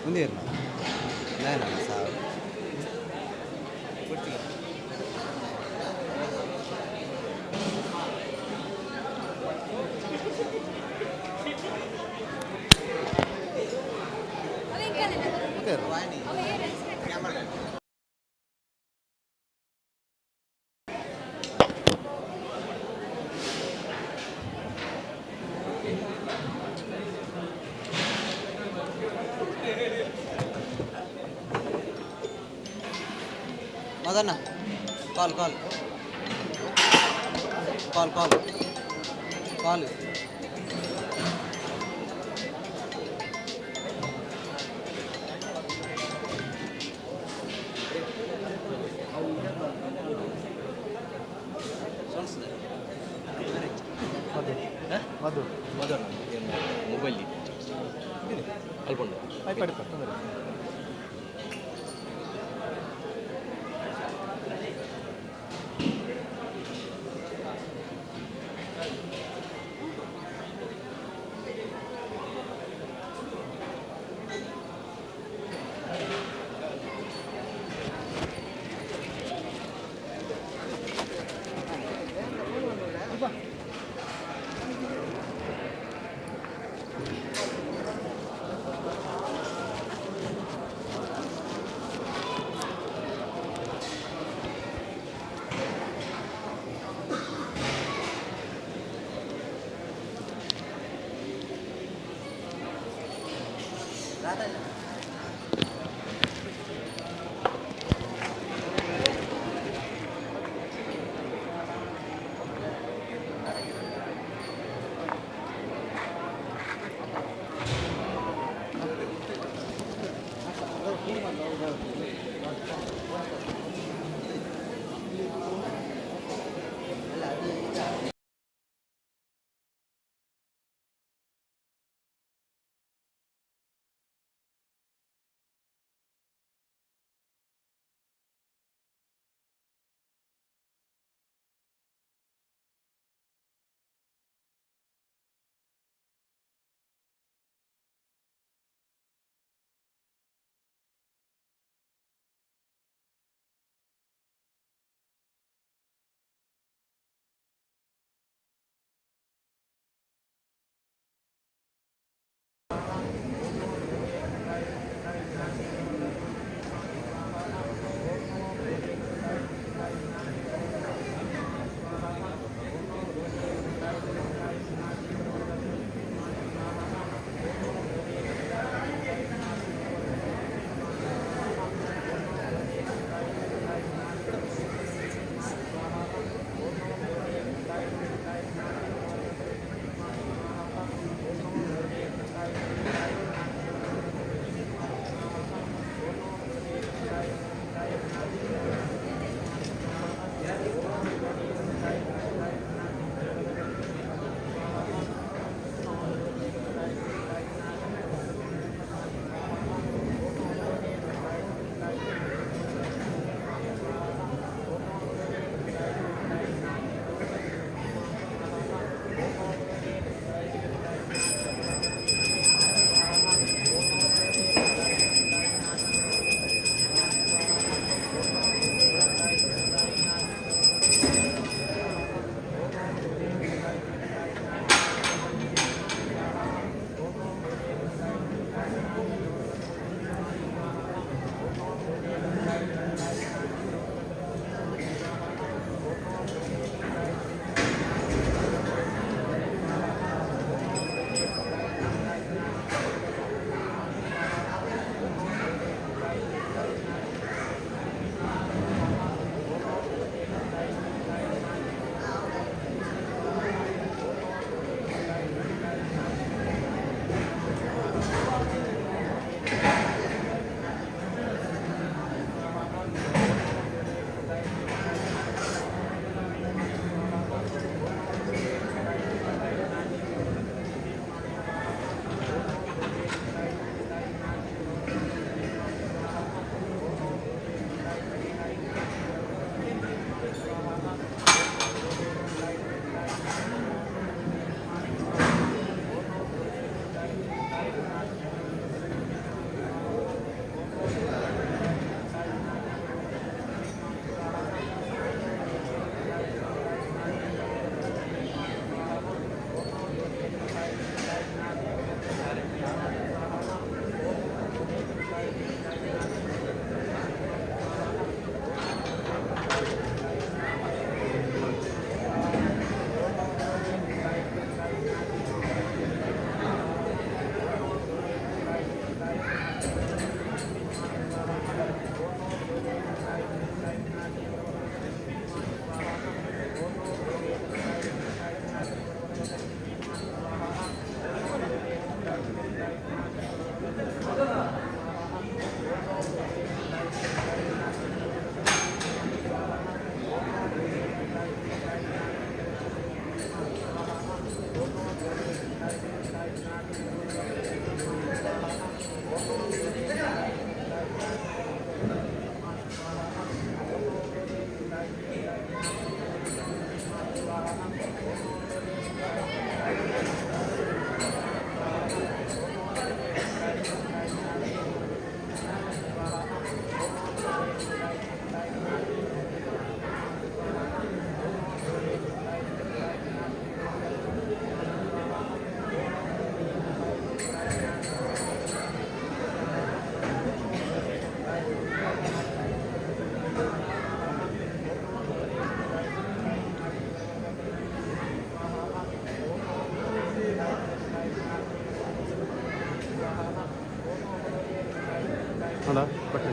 ಮುಂದೆ ಇರಲ್ಲ ನಾನು ಸಾವು ಕೊಡ್ತೀವಿ ಮದನ ಕಾಲ್ ಕಾಲ್ ಕಾಲ್ ಕಾಲ್ ಕಾಲ್ ಮಧು ಮಧು ಮೊಬೈಲ್ ಅಲ್ಕೊಂಡು ಐಪಾಡ್ ತೊಂದರೆ ನೋಡ ಬಟ್ಟೆ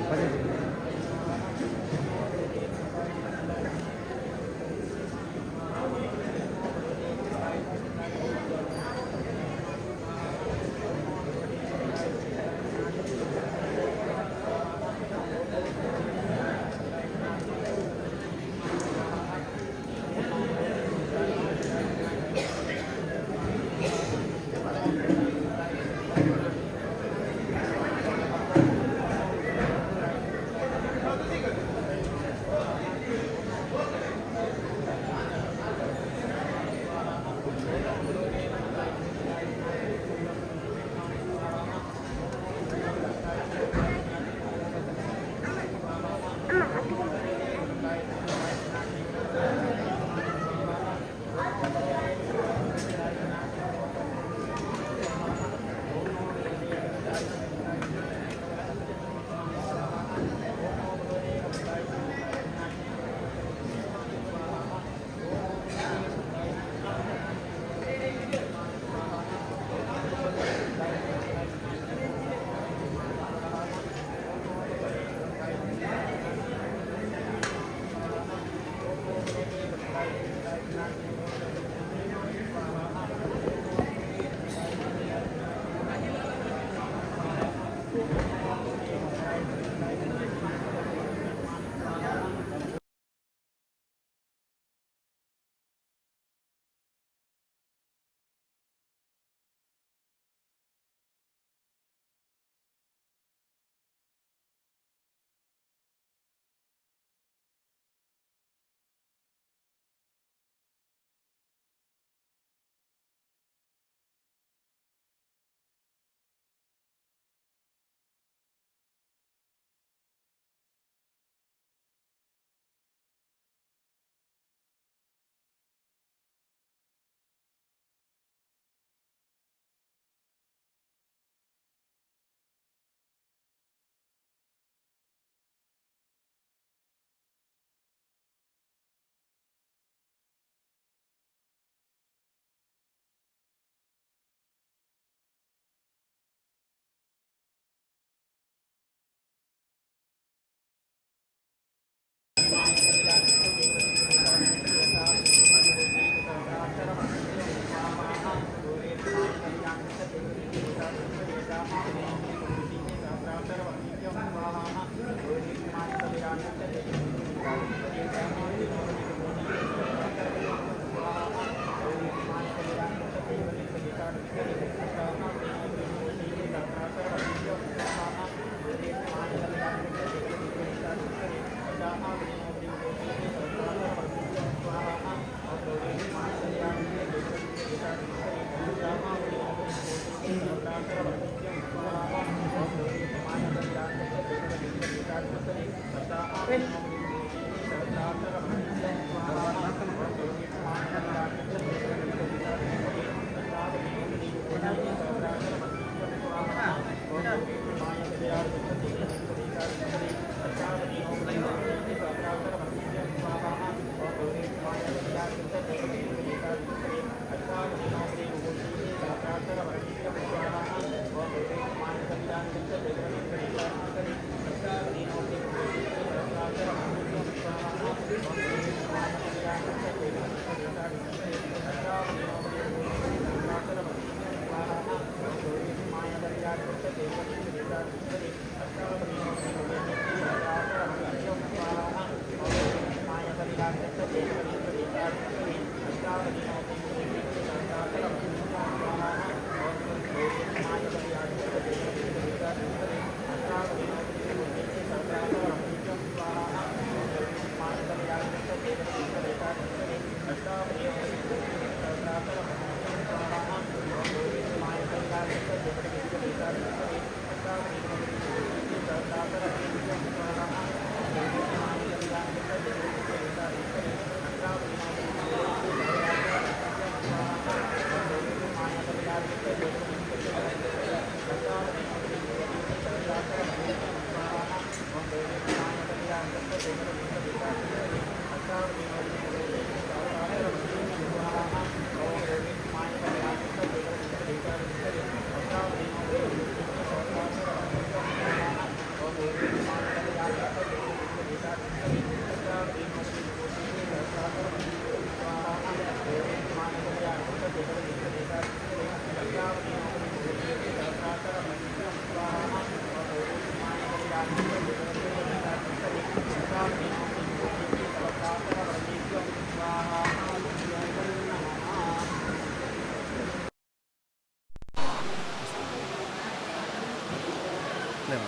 ಹಲೋ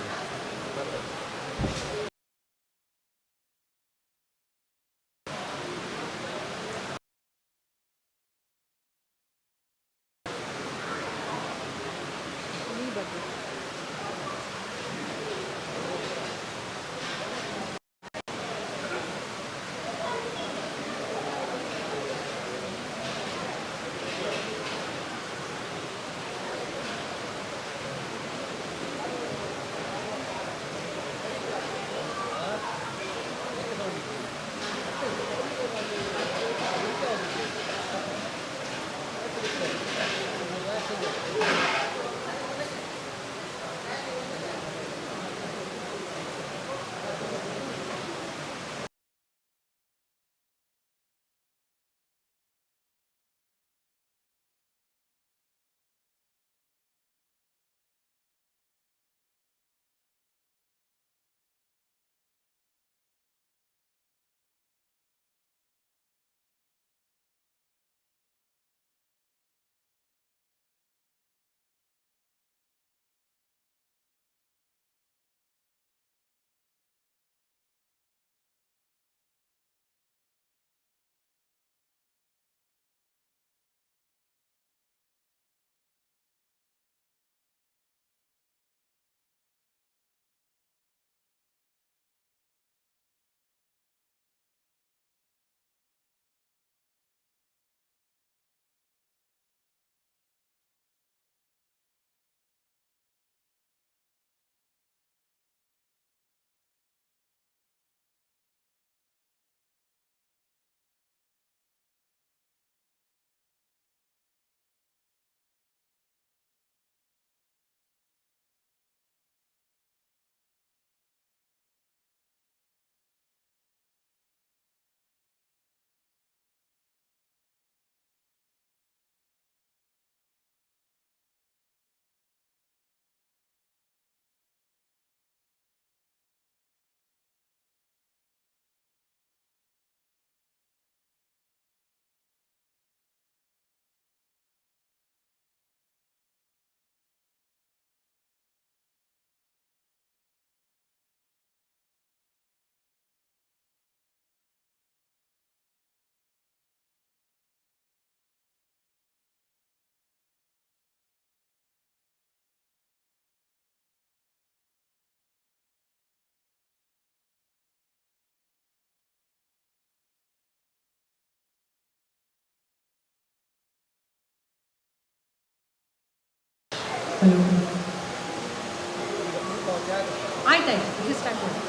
ಆಯ್ತಾಯ್ತು ಇದು ಸ್ಟಾರ್ಟ್ ಮಾಡಿ.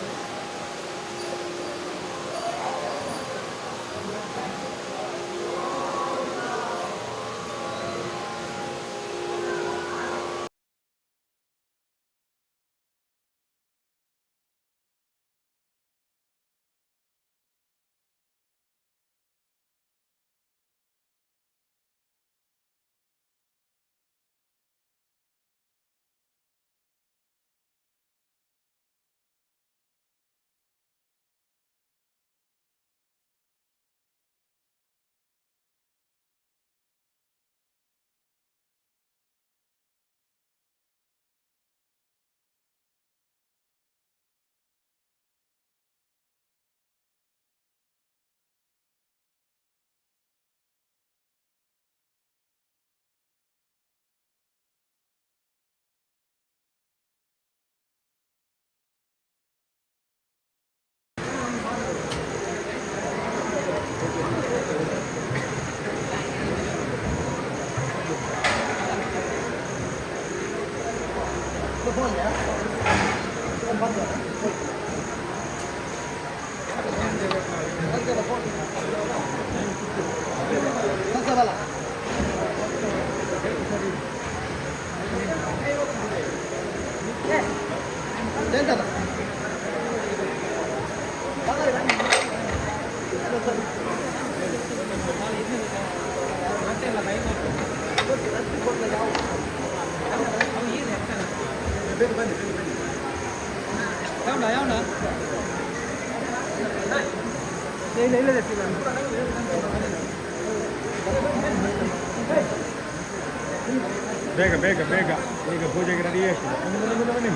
ಬೇಗ ಬೇಗ ಬೇಗ ಈಗ ಪೂಜೆಗೆ ರೆಡಿ ಆಗ್ತದೆ ಬನ್ನಿ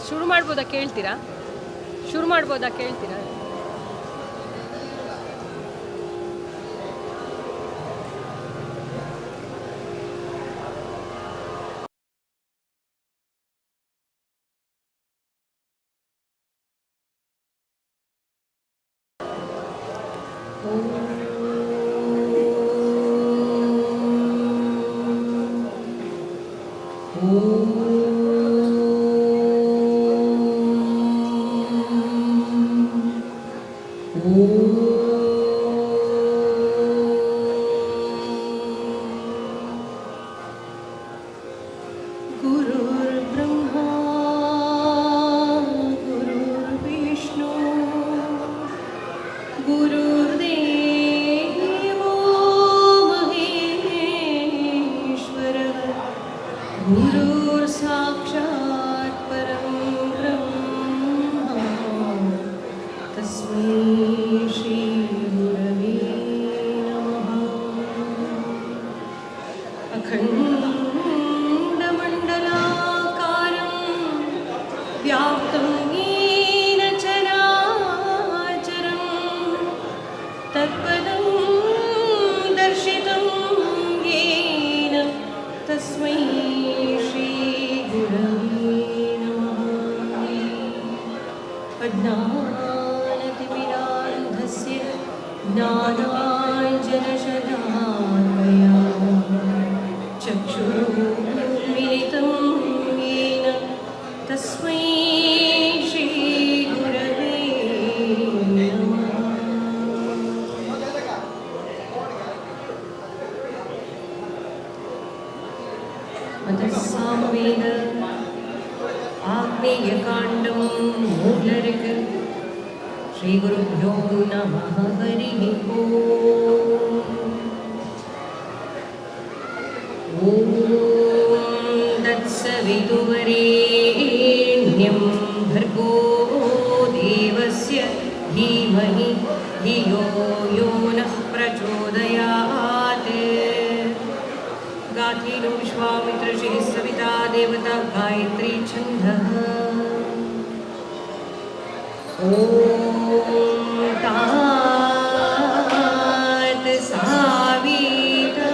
ಶುರು ಮಾಡ್ಬೋದಾ ಕೇಳ್ತೀರಾ? ಶುರು ಮಾಡ್ಬೋದಾ ಕೇಳ್ತೀರಾ? गुरुर्ब्रह्मा गुरुर्विष्णु गुरुर्देवो महेश्वरः गुरुर्साक्षात् परं ब्रह्म तस्मै श्री गुरवे नमः। अखण्डमण्डलाकारं व्याप्तं येन चराचरं तत्पदं दर्शितं येन तस्मै श्रीगुरवे नमः। अज्ञानतिमिरान्धस्य ज्ञानाञ्जनशलाकया चक्षुरुन्मिलितं येन तस्मै श्रीगुरवे नमः। अतः सामवेद आग्नेयकाण्डं मूलऋक् श्रीगुरुभ्यो नमः। हरिः ॐ तत्सवितुर्वरेण्यं भर्गो देवस्य धीमहि धियो यो नः प्रचोदयात्। गाथेनो विश्वामित्रऋषिः सविता देवता गायत्री छन्दः। ॐ तात साविता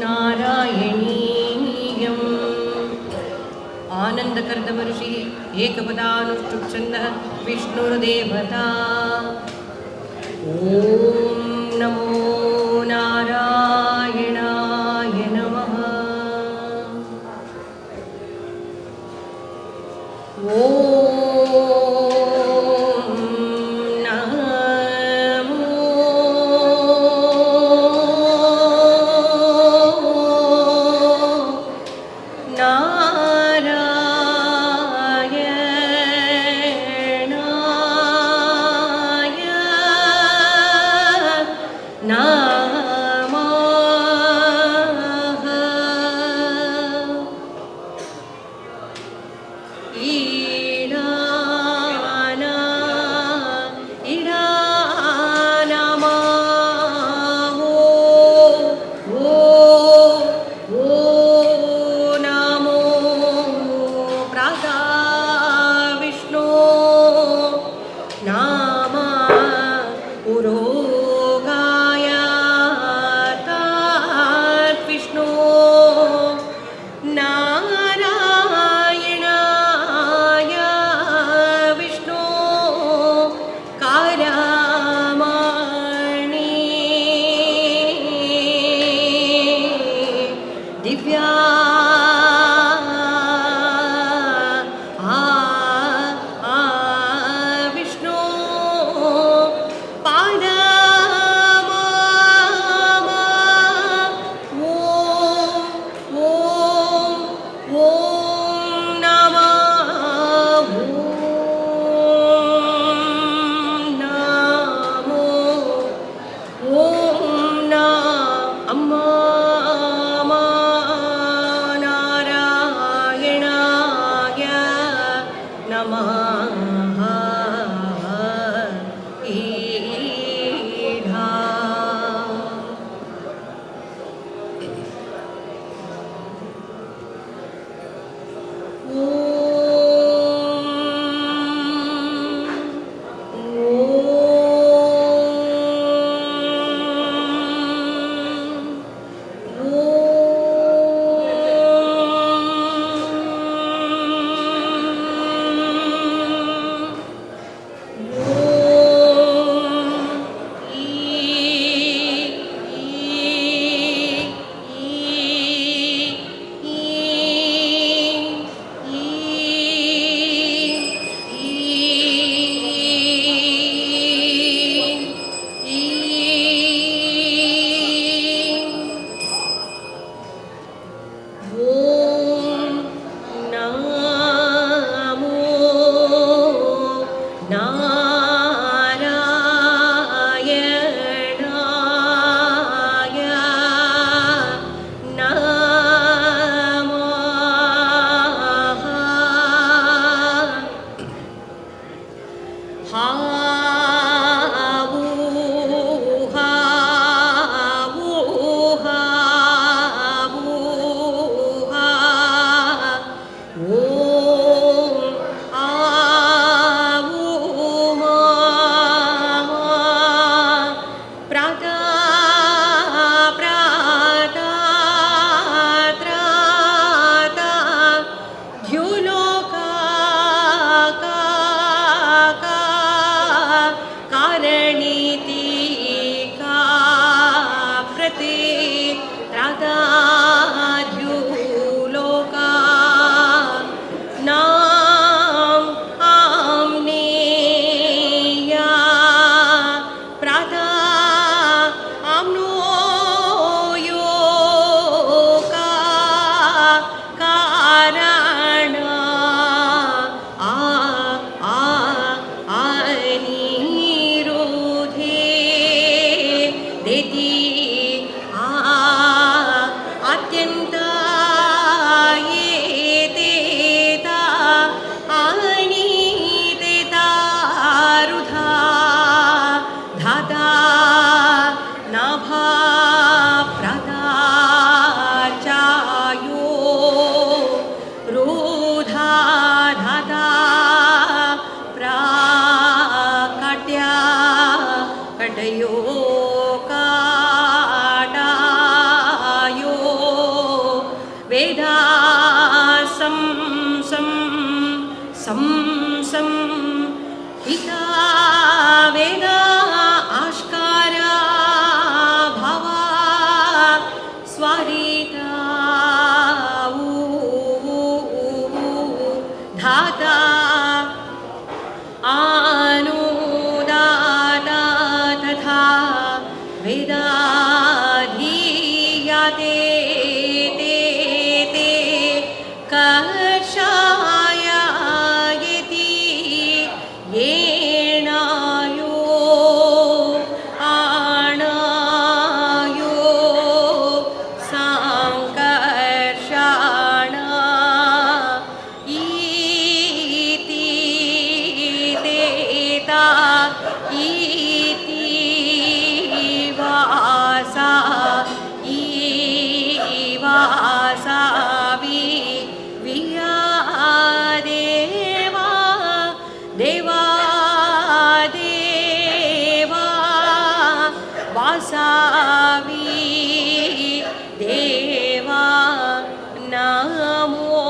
नारायणीयम् आनन्दकर्दमऋषिः एकपदानुष्ठुप्छन्दः विष्णुर्देवता ॐ नमो नारायणाय नमः ॐ सं हिता वेदा आष्कारा भवा स्वरिता धाता अनुदाता तथा वेदाधीयते ते ते कर्षायति येनायो आणायो संकर्षण इति तेता इति वासा विया देवा देवा देवा वासावी देवा नमो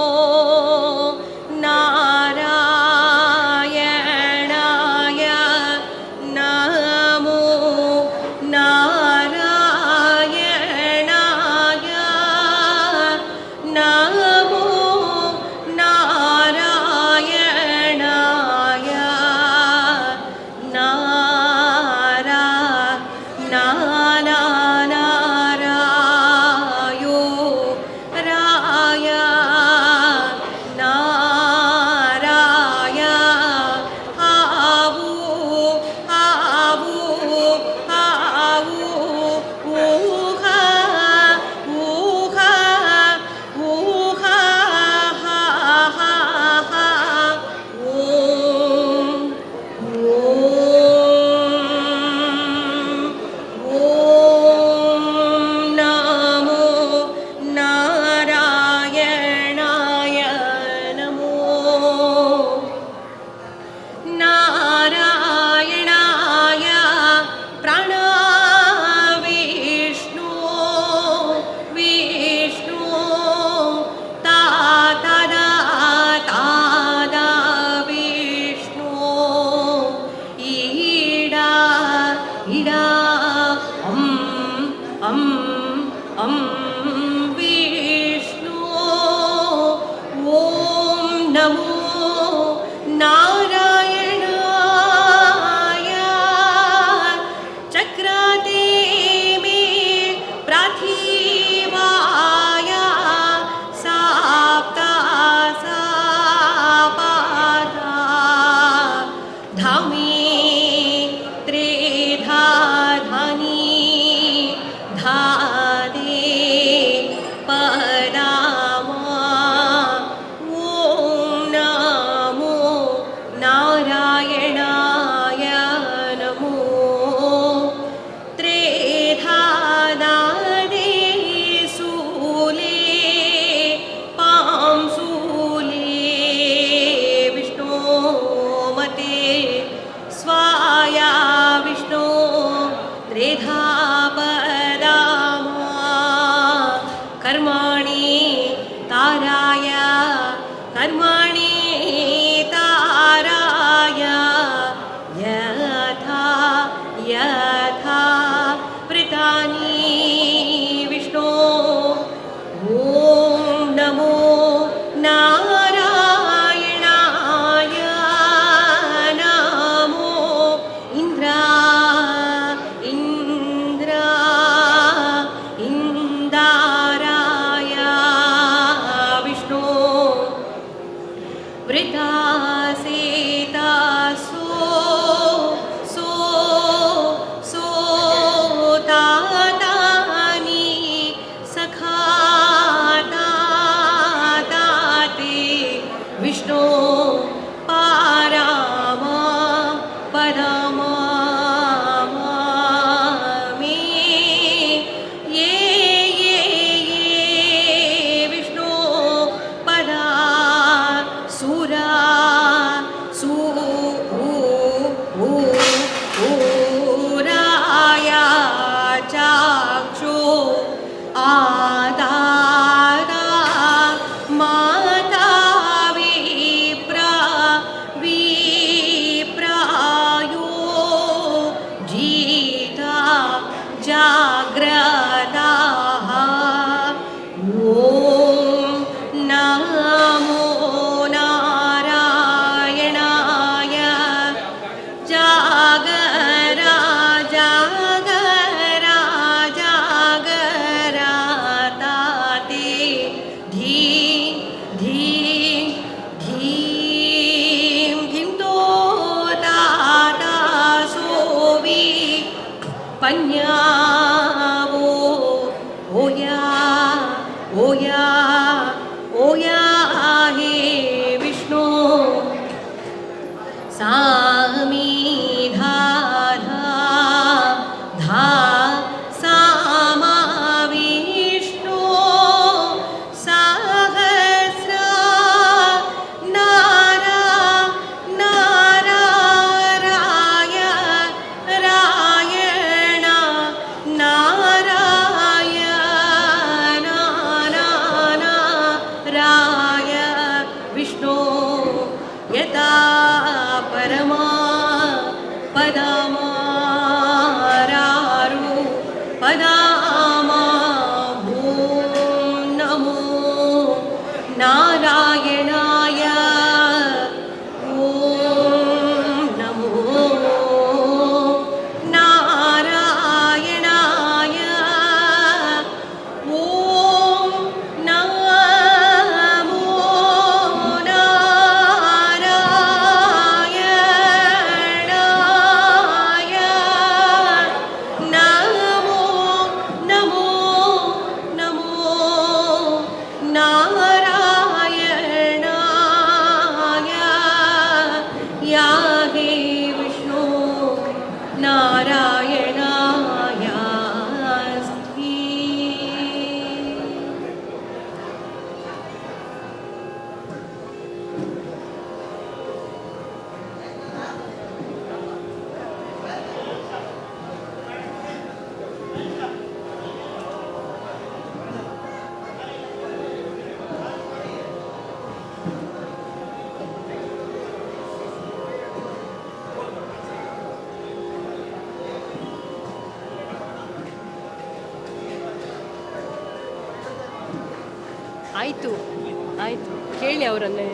नारायणाय नमो नारायणाय नमो नारायणाय नारायो राय नाराय हावु हावु हावु ऊह ऊह ऊह हा हा हा ओम नमो नारायणाय नमो नारायणाय प्राणविष्णु विष्णु तादा तादा विष्णु ईडा ईडा अं विष्णु ॐ नमो नारायणाय चक्राते मे प्राथिवाय साप्ता सापादा धामी त्रेधा धानी धादे पदामा ॐ नमो नारायणाय नमो त्रेधा दादे सूले पां सूले विष्णु मते स्वाया विष्णु त्रेधा पदामा कर्माणि ताराय कर्माणि ताराय यथा यथा वृतानि विष्णु ॐ नमो नारायणाय नमो इंदाराय विष्णु ಧೀಂ ಧೀಂ ಧೀಂ ಧಿಂ ತೋ ತಾತಾ ಸೋವಿ ಪನ್ಯಾವೋ ಓಯಾ ಓಯಾ ಓಯಾ ಹೇ ವಿಷ್ಣು ಸಾಮಿ ಧಾ ಧಾ ಧಾ ಸಾಮಾ ವಿಷ್ಣು ಸಹಸ್ರ ನಾರ ನಾರಾಯ ರಾಯಣ ನಾರಾಯಣ ರಾಯ ವಿಷ್ಣು ಯಥಾ ಪರಮಾ ಪದಮಾರಾರು ಪದಾಮಾ ಭೂಂ ನಮೋ ನಾರಾಯಣಾಯ ಓಂ ನಮೋ ನಾರಾಯಣಾಯ ಓಂ ನಮೋ ನಾರಾಯಣಾಯ ನಮೋ ನಮೋ ನಮೋ ನಾರಾಯಣಾಯ ಯಾ ಹೇ ವಿಷ್ಣು ನಾರಾಯಣಾಯ ಸ್ತ್ರೀ. ಆಯಿತು ಆಯಿತು, ಕೇಳಿ ಅವರನ್ನೇ.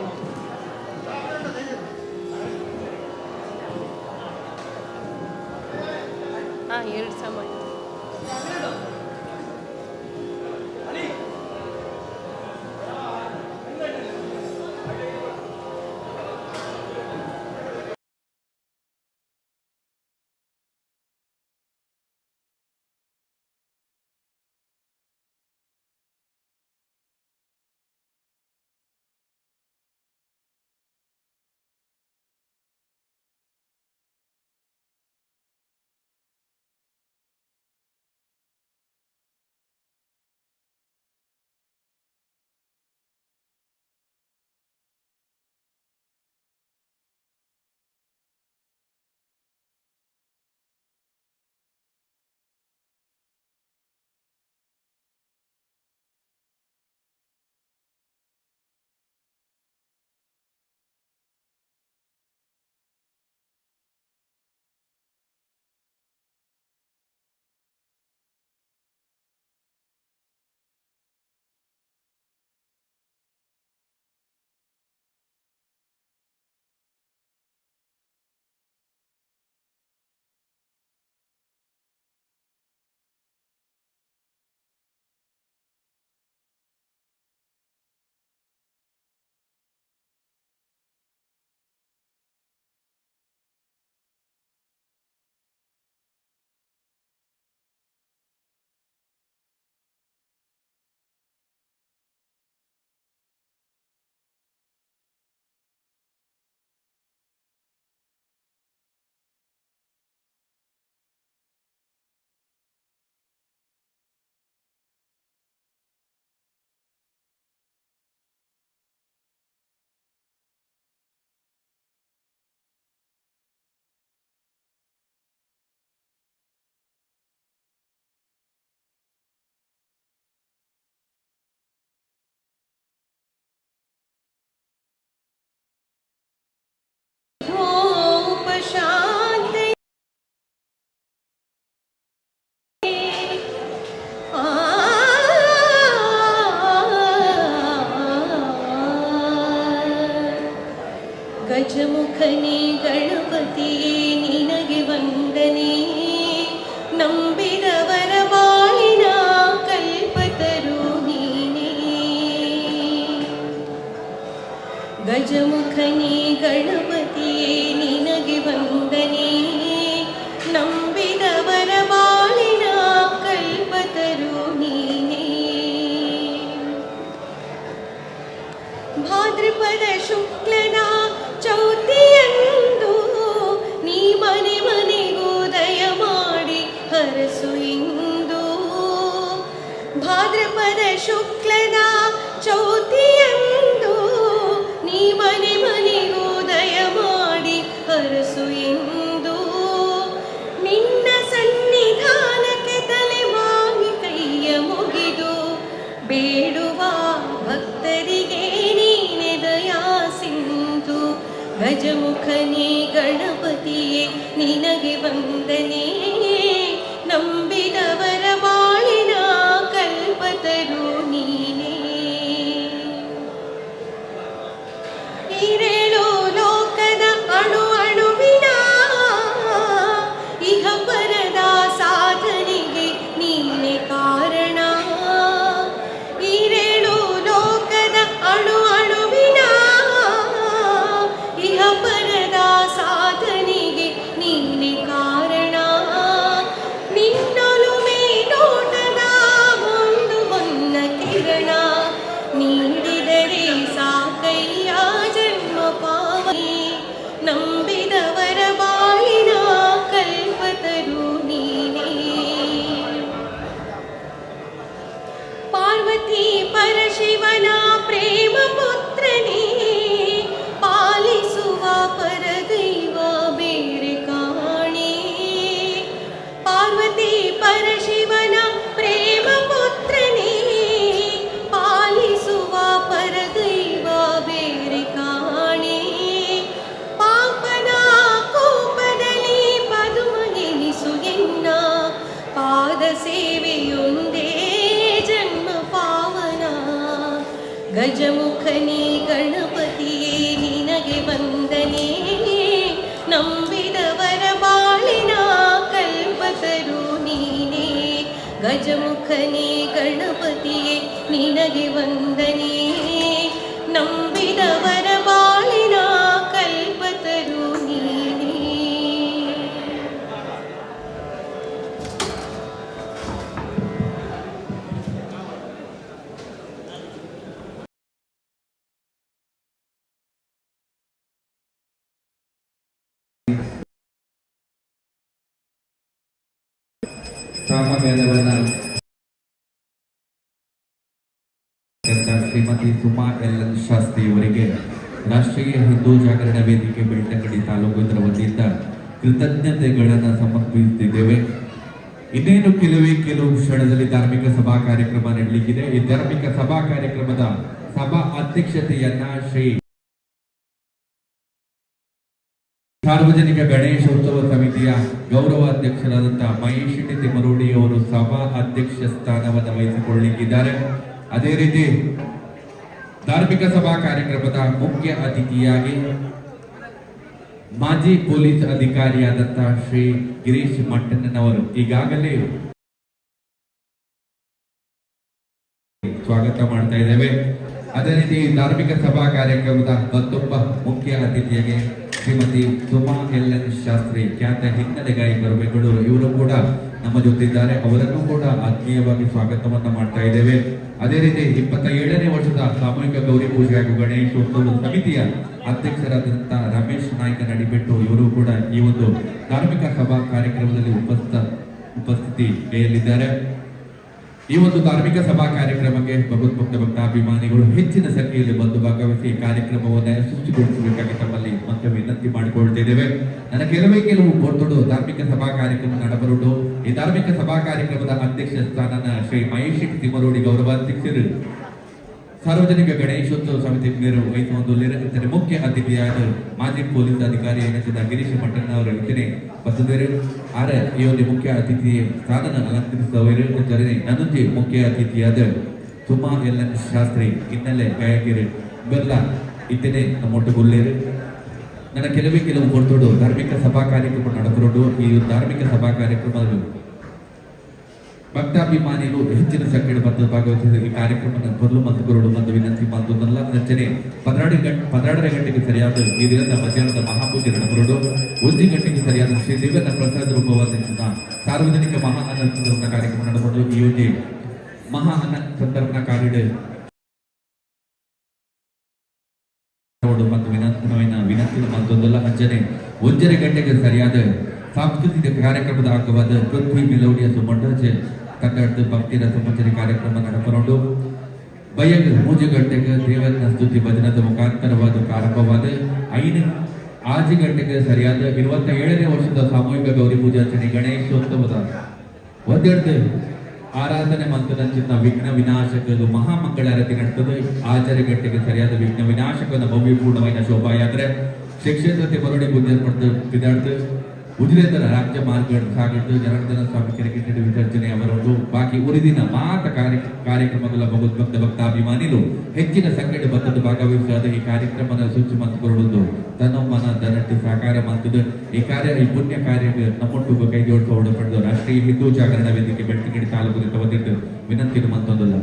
ಹಾಂ, 2 ಸಾಮಾನು. ಗಜಮುಖನೇ ಗಣಪತಿಯೇ ನಿನಗೆ ವಂದನೆ, ನಂಬಿದವರ ಬಾಳಿನ ಕಲ್ಪತರು ನೀನೇ. ಗಜಮುಖನೇ ಗಣಪತಿಯೇ ನಿನಗೆ ವಂದನೆ, ನಂಬಿದವರ ಬಾಳಿನ ಕಲ್ಪತರು ನೀನೇ. ಭಾದ್ರಪದ ಶುಕ್ಲನ ಚೌತಿಯಂದು ನೀ ಮನೆ ಮನೆಗೂ ದಯ ಮಾಡಿ ಹರಸು ಇಂದು. ಭಾದ್ರಪದ ಶುಕ್ಲನ ಚೌತಿಯಂದು ನೀ ಮನೆ ಮನೆಗೂ ದಯ ಮಾಡಿ ಹರಸು ಇಂದು. ನಿನ್ನ ಸನ್ನಿಧಾನಕ್ಕೆ ತಲೆ ಬಾಗಿ ಕೈಯ ಮುಗಿದು ಬೇಡುವ ಭಕ್ತರಿಗೆ ನೀನೆ ದಯಾ ಸಿಂಧು. ಗಜಮುಖನೇ ಗಣಪತಿಯೇ ನಿನಗೆ ವಂದನೆ, ನಂಬಿದವರ ಬಾಳಿನ ಕಲ್ಪತರು ನೀನೇ. ಇರೇಳು ಲೋಕದ ಅಣು ಅಣುವಿನ ಇಹ ಪರದ ಸಾಧನೆಗೆ ನೀನೆ ಕಾರಣ. ಇರೇಳು ಲೋಕದ ಅಣು ಅಣುವಿನ ಇಹ ಪರದ ಸಾಧನೆಗೆ ನೀನೆ ಕಾರಣ. ನಿನ್ನೊಲುಮೆ ನೋಟದ ಒಂದು ಹೊನ್ನ ಕಿರಣ ನೀಡಿದರೆ ಸಾಕಯ್ಯ ಜನ್ಮ ಪಾವನೆ. ನಂಬಿದವರ ಬಾಳಿನ ಕಲ್ಪತರು ನೀನೇ. ಪಾರ್ವತಿ ಪರಶಿವನ ಪ್ರೇಮ ಪುತ್ರನೇ, ಪಾಲಿಸುವ ಪರದೈವ ಬೇರೆ ಕಾಣೆ. ಪಾರ್ವತಿ ಪರಶಿವನ ಪ್ರೇಮ ಪುತ್ರನೇ, ಪಾಲಿಸುವ ಪರದೈವ ಬೇರೆ ಕಾಣೆ. ಪಾಪನ ಕೋಪದಲ್ಲಿ ಪದುಮ ಎನಿಸು ಎನ್ನ, ಪಾದ ಸೇವೆಯೊಂದೇ ಜನ್ಮ ಪಾವನ. ಗಜಮುಖನೇ ಗಣಪತಿಯೇ ನಿನಗೆ ವಂದನೆ, ನಂಬಿದವರ ಬಾಳಿನ ಕಲ್ಪತರು ನೀನೇ. ಗಜಮುಖನೇ ಗಣಪತಿಯೇ ನಿನಗೆ ವಂದನೆ, ನಂಬಿದವರ ಬಾಳಿನ ಕಲ್ಪತರು ನೀನೇ. ಸಾಮವೇದವನ್ನ ಶ್ರೀಮತಿ ಸುಮಾ ಎಲ್ ಎನ್ ಶಾಸ್ತ್ರಿ ಅವರಿಗೆ ರಾಷ್ಟ್ರೀಯ ಹಿಂದೂ ಜಾಗರಣ ವೇದಿಕೆ ಬೆಳ್ತಂಗಡಿ ತಾಲೂಕು ಇದರ ವತಿಯಿಂದ ಕೃತಜ್ಞತೆಗಳನ್ನು ಸಮರ್ಪಿಸುತ್ತಿದ್ದೇವೆ. ಇನ್ನೇನು ಕೆಲವು ಕ್ಷಣದಲ್ಲಿ ಧಾರ್ಮಿಕ ಸಭಾ ಕಾರ್ಯಕ್ರಮ ನಡೆಯಲಿಕ್ಕಿದೆ. ಈ ಧಾರ್ಮಿಕ ಸಭಾ ಕಾರ್ಯಕ್ರಮದ ಸಭಾ ಅಧ್ಯಕ್ಷತೆಯನ್ನ ಶ್ರೀ ಸಾರ್ವಜನಿಕ ಗಣೇಶೋತ್ಸವ ಸಮಿತಿಯ ಗೌರವ ಅಧ್ಯಕ್ಷರಾದಂತಹ ಮಹೇಶ್ ತಿಮರೋಡಿ ಅವರು ಸಭಾ ಅಧ್ಯಕ್ಷ ಸ್ಥಾನವನ್ನು ವಹಿಸಿಕೊಳ್ಳಲಿಕ್ಕಿದ್ದಾರೆ. ಅದೇ ರೀತಿ ಧಾರ್ಮಿಕ ಸಭಾ ಕಾರ್ಯಕ್ರಮದ ಮುಖ್ಯ ಅತಿಥಿಯಾಗಿ ಮಾಜಿ ಪೊಲೀಸ್ ಅಧಿಕಾರಿಯಾದಂತಹ ಶ್ರೀ ಗಿರೀಶ್ ಮಟ್ಟಣ್ಣನವರು ಈಗಾಗಲೇ ಸ್ವಾಗತ ಮಾಡ್ತಾ ಇದ್ದೇವೆ. ಅದೇ ರೀತಿ ಧಾರ್ಮಿಕ ಸಭಾ ಕಾರ್ಯಕ್ರಮದ ಮತ್ತೊಬ್ಬ ಮುಖ್ಯ ಅತಿಥಿಯಾಗಿ ಶ್ರೀಮತಿ ಸುಮಾ ಎಲ್ ಎನ್ ಶಾಸ್ತ್ರಿ, ಖ್ಯಾತ ಹಿನ್ನೆಲೆ ಗಾಯಕರು, ಬೆಂಗಳೂರು, ಇವರು ಕೂಡ ನಮ್ಮ ಜೊತೆ ಇದ್ದಾರೆ. ಅವರನ್ನು ಕೂಡ ಆತ್ಮೀಯವಾಗಿ ಸ್ವಾಗತವನ್ನ ಮಾಡ್ತಾ ಇದ್ದೇವೆ. ಅದೇ ರೀತಿ 27ನೇ ವರ್ಷದ ಸಾಮೂಹಿಕ ಗೌರಿ ಪೂಜೆ ಹಾಗೂ ಗಣೇಶೋತ್ಸವ ಸಮಿತಿಯ ಅಧ್ಯಕ್ಷರಾದಂತಹ ರಮೇಶ್ ನಾಯ್ಕ ನಡಿಬೆಟ್ಟು, ಇವರು ಕೂಡ ಈ ಒಂದು ಧಾರ್ಮಿಕ ಸಭಾ ಕಾರ್ಯಕ್ರಮದಲ್ಲಿ ಉಪಸ್ಥಿತಿಯಲ್ಲಿದ್ದಾರೆ. ಈ ಒಂದು ಧಾರ್ಮಿಕ ಸಭಾ ಕಾರ್ಯಕ್ರಮಕ್ಕೆ ಭಗವದ್ಭಕ್ತ ಭಕ್ತಾಭಿಮಾನಿಗಳು ಹೆಚ್ಚಿನ ಸಂಖ್ಯೆಯಲ್ಲಿ ಬಂದು ಭಾಗವಹಿಸಿ ಕಾರ್ಯಕ್ರಮವನ್ನು ಯಶಸ್ವಿಗೊಳಿಸಬೇಕಾಗಿ ತಮ್ಮಲ್ಲಿ ಮತ್ತೆ ವಿನಂತಿ ಮಾಡಿಕೊಳ್ತಿದ್ದೇವೆ. ನನ್ನ ಕೆಲವು ಕೊಟ್ಟುಡು ಧಾರ್ಮಿಕ ಸಭಾ ಕಾರ್ಯಕ್ರಮ ನಡೆಬರುವುದು. ಈ ಧಾರ್ಮಿಕ ಸಭಾ ಕಾರ್ಯಕ್ರಮದ ಅಧ್ಯಕ್ಷ ಸ್ಥಾನನ ಶ್ರೀ ಮಹೇಶ್ ತಿಮರೋಡಿ ಗೌರವಾಧ್ಯಕ್ಷರು ಸಾರ್ವಜನಿಕ ಗಣೇಶೋತ್ಸವ ಸಮಿತಿ ನಿರ್ವಹಿಸುವ ಮುಖ್ಯ ಅತಿಥಿಯಾದ ಮಾಜಿ ಪೊಲೀಸ್ ಅಧಿಕಾರಿ ಎನಿಸಿದ ಗಿರೀಶ್ ಮಟ್ಟಣ್ಣ ಅವರು ಇತನೆ ಬಸದೇರು ಆರ ಈ ಒಂದು ಮುಖ್ಯ ಅತಿಥಿ ಸ್ಥಾನ ಅಲಂಕರಿಸುವವರು ಜೊತೆ ನನ್ನೊಂದಿಗೆ ಮುಖ್ಯ ಅತಿಥಿಯಾದ ಸುಮಾ ಎಲ್ ಎನ್ ಶಾಸ್ತ್ರಿ ಹಿನ್ನೆಲೆ ಗಾಯಕಿರು ಇವೆಲ್ಲ ಇತನೆ ನಮ್ಮೊಟ್ಟುಗೊಳ್ಳೇರು. ನನ್ನ ಕೆಲವು ಹೊರತೋಡು ಧಾರ್ಮಿಕ ಸಭಾ ಕಾರ್ಯಕ್ರಮ ನಡೆಬರೋದು. ಈ ಧಾರ್ಮಿಕ ಸಭಾ ಕಾರ್ಯಕ್ರಮದಲ್ಲಿ ಭಕ್ತಾಭಿಮಾನಿಗಳು ಹೆಚ್ಚಿನ ಸಂಖ್ಯೆಯಲ್ಲಿ ಬಂದು ಭಾಗವಹಿಸಿದ ಈ ಕಾರ್ಯಕ್ರಮದ ಬರಲು ಮತ್ತು ಕೊರಡು ಬಂದು ವಿನಂತಿ ಮಾಡುವುದಲ್ಲ. ರಚನೆ 12 ಗಂಟೆಗೆ ಸರಿಯಾದ ಈ ದಿನದ ಮಧ್ಯಾಹ್ನದ ಮಹಾಪೂಜೆ ನಡೆಬರುವುದು. 1 ಗಂಟೆಗೆ ಸರಿಯಾದ ಶ್ರೀ ದಿವ್ಯನ ಪ್ರಸಾದ ರೂಪವಾದ ಸಾರ್ವಜನಿಕ ಮಹಾ ಅನ್ನ ಸಂದರ್ಭನ ಕಾರ್ಯಕ್ರಮ ನಡೆಬರುವುದು. ಈ ಯೋಜನೆ ಮಹಾ ಅನ್ನ ಸಂದರ್ಭನ ಕಾರಿಡಾರ್ ಮತ್ತು ವಿನಂತಿ ಮತ್ತೊಂದಲ್ಲ. ಅಂಚನೆ 1 ಗಂಟೆಗೆ ಸರಿಯಾದ ಸಾಂಸ್ಕೃತಿಕ ಕಾರ್ಯಕ್ರಮದ ಅಂಗವಾದ ಪೃಥ್ವಿ ಮೆಲೋಡಿಯಸ್ ಮಂಡಜೆ ಕನ್ನಡದ ಭಕ್ತಿ ರಸಮಂಜರಿ ಕಾರ್ಯಕ್ರಮ ನಡೆಬರುವುದು. ಬಯಗ್ 3 ಗಂಟೆಗೆ ದೇವರ ಸ್ತುತಿ ಭಜನದ ಮುಖಾಂತರವಾದ ಪ್ರಾರಂಭವಾದ 5 ಗಂಟೆಗೆ ಸರಿಯಾದ 27ನೇ ವರ್ಷದ ಸಾಮೂಹಿಕ ಗೌರಿ ಪೂಜಾರ್ಚನೆ ಗಣೇಶೋತ್ಸವದ 1 ಆರಾಧನೆ ಮಂತ್ರದಂಚಿನ ವಿಘ್ನ ವಿನಾಶಕದ ಮಹಾಮಂಗಳಾರತಿ ನಡೆಯುತ್ತದೆ. 6 ಗಂಟೆಗೆ ಸರಿಯಾದ ವಿಘ್ನ ವಿನಾಶಕದ ಭವ್ಯಪೂರ್ಣವಾದ ಶೋಭಾಯಾತ್ರೆ ಕ್ಷೇತ್ರ ತಿಮರೋಡಿ ವಿದ್ಯಾರ್ಥಿ ಉಜಿರೇತರ ರಾಜ್ಯ ಮಾರ್ಗ ಸಾಗಿದ್ದು ಜನಾರ್ದನ ಸ್ವಾಮಿ ಕೆರೆಕಿಟ್ಟಡಿ ವಿಸರ್ಜನೆ ಅವರೊಂದು ಬಾಕಿ ಉಳಿದಿನ ಮಾತ ಕಾರ್ಯಕ್ರಮಗಳ ಭಗವದ್ಭಕ್ತ ಭಕ್ತಾಭಿಮಾನಿಗಳು ಹೆಚ್ಚಿನ ಸಂಖ್ಯೆಯಲ್ಲಿ ಬಂದದ್ದು ಭಾಗವಹಿಸಿದ ಈ ಕಾರ್ಯಕ್ರಮದ ಸೂಚಿ ಮಂತ್ರಿಕೊಳ್ಳುವುದು ತನ್ನಮ್ಮನ ದನಟ್ಟು ಸಾಕಾರ ಮಾಡ್ತದೆ. ಈ ಪುಣ್ಯ ಕಾರ್ಯಕ್ಕೆ ನಮ್ಮೊಟ್ಟು ಕೈ ಜೋಡಿಸುವ ಪಡೆದು ರಾಷ್ಟ್ರೀಯ ಹಿಂದೂ ಜಾಗರಣ ವೇದಿಕೆ ಬೆಳ್ತಿಗಿಡಿ ತಾಲೂಕು ಬಂದಿದ್ದು ವಿನಂತಿ ಮತ್ತೊಂದಲ್ಲ.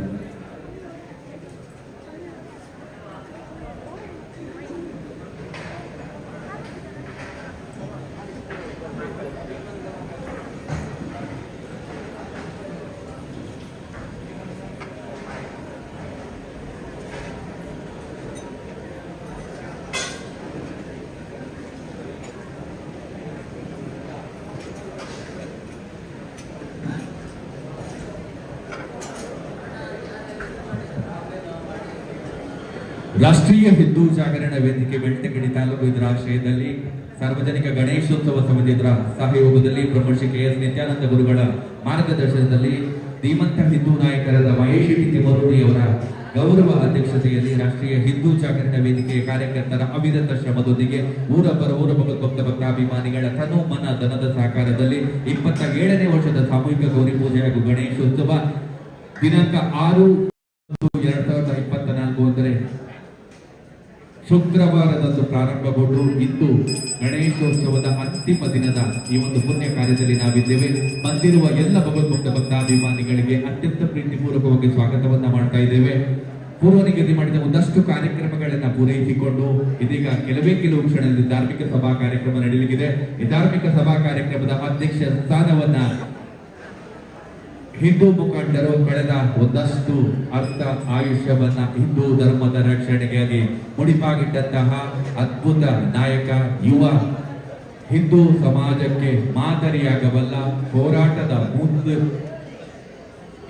ರಾಷ್ಟ್ರೀಯ ಹಿಂದೂ ಜಾಗರಣ ವೇದಿಕೆ ಬೆಳ್ತಂಗಡಿ ತಾಲೂಕು ಇದರ ಆಶ್ರಯದಲ್ಲಿ ಸಾರ್ವಜನಿಕ ಗಣೇಶೋತ್ಸವ ಸಮಿತಿ ಇದರ ಸಹಯೋಗದಲ್ಲಿ ಬ್ರಹ್ಮಶ್ರೀ ಕೆ.ಎಸ್. ನಿತ್ಯಾನಂದ ಗುರುಗಳ ಮಾರ್ಗದರ್ಶನದಲ್ಲಿ ಧೀಮಂತ ಹಿಂದೂ ನಾಯಕರಾದ ಮಹೇಶ್ ತಿಮರೋಡಿ ಅವರ ಗೌರವ ಅಧ್ಯಕ್ಷತೆಯಲ್ಲಿ ರಾಷ್ಟ್ರೀಯ ಹಿಂದೂ ಜಾಗರಣ ವೇದಿಕೆಯ ಕಾರ್ಯಕರ್ತರ ಅವಿರತ ಶ್ರಮದೊಂದಿಗೆ ಊರ ಭಕ್ತ ಭಕ್ತಾಭಿಮಾನಿಗಳ ತನು ಮನ ಧನದ ಸಹಕಾರದಲ್ಲಿ 27ನೇ ವರ್ಷದ ಸಾಮೂಹಿಕ ಗೌರಿ ಪೂಜೆ ಹಾಗೂ ಗಣೇಶೋತ್ಸವ ದಿನಾಂಕ 6/2024 ಅಂದರೆ ಶುಕ್ರವಾರದಂದು ಪ್ರಾರಂಭಗೊಂಡು ಇಂದು ಗಣೇಶೋತ್ಸವದ ಅಂತಿಮ ದಿನದ ಈ ಒಂದು ಪುಣ್ಯ ಕಾರ್ಯದಲ್ಲಿ ನಾವಿದ್ದೇವೆ. ಬಂದಿರುವ ಎಲ್ಲ ಭಗವದ್ಭಕ್ತ ಭಕ್ತಾಭಿಮಾನಿಗಳಿಗೆ ಅತ್ಯಂತ ಪ್ರೀತಿಪೂರ್ವಕವಾಗಿ ಸ್ವಾಗತವನ್ನ ಮಾಡ್ತಾ ಇದ್ದೇವೆ. ಪೂರ್ವ ನಿಗದಿ ಮಾಡಿದ ಒಂದಷ್ಟು ಕಾರ್ಯಕ್ರಮಗಳನ್ನ ಪೂರೈಸಿಕೊಂಡು ಇದೀಗ ಕೆಲವು ಕ್ಷಣದಲ್ಲಿ ಧಾರ್ಮಿಕ ಸಭಾ ಕಾರ್ಯಕ್ರಮ ನಡೆಯಲಿದೆ. ಈ ಧಾರ್ಮಿಕ ಸಭಾ ಕಾರ್ಯಕ್ರಮದ ಅಧ್ಯಕ್ಷ ಸ್ಥಾನವನ್ನ ಹಿಂದೂ ಮುಖಂಡರು ಕಳೆದ ಒಂದಷ್ಟು ಅರ್ಥ ಆಯುಷ್ಯವನ್ನ ಹಿಂದೂ ಧರ್ಮದ ರಕ್ಷಣೆಗಾಗಿ ಮುಡಿಪಾಗಿಟ್ಟಂತಹ ಅದ್ಭುತ ನಾಯಕ, ಯುವ ಹಿಂದೂ ಸಮಾಜಕ್ಕೆ ಮಾದರಿಯಾಗಬಲ್ಲ ಹೋರಾಟದ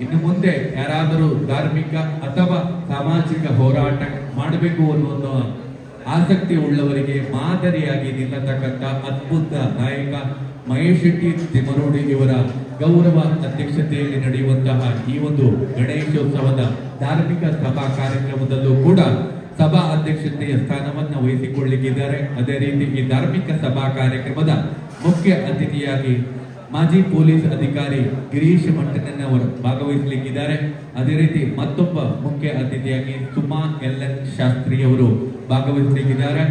ಇನ್ನು ಮುಂದೆ ಯಾರಾದರೂ ಧಾರ್ಮಿಕ ಅಥವಾ ಸಾಮಾಜಿಕ ಹೋರಾಟ ಮಾಡಬೇಕು ಅನ್ನುವ ಆಸಕ್ತಿ ಉಳ್ಳವರಿಗೆ ಮಾದರಿಯಾಗಿ ನಿಲ್ಲತಕ್ಕಂಥ ಅದ್ಭುತ ನಾಯಕ ಮಹೇಶ್ ತಿಮರೋಡಿ ಇವರ ಗೌರವ ಅಧ್ಯಕ್ಷತೆಯಲ್ಲಿ ನಡೆಯುವಂತಹ ಈ ಒಂದು ಗಣೇಶೋತ್ಸವದ ಧಾರ್ಮಿಕ ಸಭಾ ಕಾರ್ಯಕ್ರಮದಲ್ಲೂ ಕೂಡ ಸಭಾ ಅಧ್ಯಕ್ಷತೆಯ ಸ್ಥಾನವನ್ನು ವಹಿಸಿಕೊಳ್ಳಲಿಕ್ಕಿದ್ದಾರೆ. ಅದೇ ರೀತಿ ಈ ಧಾರ್ಮಿಕ ಸಭಾ ಕಾರ್ಯಕ್ರಮದ ಮುಖ್ಯ ಅತಿಥಿಯಾಗಿ ಮಾಜಿ ಪೊಲೀಸ್ ಅಧಿಕಾರಿ ಗಿರೀಶ್ ಮಂಟನ್ ಅವರು ಭಾಗವಹಿಸಲಿಕ್ಕಿದ್ದಾರೆ. ಅದೇ ರೀತಿ ಮತ್ತೊಬ್ಬ ಮುಖ್ಯ ಅತಿಥಿಯಾಗಿ ಸುಮಾ ಎಲ್.ಎನ್. ಶಾಸ್ತ್ರಿ ಅವರು ಭಾಗವಹಿಸಲಿಕ್ಕಿದ್ದಾರೆ.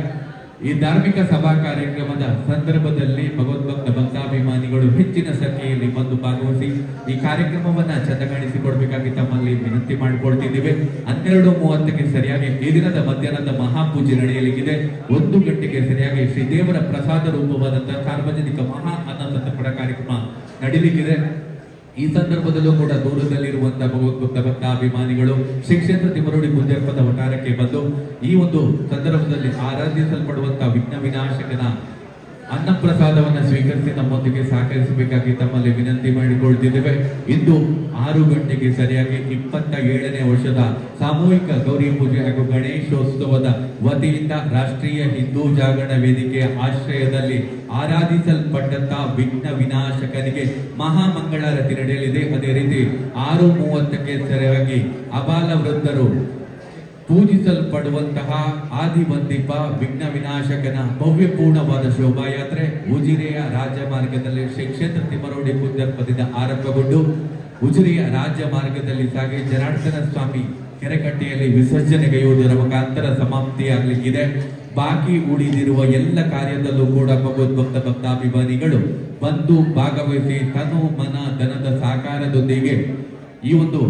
ಈ ಧಾರ್ಮಿಕ ಸಭಾ ಕಾರ್ಯಕ್ರಮದ ಸಂದರ್ಭದಲ್ಲಿ ಭಗವದ್ಭಕ್ತ ಭಕ್ತಾಭಿಮಾನಿಗಳು ಹೆಚ್ಚಿನ ಸಂಖ್ಯೆಯಲ್ಲಿ ಬಂದು ಭಾಗವಹಿಸಿ ಈ ಕಾರ್ಯಕ್ರಮವನ್ನ ಚಂದಗಾಣಿಸಿಕೊಡ್ಬೇಕಾಗಿ ತಮ್ಮಲ್ಲಿ ವಿನಂತಿ ಮಾಡಿಕೊಳ್ತಿದ್ದೇವೆ. 12:30ಕ್ಕೆ ಸರಿಯಾಗಿ ಈ ದಿನದ ಮಧ್ಯಾಹ್ನದ ಮಹಾಪೂಜೆ ನಡೆಯಲಿಕ್ಕಿದೆ. 1 ಗಂಟೆಗೆ ಸರಿಯಾಗಿ ಶ್ರೀದೇವರ ಪ್ರಸಾದ ರೂಪವಾದಂತಹ ಸಾರ್ವಜನಿಕ ಮಹಾ ಅನ್ನಸಂತರ್ಪಣಾ ಕಾರ್ಯಕ್ರಮ ನಡೆಯಲಿಕ್ಕಿದೆ. ಈ ಸಂದರ್ಭದಲ್ಲೂ ಕೂಡ ದೂರದಲ್ಲಿರುವಂತಹ ಭಗವದ್ಭಕ್ತ ಭಕ್ತಾಭಿಮಾನಿಗಳು ಶ್ರೀ ಕ್ಷೇತ್ರ ತಿಮರೋಡಿ ಪೂಜ್ಯರ್ಪದ ವಠಾರಕ್ಕೆ ಬಂದು ಈ ಒಂದು ಸಂದರ್ಭದಲ್ಲಿ ಆರಾಧಿಸಲ್ಪಡುವಂತಹ ವಿಘ್ನ ವಿನಾಶಕನ ಅನ್ನಪ್ರಸಾದವನ್ನು ಸ್ವೀಕರಿಸಿ ನಮ್ಮೊಂದಿಗೆ ಸಹಕರಿಸಬೇಕಾಗಿ ತಮ್ಮಲ್ಲಿ ವಿನಂತಿ ಮಾಡಿಕೊಳ್ತಿದ್ದೇವೆ. ಇಂದು 6 ಗಂಟೆಗೆ ಸರಿಯಾಗಿ 27ನೇ ವರ್ಷದ ಸಾಮೂಹಿಕ ಗೌರಿ ಪೂಜೆ ಹಾಗೂ ಗಣೇಶೋತ್ಸವದ ವತಿಯಿಂದ ರಾಷ್ಟ್ರೀಯ ಹಿಂದೂ ಜಾಗರಣ ವೇದಿಕೆಯ ಆಶ್ರಯದಲ್ಲಿ ಆರಾಧಿಸಲ್ಪಟ್ಟಂತಹ ವಿಘ್ನ ವಿನಾಶಕನಿಗೆ ಮಹಾಮಂಗಳಾರತಿ ನಡೆಯಲಿದೆ. ಅದೇ ರೀತಿ 6:30ಕ್ಕೆ ಸರಿಯಾಗಿ ಅಬಾಲ ವೃದ್ಧರು ಪೂಜಿಸಲ್ಪಡುವಂತಹ ಆದಿವಂದಿಪ ವಿಘ್ನ ವಿನಾಶಕನ ಭವ್ಯಪೂರ್ಣವಾದ ಶೋಭಾಯಾತ್ರೆ ಉಜಿರೆಯ ರಾಜ್ಯ ಮಾರ್ಗದಲ್ಲಿ ಶ್ರೀ ಕ್ಷೇತ್ರ ತಿಮರೋಡಿ ಪೂಜ್ಯರ್ಪದಿಂದ ಆರಂಭಗೊಂಡು ಉಜಿರೆಯ ರಾಜ್ಯ ಮಾರ್ಗದಲ್ಲಿ ಸಾಗಿ ಜನಾರ್ದನ ಸ್ವಾಮಿ ಕೆರೆಕಟ್ಟೆಯಲ್ಲಿ ವಿಸರ್ಜನೆಗೈಯುವುದರ ಮುಖಾಂತರ ಸಮಾಪ್ತಿಯಾಗಲಿಕ್ಕಿದೆ. ಬಾಕಿ ಉಳಿದಿರುವ ಎಲ್ಲ ಕಾರ್ಯದಲ್ಲೂ ಕೂಡ ಭಗವದ್ಭಕ್ತ ಭಕ್ತಾಭಿಮಾನಿಗಳು ಬಂದು ಭಾಗವಹಿಸಿ ತನು ಮನ ಧನದ ಸಹಕಾರದೊಂದಿಗೆ ಈ ಒಂದು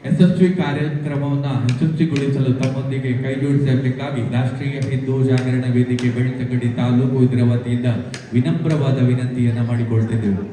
ಯಶಸ್ವಿ ಕಾರ್ಯಕ್ರಮವನ್ನು ಯಶಸ್ವಿಗೊಳಿಸಲು ತಮ್ಮೊಂದಿಗೆ ಕೈ ಜೋಡಿಸಬೇಕಾಗಿ ರಾಷ್ಟ್ರೀಯ ಹಿಂದೂ ಜಾಗರಣ ವೇದಿಕೆ ಬೆಳ್ತಂಗಡಿ ತಾಲೂಕು ಇದರ ವತಿಯಿಂದ ವಿನಮ್ರವಾದ ವಿನಂತಿಯನ್ನ ಮಾಡಿಕೊಳ್ತಿದ್ದೇವೆ.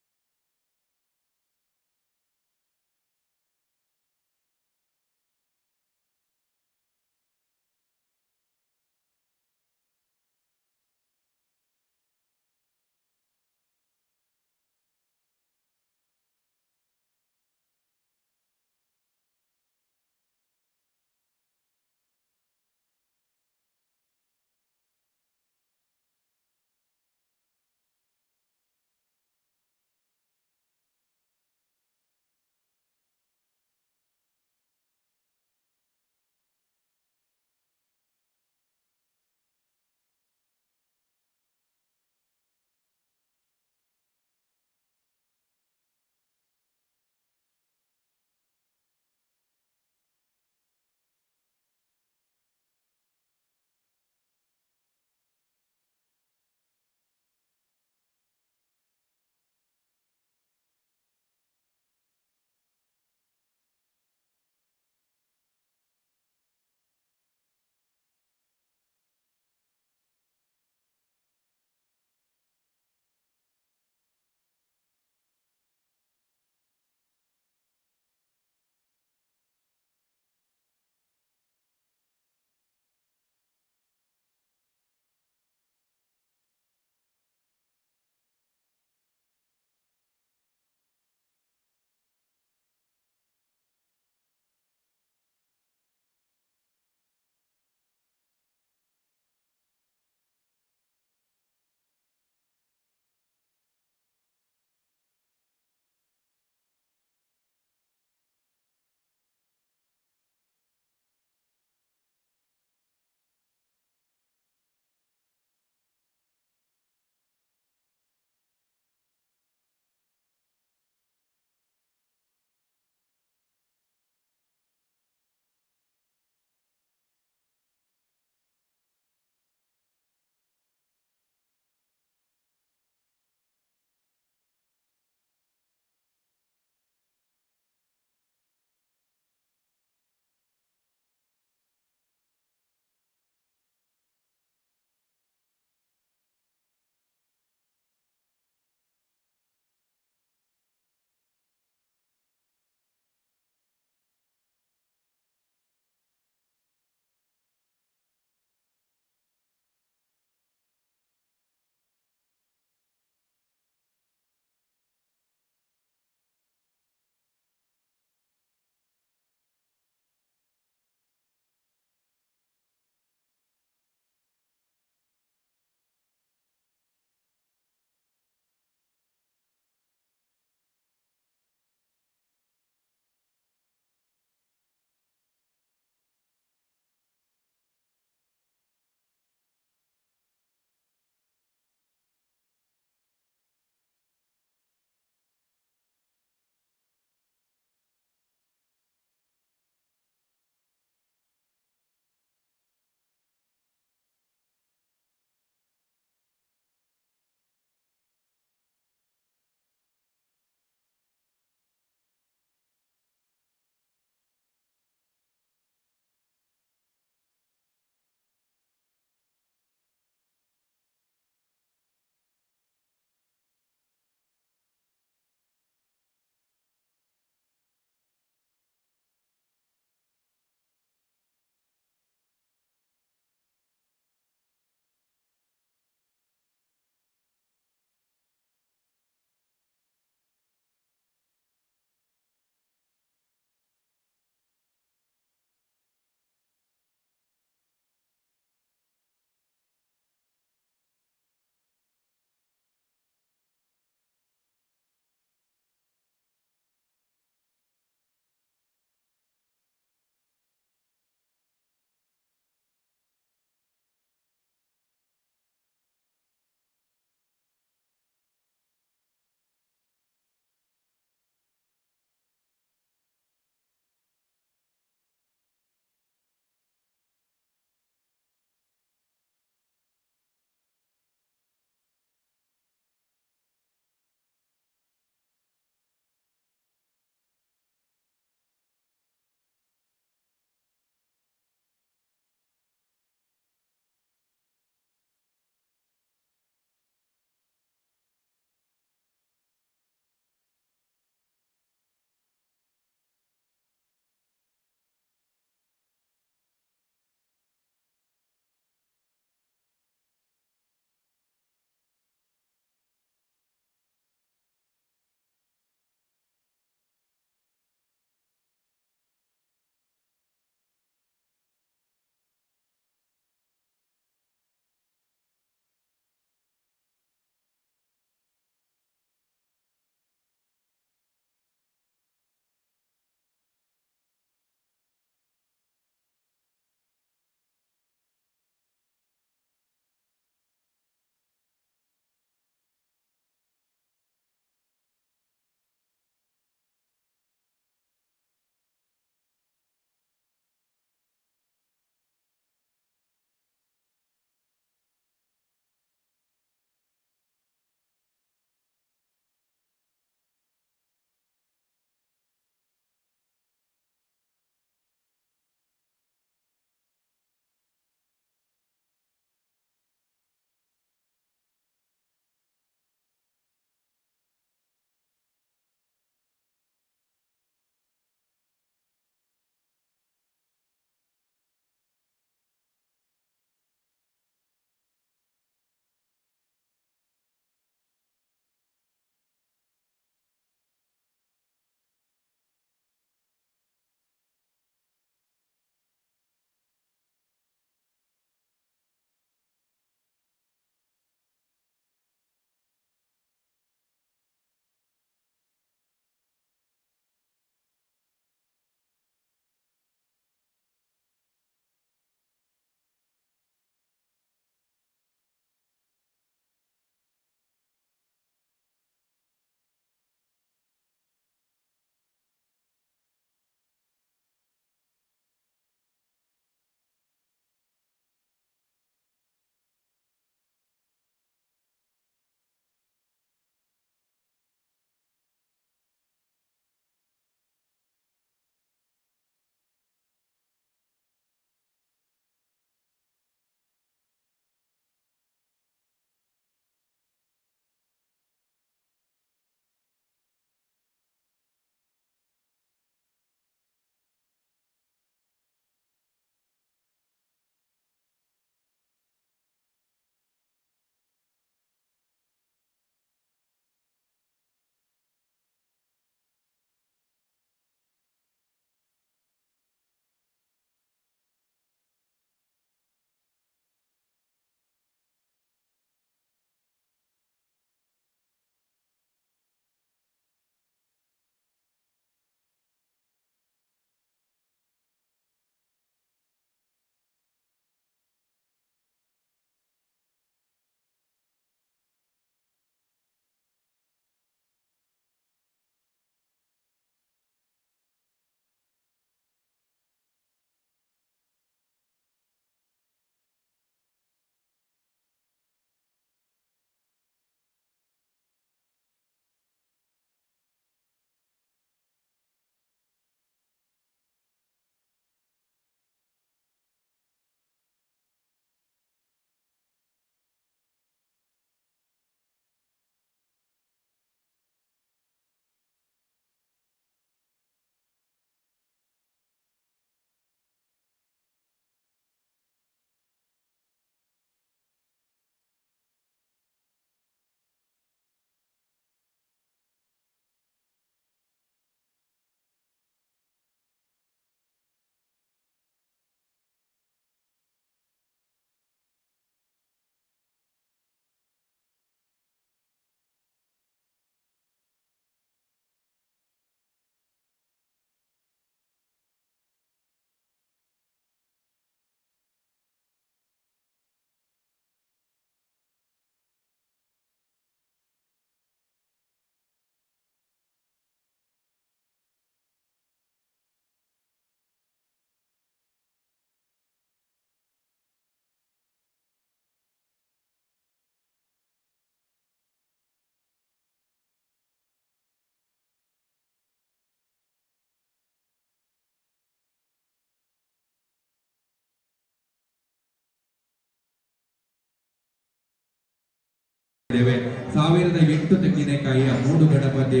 1008 ತೆಂಗಿನಕಾಯಿಯ 3 ಗಣಪತಿ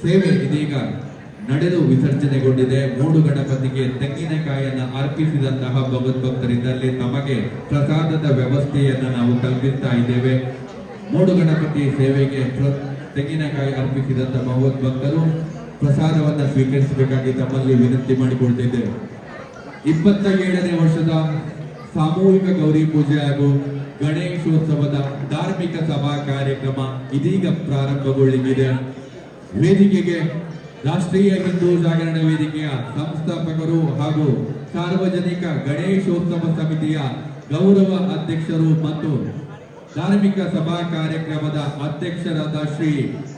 ಸೇವೆ ಇದೀಗ ನಡೆದು ವಿಸರ್ಜನೆಗೊಂಡಿದೆ. 3 ಗಣಪತಿಗೆ ತೆಂಗಿನಕಾಯಿಯನ್ನು ಅರ್ಪಿಸಿದಂತಹ ಭಗವದ್ಭಕ್ತರಿಂದಲೇ ತಮಗೆ ಪ್ರಸಾದದ ವ್ಯವಸ್ಥೆಯನ್ನು ನಾವು ಕಲ್ಪಿಸ್ತಾ ಇದ್ದೇವೆ. 3 ಗಣಪತಿ ಸೇವೆಗೆ ತೆಂಗಿನಕಾಯಿ ಅರ್ಪಿಸಿದಂತಹ ಭಗವದ್ಭಕ್ತರು ಪ್ರಸಾದವನ್ನು ಸ್ವೀಕರಿಸಬೇಕಾಗಿ ತಮ್ಮಲ್ಲಿ ವಿನಂತಿ ಮಾಡಿಕೊಳ್ತಿದ್ದೇವೆ. 27ನೇ ವರ್ಷದ ಸಾಮೂಹಿಕ ಗೌರಿ ಪೂಜೆ ಹಾಗೂ ಗಣೇಶೋತ್ಸವದ ಧಾರ್ಮಿಕ ಸಭಾ ಕಾರ್ಯಕ್ರಮ ಇದೀಗ ಪ್ರಾರಂಭಗೊಳ್ಳಲಿದೆ. ವೇದಿಕೆಗೆ ರಾಷ್ಟ್ರೀಯ ಹಿಂದೂ ಜಾಗರಣ ವೇದಿಕೆಯ ಸಂಸ್ಥಾಪಕರು ಹಾಗೂ ಸಾರ್ವಜನಿಕ ಗಣೇಶೋತ್ಸವ ಸಮಿತಿಯ ಗೌರವ ಅಧ್ಯಕ್ಷರು ಮತ್ತು ಧಾರ್ಮಿಕ ಸಭಾ ಕಾರ್ಯಕ್ರಮದ ಅಧ್ಯಕ್ಷರಾದ ಶ್ರೀ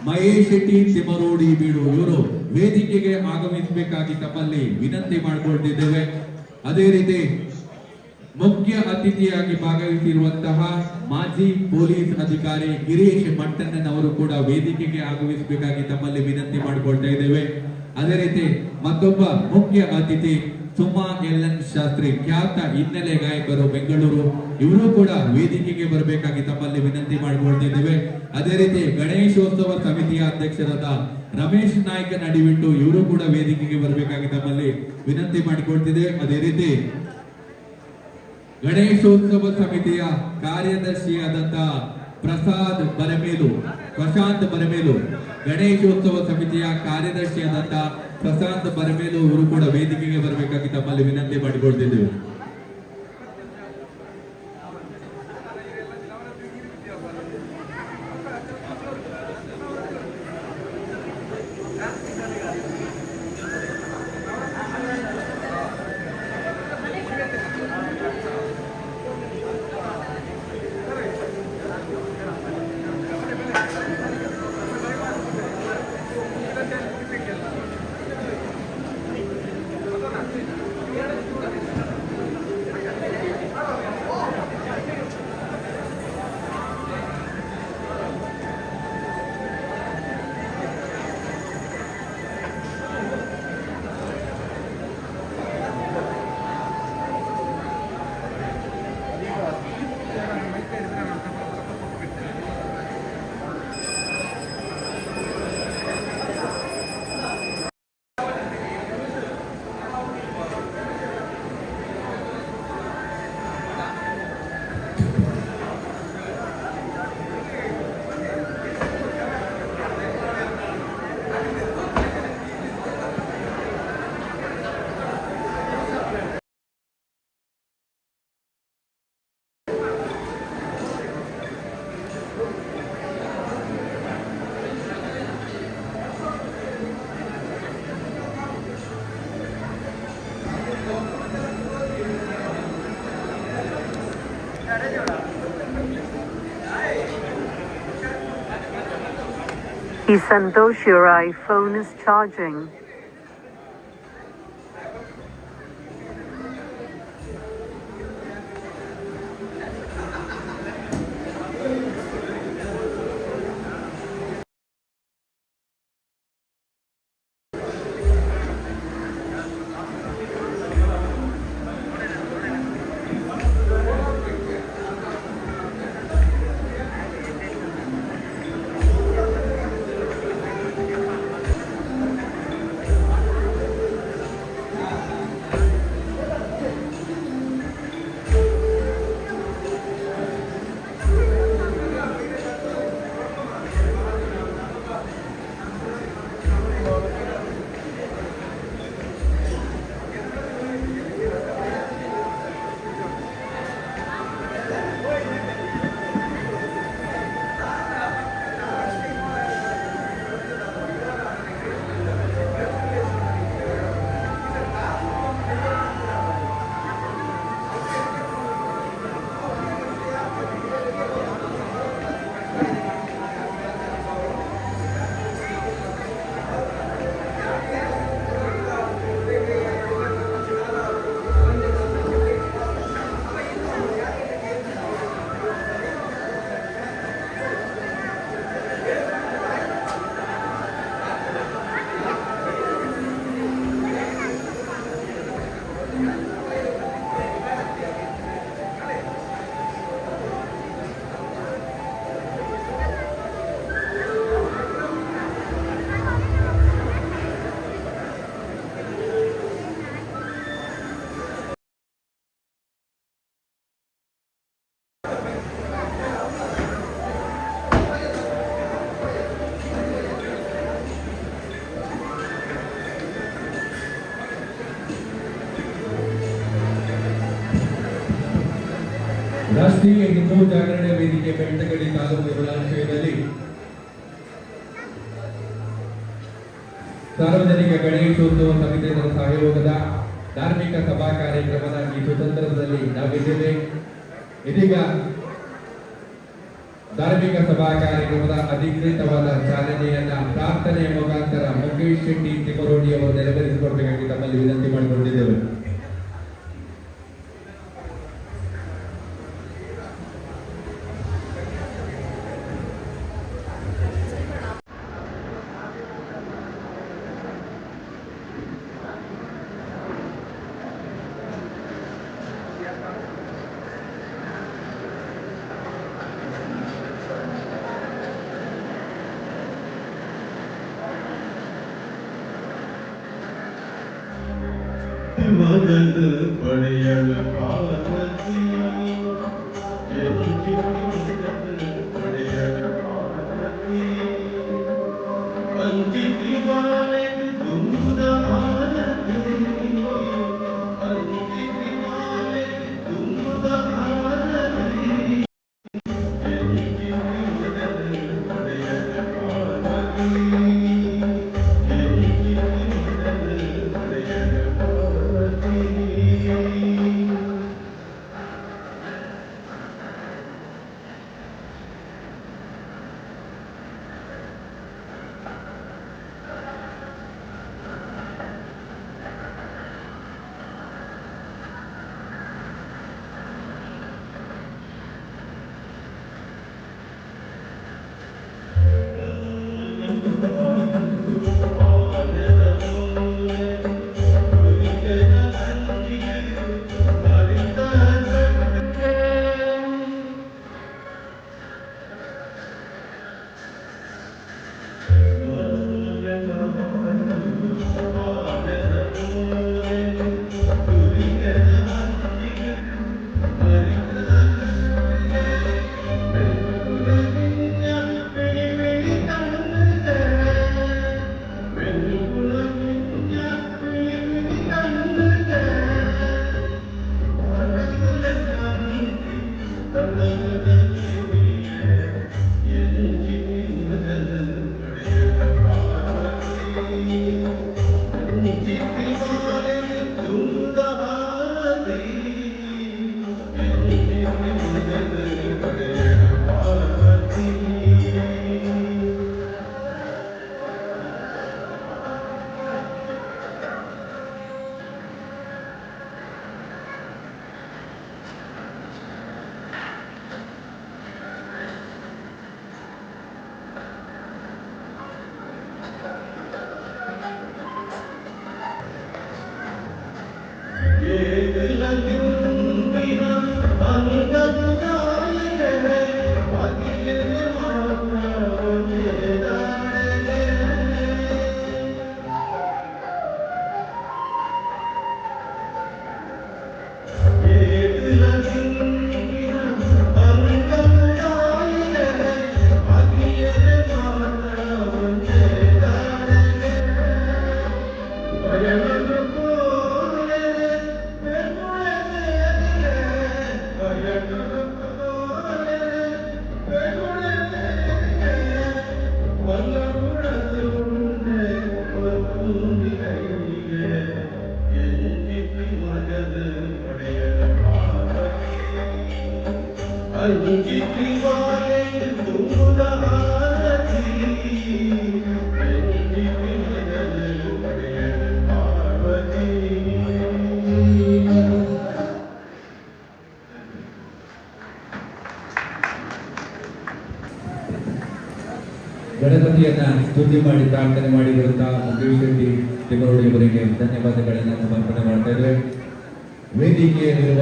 ಮಹೇಶ್ ಶೆಟ್ಟಿ ತಿಮರೋಡಿ ಬೀಡು ಇವರು ವೇದಿಕೆಗೆ ಆಗಮಿಸಬೇಕಾಗಿ ತಮ್ಮಲ್ಲಿ ವಿನಂತಿ ಮಾಡಿಕೊಳ್ತಿದ್ದೇವೆ. ಅದೇ ರೀತಿ ಮುಖ್ಯ ಅತಿಥಿಯಾಗಿ ಭಾಗವಹಿಸಿರುವಂತಹ ಮಾಜಿ ಪೊಲೀಸ್ ಅಧಿಕಾರಿ ಗಿರೀಶ್ ಮಟ್ಟಣ್ಣನ್ ಅವರು ಕೂಡ ವೇದಿಕೆಗೆ ಆಗಮಿಸಬೇಕಾಗಿ ತಮ್ಮಲ್ಲಿ ವಿನಂತಿ ಮಾಡಿಕೊಳ್ತಾ ಇದ್ದೇವೆ. ಅದೇ ರೀತಿ ಮತ್ತೊಬ್ಬ ಮುಖ್ಯ ಅತಿಥಿ ಸುಮಾ ಎಲ್.ಎನ್. ಶಾಸ್ತ್ರಿ, ಖ್ಯಾತ ಹಿನ್ನೆಲೆ ಗಾಯಕರು, ಬೆಂಗಳೂರು, ಇವರು ಕೂಡ ವೇದಿಕೆಗೆ ಬರಬೇಕಾಗಿ ತಮ್ಮಲ್ಲಿ ವಿನಂತಿ ಮಾಡಿಕೊಳ್ತಿದ್ದೇವೆ. ಅದೇ ರೀತಿ ಗಣೇಶೋತ್ಸವ ಸಮಿತಿಯ ಅಧ್ಯಕ್ಷರಾದ ರಮೇಶ್ ನಾಯ್ಕ ನಡಿವಿಟ್ಟು ಇವರು ಕೂಡ ವೇದಿಕೆಗೆ ಬರಬೇಕಾಗಿ ತಮ್ಮಲ್ಲಿ ವಿನಂತಿ ಮಾಡಿಕೊಳ್ತಿದ್ದೇವೆ. ಅದೇ ರೀತಿ ಗಣೇಶೋತ್ಸವ ಸಮಿತಿಯ ಕಾರ್ಯದರ್ಶಿಯಾದಂತಹ ಪ್ರಶಾಂತ್ ಬರಮೇಲು, ಗಣೇಶೋತ್ಸವ ಸಮಿತಿಯ ಕಾರ್ಯದರ್ಶಿಯಾದಂತಹ ಪ್ರಶಾಂತ್ ಬರಮೇಲು ಇವರು ಕೂಡ ವೇದಿಕೆಗೆ ಬರಬೇಕಾಗಿ ತಮ್ಮಲ್ಲಿ ವಿನಂತಿ ಮಾಡಿಕೊಳ್ತಿದ್ದೇವೆ. Santosh, your iPhone is charging. ರಾಷ್ಟ್ರೀಯ ಹಿಂದೂ ಜಾಗರಣೆ ವೇದಿಕೆ ಬೆಳ್ತಂಗಡಿ ತಾಲೂಕು ಜಲಾಶಯದಲ್ಲಿ ಸಾರ್ವಜನಿಕ ಗಣೇಶೋತ್ಸವ ಸಮಿತಿಯ ಸಹಯೋಗದ ಧಾರ್ಮಿಕ ಸಭಾ ಕಾರ್ಯಕ್ರಮದ ಈ ಸುತಂತ್ರದಲ್ಲಿ ನಾವಿದ್ದೇವೆ. ಇದೀಗ ಧಾರ್ಮಿಕ ಸಭಾ ಕಾರ್ಯಕ್ರಮದ ಅಧಿಕೃತವಾದ ಚಾಲನೆಯನ್ನ ಪ್ರಾರ್ಥನೆಯ ಮುಖಾಂತರ ಮುಖೇಶ್ ಶೆಟ್ಟಿ ತಿಮರೋಡಿ ಅವರು ನೆರವೇರಿಸಿಕೊಡ್ಬೇಕಾಗಿ ತಮ್ಮಲ್ಲಿ ವಿನಂತಿ ಮಾಡಿಕೊಂಡಿದ್ದೇವೆ. ಮದನ ಪಡೆಯಲು ಪಾರ್ವತಿ ಪಡೆಯಲು ಪಾರ್ವತಿ ಅಂಜಿತಿ ಬಾಳೆ ತುಂಬದ ಆರತಿ ಅಂಜಿತಿ ಬಾಳೆ ತುಂಬದ ಆರತಿ ಪಡೆಯಲು ಪಾರ್ವತಿ ಗಣಪತಿಯನ್ನ ಸ್ತುತಿ ಮಾಡಿ ಪ್ರಾರ್ಥನೆ ಮಾಡಿರುವಂತಹ ಮುಖೇಶ್ ಶೆಟ್ಟಿ ತಿಮರೋಡಿ ಅವರಿಗೆ ಧನ್ಯವಾದಗಳನ್ನು ಸಮರ್ಪಣೆ ಮಾಡ್ತಾ ಇದ್ದೇವೆ. ವೇದಿಕೆಯಲ್ಲಿರುವ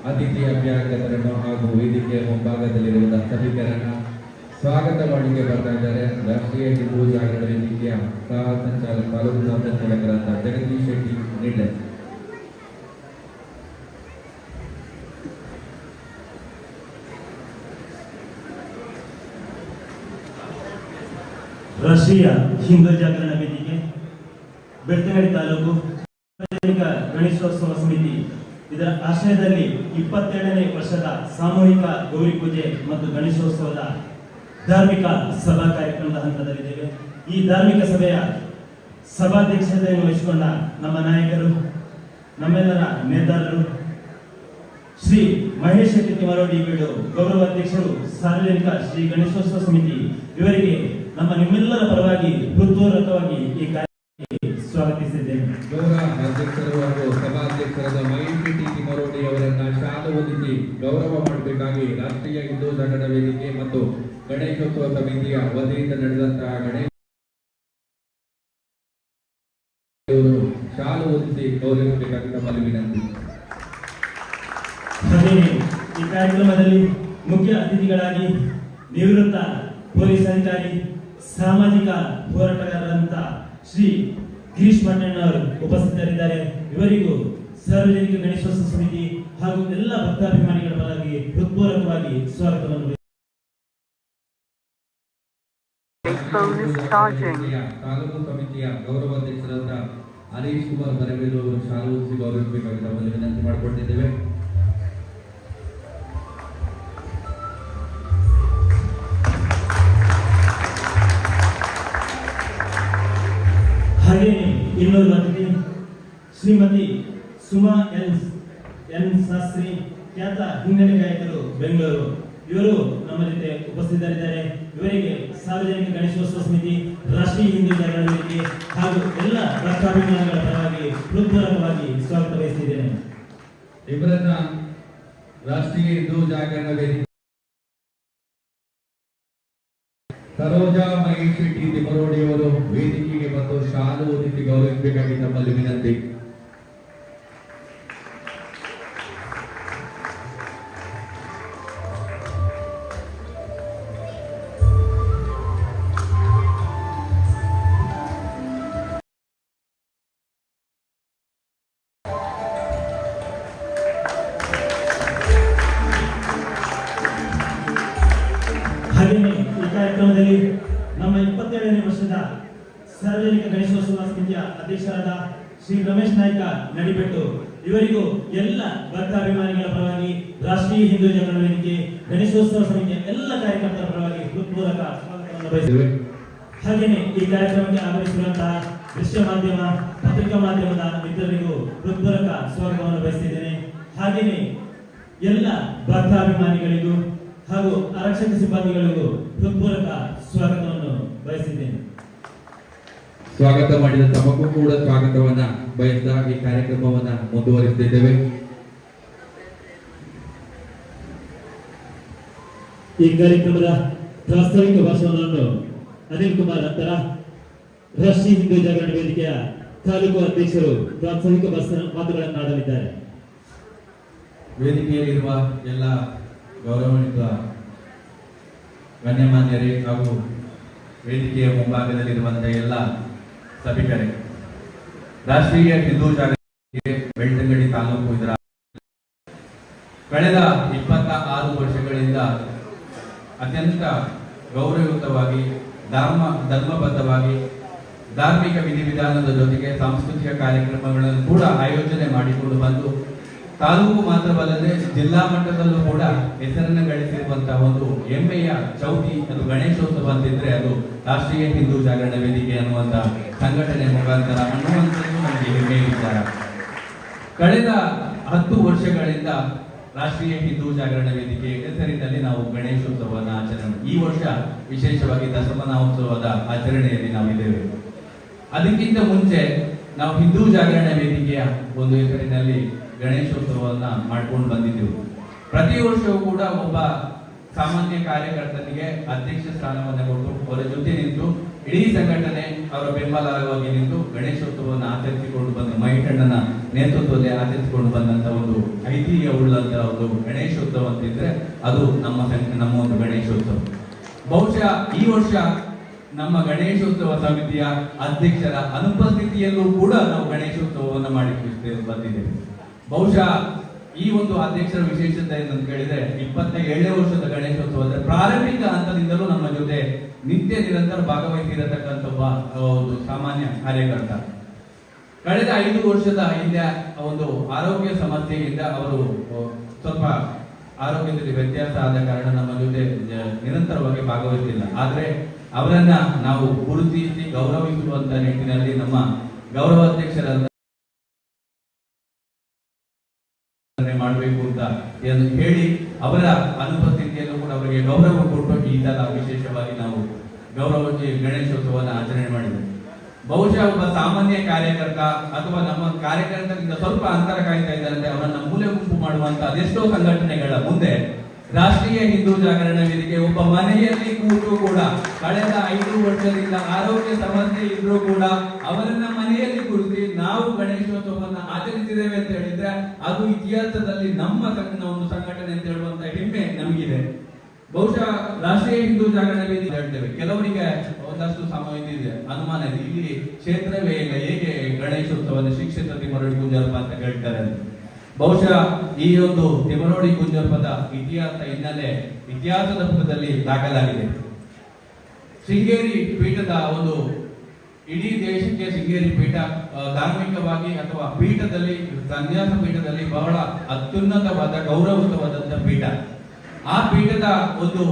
ಅತಿಥಿ ಅಭ್ಯಾಗತರನ್ನು ಹಾಗೂ ವೇದಿಕೆಯ ಮುಂಭಾಗದಲ್ಲಿರುವ ಸಭಿಕರನ್ನ ಸ್ವಾಗತ ಮಾಡಲಿಕ್ಕೆ ಬರ್ತಾ ಇದ್ದಾರೆ. ರಾಷ್ಟ್ರೀಯ ಹಿಂದೂ ಜಾಗರಣ ವೇದಿಕೆಯ ಸಹ ಸಂಚಾಲಕ ತಾಲೂಕು ಸಂಚಾಲಕರಾದ ಜಗದೀಶ್ ಶೆಟ್ಟಿ ನಿಡ್ಲೆ. ರಾಷ್ಟ್ರೀಯ ಹಿಂದೂ ಜಾಗರಣ ವೇದಿಕೆ ಬೆಳ್ತಂಗಡಿ ತಾಲೂಕು ಸಾರ್ವಜನಿಕ ಗಣೇಶೋತ್ಸವ ಸಮಿತಿ ಇದರ ಆಶ್ರಯದಲ್ಲಿ 27ನೇ ವರ್ಷದ ಸಾಮೂಹಿಕ ಗೌರಿ ಪೂಜೆ ಮತ್ತು ಗಣೇಶೋತ್ಸವದ ಧಾರ್ಮಿಕ ಸಭಾ ಕಾರ್ಯಕ್ರಮದ ಹಂತದಲ್ಲಿದ್ದೇವೆ. ಈ ಧಾರ್ಮಿಕ ಸಭೆಯ ಸಭಾಧ್ಯಕ್ಷತೆಯನ್ನು ವಹಿಸಿಕೊಂಡ ನಮ್ಮ ನಾಯಕರು, ನಮ್ಮೆಲ್ಲರ ನೇತಾರರು ಶ್ರೀ ಮಹೇಶ್ ಶೆಟ್ಟಿ ತಿಮರೋಡಿ ಬೀಡು, ಗೌರವ ಅಧ್ಯಕ್ಷರು ಸಾರ್ವಜನಿಕ ಶ್ರೀ ಗಣೇಶೋತ್ಸವ ಸಮಿತಿ, ಇವರಿಗೆ ನಿಮ್ಮೆಲ್ಲರ ಪರವಾಗಿ ಹೃತ್ಪೂರ್ವಕವಾಗಿ ಈ ಕಾರ್ಯಕ್ಕೆ ಸ್ವಾಗತಿಸಿದ್ದೇನೆ. ಗೌರವ ಅಧ್ಯಕ್ಷರು ಹಾಗೂ ಸಭಾಧ್ಯಕ್ಷರಾದ ಮಹೇಶ್ ಶೆಟ್ಟಿ ತಿಮರೋಡಿ ಅವರನ್ನ ಶಾಲು ಹೊಂದಿಸಿ ಗೌರವ ಮಾಡಬೇಕಾಗಿ ರಾಷ್ಟ್ರೀಯ ಹಿಂದೂ ಜಾಗರಣ ವೇದಿಕೆ ಮತ್ತು ಗಣೇಶೋತ್ಸವ ಸಮಿತಿಯ ವತಿಯಿಂದ ನಡೆದಂತಹ ಗಣೇಶ ಶಾಲು ಹೊಂದಿಸಿ ಗೌರವಿಸಬೇಕಾಗಿ ತಮ್ಮಲ್ಲಿ ವಿನಂತಿ. ಹಾಗೆಯೇ ಈ ಕಾರ್ಯಕ್ರಮದಲ್ಲಿ ಮುಖ್ಯ ಅತಿಥಿಗಳಾಗಿ ನಿವೃತ್ತ ಪೊಲೀಸ್ ಅಧಿಕಾರಿ, ಸಾಮಾಜಿಕ ಹೋರಾಟಗಾರರಂತ ಶ್ರೀ ಗಿರೀಶ್ ಮಣ್ಣಣ್ಣವರು ಉಪಸ್ಥಿತರಿದ್ದಾರೆ. ಇವರಿಗೂ ಸಾರ್ವಜನಿಕ ಗಣೇಶೋತ್ಸವ ಸಮಿತಿ ಹಾಗೂ ಎಲ್ಲ ಭಕ್ತಾಭಿಮಾನಿಗಳ ಪರವಾಗಿ ಹೃತ್ಪೂರ್ವಕವಾಗಿ ಸ್ವಾಗತವನ್ನು. ತಾಲೂಕು ಸಮಿತಿಯ ಗೌರವ ಅಧ್ಯಕ್ಷರಾದ ಹರೀಶ್ ಕುಮಾರ್ ಬರಬೇರು ಅವರು ಶಾಲು ಹೊಂದಿಸಿ ಗೌರವಿಸಬೇಕಾಗಿ ತಮ್ಮಲ್ಲಿ ವಿನಂತಿ ಮಾಡಿಕೊಳ್ತಿದ್ದೇವೆ. ಹಾಗೆಯೇ ಇನ್ನೊಂದು ಅತಿಥಿ ಶ್ರೀಮತಿ ಸುಮಾ ಎನ್ ಶಾಸ್ತ್ರಿ, ಖ್ಯಾತ ಹಿನ್ನಡೆ ಗಾಯಕರು, ಬೆಂಗಳೂರು. ಇವರು ನಮ್ಮ ಜೊತೆ ಉಪಸ್ಥಿತರಿದ್ದಾರೆ. ಇವರಿಗೆ ಸಾರ್ವಜನಿಕ ಗಣೇಶೋತ್ಸವ ಸಮಿತಿ, ರಾಷ್ಟ್ರೀಯ ಹಿಂದೂ ಜಾಗರಣ ವೇದಿಕೆ ಹಾಗೂ ಎಲ್ಲ ಭಕ್ತಾಭಿಮಾನಿಗಳ ಪರವಾಗಿ ಹೃತ್ಪೂರ್ವಕವಾಗಿ ಸ್ವಾಗತ ಬಯಸಿದ್ದೇನೆ. ಇವರನ್ನ ರಾಷ್ಟ್ರೀಯ ಹಿಂದೂ ಜಾಗರಣ ವೇದಿಕೆ ಸರೋಜಾ ಮಹೇಶ್ ಶೆಟ್ಟಿ ತಿಮರೋಡಿ ಅವರು ವೇದಿಕೆಗೆ ಬಂದು ಶಾಲು ಹೊಂದಿಸಿ ಗೌರವಿಸಬೇಕಾಗಿ ತಮ್ಮಲ್ಲಿ ವಿನಂತಿ. ಹಾಗೆಯೇ ಈ ಕಾರ್ಯಕ್ರಮದಲ್ಲಿ ನಮ್ಮ 27ನೇ ವರ್ಷದ ಸಾರ್ವಜನಿಕ ಗಣೇಶೋತ್ಸವ ಸಮಿತಿಯ ಅಧ್ಯಕ್ಷರಾದ ಶ್ರೀ ರಮೇಶ್ ನಾಯ್ಕ ನಡಿಬೆಟ್ಟು, ಇವರಿಗೂ ಎಲ್ಲ ಭಕ್ತಾಭಿಮಾನಿಗಳ ಪರವಾಗಿ ರಾಷ್ಟ್ರೀಯ ಹಿಂದೂ ಜಾಗರಣ ವೇದಿಕೆ, ಗಣೇಶೋತ್ಸವ ಸಮಿತಿಯ ಎಲ್ಲ ಕಾರ್ಯಕರ್ತರ ಪರವಾಗಿ ಹೃತ್ಪೂರ್ವಕ ಸ್ವಾಗತವನ್ನು ಬಯಸಿದ್ದೇವೆ. ಹಾಗೆಯೇ ಈ ಕಾರ್ಯಕ್ರಮಕ್ಕೆ ಆಗಮಿಸಿರುವಂತಹ ದೃಶ್ಯ ಮಾಧ್ಯಮ, ಪತ್ರಿಕಾ ಮಾಧ್ಯಮದ ಮಿತ್ರರಿಗೂ ಹೃತ್ಪೂರ್ವಕ ಸ್ವಾಗತವನ್ನು ಬಯಸಿದ್ದೇನೆ. ಹಾಗೆಯೇ ಎಲ್ಲ ಭಕ್ತಾಭಿಮಾನಿಗಳಿಗೂ ಹಾಗೂ ಆರಕ್ಷಕ ಸಿಬ್ಬಂದಿಗಳಿಗೂ ಹೃತ್ಪೂರ್ವಕ ಸ್ವಾಗತವನ್ನು ಬಯಸಿದ್ದೇನೆ. ಸ್ವಾಗತ ಮಾಡಿದ ತಮಗೂ ಕೂಡ ಸ್ವಾಗತವನ್ನ ಬಯಸಿದ ಈ ಕಾರ್ಯಕ್ರಮವನ್ನ ಮುಂದುವರಿಸುತ್ತಿದ್ದೇವೆ. ಈ ಕಾರ್ಯಕ್ರಮದ ಪ್ರಾಸ್ತಾವಿಕ ಭಾಷಣವನ್ನು ಅನಿಲ್ ಕುಮಾರ್ ಅಂತರ, ರಾಷ್ಟ್ರೀಯ ಹಿಂದೂ ಜಾಗರಣ ವೇದಿಕೆಯ ತಾಲೂಕು ಅಧ್ಯಕ್ಷರು ಪ್ರಾಸ್ತಾವಿಕ ಮಾತುಗಳನ್ನು ಆಡಲಿದ್ದಾರೆ. ವೇದಿಕೆಯಲ್ಲಿರುವ ಎಲ್ಲ ಗೌರವಾನ್ವಿತ ಗಣ್ಯಮಾನ್ಯರೇ ಹಾಗೂ ವೇದಿಕೆಯ ಮುಂಭಾಗದಲ್ಲಿರುವಂತಹ ಎಲ್ಲ ಸಭಿಕರೇ, ರಾಷ್ಟ್ರೀಯ ಹಿಂದೂ ಜಾಗರಣ ವೇದಿಕೆ ಬೆಳ್ತಂಗಡಿ ತಾಲೂಕು ಇದರ ಕಳೆದ 26 ವರ್ಷಗಳಿಂದ ಅತ್ಯಂತ ಗೌರವಯುತವಾಗಿ ಧರ್ಮಬದ್ಧವಾಗಿ ಧಾರ್ಮಿಕ ವಿಧಿವಿಧಾನದ ಜೊತೆಗೆ ಸಾಂಸ್ಕೃತಿಕ ಕಾರ್ಯಕ್ರಮಗಳನ್ನು ಕೂಡ ಆಯೋಜನೆ ಮಾಡಿಕೊಂಡು ಬಂದು ತಾಲೂಕು ಮಾತ್ರವಲ್ಲದೆ ಜಿಲ್ಲಾ ಮಟ್ಟದಲ್ಲೂ ಕೂಡ ಹೆಸರನ್ನು ಗಳಿಸಿರುವಂತಹ ಒಂದು ಹೆಮ್ಮೆಯ ಚೌತಿ ಅದು ಗಣೇಶೋತ್ಸವ ಅಂತಿದ್ರೆ ಅದು ರಾಷ್ಟ್ರೀಯ ಹಿಂದೂ ಜಾಗರಣ ವೇದಿಕೆ ಅನ್ನುವಂತ ಸಂಘಟನೆ ಮುಖಾಂತರ ಅನ್ನುವಂಥದ್ದು ನಮಗೆ ಹೆಮ್ಮೆಯ ವಿಚಾರ. ಕಳೆದ 10 ವರ್ಷಗಳಿಂದ ರಾಷ್ಟ್ರೀಯ ಹಿಂದೂ ಜಾಗರಣ ವೇದಿಕೆ ಹೆಸರಿನಲ್ಲಿ ನಾವು ಗಣೇಶೋತ್ಸವವನ್ನು ಆಚರಣೆ, ಈ ವರ್ಷ ವಿಶೇಷವಾಗಿ ದಶಮನೋತ್ಸವದ ಆಚರಣೆಯಲ್ಲಿ ನಾವು ಇದ್ದೇವೆ. ಅದಕ್ಕಿಂತ ಮುಂಚೆ ನಾವು ಹಿಂದೂ ಜಾಗರಣ ವೇದಿಕೆಯ ಒಂದು ಹೆಸರಿನಲ್ಲಿ ಗಣೇಶೋತ್ಸವವನ್ನ ಮಾಡ್ಕೊಂಡು ಬಂದಿದ್ದೆವು. ಪ್ರತಿ ವರ್ಷವೂ ಕೂಡ ಒಬ್ಬ ಸಾಮಾನ್ಯ ಕಾರ್ಯಕರ್ತನಿಗೆ ಅಧ್ಯಕ್ಷ ಸ್ಥಾನವನ್ನು ಕೊಟ್ಟು ಅವರ ಜೊತೆ ನಿಂತು ಇಡೀ ಸಂಘಟನೆ ಅವರ ಬೆಂಬಲವಾಗಿ ನಿಂತು ಗಣೇಶೋತ್ಸವವನ್ನು ಆಚರಿಸಿಕೊಂಡು ಬಂದ ಮಹಿಟಣ್ಣನ ನೇತೃತ್ವದಲ್ಲಿ ಆಚರಿಸಿಕೊಂಡು ಬಂದಂತ ಒಂದು ಐತಿಹ್ಯ ಉಳ್ಳಂತ ಒಂದು ಗಣೇಶೋತ್ಸವ ಅಂತಿದ್ರೆ ಅದು ನಮ್ಮ ಒಂದು ಗಣೇಶೋತ್ಸವ. ಬಹುಶಃ ಈ ವರ್ಷ ನಮ್ಮ ಗಣೇಶೋತ್ಸವ ಸಮಿತಿಯ ಅಧ್ಯಕ್ಷರ ಅನುಪಸ್ಥಿತಿಯಲ್ಲೂ ಕೂಡ ನಾವು ಗಣೇಶೋತ್ಸವವನ್ನು ಮಾಡಿ ಬಂದಿದ್ದೇವೆ. ಬಹುಶಃ ಈ ಒಂದು ಅಧ್ಯಕ್ಷರ ವಿಶೇಷತೆ ಏನಂತ ಕೇಳಿದ್ರೆ 27ನೇ ವರ್ಷದ ಗಣೇಶೋತ್ಸವದ ಪ್ರಾರಂಭಿಕ ಹಂತದಿಂದಲೂ ನಮ್ಮ ಜೊತೆ ನಿತ್ಯ ನಿರಂತರ ಭಾಗವಹಿಸಿರತಕ್ಕಂಥ ಒಬ್ಬ ಸಾಮಾನ್ಯ ಕಾರ್ಯಕರ್ತ. ಕಳೆದ 5 ವರ್ಷದ ಹಿಂದೆ ಒಂದು ಆರೋಗ್ಯ ಸಮಸ್ಯೆಯಿಂದ ಅವರು ಸ್ವಲ್ಪ ಆರೋಗ್ಯದಲ್ಲಿ ವ್ಯತ್ಯಾಸ ಆದ ಕಾರಣ ನಮ್ಮ ಜೊತೆ ನಿರಂತರವಾಗಿ ಭಾಗವಹಿಸಿಲ್ಲ. ಆದ್ರೆ ಅವರನ್ನ ನಾವು ಗುರುತಿಸಿ ಗೌರವಿಸುವಂತ ನಿಟ್ಟಿನಲ್ಲಿ ನಮ್ಮ ಗೌರವಾಧ್ಯಕ್ಷರಾದ ಮಾಡಬೇಕು ಅಂತ ಹೇಳಿ ಅವರ ಅನುಪಸ್ಥಿತಿಯಲ್ಲೂ ಕೂಡ ಅವರಿಗೆ ಗೌರವ ಕೊಟ್ಟು ಈ ತರ ವಿಶೇಷವಾಗಿ ನಾವು ಗೌರವ ಗಣೇಶೋತ್ಸವವನ್ನು ಆಚರಣೆ ಮಾಡಿದ್ದೇವೆ. ಬಹುಶಃ ಒಬ್ಬ ಸಾಮಾನ್ಯ ಕಾರ್ಯಕರ್ತ ಅಥವಾ ನಮ್ಮ ಕಾರ್ಯಕರ್ತರಿಂದ ಸ್ವಲ್ಪ ಅಂತರ ಕಾಯ್ತಾ ಇದ್ದಾರೆ, ಅವರನ್ನ ಮೂಲೆ ಗುಂಪು ಮಾಡುವಂತ ಅದೆಷ್ಟೋ ಸಂಘಟನೆಗಳ ಮುಂದೆ ರಾಷ್ಟ್ರೀಯ ಹಿಂದೂ ಜಾಗರಣ ವೇದಿಕೆ ಒಬ್ಬ ಮನೆಯಲ್ಲಿ ಕೂತು ಕೂಡ ಕಳೆದ 5 ವರ್ಷದಿಂದ ಆರೋಗ್ಯ ಸಮಸ್ಯೆ ಇದ್ರೂ ಕೂಡ ಅವರನ್ನ ಮನೆಯಲ್ಲಿ ಕುರಿತು ನಾವು ಗಣೇಶೋತ್ಸವವನ್ನು ಆಚರಿಸಿದ್ದೇವೆ ಅಂತ ಹೇಳಿದ್ರೆ ಅದು ಇತಿಹಾಸದಲ್ಲಿ ನಮ್ಮ ಒಂದು ಸಂಘಟನೆ ಅಂತ ಹೇಳುವಂತ ಹೆಮ್ಮೆ ನಮಗಿದೆ. ಬಹುಶಃ ರಾಷ್ಟ್ರೀಯ ಹಿಂದೂ ಜಾಗರಣ ವೇದಿಕೆ ಹೇಳ್ತೇವೆ, ಕೆಲವರಿಗೆ ಒಂದಷ್ಟು ಸಮಯ ಇದೆ, ಅನುಮಾನ ಇದೆ, ಇಲ್ಲಿ ಕ್ಷೇತ್ರವೇ ಇಲ್ಲ, ಹೇಗೆ ಗಣೇಶೋತ್ಸವದ ಶಿಕ್ಷಕ ತಿಮ್ಮರೋಡಿ ಕುಂಜಾರಪ್ಪ ಅಂತ ಹೇಳ್ತಾರೆ. ಬಹುಶಃ ಈ ಒಂದು ತಿಮ್ಮರೋಡಿ ಕುಂಜಾರಪ್ಪದ ಇತಿಹಾಸ ಹಿನ್ನೆಲೆ ಇತಿಹಾಸದ ಪುಟದಲ್ಲಿ ದಾಖಲಾಗಿದೆ. ಶೃಂಗೇರಿ ಪೀಠದ ಒಂದು ಇಡೀ ದೇಶಕ್ಕೆ ಶೃಂಗೇರಿ ಪೀಠ ಧಾರ್ಮಿಕವಾಗಿ ಅಥವಾ ಪೀಠದಲ್ಲಿ ಸನ್ಯಾಸ ಪೀಠದಲ್ಲಿ ಬಹಳ ಅತ್ಯುನ್ನತವಾದ ಗೌರವಯುತವಾದಂತಹ ಪೀಠ. ಆ ಪೀಠದ ಒಂದು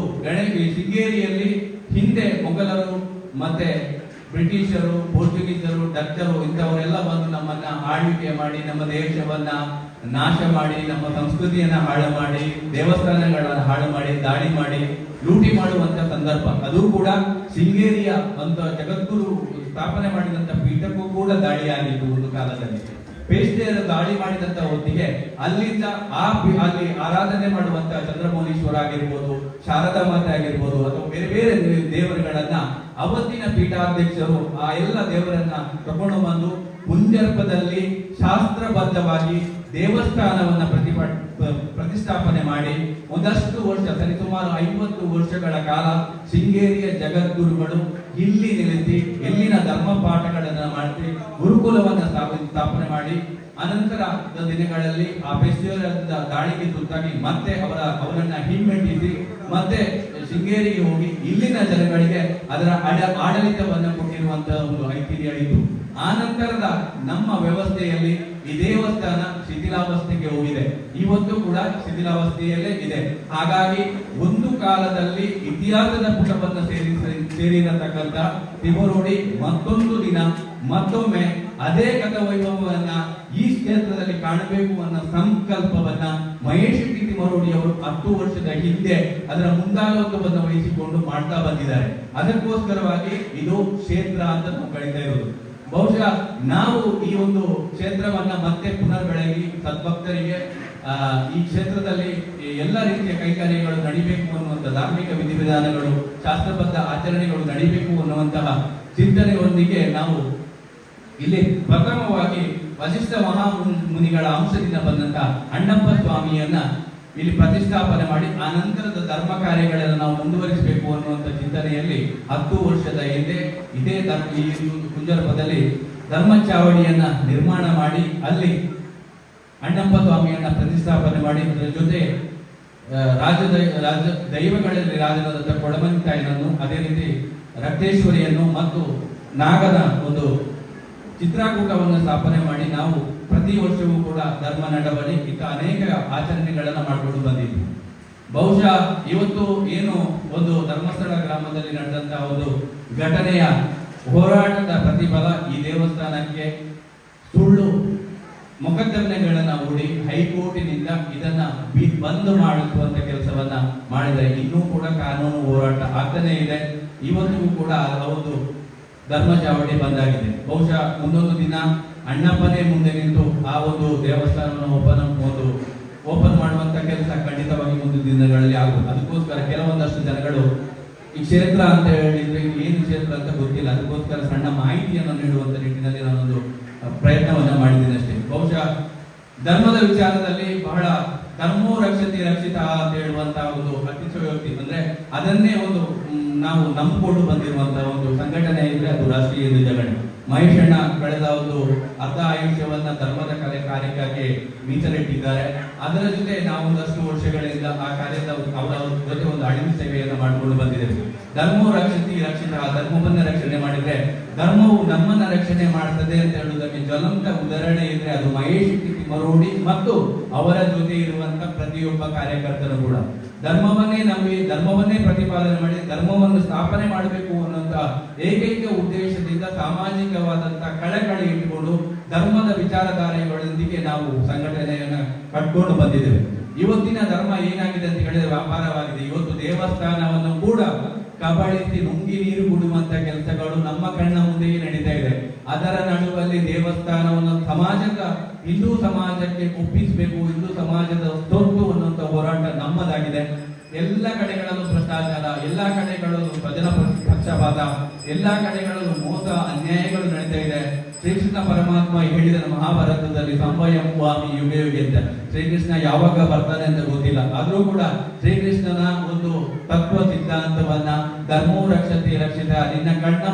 ಶೃಂಗೇರಿಯಲ್ಲಿ ಹಿಂದೆ ಮೊಘಲರು ಮತ್ತೆ ಬ್ರಿಟಿಷರು, ಪೋರ್ಚುಗೀಸರು, ಡಚ್ಚರು ಇಂಥವರೆಲ್ಲ ಬಂದು ನಮ್ಮನ್ನ ಆಳ್ವಿಕೆ ಮಾಡಿ ನಮ್ಮ ದೇಶವನ್ನ ನಾಶ ಮಾಡಿ ನಮ್ಮ ಸಂಸ್ಕೃತಿಯನ್ನ ಹಾಳು ಮಾಡಿ ದೇವಸ್ಥಾನಗಳನ್ನ ಹಾಳು ಮಾಡಿ ದಾಳಿ ಮಾಡಿ ಲೂಟಿ ಮಾಡುವಂತ ಸಂದರ್ಭ. ಅದು ಕೂಡ ಶೃಂಗೇರಿಯ ಅಂತ ಜಗದ್ಗುರು ಸ್ಥಾಪನೆ ಮಾಡಿದಂತ ಪೀಠಕ್ಕೂ ಕೂಡ ದಾಳಿಯಾಗಿತ್ತು ಒಂದು ಕಾಲದಲ್ಲಿ. ಪೇಶ್ವೆಯರು ದಾಳಿ ಮಾಡಿದಂತ ಹೊತ್ತಿಗೆ ಅಲ್ಲಿಂದ ಅಲ್ಲಿ ಆರಾಧನೆ ಮಾಡುವಂತ ಚಂದ್ರಮೌಳೀಶ್ವರ ಆಗಿರ್ಬೋದು, ಶಾರದಾ ಮಾತೆ ಆಗಿರ್ಬೋದು ಅಥವಾ ಬೇರೆ ಬೇರೆ ದೇವರುಗಳನ್ನ ಅವತ್ತಿನ ಪೀಠಾಧ್ಯಕ್ಷರು ಆ ಎಲ್ಲ ದೇವರನ್ನ ತಗೊಂಡು ಬಂದು ಕುಂಜರ್ಪದಲ್ಲಿ ಶಾಸ್ತ್ರಬದ್ಧವಾಗಿ ದೇವಸ್ಥಾನವನ್ನ ಪ್ರತಿಷ್ಠಾಪನೆ ಮಾಡಿ ಒಂದಷ್ಟು ವರ್ಷ ಸರಿಸುಮಾರು 50 ವರ್ಷಗಳ ಕಾಲ ಶೃಂಗೇರಿಯ ಜಗದ್ಗುರುಗಳು ಇಲ್ಲಿ ನೆಲೆಸಿ ಎಲ್ಲಿನ ಧರ್ಮ ಪಾಠಗಳನ್ನ ಮಾಡಿ ಗುರುಕುಲವನ್ನ ಸ್ಥಾಪನೆ ಮಾಡಿ ಅನಂತರ ದಿನಗಳಲ್ಲಿ ಆ ಪೇಶ್ವೆಯರ ದಾಳಿಗೆ ತುತ್ತಾಗಿ ಮತ್ತೆ ಅವರನ್ನ ಹಿಮ್ಮೆಟ್ಟಿಸಿ ಮತ್ತೆ ಶೃಂಗೇರಿಗೆ ಹೋಗಿ ಇಲ್ಲಿನ ಜನಗಳಿಗೆ ಅದರ ಆಡಳಿತವನ್ನ ಕೊಟ್ಟಿರುವಂತಹ ಒಂದು ಐತಿಹ್ಯ ಇದು. ಆ ನಂತರದ ನಮ್ಮ ವ್ಯವಸ್ಥೆಯಲ್ಲಿ ಈ ದೇವಸ್ಥಾನ ಶಿಥಿಲಾವಸ್ಥೆಗೆ ಹೋಗಿದೆ, ಇವತ್ತು ಕೂಡ ಶಿಥಿಲಾವಸ್ಥೆಯಲ್ಲೇ ಇದೆ. ಹಾಗಾಗಿ ಒಂದು ಕಾಲದಲ್ಲಿ ಇತಿಹಾಸದ ಪುಟವನ್ನು ಸೇರಿರತಕ್ಕಂತ ತಿಮ್ಮರೋಡಿ ಮತ್ತೊಂದು ದಿನ ಮತ್ತೊಮ್ಮೆ ಅದೇ ಗತವೈಭವವನ್ನ ಈ ಕ್ಷೇತ್ರದಲ್ಲಿ ಕಾಣಬೇಕು ಅನ್ನೋ ಸಂಕಲ್ಪವನ್ನ ಮಹೇಶ್ ಟಿ ತಿಮ್ಮರೋಡಿ ಅವರು 10 ವರ್ಷದ ಹಿಂದೆ ಅದರ ಮುಂದಾಳತ್ವವನ್ನು ವಹಿಸಿಕೊಂಡು ಮಾಡ್ತಾ ಬಂದಿದ್ದಾರೆ. ಅದಕ್ಕೋಸ್ಕರವಾಗಿ ಇದು ಕ್ಷೇತ್ರ ಅಂತ ನಾವು ಕರೀತಾ ಇರೋದು. ಬಹುಶಃ ನಾವು ಈ ಒಂದು ಕ್ಷೇತ್ರವನ್ನ ಮತ್ತೆ ಪುನರ್ ಬೆಳಗಿ ಸದ್ಭಕ್ತರಿಗೆ ಈ ಕ್ಷೇತ್ರದಲ್ಲಿ ಎಲ್ಲ ರೀತಿಯ ಕೈಕಾರ್ಯಗಳು ನಡಿಬೇಕು ಅನ್ನುವಂಥ ಧಾರ್ಮಿಕ ವಿಧಿವಿಧಾನಗಳು ಶಾಸ್ತ್ರಬದ್ಧ ಆಚರಣೆಗಳು ನಡಿಬೇಕು ಅನ್ನುವಂತಹ ಚಿಂತನೆಯೊಂದಿಗೆ ನಾವು ಇಲ್ಲಿ ಪ್ರಥಮವಾಗಿ ವಸಿಷ್ಠ ಮಹಾಮುನಿಗಳ ಅಂಶದಿಂದ ಬಂದಂತಹ ಅಣ್ಣಪ್ಪ ಸ್ವಾಮಿಯನ್ನ ಇಲ್ಲಿ ಪ್ರತಿಷ್ಠಾಪನೆ ಮಾಡಿ ಆ ನಂತರದ ಧರ್ಮ ಕಾರ್ಯಗಳನ್ನು ನಾವು ಮುಂದುವರಿಸಬೇಕು ಅನ್ನುವಂಥ ಚಿಂತನೆಯಲ್ಲಿ 10 ವರ್ಷದ ಹಿಂದೆ ಇದೇ ಈ ಕುಂಜರ್ಪದಲ್ಲಿ ಧರ್ಮ ಚಾವಡಿಯನ್ನ ನಿರ್ಮಾಣ ಮಾಡಿ ಅಲ್ಲಿ ಅಣ್ಣಪ್ಪ ಸ್ವಾಮಿಯನ್ನ ಪ್ರತಿಷ್ಠಾಪನೆ ಮಾಡಿ ಅದರ ಜೊತೆ ರಾಜ ದೈವಗಳಲ್ಲಿ ರಾಜನಾದಂಥ ಕೊಡಮನಿ ತಾಯಿನನ್ನು, ಅದೇ ರೀತಿ ರಕ್ತೇಶ್ವರಿಯನ್ನು ಮತ್ತು ನಾಗನ ಒಂದು ಚಿತ್ರಕೂಟವನ್ನು ಸ್ಥಾಪನೆ ಮಾಡಿ ನಾವು ಪ್ರತಿ ವರ್ಷವೂ ಕೂಡ ಧರ್ಮ ನಡವಳಿ ಅನೇಕ ಆಚರಣೆಗಳನ್ನ ಮಾಡಿಕೊಂಡು ಬಂದಿದ್ವಿ. ಬಹುಶಃ ಇವತ್ತು ಏನು ಒಂದು ಧರ್ಮಸ್ಥಳ ಗ್ರಾಮದಲ್ಲಿ ನಡೆದಂತಹ ಒಂದು ಘಟನೆಯ ಹೋರಾಟದ ಪ್ರತಿಫಲ ಈ ದೇವಸ್ಥಾನಕ್ಕೆ ಸುಳ್ಳು ಮೊಕದ್ದಮೆಗಳನ್ನ ಹೂಡಿ ಹೈಕೋರ್ಟಿನಿಂದ ಇದನ್ನ ಬಂದ್ ಮಾಡಿಸುವಂತ ಕೆಲಸವನ್ನ ಮಾಡಿದರೆ ಇನ್ನೂ ಕೂಡ ಕಾನೂನು ಹೋರಾಟ ಆಗ್ತಾನೆ ಇದೆ. ಇವತ್ತಿಗೂ ಕೂಡ ಒಂದು ಧರ್ಮ ಚಾವಡಿ ಬಂದಾಗಿದೆ. ಬಹುಶಃ ಮುಂದೊಂದು ದಿನ ಅಣ್ಣಪ್ಪನೇ ಮುಂದೆ ನಿಂತು ಆ ಒಂದು ದೇವಸ್ಥಾನವನ್ನು ಓಪನ್ ಮಾಡುವಂತ ಕೆಲಸ ಖಂಡಿತವಾಗಿ ಮುಂದಿನ ದಿನಗಳಲ್ಲಿ ಆಗುತ್ತೆ. ಅದಕ್ಕೋಸ್ಕರ ಕೆಲವೊಂದಷ್ಟು ಜನಗಳು ಈ ಕ್ಷೇತ್ರ ಅಂತ ಹೇಳಿದ್ರೆ ಏನು ಕ್ಷೇತ್ರ ಅಂತ ಗೊತ್ತಿಲ್ಲ, ಅದಕ್ಕೋಸ್ಕರ ಸಣ್ಣ ಮಾಹಿತಿಯನ್ನು ನೀಡುವಂತ ನಿಟ್ಟಿನಲ್ಲಿ ನಾನೊಂದು ಪ್ರಯತ್ನವನ್ನ ಮಾಡಿದ್ದೀನಿ ಅಷ್ಟೇ. ಬಹುಶಃ ಧರ್ಮದ ವಿಚಾರದಲ್ಲಿ ಬಹಳ ಧರ್ಮೋ ರಕ್ಷತೆ ರಕ್ಷಿತ ಅಂತ ಹೇಳುವಂತಹ ಒಂದು ಅತಿಶಯೋಕ್ತಿ, ಅಂದ್ರೆ ಅದನ್ನೇ ಒಂದು ನಾವು ನಂಬಿಕೊಂಡು ಬಂದಿರುವಂತಹ ಒಂದು ಸಂಘಟನೆ ಇದ್ರೆ ಅದು ರಾಷ್ಟ್ರೀಯ ಹಿಂದೂ ಜಾಗರಣ. ಮಹೇಶ್ ಅಣ್ಣ ಕಳೆದ ಒಂದು ಅರ್ಧ ಆಯುಷ್ಯವನ್ನ ಧರ್ಮದ ಕಾರ್ಯಕ್ಕಾಗಿ ಮೀಸಲಿಟ್ಟಿದ್ದಾರೆ. ಅದರ ಜೊತೆ ನಾವು ಒಂದಷ್ಟು ವರ್ಷಗಳಿಂದ ಆ ಕಾರ್ಯದ ಅವರ ಜೊತೆ ಒಂದು ಅಳಿವು ಸೇವೆಯನ್ನು ಮಾಡಿಕೊಂಡು ಬಂದಿದ್ದೇವೆ. ಧರ್ಮೋ ರಕ್ಷತೆ ರಕ್ಷಿತ, ಧರ್ಮವನ್ನ ರಕ್ಷಣೆ ಮಾಡಿದ್ರೆ ಧರ್ಮವು ನಮ್ಮನ್ನ ರಕ್ಷಣೆ ಮಾಡ್ತದೆ ಅಂತ ಹೇಳುವುದಕ್ಕೆ ಜ್ವಲಂತ ಉದಾಹರಣೆ ಇದ್ರೆ ಅದು ಮಹೇಶ್ ಕಿತಿ ಮರೋಡಿ ಮತ್ತು ಅವರ ಜೊತೆ ಇರುವಂತ ಪ್ರತಿಯೊಬ್ಬ ಕಾರ್ಯಕರ್ತರು ಕೂಡ ಧರ್ಮವನ್ನೇ ನಂಬಿ ಧರ್ಮವನ್ನೇ ಪ್ರತಿಪಾದನೆ ಮಾಡಿ ಧರ್ಮವನ್ನು ಸ್ಥಾಪನೆ ಮಾಡಬೇಕು ಅನ್ನುವಂತ ಏಕೈಕ ಉದ್ದೇಶದಿಂದ ಸಾಮಾಜಿಕವಾದಂತಹ ಕಳಕಳಿ ಇಟ್ಟುಕೊಂಡು ಧರ್ಮದ ವಿಚಾರಧಾರೆಗಳೊಂದಿಗೆ ನಾವು ಸಂಘಟನೆಯನ್ನ ಕಟ್ಕೊಂಡು ಬಂದಿದ್ದೇವೆ. ಇವತ್ತಿನ ಧರ್ಮ ಏನಾಗಿದೆ ಅಂತ ಹೇಳಿದ್ರೆ ವ್ಯಾಪಾರವಾಗಿದೆ. ಇವತ್ತು ದೇವಸ್ಥಾನವನ್ನು ಕೂಡ ಕಬಳಿಸಿ ನುಂಗಿ ನೀರು ಕುಡುವಂತ ಕೆಲಸಗಳು ನಮ್ಮ ಕಣ್ಣ ಮುಂದೆಯೇ ನಡೀತಾ ಇದೆ. ಅದರ ನಡುವಲ್ಲಿ ದೇವಸ್ಥಾನವನ್ನು ಹಿಂದೂ ಸಮಾಜಕ್ಕೆ ಒಪ್ಪಿಸಬೇಕು, ಹಿಂದೂ ಸಮಾಜದ ತೊಟ್ಟು ಅನ್ನುವಂತ ಹೋರಾಟ ನಮ್ಮದಾಗಿದೆ. ಎಲ್ಲ ಕಡೆಗಳಲ್ಲೂ ಭ್ರಷ್ಟಾಚಾರ, ಎಲ್ಲಾ ಕಡೆಗಳಲ್ಲೂ ಪ್ರಜನ ಪಕ್ಷಪಾತ, ಎಲ್ಲಾ ಕಡೆಗಳಲ್ಲೂ ಮೋಸ ಅನ್ಯಾಯಗಳು ನಡೀತಾ ಇದೆ. ಶ್ರೀಕೃಷ್ಣ ಪರಮಾತ್ಮ ಹೇಳಿದ ಮಹಾಭಾರತದಲ್ಲಿ ಸಂಭಯಂವಾಮಿ ಯುಗೆ ಯುಗೆ ಅಂತ. ಶ್ರೀಕೃಷ್ಣ ಯಾವಾಗ ಬರ್ತಾನೆ ಅಂತ ಗೊತ್ತಿಲ್ಲ, ಆದ್ರೂ ಕೂಡ ಶ್ರೀಕೃಷ್ಣನ ಒಂದು ತತ್ವ ಸಿದ್ಧಾಂತವನ್ನ ಧರ್ಮೋ ರಕ್ಷತೆ ರಕ್ಷಿತ,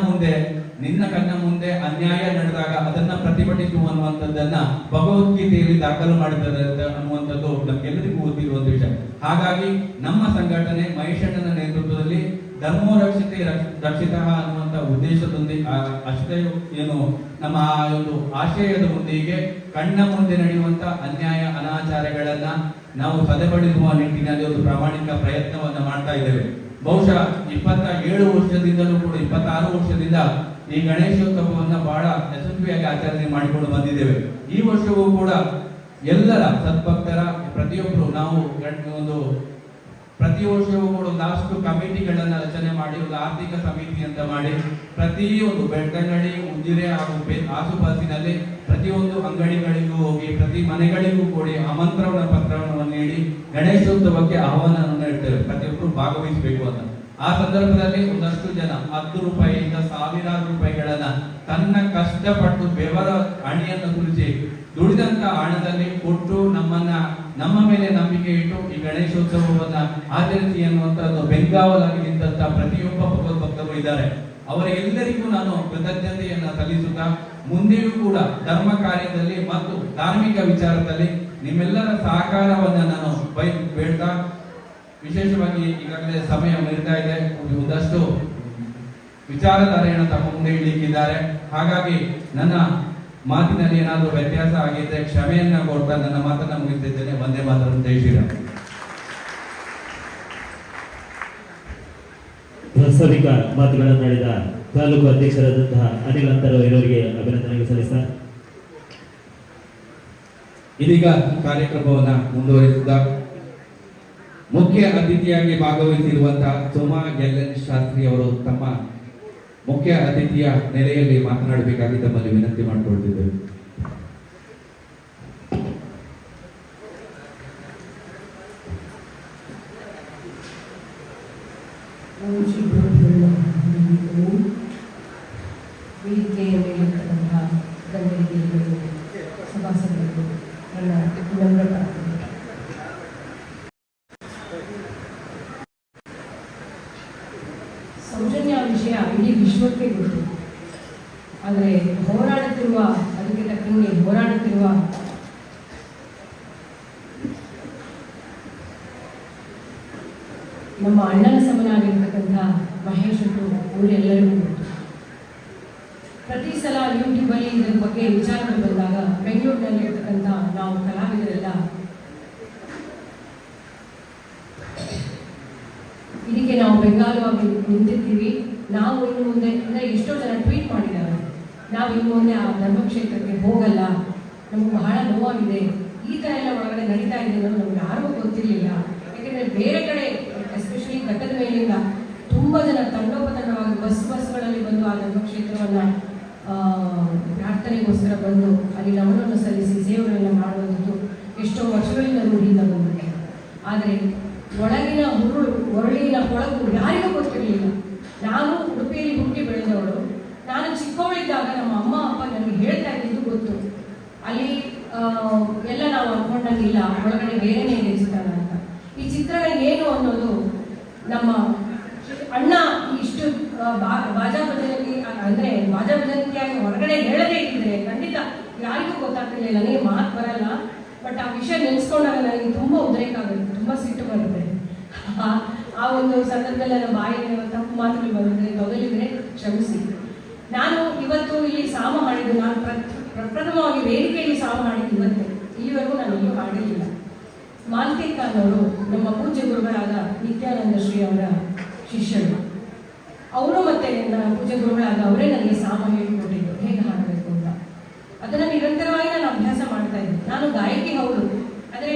ನಿನ್ನ ಕಣ್ಣ ಮುಂದೆ ಅನ್ಯಾಯ ನಡೆದಾಗ ಅದನ್ನ ಪ್ರತಿಭಟಿಸುವ ಅನ್ನುವಂಥದ್ದನ್ನ ಭಗವದ್ಗೀತೆಯಲ್ಲಿ ದಾಖಲು ಮಾಡಿದ್ದಾರೆ ಅನ್ನುವಂಥದ್ದು ನಮ್ಗೆಲ್ಲರಿಗೂ ಗೊತ್ತಿರುವಂತ ವಿಷಯ. ಹಾಗಾಗಿ ನಮ್ಮ ಸಂಘಟನೆ ಮಹೇಶಣ್ಣನ ನೇತೃತ್ವದಲ್ಲಿ ಧರ್ಮೋ ರಕ್ಷತೆ ರಕ್ಷಿತ ಅನ್ನುವಂತ ಉದ್ದೇಶದೊಂದಿಗೆ ಅಷ್ಟೇ ಏನು ನಮ್ಮ ಒಂದು ಆಶಯದೊಂದಿಗೆ ಕಣ್ಣ ಮುಂದೆ ನಡೆಯುವಂತ ಅನ್ಯಾಯ ಅನಾಚಾರಗಳನ್ನ ನಾವು ಸದೆಬಡಿಸುವ ನಿಟ್ಟಿನಲ್ಲಿ ಒಂದು ಪ್ರಾಮಾಣಿಕ ಪ್ರಯತ್ನವನ್ನ ಮಾಡ್ತಾ ಇದ್ದೇವೆ. ಬಹುಶಃ 27 ವರ್ಷದಿಂದಲೂ ಕೂಡ 26 ವರ್ಷದಿಂದ ಈ ಗಣೇಶೋತ್ಸವವನ್ನ ಬಹಳ ಯಶಸ್ವಿಯಾಗಿ ಆಚರಣೆ ಮಾಡಿಕೊಂಡು ಬಂದಿದ್ದೇವೆ. ಈ ವರ್ಷವೂ ಕೂಡ ಎಲ್ಲರ ಸದ್ಭಕ್ತರ ಪ್ರತಿಯೊಬ್ಬರು ನಾವು ಪ್ರತಿ ವರ್ಷವೂ ಕೂಡ ಒಂದಷ್ಟು ಕಮಿಟಿಗಳನ್ನ ರಚನೆ ಮಾಡಿ ಒಂದು ಆರ್ಥಿಕ ಸಮಿತಿ ಅಂತ ಮಾಡಿ ಪ್ರತಿಯೊಂದು ಬೆಳ್ತಂಗಡಿ, ಉಜಿರೆ ಹಾಗೂ ಆಸುಪಾಸಿನಲ್ಲಿ ಪ್ರತಿಯೊಂದು ಅಂಗಡಿಗಳಿಗೂ ಹೋಗಿ ಪ್ರತಿ ಮನೆಗಳಿಗೂ ಕೂಡಿ ಆಮಂತ್ರಣ ಪತ್ರವನ್ನು ನೀಡಿ ಗಣೇಶೋತ್ಸವಕ್ಕೆ ಆಹ್ವಾನವನ್ನು ಇಡ್ತೇವೆ. ಪ್ರತಿಯೊಬ್ಬರು ಭಾಗವಹಿಸಬೇಕು ಅಂತ. ಆ ಸಂದರ್ಭದಲ್ಲಿ ಒಂದಷ್ಟು ಜನ 10 ರೂಪಾಯಿಯಿಂದ ಸಾವಿರಾರು ರೂಪಾಯಿಗಳನ್ನ ತನ್ನ ಕಷ್ಟಪಟ್ಟು ಬೆವರ ಹಣಿಯನ್ನು ಸುರಿಸಿ ದುಡಿದಂತ ಹಣದಲ್ಲಿ ಕೊಟ್ಟು ನಮ್ಮ ಮೇಲೆ ನಂಬಿಕೆ ಇಟ್ಟು ಈ ಗಣೇಶೋತ್ಸವವನ್ನ ಆಚರಿಸಿ ಅನ್ನುವಂಥದ್ದು ಬೆಂಗಾವಲಾಗಿ ನಿಂತ ಪ್ರತಿಯೊಬ್ಬ ಭಕ್ತರು ಇದ್ದಾರೆ. ಅವರೆಲ್ಲರಿಗೂ ನಾನು ಕೃತಜ್ಞತೆಯನ್ನ ಸಲ್ಲಿಸುತ್ತಾ ಮುಂದೆಯೂ ಕೂಡ ಧರ್ಮ ಕಾರ್ಯದಲ್ಲಿ ಮತ್ತು ಧಾರ್ಮಿಕ ವಿಚಾರದಲ್ಲಿ ನಿಮ್ಮೆಲ್ಲರ ಸಹಕಾರವನ್ನ ನಾನು ಬೇಡ್ತಾ, ವಿಶೇಷವಾಗಿ ಈಗಾಗಲೇ ಸಮಯ ಮೀರ್ತಾ ಇದೆ, ಒಂದಷ್ಟು ವಿಚಾರಧಾರೆಯನ್ನು ತಮ್ಮ ಮುಂದೆ ಇಡಲಿಕ್ಕಿದ್ದಾರೆ. ಹಾಗಾಗಿ ನನ್ನ ಮಾತಿನಲ್ಲಿ ಏನಾದರೂ ವ್ಯತ್ಯಾಸ ಆಗಿದ್ರೆ ಕ್ಷಮೆಯನ್ನ ಕೊಡ್ತಾ ನನ್ನ ಮಾತನ್ನ ಮುಗಿಸಿದ್ದೇನೆ. ವಂದೇ ಮಾತರಂ, ಜೈ ಶ್ರೀರಾಮ್. ಪ್ರಾಸ್ತಾವಿಕ ಮಾತುಗಳನ್ನಾಡಿದ ತಾಲೂಕು ಅಧ್ಯಕ್ಷರಾದಂತಹ ಅನಿಲ್ ಅಂತರ್ ಇವರಿಗೆ ಅಭಿನಂದನೆ ಸಲ್ಲಿಸ್ತಾ ಇದೀಗ ಕಾರ್ಯಕ್ರಮವನ್ನ ಮುಂದುವರಿಸಿದ ಮುಖ್ಯ ಅತಿಥಿಯಾಗಿ ಭಾಗವಹಿಸಿರುವಂತಹ ಸುಮಾ ಎಲ್.ಎನ್. ಶಾಸ್ತ್ರಿ ಅವರು ತಮ್ಮ ಮುಖ್ಯ ಅತಿಥಿಯ ನೆಲೆಯಲ್ಲಿ ಮಾತನಾಡಬೇಕಾಗಿ ತಮ್ಮಲ್ಲಿ ವಿನಂತಿ ಮಾಡಿಕೊಳ್ತಿದ್ದೇವೆ. ವೇದಿಕೆಯ ಮೇಲಿರ್ತಕ್ಕಂತಹ ಗಣ್ಯರು, ಸಭಾಸದರು, ನನ್ನ ನಮ್ರ ಪ್ರಾರ್ಥನೆ. ಸೌಜನ್ಯ ವಿಷಯ ಇಡೀ ವಿಶ್ವಕ್ಕೆ ಗೊತ್ತು. ಆದರೆ ಅದಕ್ಕೆ ತಕ್ಕಂಗೆ ಹೋರಾಡುತ್ತಿರುವ ನಮ್ಮ ಅಣ್ಣನ ಸಮನಾಗಿರ್ತಕ್ಕಂಥ ಮಹೇಶ್ ಅಂತೂ ಊರೆಲ್ಲರಿಗೂ ಗೊತ್ತು. ಪ್ರತಿ ಸಲ ಯೂಟ್ಯೂಬಲ್ಲಿ ಇದರ ಬಗ್ಗೆ ವಿಚಾರಗಳು ಬಂದಾಗ ಬೆಂಗಳೂರಿನಲ್ಲಿ ಇರ್ತಕ್ಕಂಥ ನಾವು ಕಲಾವಿದರೆಲ್ಲ ಇದಕ್ಕೆ ನಾವು ಬೆಂಗಾಲವಾಗಿ ನಿಂತಿರ್ತೀವಿ. ನಾವು ಇನ್ನು ಮುಂದೆ ಅಂದರೆ ಎಷ್ಟೋ ಜನ ಟ್ವೀಟ್ ಮಾಡಿದ್ದಾರೆ, ನಾವು ಇನ್ನು ಮುಂದೆ ಆ ಧರ್ಮಕ್ಷೇತ್ರಕ್ಕೆ ಹೋಗಲ್ಲ, ನಮ್ಗೆ ಬಹಳ ನೋವಾಗಿದೆ, ಈ ಥರ ಎಲ್ಲ ಒಳಗಡೆ ನಡೀತಾ ಇದೆ ಅನ್ನೋದು ನಮ್ಗೆ ಯಾರಿಗೂ ಗೊತ್ತಿರಲಿಲ್ಲ. ಯಾಕೆಂದರೆ ಬೇರೆ ಕಡೆ ಎಸ್ಪೆಷಲಿ ಘಟ್ಟದ ಮೇಲಿಂದ ತುಂಬ ಜನ ತಂಡೋಪತಂಡವಾಗಿ ಬಸ್ಗಳಲ್ಲಿ ಬಂದು ಆ ಧರ್ಮಕ್ಷೇತ್ರವನ್ನು ಪ್ರಾರ್ಥನೆಗೋಸ್ಕರ ಬಂದು ಅಲ್ಲಿ ನಮನವನ್ನು ಸಲ್ಲಿಸಿ ಸೇವೆಗಳನ್ನು ಮಾಡುವಂಥದ್ದು ಎಷ್ಟೋ ವರ್ಷಗಳಿಂದ ರೂಢಿಯಿಂದ ಬಂದಿದೆ. ಆದರೆ ಒಳಗಿನ ಒರಳಿನ ಕೊಳಕು ಯಾರಿಗೂ ಗೊತ್ತಿರಲಿಲ್ಲ. ನಾನು ಉಡುಪಿಯಲ್ಲಿ ಹುಟ್ಟಿ ಬೆಳೆದವಳು. ನಾನು ಚಿಕ್ಕವಳಿದ್ದಾಗ ನಮ್ಮ ಅಮ್ಮ ಅಪ್ಪ ನನಗೆ ಹೇಳ್ತಾ ಇದ್ದಿದ್ದು ಗೊತ್ತು. ಅಲ್ಲಿ ಎಲ್ಲ ನಾವು ಅಂದ್ಕೊಂಡಂಗಿಲ್ಲ, ಒಳಗಡೆ ಬೇರೆನೇ ಇದೆ ಚಿತ್ರಣ ಅಂತ. ಈ ಚಿತ್ರಣ ಏನು ಅನ್ನೋದು ನಮ್ಮ ಅಣ್ಣ ಇಷ್ಟು ಬಾಜಾ ಭಜನೆಗೆ ಅಂದರೆ ಬಾಜಾ ಭಜನೆಯಾಗಿ ಹೊರಗಡೆ ಹೇಳದೇ ಇದ್ದರೆ ಖಂಡಿತ ಯಾರಿಗೂ ಗೊತ್ತಾಗ್ತಿರ್ಲಿಲ್ಲ. ನನಗೆ ಮಾತು ಬರಲ್ಲ, ಬಟ್ ಆ ವಿಷಯ ನೆನೆಸ್ಕೊಂಡಾಗ ನನಗೆ ತುಂಬ ಉದ್ರೇಕ ಆಗುತ್ತೆ, ತುಂಬ ಸಿಟ್ಟು ಬರುತ್ತೆ. ಆ ಒಂದು ಸಂದರ್ಭದಲ್ಲಿ ನನ್ನ ಬಾಯಿಗೆ ತಪ್ಪು ಮಾತುಗಳು ಬರುತ್ತೆ, ತೊದಲಿದ್ರೆ ಕ್ಷಮಿಸಿ. ನಾನು ಇವತ್ತು ಇಲ್ಲಿ ಸಾಮ ಹಾಡಿದ್ದು, ನಾನು ಪ್ರಪ್ರಥಮವಾಗಿ ವೇದಿಕೆಯಲ್ಲಿ ಸಾಮ ಹಾಡಿದ್ದು ಇವತ್ತೇ. ಇಲ್ಲಿವರೆಗೂ ನಾನು ಎಲ್ಲೂ ಹಾಡಿರಲಿಲ್ಲ. ಮಾಲ್ತಿಕ ಅನ್ನೋರು ನಮ್ಮ ಪೂಜ್ಯ ಗುರುಗಳಾದ ನಿತ್ಯಾನಂದ ಶ್ರೀ ಅವರ ಶಿಷ್ಯರು. ಅವರು ಮತ್ತೆ ನನ್ನ ಪೂಜ್ಯ ಗುರುಗಳಾದ ಅವರೇ ನನಗೆ ಸಾಮ ಹೇಳಿಕೊಟ್ಟಿದ್ದು ಹೇಗೆ ಹಾಡಬೇಕು ಅಂತ. ಅದನ್ನು ನಿರಂತರವಾಗಿ ನಾನು ಅಭ್ಯಾಸ ಮಾಡ್ತಾ ಇದ್ದೆ. ನಾನು ಗಾಯಕಿ ಹೌದು, ಆದರೆ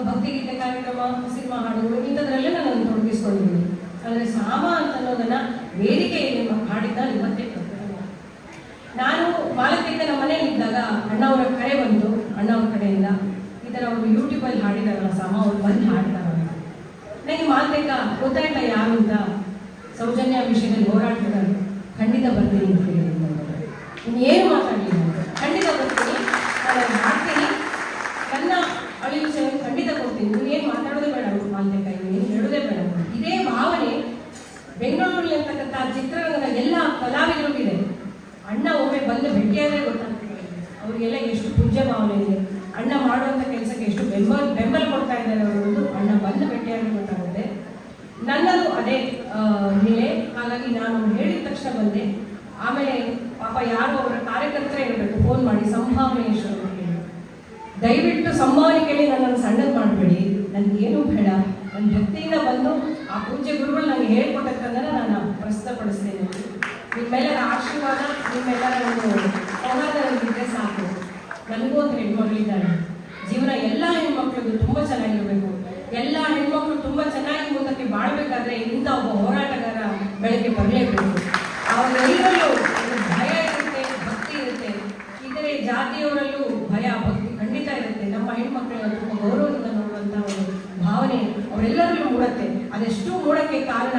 ಭಕ್ತಿಗೀತೆ ಕಾರ್ಯಕ್ರಮ, ಸಿನಿಮಾ ಹಾಡುಗಳು ಇಂಥದ್ರಲ್ಲೇ ನಾನು ತೊಡಗಿಸ್ಕೊಂಡಿದ್ದೀನಿ. ಆದರೆ ಸಾಮ ಅಂತ ಅನ್ನೋದನ್ನ ವೇದಿಕೆಯಲ್ಲಿ ಹಾಡಿದ್ದ ಇವತ್ತೇ. ನಾನು ಮಾಲತಿಕ ನಮ್ಮ ಮನೆಯಲ್ಲಿ ಇದ್ದಾಗ ಅಣ್ಣವರ ಕರೆ ಬಂತು, ಅಣ್ಣವ್ರ ಕಡೆಯಿಂದ ಈ ಥರ ಅವರು ಯೂಟ್ಯೂಬಲ್ಲಿ ಹಾಡಿದಾರಲ್ಲ ಸಾಮ, ಅವ್ರು ಬಂದು ಹಾಡ್ತಾರ. ನನಗೆ ಮಾಲತಿಕ ಗೊತ್ತಾಯ್ತಾ ಯಾರು ಅಂತ. ಸೌಜನ್ಯ ವಿಷಯದಲ್ಲಿ ಹೋರಾಡ್ತಿದ್ದಾರೆ. ಖಂಡಿತ ಬರ್ತೀನಿ ಅಂತ ಹೇಳಿದ್ರು. ಇನ್ನೇನು ಮಾತಾಡಲಿಲ್ಲ, ಖಂಡಿತ ಬರ್ತೀನಿ, ನಾನು ಮಾಡ್ತೀನಿ, ನನ್ನ ಅಳಿಲು ಸೇವೆ ಖಂಡಿತ ಕೊಡ್ತೀನಿ, ನೀವು ಏನು ಮಾತಾಡೋದೇ ಬೇಡ ಮಾಲತಿಕ, ಏನು ಹೇಳೋದೇ ಬೇಡ. ಇದೇ ಭಾವನೆ ಬೆಂಗಳೂರಲ್ಲಿ ಅಂತಕ್ಕಂಥ ಚಿತ್ರರಂಗದ ಎಲ್ಲ ಕಲಾವಿದರಿಗಿದೆ. ಅಣ್ಣ ಒಮ್ಮೆ ಬಂದು ಭೇಟಿಯಾದರೆ ಗೊತ್ತಾಗ್ತದೆ ಅವರಿಗೆಲ್ಲ ಎಷ್ಟು ಪೂಜ್ಯ ಭಾವನೆ ಇದೆ, ಅಣ್ಣ ಮಾಡುವಂಥ ಕೆಲಸಕ್ಕೆ ಎಷ್ಟು ಬೆಂಬಲ ಕೊಡ್ತಾ ಇದ್ದಾರೆ ಅವರು. ಅಣ್ಣ ಬಂದು ಭೇಟಿಯಾಗಿ ಗೊತ್ತಾಗುತ್ತೆ. ನನ್ನದು ಅದೇ ನೆಲೆ. ಹಾಗಾಗಿ ನಾನು ಹೇಳಿದ ತಕ್ಷಣ ಬಂದೆ. ಆಮೇಲೆ ಪಾಪ ಯಾರು ಅವರ ಕಾರ್ಯಕರ್ತರೇ ಇರಬೇಕು, ಫೋನ್ ಮಾಡಿ ಸಂಭಾವನೇಶ್ವರ ಹೇಳಿ, ದಯವಿಟ್ಟು ಸಂಭಾವನೆ ಕೇಳಿ ನನ್ನನ್ನು ಸಣ್ಣದು ಮಾಡಬೇಡಿ, ನನಗೇನು ಬೇಡ, ನನ್ನ ಭಕ್ತಿಯಿಂದ ಬಂದು ಆ ಪೂಜ್ಯ ಗುರುಗಳು ನನಗೆ ಹೇಳ್ಕೊಟ್ಟಂದ್ರೆ ನಾನು ಪ್ರಸ್ತುತಪಡಿಸ್ತೇನೆ. ನಿಮ್ಮೆಲ್ಲರ ಆಶೀರ್ವಾದ, ನಿಮ್ಮೆಲ್ಲರ ಒಂದು ಸೌಹಾರ್ದ ನನಗಿದ್ರೆ ಸಾಕು. ನನಗೂ ಒಂದು ಹೆಣ್ಮಗಳಿದ್ದಾಳೆ. ಜೀವನ ಎಲ್ಲ ಹೆಣ್ಮಕ್ಳಿಗೂ ತುಂಬ ಚೆನ್ನಾಗಿರಬೇಕು. ಎಲ್ಲ ಹೆಣ್ಮಕ್ಳು ತುಂಬ ಚೆನ್ನಾಗಿ ಮುಂದಕ್ಕೆ ಬಾಳ್ಬೇಕಾದ್ರೆ ಇಂಥ ಒಬ್ಬ ಹೋರಾಟಗಾರ ಬೆಳಗ್ಗೆ ಬರಲೇಬೇಕು. ಅವರೆಲ್ಲರಲ್ಲೂ ಒಂದು ಭಯ ಇರುತ್ತೆ, ಭಕ್ತಿ ಇರುತ್ತೆ. ಇತರೆ ಜಾತಿಯವರಲ್ಲೂ ಭಯ, ಭಕ್ತಿ ಖಂಡಿತ ಇರುತ್ತೆ. ನಮ್ಮ ಹೆಣ್ಮಕ್ಳಿಗೆ ತುಂಬ ಗೌರವದಿಂದ ನೋಡುವಂಥ ಒಂದು ಭಾವನೆ ಅವರೆಲ್ಲರಲ್ಲೂ ಮೂಡುತ್ತೆ. ಅದೆಷ್ಟು ಮೂಡಕ್ಕೆ ಕಾರಣ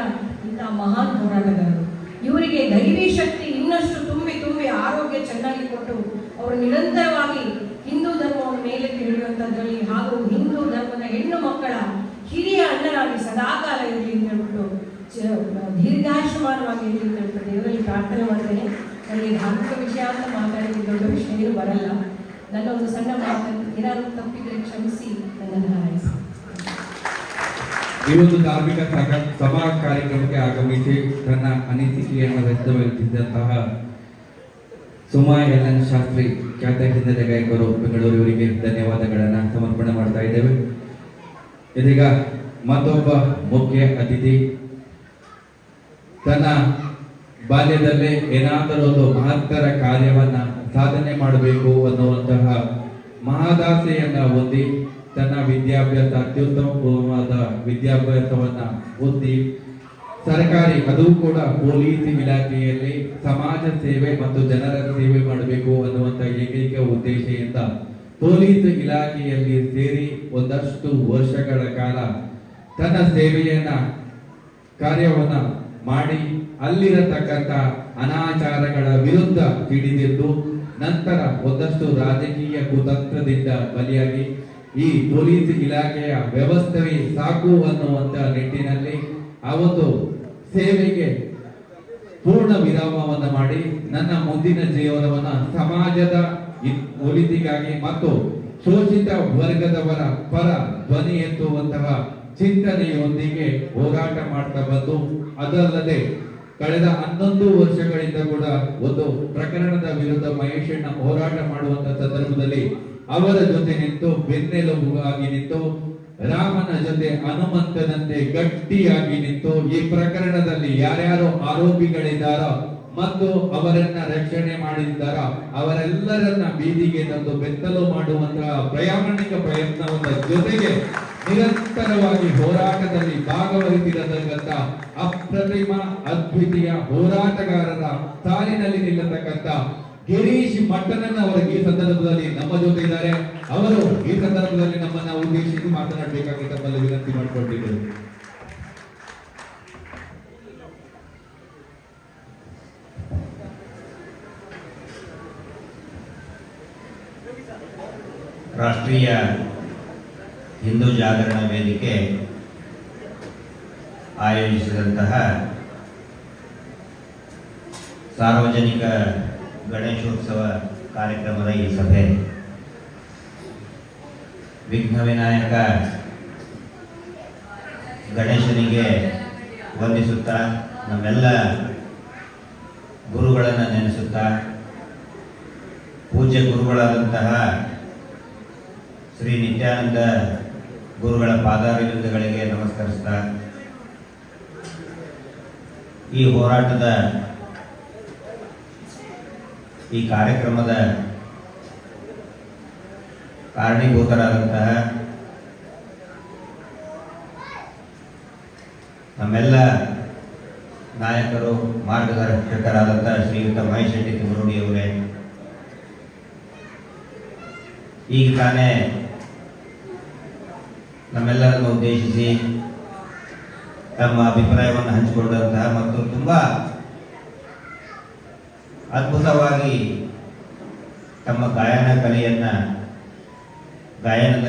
ಇಂಥ ಮಹಾನ್ ಹೋರಾಟಗಾರರು. ಇವರಿಗೆ ದೈವಿ ಶಕ್ತಿ ಇನ್ನಷ್ಟು ತುಂಬಿ ತುಂಬಿ ಆರೋಗ್ಯ ಚೆನ್ನಾಗಿ ಕೊಟ್ಟು ಅವರು ನಿರಂತರವಾಗಿ ಹಿಂದೂ ಧರ್ಮವನ್ನು ಮೇಲೆ ಹಿಡಿಯುವಂಥದ್ರಲ್ಲಿ ಹಾಗೂ ಹಿಂದೂ ಧರ್ಮದ ಹೆಣ್ಣು ಮಕ್ಕಳ ಹಿರಿಯ ಅಣ್ಣನಾಗಿ ಸದಾಕಾಲ ಇರಲಿ ಅಂತ ಹೇಳ್ಬಿಟ್ಟು ದೀರ್ಘಾಯುಷ್ಮಾನವಾಗಿ ಇರಲಿ ಅಂತ ಹೇಳ್ಬಿಟ್ಟು ದೇವರಲ್ಲಿ ಪ್ರಾರ್ಥನೆ ಮಾಡ್ತೇನೆ. ನನಗೆ ಧಾರ್ಮಿಕ ವಿಷಯ ಅಂತ ಮಾತಾಡಿದ ದೊಡ್ಡ ವಿಷಯ ಏನು ಬರಲ್ಲ. ನನ್ನ ಒಂದು ಸಣ್ಣ ಮಾತನ್ನು ಏನಾದರೂ ತಪ್ಪಿದ್ರೆ ಕ್ಷಮಿಸಿ ನನ್ನನ್ನು ಹಾರೈಸಿ. ಈ ಒಂದು ಧಾರ್ಮಿಕ ಸಭಾ ಕಾರ್ಯಕ್ರಮಕ್ಕೆ ಆಗಮಿಸಿ ತನ್ನ ಅನಿಸಿಕೆಯನ್ನು ವ್ಯಕ್ತಪಡಿಸಿದಂತಹ ಸುಮಾ ಎಲ್ ಶಾಸ್ತ್ರಿ, ಖ್ಯಾತ ಹಿನ್ನೆಲೆ ಗಾಯಕರು, ಬೆಂಗಳೂರು, ಇವರಿಗೆ ಧನ್ಯವಾದಗಳನ್ನು ಸಮರ್ಪಣೆ ಮಾಡ್ತಾ ಇದ್ದೇವೆ. ಇದೀಗ ಮತ್ತೊಬ್ಬ ಮುಖ್ಯ ಅತಿಥಿ ತನ್ನ ಬಾಲ್ಯದಲ್ಲೇ ಏನಾದರೂ ಒಂದು ಮಹತ್ತರ ಕಾರ್ಯವನ್ನ ಸಾಧನೆ ಮಾಡಬೇಕು ಅನ್ನುವಂತಹ ಮಹದಾಸೆಯನ್ನ ಹೊಂದಿ ತನ್ನ ವಿದ್ಯಾಭ್ಯಾಸ ಅತ್ಯುತ್ತಮವಾದ ವಿದ್ಯಾಭ್ಯಾಸವನ್ನ ಹೊಂದಿ ಸರ್ಕಾರಿ, ಅದು ಕೂಡ ಪೊಲೀಸ್ ಇಲಾಖೆಯಲ್ಲಿ ಸಮಾಜ ಸೇವೆ ಮತ್ತು ಜನರ ಸೇವೆ ಮಾಡಬೇಕು ಅನ್ನುವಂಥ ಏಕೈಕ ಉದ್ದೇಶದಿಂದ ಪೊಲೀಸ್ ಇಲಾಖೆಯಲ್ಲಿ ಸೇರಿ ಒಂದಷ್ಟು ವರ್ಷಗಳ ಕಾಲ ತನ್ನ ಸೇವೆಯನ್ನ ಕಾರ್ಯವನ್ನ ಮಾಡಿ ಅಲ್ಲಿರತಕ್ಕಂಥ ಅನಾಚಾರಗಳ ವಿರುದ್ಧ ಹಿಡಿದಿದ್ದು ನಂತರ ಒಂದಷ್ಟು ರಾಜಕೀಯ ಕುತಂತ್ರದಿಂದ ಬಲಿಯಾಗಿ ಈ ಪೊಲೀಸ್ ಇಲಾಖೆಯ ವ್ಯವಸ್ಥೆಯೇ ಸಾಕು ಅನ್ನುವಂತ ನಿಟ್ಟಿನಲ್ಲಿ ಆ ಒಂದು ಸೇವೆಗೆ ಪೂರ್ಣ ವಿರಾಮವನ್ನ ಮಾಡಿ ನನ್ನ ಮುಂದಿನ ಜೀವನವನ್ನ ಸಮಾಜದ ಒಳಿತಿಗಾಗಿ ಮತ್ತು ಶೋಷಿತ ವರ್ಗದವರ ಪರ ಧ್ವನಿ ಎತ್ತುವಂತಹ ಚಿಂತನೆಯೊಂದಿಗೆ ಹೋರಾಟ ಮಾಡ್ತಾ ಬಂದು, ಅದಲ್ಲದೆ ಕಳೆದ 11 ವರ್ಷಗಳಿಂದ ಕೂಡ ಒಂದು ಪ್ರಕರಣದ ವಿರುದ್ಧ ಮಹೇಶಣ್ಣ ಹೋರಾಟ ಮಾಡುವಂತ ಸಂದರ್ಭದಲ್ಲಿ ಅವರ ಜೊತೆ ನಿಂತು ಬೆನ್ನೆಲುಬಾಗಿ ನಿಂತು ರಾಮನ ಜೊತೆ ಹನುಮಂತನಂತೆ ಗಟ್ಟಿಯಾಗಿ ನಿಂತು ಈ ಪ್ರಕರಣದಲ್ಲಿ ಯಾರ್ಯಾರು ಆರೋಪಿಗಳಿದ್ದಾರೋ ಮತ್ತು ಅವರನ್ನ ರಕ್ಷಣೆ ಮಾಡಿದ್ದಾರೋ ಅವರೆಲ್ಲರನ್ನ ಬೀದಿಗೆ ತಂದು ಬೆತ್ತಲು ಮಾಡುವಂತಹ ಪ್ರಾಮಾಣಿಕ ಪ್ರಯತ್ನದ ಜೊತೆಗೆ ನಿರಂತರವಾಗಿ ಹೋರಾಟದಲ್ಲಿ ಭಾಗವಹಿಸಿರತಕ್ಕಂಥ ಅಪ್ರತಿಮ ಅದ್ವಿತೀಯ ಹೋರಾಟಗಾರರ ಸಾಲಿನಲ್ಲಿ ನಿಲ್ಲತಕ್ಕಂಥ ಗಿರೀಶ್ ಮಟ್ಟನನ್ನ ಅವರಿಗೆ ಈ ಸಂದರ್ಭದಲ್ಲಿ ನಮ್ಮ ಜೊತೆ ಇದ್ದಾರೆ. ಅವರು ಈ ಸಂದರ್ಭದಲ್ಲಿ ನಮ್ಮನ್ನ ಉದ್ದೇಶಿಸಿ ಮಾತನಾಡಬೇಕಾಗಿ ತಮ್ಮಲ್ಲಿ ವಿನಂತಿ ಮಾಡಿಕೊಂಡಿದ್ದರು. ರಾಷ್ಟ್ರೀಯ ಹಿಂದೂ ಜಾಗರಣ ವೇದಿಕೆ ಆಯೋಜಿಸಿದಂತಹ ಸಾರ್ವಜನಿಕ ಗಣೇಶೋತ್ಸವ ಕಾರ್ಯಕ್ರಮದ ಈ ಸಭೆ ವಿಘ್ನ ವಿನಾಯಕ ಗಣೇಶನಿಗೆ ವಂದಿಸುತ್ತಾ ನಮ್ಮೆಲ್ಲ ಗುರುಗಳನ್ನು ನೆನೆಸುತ್ತಾ ಪೂಜ್ಯ ಗುರುಗಳಾದಂತಹ ಶ್ರೀ ನಿತ್ಯಾನಂದ ಗುರುಗಳ ಪಾದಾರವಿಂದಗಳಿಗೆ ನಮಸ್ಕರಿಸ್ತಾ ಈ ಹೋರಾಟದ ಈ ಕಾರ್ಯಕ್ರಮದ ಕಾರಣೀಭೂತರಾದಂತಹ ನಮ್ಮೆಲ್ಲ ನಾಯಕರು ಮಾರ್ಗದರ್ಶಕರಾದಂತಹ ಶ್ರೀಯುತ ಮಹೇಶ್ ಶೆಟ್ಟಿ ತಿಮ್ಮರೋಡಿಯವರೇ, ಈಗ ತಾನೇ ನಮ್ಮೆಲ್ಲರನ್ನು ಉದ್ದೇಶಿಸಿ ತಮ್ಮ ಅಭಿಪ್ರಾಯವನ್ನು ಹಂಚಿಕೊಂಡಂತಹ ಮತ್ತು ತುಂಬ ಅದ್ಭುತವಾಗಿ ತಮ್ಮ ಗಾಯನದ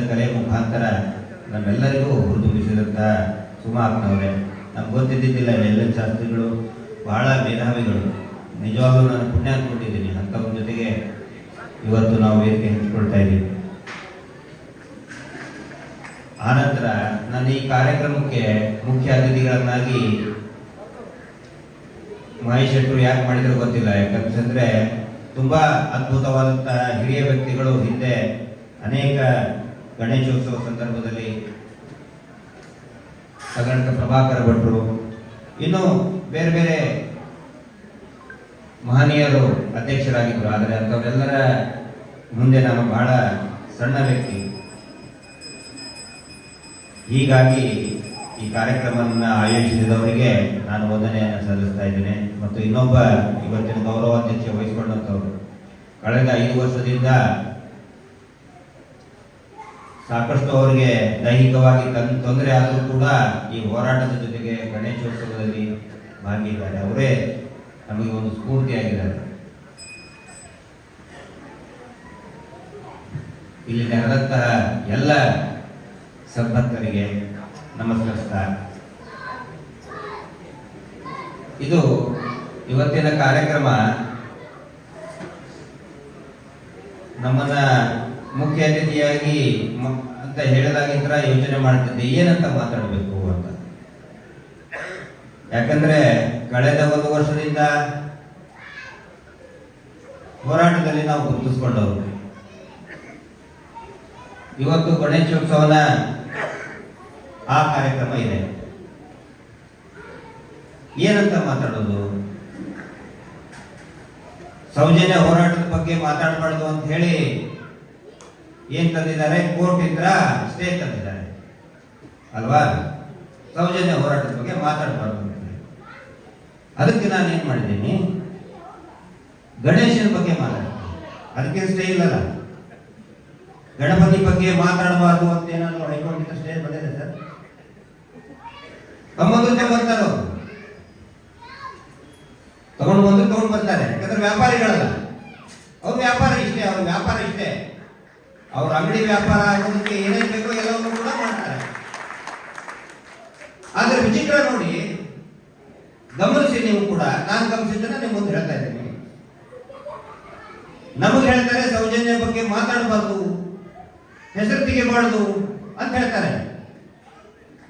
ಕಲೆ ಮುಖಾಂತರ ನಮ್ಮೆಲ್ಲರಿಗೂ ಹುರಿದುಂಬಿಸಿದಂತಹ ಸುಮಾತ್ನವರೇ, ನಮ್ಗೆ ಗೊತ್ತಿದ್ದಿದ್ದಿಲ್ಲ ಎಲ್ಲ ಶಾಸ್ತ್ರಿಗಳು ಬಹಳ ಮೇಧಾವಿಗಳು. ನಿಜವಾಗ್ಲೂ ನಾನು ಪುಣ್ಯ ಅಂದ್ಕೊಂಡಿದ್ದೀನಿ, ಅಂಥವ್ರ ಜೊತೆಗೆ ಇವತ್ತು ನಾವು ವೇದಿಕೆ ಹಂಚಿಕೊಳ್ತಾ ಇದ್ದೀವಿ. ಆನಂತರ ನನ್ನ ಈ ಕಾರ್ಯಕ್ರಮಕ್ಕೆ ಮುಖ್ಯ ಅತಿಥಿಗಳನ್ನಾಗಿ ಮಹೇಶ್ ಶೆಟ್ಟರು ಯಾಕೆ ಮಾಡಿದ್ರು ಗೊತ್ತಿಲ್ಲ. ಯಾಕಂತಂದ್ರೆ ತುಂಬಾ ಅದ್ಭುತವಾದಂತಹ ಹಿರಿಯ ವ್ಯಕ್ತಿಗಳು ಹಿಂದೆ ಅನೇಕ ಗಣೇಶೋತ್ಸವ ಸಂದರ್ಭದಲ್ಲಿ ಸಗಣಕ ಪ್ರಭಾಕರ ಭಟ್ರು, ಇನ್ನು ಬೇರೆ ಬೇರೆ ಮಹನೀಯರು ಅಧ್ಯಕ್ಷರಾಗಿದ್ದರು. ಆದರೆ ಅಂಥವರೆಲ್ಲರ ಮುಂದೆ ನಾನು ಬಹಳ ಸಣ್ಣ ವ್ಯಕ್ತಿ. ಹೀಗಾಗಿ ಈ ಕಾರ್ಯಕ್ರಮವನ್ನು ಆಯೋಜಿಸಿದವರಿಗೆ ನಾನು ವಂದನೆಯನ್ನು ಸಲ್ಲಿಸ್ತಾ ಇದ್ದೇನೆ. ಮತ್ತು ಇನ್ನೊಬ್ಬ ಇವತ್ತಿನ ಗೌರವಾಧ್ಯಕ್ಷ ವಹಿಸಿಕೊಂಡಂಥವ್ರು ಕಳೆದ 5 ವರ್ಷದಿಂದ ಸಾಕಷ್ಟು ಅವರಿಗೆ ದೈಹಿಕವಾಗಿ ತೊಂದರೆ ಆದರೂ ಕೂಡ ಈ ಹೋರಾಟದ ಜೊತೆಗೆ ಗಣೇಶೋತ್ಸವದಲ್ಲಿ ಭಾಗಿಯಾಗಿದ್ದಾರೆ. ಅವರೇ ನಮಗೆ ಒಂದು ಸ್ಫೂರ್ತಿಯಾಗಿದ್ದಾರೆ. ಇಲ್ಲಿ ನೆರೆದಂತಹ ಎಲ್ಲ ಸದ್ಭಕ್ತರಿಗೆ ನಮಸ್ಕರಿಸ್ತಾ, ಇದು ಇವತ್ತಿನ ಕಾರ್ಯಕ್ರಮ ನಮ್ಮನ್ನ ಮುಖ್ಯ ಅತಿಥಿಯಾಗಿ ಅಂತ ಹೇಳಿದಾಗಿಂತರ ಯೋಚನೆ ಮಾಡ್ತಿದ್ದೆ ಏನಂತ ಮಾತಾಡಬೇಕು ಅಂತ. ಯಾಕಂದ್ರೆ ಕಳೆದ 1 ವರ್ಷದಿಂದ ಹೋರಾಟದಲ್ಲಿ ನಾವು ಗುರುತಿಸ್ಕೊಂಡವರು. ಇವತ್ತು ಗಣೇಶೋತ್ಸವನ ಆ ಕಾರ್ಯಕ್ರಮ ಇದೆ. ಏನಂತ ಮಾತಾಡೋದು? ಸೌಜನ್ಯ ಹೋರಾಟದ ಬಗ್ಗೆ ಮಾತಾಡಬಾರ್ದು ಅಂತ ಹೇಳಿ ಏನ್ ತಂದಿದ್ದಾರೆ? ಕೋರ್ಟ್ ಇಂದ ಸ್ಟೇ ತಂದಿದ್ದಾರೆ ಅಲ್ವಾ? ಸೌಜನ್ಯ ಹೋರಾಟದ ಬಗ್ಗೆ ಮಾತಾಡಬಾರ್ದು ಅಂತ. ಅದಕ್ಕೆ ನಾನು ಏನ್ ಮಾಡಿದ್ದೀನಿ, ಗಣೇಶನ ಬಗ್ಗೆ ಮಾತಾಡ್ತೀನಿ. ಅದಕ್ಕೆ ಸ್ಟೇ ಇಲ್ಲಲ್ಲ. ಗಣಪತಿ ಬಗ್ಗೆ ಮಾತಾಡಬಾರ್ದು ಅಂತ ಏನಾದ್ರು ಹೈಕೋರ್ಟ್ ಸ್ಟೇ ಬಂದಿದೆ ಸರ್? ಬರ್ತಾರೆ ಅವರು, ತಗೊಂಡು ಬರ್ತಾರೆ. ಯಾಕಂದ್ರೆ ವ್ಯಾಪಾರಿಗಳಲ್ಲ, ಅವ್ರ ವ್ಯಾಪಾರ ಇಷ್ಟೇ, ಅವ್ರ ವ್ಯಾಪಾರ ಇಷ್ಟೇ. ಅವ್ರ ಅಂಗಡಿ ವ್ಯಾಪಾರ ಆಗೋದಕ್ಕೆ ಏನೇನು ಬೇಕೋ ಎಲ್ಲವನ್ನೂ ಕೂಡ ಮಾಡ್ತಾರೆ. ಆದ್ರೆ ವಿಚಿತ್ರ ನೋಡಿ, ಗಮನಿಸಿ ನೀವು ಕೂಡ, ನಾನು ಗಮನಿಸಿದ್ದನ್ನ ನಿಮ್ಮ ಮುಂದೆ ಹೇಳ್ತಾ ಇದ್ದೀನಿ. ನಮಗೆ ಹೇಳ್ತಾರೆ ಸೌಜನ್ಯ ಬಗ್ಗೆ ಮಾತಾಡಬಾರ್ದು, ಹೆಸರು ತೆಗಿಬಾರ್ದು ಅಂತ ಹೇಳ್ತಾರೆ.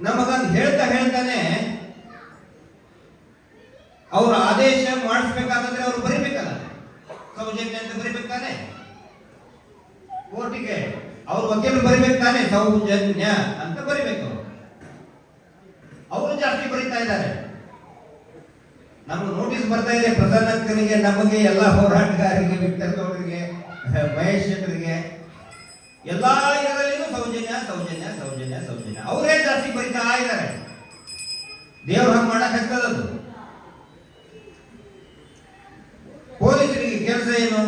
ನಮಗಂತ ಹೇಳ್ತಾನೆ ಅವ್ರ ಆದೇಶ ಮಾಡಿಸ್ಬೇಕಾದ್ರೆ ಅವ್ರು ಬರಿಬೇಕಲ್ಲ, ಸೌಜನ್ಯ ಅಂತ ಬರಿಬೇಕಾನೆ. ಕೋರ್ಟಿಗೆ ಅವ್ರ ವಕೀಲರು ಬರಿಬೇಕು ತಾನೆ, ಸೌಜನ್ಯ ಅಂತ ಬರಿಬೇಕು. ಅವರು ಜಾಸ್ತಿ ಬರೀತಾ ಇದ್ದಾರೆ. ನಮ್ಗೆ ನೋಟಿಸ್ ಬರ್ತಾ ಇದೆ, ಪ್ರಸನ್ನಕ್ಕನಿಗೆ, ನಮಗೆ, ಎಲ್ಲ ಹೋರಾಟಗಾರರಿಗೆ, ವಿಕ್ಟರ್ ಗೌಡರಿಗೆ, ಮಹೇಶ್ ಶೆಟ್ಟರಿಗೆ, ಎಲ್ಲಾ ಇದರಲ್ಲಿಯೂ ಸೌಜನ್ಯ ಸೌಜನ್ಯ ಸೌಜನ್ಯ ಸೌಜನ್ಯ ಅವರೇ ಜಾಸ್ತಿ ಬರಿತಾ ಇದ್ದಾರೆ. ದೇವ್ರ ಹಂಗೆ ಮಾಡಕ್ ಆಗ್ತದದು. ಪೊಲೀಸರಿಗೆ ಕೆಲಸ ಏನು?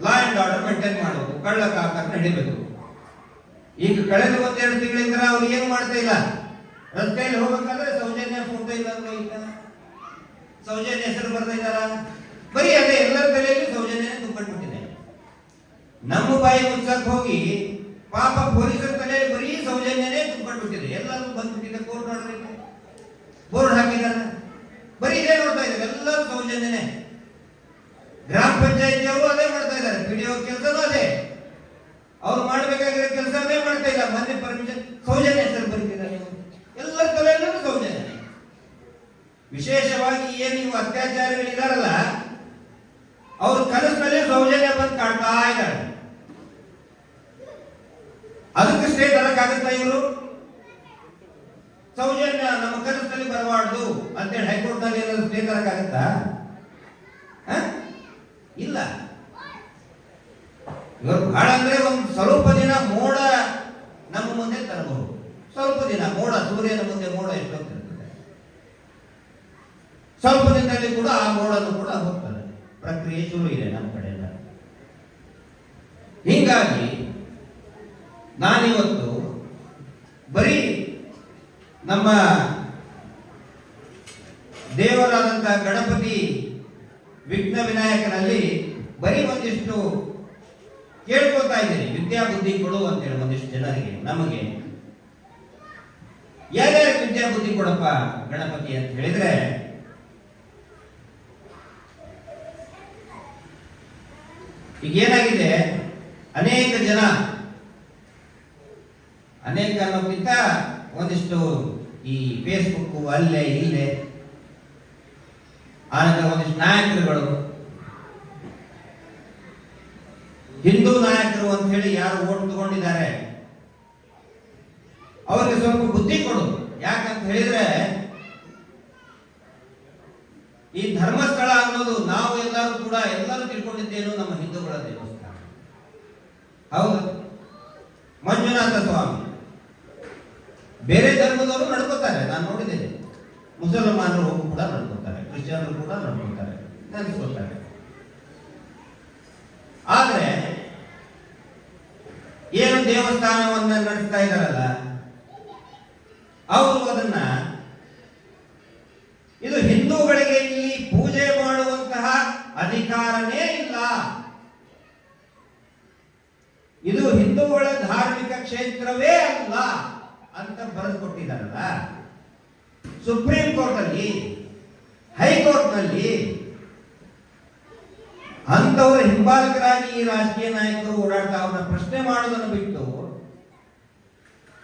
ಲಾ ಅಂಡ್ ಆರ್ಡರ್ ಮೇಂಟೈನ್ ಮಾಡೋದು, ಕಳ್ಳ ಕಾಕರ್ ನಡಿಬೇಕು. ಈಗ ಕಳೆದ 1-2 ತಿಂಗಳಿಂದ ಅವ್ರು ಏನು ಮಾಡ್ತಾ ಇಲ್ಲ. ರಸ್ತೆಯಲ್ಲಿ ಹೋಗ್ಬೇಕಾದ್ರೆ ಸೌಜನ್ಯ ಫೋಟೋ ಇಲ್ಲ, ಸೌಜನ್ಯ ಹೆಸರು ಬರ್ತಾ ಇದ್ದಾರ, ಬರೀ ಅದೇ ಎಲ್ಲರ ತಲೆಯಲ್ಲಿ ಸೌಜನ್ಯ ತುಂಬಿಟ್ಬಿಟ್ಟಿದೆ. ನಮ್ಮ ಬಾಯಿ ಮುಚ್ಚಕ್ ಹೋಗಿ ಪಾಪ ಪೊಲೀಸರ ತಲೆಯಲ್ಲಿ ಬರೀ ಸೌಜನ್ಯನೇ ತುಂಬಿಟ್ಬಿಟ್ಟಿದೆ. ಎಲ್ಲರೂ ಬಂದ್ಬಿಟ್ಟಿದೆ, ಕೋರ್ಟ್ ಆರ್ಡರ್ ಇದೆ, ಬೋರ್ಡ್ ಹಾಕಿದ್ದಾರೆ, ಬರೀ ಇದೇ ನೋಡ್ತಾ ಇದ್ದಾರೆ, ಎಲ್ಲರೂ ಸೌಜನ್ಯನೇ. ಗ್ರಾಮ ಪಂಚಾಯತಿಯವರು ಅದೇ ಮಾಡ್ತಾ ಇದ್ದಾರೆ, ಪಿಡಿಒ ಕೆಲಸನೂ ಅದೇ, ಅವ್ರು ಮಾಡ್ಬೇಕಾಗಿರೋ ಕೆಲಸನೇ ಮಾಡ್ತಾ ಇಲ್ಲ. ಮೊನ್ನೆ ಪರ್ಮಿಷನ್ ಸೌಜನ್ಯ ಹೆಸರು ಬರೀತಿದ್ದಾರೆ, ಎಲ್ಲರ ತಲೆಯಲ್ಲೂ ಸೌಜನ್ಯ. ವಿಶೇಷವಾಗಿ ಏನು ನೀವು ಅತ್ಯಾಚಾರಿಗಳಿದಾರಲ್ಲ ಅವ್ರ ಕನಸಿನಲ್ಲಿ ಸೌಜನ್ಯ ಬಂದು ಕಾಡ್ತಾ ಇದ್ದಾರೆ. ಅದಕ್ಕೆ ಸ್ಟೇ ತರಕ್ಕಾಗತ್ತಾ ಇವರು? ಸೌಜನ್ಯ ನಮ್ಮ ಕನಸಿನಲ್ಲಿ ಬರಬಾರ್ದು ಅಂತೇಳಿ ಹೈಕೋರ್ಟ್ ನಲ್ಲಿ ಏನಾದ್ರು ಸ್ಟೇ ತರಕ್ಕಾಗತ್ತಾ? ಇಲ್ಲ. ಇವರು ಬಹಳ ಅಂದ್ರೆ ಒಂದು ಸ್ವಲ್ಪ ದಿನ ಮೋಡ ನಮ್ಮ ಮುಂದೆ ತರಬಹುದು. ಸ್ವಲ್ಪ ದಿನ ಮೋಡ, ಸೂರ್ಯನ ಮುಂದೆ ಮೋಡ ಎಷ್ಟೊತ್ತಿರ್ತದೆ, ಸ್ವಲ್ಪ ದಿನದಲ್ಲಿ ಕೂಡ ಆ ಮೋಡನು ಕೂಡ ಹೋಗ್ತದೆ. ಪ್ರಕ್ರಿಯೆ ಶುರು ಇದೆ ನಮ್ಮ ಕಡೆಯಿಂದ. ಹೀಗಾಗಿ ನಾನಿವತ್ತು ಬರೀ ನಮ್ಮ ದೇವರಾದಂತಹ ಗಣಪತಿ ವಿಘ್ನ ವಿನಾಯಕನಲ್ಲಿ ಬರೀ ಒಂದಿಷ್ಟು ಕೇಳ್ಕೊತಾ ಇದ್ದೀನಿ, ವಿದ್ಯಾ ಬುದ್ಧಿ ಕೊಡು ಅಂತೇಳಿ ಒಂದಿಷ್ಟು ಜನರಿಗೆ. ನಮಗೆ ಯಾರ್ಯಾರು ವಿದ್ಯಾ ಬುದ್ಧಿ ಕೊಡಪ್ಪ ಗಣಪತಿ ಅಂತ ಹೇಳಿದ್ರೆ, ಈಗ ಏನಾಗಿದೆ, ಅನೇಕ ಜನ, ಅನೇಕ ಅನ್ನೋಕ್ಕಿಂತ ಒಂದಿಷ್ಟು ಈ ಫೇಸ್ಬುಕ್ ಅಲ್ಲೇ ಇಲ್ಲೇ ಆನಂತರ ಒಂದಿಷ್ಟು ನಾಯಕರುಗಳು, ಹಿಂದೂ ನಾಯಕರು ಅಂತ ಹೇಳಿ ಯಾರು ಓಟ್ ತಗೊಂಡಿದ್ದಾರೆ ಅವರಿಗೆ ಸ್ವಲ್ಪ ಬುದ್ಧಿ ಕೊಡು. ಯಾಕಂತ ಹೇಳಿದ್ರೆ ಈ ಧರ್ಮಸ್ಥಳ ಅನ್ನೋದು ನಾವು ಎಲ್ಲರೂ ತಿಳ್ಕೊಂಡಿದ್ದೇನು ನಮ್ಮ ಹಿಂದೂಗಳ ದೇವಸ್ಥಾನ. ಹೌದು, ಮಂಜುನಾಥ ಸ್ವಾಮಿ. ಬೇರೆ ಧರ್ಮದವರು ನಡ್ಕೋತಾರೆ, ನಾನು ನೋಡಿದ್ದೇನೆ. ಮುಸಲ್ಮಾನರು ಕೂಡ ನಡ್ಕೋತಾರೆ, ಕ್ರಿಶ್ಚಿಯನ್ರು ಕೂಡ ನಡ್ಕೋತಾರೆ, ನೆನೆಸ್ಕೋತಾರೆ. ಆದ್ರೆ ಏನು ದೇವಸ್ಥಾನವನ್ನ ನಡೆಸ್ತಾ ಇದ್ದಾರಲ್ಲ, ಅವರು ಅದನ್ನ ಇದು ಹಿಂದೂಗಳಿಗೆ ಇಲ್ಲಿ ಪೂಜೆ ಮಾಡುವಂತಹ ಅಧಿಕಾರನೇ ಇಲ್ಲ, ಇದು ಹಿಂದೂಗಳ ಧಾರ್ಮಿಕ ಕ್ಷೇತ್ರವೇ ಅಲ್ಲ ಅಂತ ಬರೆದು ಕೊಟ್ಟಿದ್ದಾರಲ್ಲ. ಸುಪ್ರೀಂ ಕೋರ್ಟ್ ಅಲ್ಲಿ, ಹೈಕೋರ್ಟ್ ನಲ್ಲಿ ಅಂತವರ ಹಿಂಬಾಲಕರಾಗಿ ಈ ರಾಜಕೀಯ ನಾಯಕರು ಓಡಾಡ್ತಾ ಅವ್ರನ್ನ ಪ್ರಶ್ನೆ ಮಾಡೋದನ್ನು ಬಿಟ್ಟು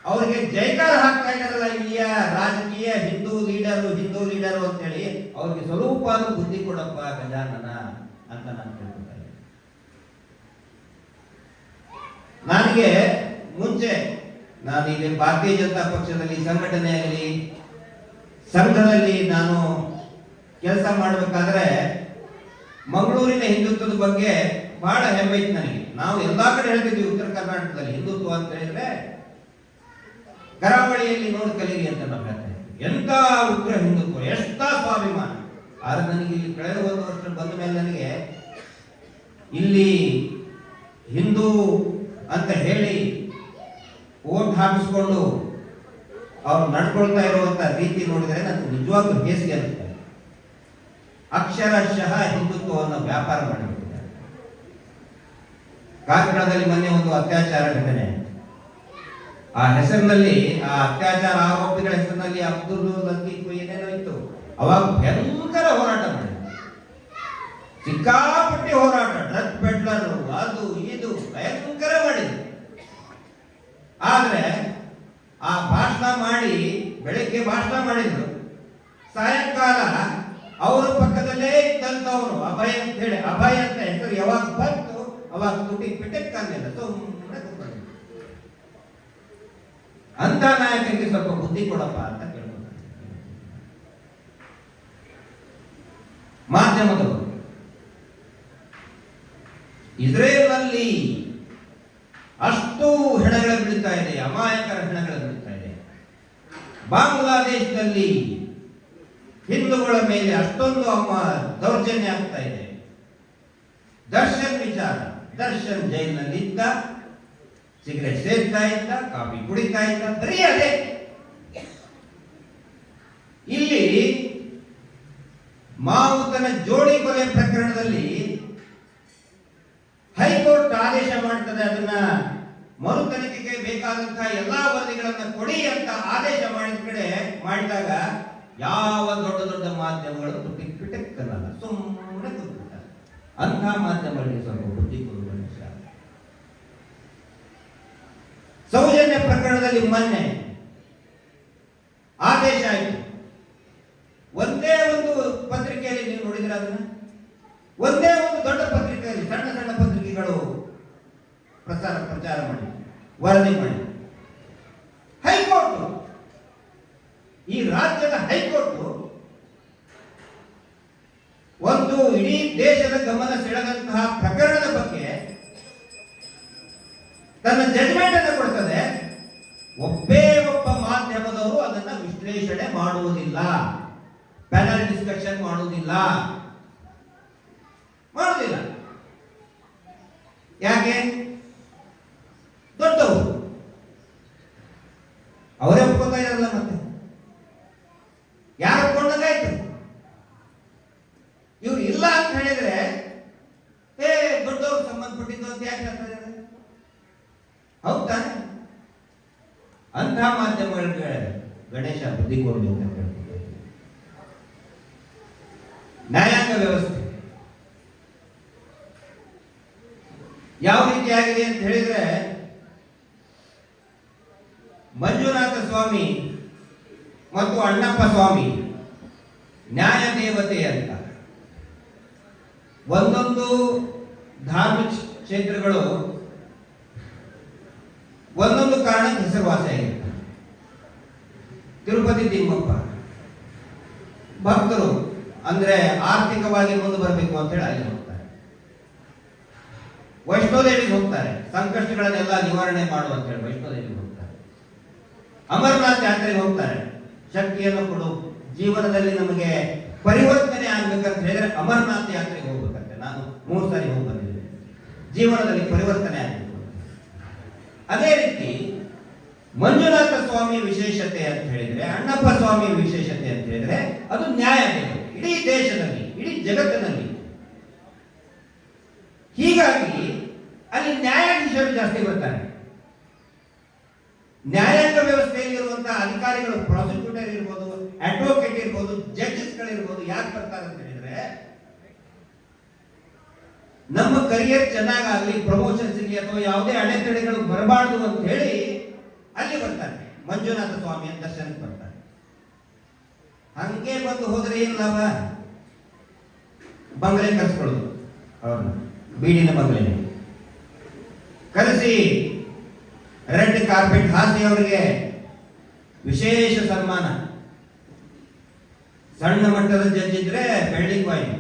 ಅವರಿಗೆ ಜೈಕಾರ ಹಾಕ್ತಾ ಇದ್ದಾರಲ್ಲ ಇಲ್ಲಿಯ ರಾಜಕೀಯ ಹಿಂದೂ ಲೀಡರು ಅಂತ ಹೇಳಿ, ಅವ್ರಿಗೆ ಸ್ವಲ್ಪ ಬುದ್ಧಿ ಕೊಡಪ್ಪ ಗಜಾನನ ಅಂತ ನಾನು ಕೇಳ್ಕೊಳ್ತೇನೆ. ನನಗೆ ಮುಂಚೆ ನಾನು ಈಗ ಭಾರತೀಯ ಜನತಾ ಪಕ್ಷದಲ್ಲಿ ಸಂಘಟನೆಯಲ್ಲಿ ಸಂಘದಲ್ಲಿ ನಾನು ಕೆಲಸ ಮಾಡಬೇಕಾದ್ರೆ ಮಂಗಳೂರಿನ ಹಿಂದುತ್ವದ ಬಗ್ಗೆ ಬಹಳ ಹೆಮ್ಮೆ ಇತ್ತು ನನಗೆ. ನಾವು ಎಲ್ಲಾ ಕಡೆ ಹೇಳ್ತಿದ್ವಿ ಉತ್ತರ ಕರ್ನಾಟಕದಲ್ಲಿ ಹಿಂದುತ್ವ ಅಂತ ಹೇಳಿದ್ರೆ ಕರಾವಳಿಯಲ್ಲಿ ನೋಡಿ ಕಲೀರಿ ಅಂತ ನಾವು ಹೇಳ್ತಾ ಇದ್ವಿ. ಎಂತ ಉಗ್ರ ಹಿಂದುತ್ವ, ಎಷ್ಟ ಸ್ವಾಭಿಮಾನ. ಆದ್ರೆ ನನಗೆ ಇಲ್ಲಿ ಕಳೆದ 1 ವರ್ಷ ಬಂದ ಮೇಲೆ ನನಗೆ ಇಲ್ಲಿ ಹಿಂದೂ ಅಂತ ಹೇಳಿ ಓಟ್ ಹಾಕಿಸ್ಕೊಂಡು ಅವ್ರು ನಡ್ಕೊಳ್ತಾ ಇರುವಂತ ರೀತಿ ನೋಡಿದ್ರೆ ನನಗೆ ನಿಜವಾಗ್ಲೂ ಹೇಸಿಗೆ ಅನಿಸ್ತಾರೆ. ಅಕ್ಷರಶಃ ಹಿಂದುತ್ವವನ್ನು ವ್ಯಾಪಾರ ಮಾಡಿಬಿಟ್ಟಿದ್ದಾರೆ. ಕಾರ್ಕಳದಲ್ಲಿ ಮೊನ್ನೆ ಒಂದು ಅತ್ಯಾಚಾರ ಘಟನೆ, ಆ ಹೆಸರಿನಲ್ಲಿ, ಆ ಅತ್ಯಾಚಾರ ಆರೋಪಿಗಳ ಹೆಸರಿನಲ್ಲಿ ಅಬ್ದುಲ್ ಲತೀಫ್ ಏನೇನೋ ಇತ್ತು. ಅವಾಗ ಭಯಂಕರ ಹೋರಾಟ ಮಾಡಿದ್ರು, ಸಿಕ್ಕಾಪಟ್ಟೆ ಹೋರಾಟ, ಡ್ರಗ್ ಪೆಡ್ಲರ್ ಅದು ಇದು ಭಯಂಕರ ಮಾಡಿದ್ರು. ಆದ್ರೆ ಆ ಭಾಷಣ ಮಾಡಿ, ಬೆಳಗ್ಗೆ ಭಾಷಣ ಮಾಡಿದ್ರು, ಸಾಯಂಕಾಲ ಅವರ ಪಕ್ಕದಲ್ಲೇ ಇದ್ದಂತವ್ರು ಅಭಯ ಅಂತ ಹೇಳಿ, ಅಭಯ ಅಂತ ಹೆಸರು ಯಾವಾಗ ಬಂತು ಅವಾಗ ತುಟಿ ಪಿಟಕ್ಕಾಗಲಿಲ್ಲ, ಸುಮ್ಮನೆ ಕೂತ್ಕೊಂಡಿದ್ರು. ಅಂತ ನಾಯಕರಿಗೆ ಸ್ವಲ್ಪ ಬುದ್ಧಿ ಕೊಡಪ್ಪ ಅಂತ ಕೇಳ್ತಾರೆ. ಮಾಧ್ಯಮದವರು ಇಸ್ರೇಲ್ನಲ್ಲಿ ಅಷ್ಟು ಹೆಣಗಳ ಬೀಳ್ತಾ ಇದೆ, ಅಮಾಯಕರ ಹೆಣಗಳ ಬೀಳ್ತಾ ಇದೆ. ಬಾಂಗ್ಲಾದೇಶದಲ್ಲಿ ಹಿಂದೂಗಳ ಮೇಲೆ ಅಷ್ಟೊಂದು ದೌರ್ಜನ್ಯ ಆಗ್ತಾ ಇದೆ. ದರ್ಶನ್ ವಿಚಾರ, ದರ್ಶನ್ ಜೈಲಿನಲ್ಲಿ ಇದ್ದ, ಸಿಗರೇಟ್ ಸೇರ್ತಾ ಇದ್ದ, ಕಾಫಿ ಕುಡಿತಾ ಇದ್ದ, ಬರೀ ಅದೇ. ಇಲ್ಲಿ ಮಾವುತನ ಜೋಡಿ ಕೊಲೆ ಪ್ರಕರಣದಲ್ಲಿ ಹೈಕೋರ್ಟ್ ಆದೇಶ ಮಾಡ್ತದೆ, ಅದನ್ನ ಮರು ತನಿಖೆಗೆ ಬೇಕಾದಂತಹ ಎಲ್ಲಾ ವರದಿಗಳನ್ನ ಕೊಡಿ ಅಂತ ಆದೇಶ ಮಾಡಿದಾಗ ಯಾವ ದೊಡ್ಡ ದೊಡ್ಡ ಮಾಧ್ಯಮಗಳು ಪಿಟಕ್ಕನ್ನಲ್ಲ, ಸುಮ್ಮನೆ ಕೂತ್ಬಿಡ್ತಾರೆ. ಅಂಥ ಮಾಧ್ಯಮಗಳಿಗೆ ಸ್ವಲ್ಪ ಬುದ್ಧಿ ಕೊಡುವ ವಿಷಯ. ಸೌಜನ್ಯ ಪ್ರಕರಣದಲ್ಲಿ ಮೊನ್ನೆ ಆದೇಶ ಆಯಿತು. ಒಂದೇ ಒಂದು ಪತ್ರಿಕೆಯಲ್ಲಿ ನೀವು ನೋಡಿದ್ರೆ ಅದನ್ನ, ಒಂದೇ ಒಂದು ದೊಡ್ಡ ಪ್ರಚಾರ ಮಾಡಿ, ವರದಿ ಮಾಡಿ. ಹೈಕೋರ್ಟ್, ಈ ರಾಜ್ಯದ ಹೈಕೋರ್ಟ್ ಒಂದು ಇಡೀ ದೇಶದ ಗಮನ ಸೆಳೆದಂತಹ ಪ್ರಕರಣದ ಬಗ್ಗೆ ತನ್ನ ಜಡ್ಜ್ಮೆಂಟ್ ಅನ್ನು ಕೊಡ್ತದೆ. ಒಬ್ಬ ಮಾಧ್ಯಮದವರು ಅದನ್ನ ವಿಶ್ಲೇಷಣೆ ಮಾಡುವುದಿಲ್ಲ, ಪ್ಯಾನಲ್ ಡಿಸ್ಕಷನ್ ಮಾಡುವುದಿಲ್ಲ. ಯಾಕೆ? ದೊಡ್ಡವರು ಅವರೇ ಒಪ್ಕೋತಾ ಇರಲ್ಲ. ಮತ್ತೆ ಯಾರು ಒಪ್ಕೊಂಡಾಗಾಯ್ತು? ಇವ್ರು ಇಲ್ಲ ಅಂತ ಹೇಳಿದ್ರೆ ದೊಡ್ಡವ್ರು ಸಂಬಂಧಪಟ್ಟಿದ್ದು ಅಂತ ಯಾಕೆ ಹೇಳ್ತಾರೆ? ಹೌದಾ? ಅಂಥ ಮಾಧ್ಯಮಗಳಿಗೆ ಗಣೇಶ ಬುದ್ಧಿ ಕೊಡಲಿ ಅಂತ ಹೇಳ್ತಾರೆ. ನ್ಯಾಯಾಂಗ ವ್ಯವಸ್ಥೆ ಯಾವ ರೀತಿಯಾಗಿದೆ ಅಂತ ಹೇಳಿದ್ರೆ, ಮಂಜುನಾಥ ಸ್ವಾಮಿ ಮತ್ತು ಅಣ್ಣಪ್ಪ ಸ್ವಾಮಿ ನ್ಯಾಯ ದೇವತೆ ಅಂತ ಒಂದೊಂದು ಧಾರ್ಮಿಕ ಕ್ಷೇತ್ರಗಳು ಒಂದೊಂದು ಕಾರಣಕ್ಕೆ ಹೆಸರುವಾಸಿಯಾಗಿರುತ್ತೆ. ತಿರುಪತಿ ತಿಮ್ಮಪ್ಪ ಭಕ್ತರು ಅಂದ್ರೆ ಆರ್ಥಿಕವಾಗಿ ಮುಂದೆ ಬರಬೇಕು ಅಂತ ಹೇಳಿ ಅಲ್ಲಿ ಹೋಗ್ತಾರೆ. ವೈಷ್ಣೋದೇವಿಗೆ ಹೋಗ್ತಾರೆ, ಸಂಕಷ್ಟಗಳನ್ನೆಲ್ಲ ನಿವಾರಣೆ ಮಾಡುವಂತ ಹೇಳಿ ವೈಷ್ಣೋದೇವಿಗೆ ಹೋಗ್ತಾರೆ. ಅಮರನಾಥ್ ಯಾತ್ರೆಗೆ ಹೋಗ್ತಾರೆ, ಶಕ್ತಿಯನ್ನು ಕೊಡು, ಜೀವನದಲ್ಲಿ ನಮಗೆ ಪರಿವರ್ತನೆ ಆಗ್ಬೇಕಂತ ಹೇಳಿದ್ರೆ ಅಮರನಾಥ್ ಯಾತ್ರೆಗೆ ಹೋಗ್ಬೇಕಂತೆ. ನಾನು 3 ಸಾರಿ ಹೋಗಿ ಬಂದಿದ್ದೆ. ಜೀವನದಲ್ಲಿ ಪರಿವರ್ತನೆ ಆಗಬೇಕು. ಅದೇ ರೀತಿ ಮಂಜುನಾಥ ಸ್ವಾಮಿ ವಿಶೇಷತೆ ಅಂತ ಹೇಳಿದ್ರೆ, ಅಣ್ಣಪ್ಪ ಸ್ವಾಮಿ ವಿಶೇಷತೆ ಅಂತ ಹೇಳಿದ್ರೆ ಅದು ನ್ಯಾಯ ದೇವತೆ ಇಡೀ ದೇಶದಲ್ಲಿ, ಇಡೀ ಜಗತ್ತಿನಲ್ಲಿ. ಹೀಗಾಗಿ ಅಲ್ಲಿ ನ್ಯಾಯಾಧೀಶರು ಜಾಸ್ತಿ ಬರ್ತಾರೆ. ನ್ಯಾಯಾಂಗ ವ್ಯವಸ್ಥೆಯಲ್ಲಿ ಇರುವಂತಹ ಅಧಿಕಾರಿಗಳು, ಪ್ರಾಸಿಕ್ಯೂಟರ್ ಇರ್ಬೋದು, ಅಡ್ವೊಕೇಟ್ ಇರ್ಬೋದು, ಜಡ್ಜಸ್ಗಳಿರ್ಬೋದು, ಯಾಕೆ ಬರ್ತಾರೆ ಅಂತ ಹೇಳಿದ್ರೆ ನಮ್ಮ ಕರಿಯರ್ ಚೆನ್ನಾಗಾಗಲಿ, ಪ್ರಮೋಷನ್ ಸಿಗಲಿ ಅಥವಾ ಯಾವುದೇ ಅಡೆತಡೆಗಳು ಬರಬಾರ್ದು ಅಂತ ಹೇಳಿ ಅಲ್ಲಿ ಬರ್ತಾರೆ. ಮಂಜುನಾಥ ಸ್ವಾಮಿಯ ದರ್ಶನಕ್ಕೆ ಬರ್ತಾರೆ. ಹಂಗೆ ಬಂದು ಹೋದ್ರೆ ಏನು ಲಾಭ? ಬಂಗಲೆ ಕರೆಸ್ಕೊಳ್ಳೋದು, ಅವ್ರನ್ನ ಬೀಡಿನ ಬಂಗಲೆ ಕರೆಸಿ ರೆಡ್ ಕಾರ್ಪೆಟ್ ಹಾಸಿ ಅವರಿಗೆ ವಿಶೇಷ ಸನ್ಮಾನ. ಸಣ್ಣ ಮಟ್ಟದ ಜಡ್ಜ್ ಇದ್ರೆ ಬೆಳ್ಳಿ ಕಾಯಿನ್,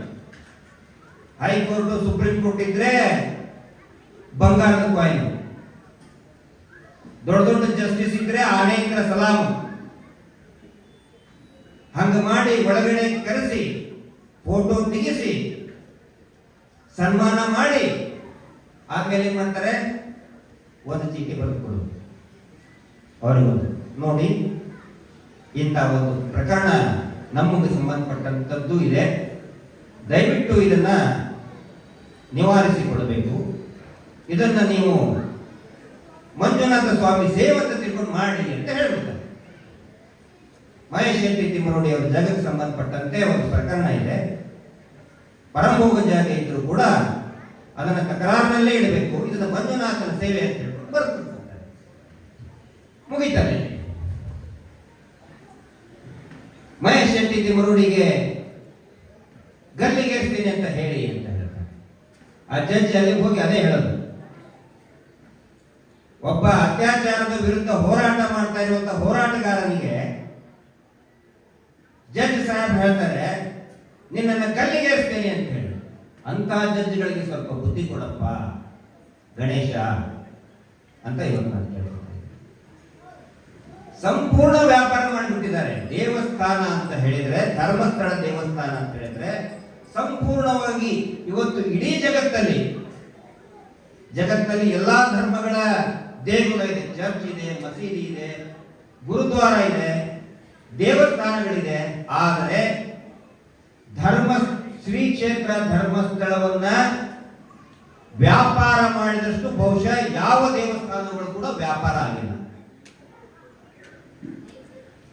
ಹೈಕೋರ್ಟ್ ಸುಪ್ರೀಂ ಕೋರ್ಟ್ ಇದ್ರೆ ಬಂಗಾರದ ಕಾಯಿನ್, ದೊಡ್ಡ ದೊಡ್ಡ ಜಸ್ಟಿಸ್ ಇದ್ರೆ ಆನೇಕರ ಸಲಾಮ್. ಹಂಗ ಮಾಡಿ ಒಳಗಡೆ ಕರೆಸಿ ಫೋಟೋ ತೆಗಿಸಿ ಸನ್ಮಾನ ಮಾಡಿ ಆದ್ಮೇಲೆ ಏನ್ ಮಾಡ್ತಾರೆ? ಒಂದು ಚೀಟಿ ಬರೆದು ಕೊಡೋದು ಅವರಿಗೊಂದು, ನೋಡಿ ಇಂಥ ಒಂದು ಪ್ರಕರಣ ನಮಗೆ ಸಂಬಂಧಪಟ್ಟಂಥದ್ದು ಇದೆ, ದಯವಿಟ್ಟು ಇದನ್ನ ನಿವಾರಿಸಿಕೊಡಬೇಕು, ಇದನ್ನ ನೀವು ಮಂಜುನಾಥ ಸ್ವಾಮಿ ಸೇವೆ ಅಂತ ತಿಳ್ಕೊಂಡು ಮಾಡಿ ಅಂತ ಹೇಳ್ಬಿಡ್ತಾರೆ. ಮಹೇಶ್ ಶೆಟ್ಟಿ ತಿಮ್ಮರೋಡಿ ಅವರ ಜಾಗಕ್ಕೆ ಸಂಬಂಧಪಟ್ಟಂತೆ ಒಂದು ಪ್ರಕರಣ ಇದೆ. ಪರಮಭೋಗ ಜಾಗ ಇದ್ರು ಕೂಡ ಅದನ್ನ ತಕರಾರಿನಲ್ಲೇ ಇಡಬೇಕು, ಇದನ್ನ ಮಂಜುನಾಥನ ಸೇವೆ ಅಂತ ಹೇಳ್ಕೊಂಡು ಬರ್ತಿರ್ತಾರೆ. ಮುಗಿತಾರೆ. ಮಹೇಶ್ ಶೆಟ್ಟಿ ತಿಮ್ಮರೋಡಿಗೆ ಗಲ್ಲಿಗೇರಿಸ್ತೀನಿ ಅಂತ ಹೇಳಿ ಅಂತ ಹೇಳ್ತಾರೆ. ಆ ಜಡ್ಜ್ ಅಲ್ಲಿ ಹೋಗಿ ಅದೇ ಹೇಳೋದು, ಒಬ್ಬ ಅತ್ಯಾಚಾರದ ವಿರುದ್ಧ ಹೋರಾಟ ಮಾಡ್ತಾ ಇರುವಂತ ಹೋರಾಟಗಾರನಿಗೆ ಜಡ್ಜ್ ಸಾಹೇಬ್ ಹೇಳ್ತಾರೆ ನಿನ್ನನ್ನು ಗಲ್ಲಿಗೇರಿಸ್ತೇನೆ ಅಂತ ಹೇಳಿ. ಅಂತ ಜಡ್ಜ್ಗಳಿಗೆ ಸ್ವಲ್ಪ ಬುದ್ಧಿ ಕೊಡಪ್ಪ ಗಣೇಶ ಅಂತ ಇವತ್ತು ನಾನು ಕೇಳ್ತೀನಿ. ಸಂಪೂರ್ಣ ವ್ಯಾಪಾರ ಮಾಡಿಬಿಟ್ಟಿದ್ದಾರೆ. ದೇವಸ್ಥಾನ ಅಂತ ಹೇಳಿದ್ರೆ, ಧರ್ಮಸ್ಥಳ ದೇವಸ್ಥಾನ ಅಂತ ಹೇಳಿದ್ರೆ ಸಂಪೂರ್ಣವಾಗಿ ಇವತ್ತು ಇಡೀ ಜಗತ್ತಲ್ಲಿ ಎಲ್ಲಾ ಧರ್ಮಗಳ ದೇಗುಲ ಇದೆ, ಚರ್ಚ್ ಇದೆ, ಮಸೀದಿ ಇದೆ, ಗುರುದ್ವಾರ ಇದೆ, ದೇವಸ್ಥಾನಗಳಿದೆ. ಆದರೆ ಶ್ರೀ ಕ್ಷೇತ್ರ ಧರ್ಮಸ್ಥಳವನ್ನ ವ್ಯಾಪಾರ ಮಾಡಿದಷ್ಟು ಬಹುಶಃ ಯಾವ ದೇವಸ್ಥಾನಗಳು ಕೂಡ ವ್ಯಾಪಾರ ಆಗಿಲ್ಲ.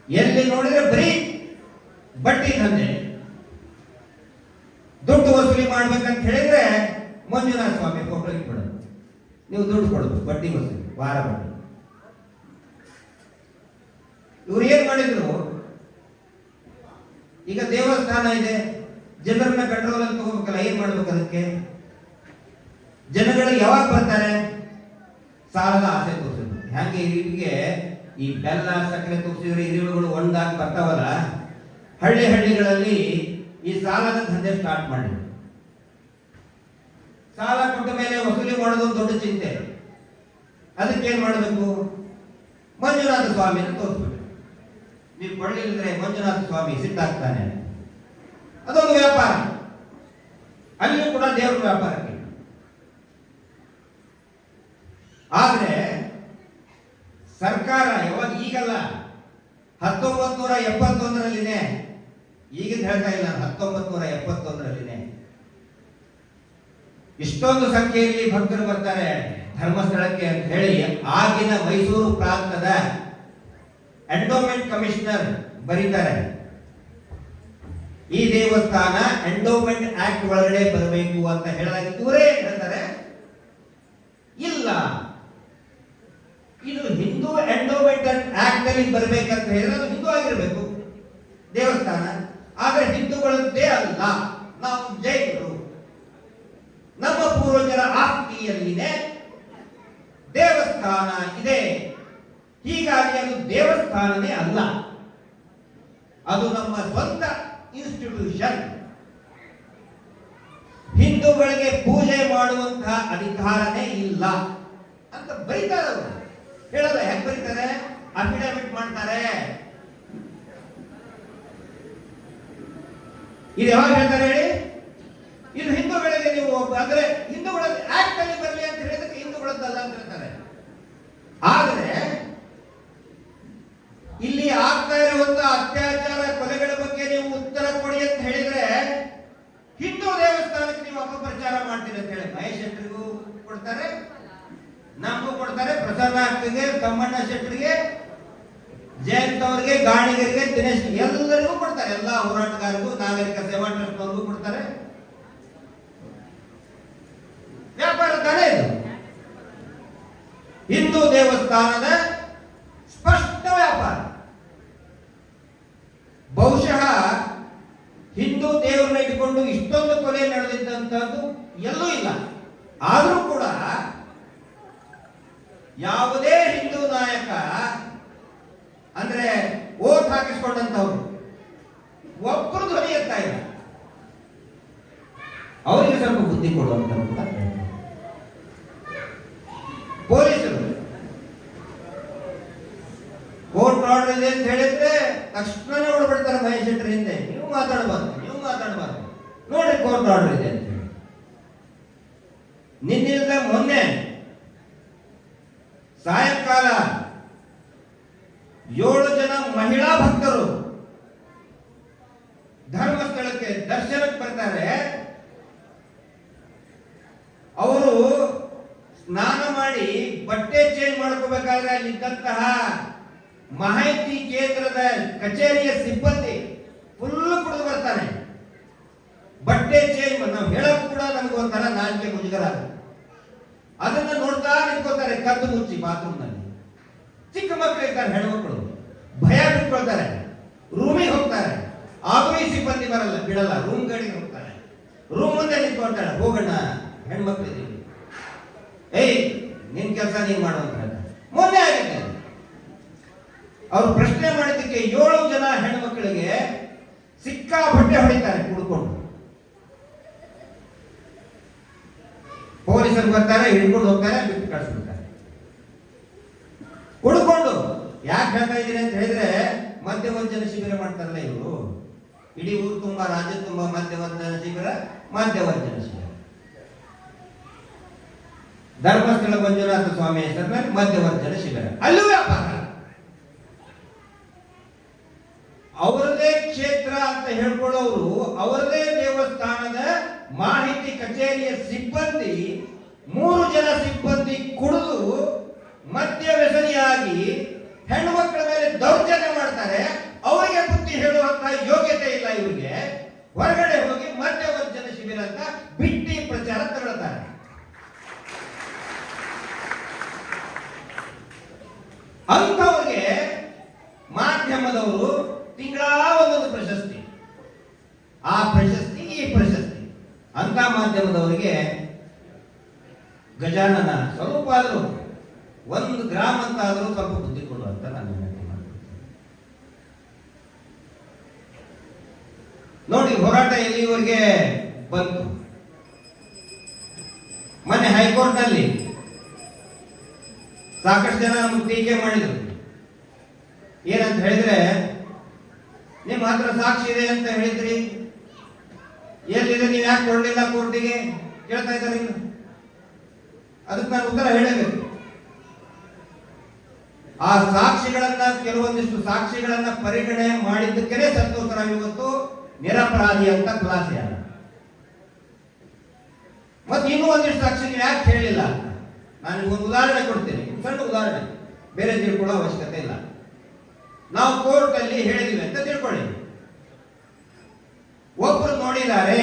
ಎಲ್ಲಿ ನೋಡಿದ್ರೆ ಬರೀ ಬಡ್ಡಿ ದಂಧೆ, ದುಡ್ಡು ವಸೂಲಿ ಮಾಡ್ಬೇಕಂತ ಹೇಳಿದ್ರೆ ಮಂಜುನಾಥ ಸ್ವಾಮಿ ಫೋಟೋ ಇಟ್ಬಿಡೋದು, ನೀವು ದುಡ್ಡು ಕೊಡೋದು, ಬಡ್ಡಿ ವಸೂಲಿ, ವಾರ ಬಡ್ಡಿ. ಇವ್ರು ಏನ್ ಮಾಡಿದ್ರು? ಈಗ ದೇವಸ್ಥಾನ ಇದೆ, ಜನರನ್ನ ಕಂಟ್ರೋಲ್ ಅಲ್ಲಿ ತಗೋಬೇಕಲ್ಲ, ಏನ್ ಮಾಡ್ಬೇಕು? ಅದಕ್ಕೆ ಜನಗಳು ಯಾವಾಗ ಬರ್ತಾರೆ? ಸಾಲದ ಆಸೆ ತೋರಿಸಿದ್ರು. ಹಂಗೆ ಇರಿಗೆ ಈ ಬೆಲ್ಲ ಸಕ್ಕರೆ ತೋರಿಸಿದ್ರೆ ಇರುವೆಗಳು ಒಂದಾಗಿ ಬರ್ತಾವಲ್ಲ, ಹಳ್ಳಿಗಳಲ್ಲಿ ಈ ಸಾಲದ ದಂಧೆ ಸ್ಟಾರ್ಟ್ ಮಾಡಿದ್ರು. ಸಾಲ ಕೊಟ್ಟ ಮೇಲೆ ವಸೂಲಿ ಮಾಡೋದು ದೊಡ್ಡ ಚಿಂತೆ. ಅದಕ್ಕೆ ಏನ್ ಮಾಡಬೇಕು? ಮಂಜುನಾಥ ಸ್ವಾಮಿಯನ್ನು ತೋರಿಸ್ಬಿಟ್ಟು, ನೀವು ಕೊಳ್ಳಿಲ್ಲದ್ರೆ ಮಂಜುನಾಥ ಸ್ವಾಮಿ ಸಿಟ್ಟಾಗ್ತಾನೆ. ಅದೊಂದು ವ್ಯಾಪಾರ, ಅಲ್ಲಿಯೂ ಕೂಡ ದೇವರ ವ್ಯಾಪಾರಕ್ಕೆ. ಆದ್ರೆ ಸರ್ಕಾರ ಯಾವಾಗ, ಈಗಲ್ಲ 1971ರಲ್ಲಿನೇ, ಈಗಿಂದ ಹೇಳ್ತಾ ಇಲ್ಲ, 1971ರಲ್ಲಿನೇ ಇಷ್ಟೊಂದು ಸಂಖ್ಯೆಯಲ್ಲಿ ಭಕ್ತರು ಬರ್ತಾರೆ ಧರ್ಮಸ್ಥಳಕ್ಕೆ ಅಂತ ಹೇಳಿ ಆಗಿನ ಮೈಸೂರು ಪ್ರಾಂತದ ಎಂಡೋಮೆಂಟ್ ಕಮಿಷನರ್ ಬರೀತಾರೆ, ಈ ದೇವಸ್ಥಾನ ಎಂಡೋಮೆಂಟ್ ಆಕ್ಟ್ ಒಳಗಡೆ ಬರಬೇಕು ಅಂತ ಹೇಳಲಾಗಿತ್ತು. ಇವರೇ ಹೇಳ್ತಾರೆ, ಇಲ್ಲ, ಇದು ಹಿಂದೂ ಎಂಡೋಮೆಂಟ್ ಆಕ್ಟ್ ಅಲ್ಲಿ ಬರಬೇಕಂತ ಹೇಳಿದ್ರೆ ಅದು ಹಿಂದೂ ಆಗಿರಬೇಕು ದೇವಸ್ಥಾನ. ಆದ್ರೆ ಹಿಂದೂಗಳದ್ದೇ ಅಲ್ಲ, ನಾವು ಜೈನರು, ನಮ್ಮ ಪೂರ್ವಜರ ಆಸ್ತಿಯಲ್ಲಿನೇ ದೇವಸ್ಥಾನ ಇದೆ, ಹೀಗಾಗಿ ಅದು ದೇವಸ್ಥಾನನೇ ಅಲ್ಲ, ಅದು ನಮ್ಮ ಸ್ವಂತ ಇನ್ಸ್ಟಿಟ್ಯೂಷನ್. ಹಿಂದೂಗಳಿಗೆ ಪೂಜೆ ಮಾಡುವಂತಹ ಅಧಿಕಾರನೇ ಇಲ್ಲ ಅಂತ ಬರೀತಾರೆ ಅವರು. ಹೇಳಲ್ಲ, ಹೆಂಗ್ ಬರೀತಾರೆ? ಅಫಿಡವಿಟ್ ಮಾಡ್ತಾರೆ. ಇದು ಯಾವಾಗ ಹೇಳ್ತಾರೆ ಹೇಳಿ? ಇದು ಹಿಂದೂಗಳಿಗೆ ನೀವು ಅಂದ್ರೆ ಹಿಂದೂಗಳ ಆಕ್ಟ್ ಅಲ್ಲಿ ಬರಲಿ ಅಂತ ಹೇಳಿದಕ್ಕೆ ಹಿಂದೂಗಳದ್ದಲ್ಲ ಅಂತ ಹೇಳ್ತಾರೆ. ಆದ್ರೆ ಇಲ್ಲಿ ಆಗ್ತಾ ಇರುವಂತಹ ಅತ್ಯಾಚಾರ ಕೊಲೆಗಳ ಬಗ್ಗೆ ನೀವು ಉತ್ತರ ಕೊಡಿ ಅಂತ ಹೇಳಿದ್ರೆ ಹಿಂದೂ ದೇವಸ್ಥಾನಕ್ಕೆ ನೀವು ಅಪಪ್ರಚಾರ ಮಾಡ್ತೀರಿ ಅಂತ ಹೇಳಿ ಮಹೇಶ್ ಶೆಟ್ಟರಿಗೂ ಕೊಡ್ತಾರೆ, ನಮಗೂ ಕೊಡ್ತಾರೆ, ಪ್ರಸನ್ನ ಅಕ್ಕಗೆ, ತಮ್ಮಣ್ಣ ಶೆಟ್ಟರಿಗೆ, ಜಯಂತ್ ಅವರಿಗೆ, ಗಾಣಿಗರಿಗೆ, ದಿನೇಶ್, ಎಲ್ಲರಿಗೂ ಕೊಡ್ತಾರೆ. ಎಲ್ಲಾ ಹೋರಾಟಗಾರರಿಗೂ, ನಾಗರಿಕ ಸೇವಾ ಟ್ರಸ್ಟ್ ಅವ್ರಿಗೂ ಕೊಡ್ತಾರೆ. ವ್ಯಾಪಾರ ತಾನೇ ಇದು. ಹಿಂದೂ ದೇವಸ್ಥಾನದ ಸ್ಪಷ್ಟ ವ್ಯಾಪಾರ. ಬಹುಶಃ ಹಿಂದೂ ದೇವರನ್ನ ಇಟ್ಟುಕೊಂಡು ಇಷ್ಟೊಂದು ಕೊಲೆ ನಡೆದಿದ್ದಂತದ್ದು ಎಲ್ಲೂ ಇಲ್ಲ. ಆದರೂ ಕೂಡ ಯಾವುದೇ ಹಿಂದೂ ನಾಯಕ ಅಂದ್ರೆ ಓಟ್ ಹಾಕಿಸ್ಕೊಂಡಂತವ್ರು ಒಬ್ಬರು ಧ್ವನಿ ಎತ್ತಾ ಇಲ್ಲ. ಅವರಿಗೆ ಸ್ವಲ್ಪ ಬುದ್ಧಿ ಕೊಡುವಂತ ಪೊಲೀಸರು ಕೋರ್ಟ್ ಆರ್ಡರ್ ಇದೆ ಅಂತ ಹೇಳಿದ್ರೆ ತಕ್ಷಣನೇ ಹೊರಬಿಡ್ತಾರೆ ಮಹೇಶ್ ಶೆಟ್ಟರ್ ಹಿಂದೆ, ನೀವು ಮಾತಾಡಬಾರ್ದು ನೋಡ್ರಿ ಕೋರ್ಟ್ ಆರ್ಡರ್ ಇದೆ ಅಂತ ಹೇಳಿ. ನಿನ್ನಿಂದ ಮೊನ್ನೆ ಸಾಯಂಕಾಲ 7 ಜನ ಮಹಿಳಾ ಭಕ್ತರು ಧರ್ಮಸ್ಥಳಕ್ಕೆ ದರ್ಶನಕ್ಕೆ ಬರ್ತಾರೆ. ಅವರು ಸ್ನಾನ ಮಾಡಿ ಬಟ್ಟೆ ಚೇಂಜ್ ಮಾಡ್ಕೋಬೇಕಾದ್ರೆ ಅಲ್ಲಿದ್ದಂತಹ ಮಾಹಿತಿ ಕೇಂದ್ರದ ಕಚೇರಿಯ ಸಿಬ್ಬಂದಿ ಫುಲ್ ಕುಡಿದು ಬರ್ತಾನೆ. ಬಟ್ಟೆ ಚೇಂಜ್ ನಾವು ಹೇಳಕ್ ಕೂಡ ನಮ್ಗೆ ಒಂಥರ ನಾಚಿಕೆ ಮುಜುಗರ ಆಗುತ್ತೆ. ಅದನ್ನ ನೋಡ್ತಾ ನಿಂತ್ಕೋತಾರೆ ಕದ್ದು ಮುಚ್ಚಿ ಬಾತ್ರೂಮ್ ನಲ್ಲಿ. ಚಿಕ್ಕ ಮಕ್ಕಳು ಇರ್ತಾರೆ, ಹೆಣ್ಮಕ್ಳು ಭಯ ಬಿಟ್ಕೊಳ್ತಾರೆ, ರೂಮಿಗೆ ಹೋಗ್ತಾರೆ. ಆದರೂ ಈ ಸಿಬ್ಬಂದಿ ಬರಲ್ಲ, ಬಿಡಲ್ಲ, ರೂಮ್ ಗಳಿಗೆ ಹೋಗ್ತಾರೆ. ರೂಮ್ ಮುಂದೆ ನಿಂತ್ಕೊಳ್ತಾಳೆ, ಹೋಗೋಣ ಹೆಣ್ಮಕ್ಳು ಇದ್ದೀವಿ, ಏಯ್ ನಿನ್ ಕೆಲಸ ನೀನ್ ಮಾಡುವಂತ. ಮೊನ್ನೆ ಆಗಿದೆ, ಅವ್ರು ಪ್ರಶ್ನೆ ಮಾಡಿದ್ದಕ್ಕೆ 7 ಜನ ಹೆಣ್ಮಕ್ಳಿಗೆ ಸಿಕ್ಕಾಪಟ್ಟೆ ಹೊಡಿತಾರೆ ಕುಡ್ಕೊಂಡು. ಪೊಲೀಸರು ಬರ್ತಾರೆ, ಹಿಡ್ಕೊಂಡು ಹೋಗ್ತಾರೆ, ಬಿಟ್ಟು ಕಳಿಸ್ಬಿಡ್ತಾರೆ. ಕುಡ್ಕೊಂಡು ಯಾಕೆ ಹೇಳ್ತಾ ಇದ್ದೀರಿ ಅಂತ ಹೇಳಿದ್ರೆ ಮಧ್ಯವರ್ಜನ ಶಿಬಿರ ಮಾಡ್ತಾರಲ್ಲ ಇವರು. ಇಡೀ ಊರು ತುಂಬಾ, ರಾಜ್ಯ ತುಂಬಾ ಮಧ್ಯವರ್ಜನ ಶಿಬಿರ. ಧರ್ಮಸ್ಥಳ ಮಂಜುನಾಥ ಸ್ವಾಮಿ ಹೆಸರಿನಲ್ಲಿ ಮಧ್ಯವರ್ಜನ ಶಿಬಿರ, ಅಲ್ಲೂ ವ್ಯಾಪಾರ. ಅವರದೇ ಕ್ಷೇತ್ರ ಅಂತ ಹೇಳ್ಕೊಳ್ಳೋರು, ಅವರದೇ ದೇವಸ್ಥಾನದ ಮಾಹಿತಿ ಕಚೇರಿಯ ಸಿಬ್ಬಂದಿ 3 ಜನ ಸಿಬ್ಬಂದಿ ಕುಡಿದು ಮದ್ಯ ವ್ಯಸನಿಯಾಗಿ ಹೆಣ್ಣುಮಕ್ಕಳ ಮೇಲೆ ದೌರ್ಜನ್ಯ ಮಾಡ್ತಾರೆ. ಅವರಿಗೆ ಬುದ್ಧಿ ಹೇಳುವಂತಹ ಯೋಗ್ಯತೆ ಇಲ್ಲ ಇವರಿಗೆ. ಹೊರಗಡೆ ಹೋಗಿ ಮಧ್ಯವರ್ಜನ ಶಿಬಿರ ಅಂತ ಬಿಟ್ಟಿ ಪ್ರಚಾರ ತಗೊಳ್ತಾರೆ. ಅಂಥವ್ರಿಗೆ ಮಾಧ್ಯಮದವರು ತಿಂಗಳ ಒಂದೊಂದು ಪ್ರಶಸ್ತಿ, ಆ ಪ್ರಶಸ್ತಿ ಈ ಪ್ರಶಸ್ತಿ. ಅಂತ ಮಾಧ್ಯಮದವರಿಗೆ ಗಜಾನನ ಸ್ವರೂಪ ಆದರೂ 1 ಗ್ರಾಮ್ ಅಂತ ಆದರೂ ಸ್ವಲ್ಪ ಬುದ್ಧಿ ಕೊಡು ಅಂತ ನಾನು ವಿನಂತಿ ಮಾಡ್ತೀನಿ. ನೋಡಿ, ಹೋರಾಟ ಎಲ್ಲಿವರೆಗೆ ಬಂತು. ಮೊನ್ನೆ ಹೈಕೋರ್ಟ್ ನಲ್ಲಿ ಸಾಕಷ್ಟು ಜನ ನಮಗೆ ಟೀಕೆ ಮಾಡಿದ್ರು. ಏನಂತ ಹೇಳಿದ್ರೆ, ನಿಮ್ಮ ಹತ್ರ ಸಾಕ್ಷಿ ಇದೆ ಅಂತ ಹೇಳಿದ್ರಿ, ಎಲ್ಲಿದೆ, ನೀವು ಯಾಕೆ ಕೊಡಲಿಲ್ಲ ಕೋರ್ಟಿಗೆ ಕೇಳ್ತಾ ಇದ್ದಾರೆ. ಅದಕ್ಕೆ ನಾನು ಉತ್ತರ ಹೇಳಬೇಕು. ಆ ಸಾಕ್ಷಿಗಳನ್ನ, ಕೆಲವೊಂದಿಷ್ಟು ಸಾಕ್ಷಿಗಳನ್ನ ಪರಿಗಣನೆ ಮಾಡಿದ್ದಕ್ಕೆ ಸಂತೋಷ ಇವತ್ತು ನಿರಪರಾಧಿ ಅಂತ ಖುಲಾಸೆ ಆದ. ಮತ್ತೆ ಇನ್ನೂ ಒಂದಿಷ್ಟು ಸಾಕ್ಷಿ ಯಾಕೆ ಹೇಳಿಲ್ಲ ಅಂತ ನಾನು ಒಂದು ಉದಾಹರಣೆ ಕೊಡ್ತೇನೆ, ಸಣ್ಣ ಉದಾಹರಣೆ, ಬೇರೆ ತಿಳ್ಕೊಳ್ಳೋ ಅವಶ್ಯಕತೆ ಇಲ್ಲ. ನಾವು ಕೋರ್ಟ್ ಅಲ್ಲಿ ಹೇಳಿದಿವಿ ಅಂತ ತಿಳ್ಕೊಳ್ಳಿ. ಒಬ್ರು ನೋಡಿದ್ದಾರೆ,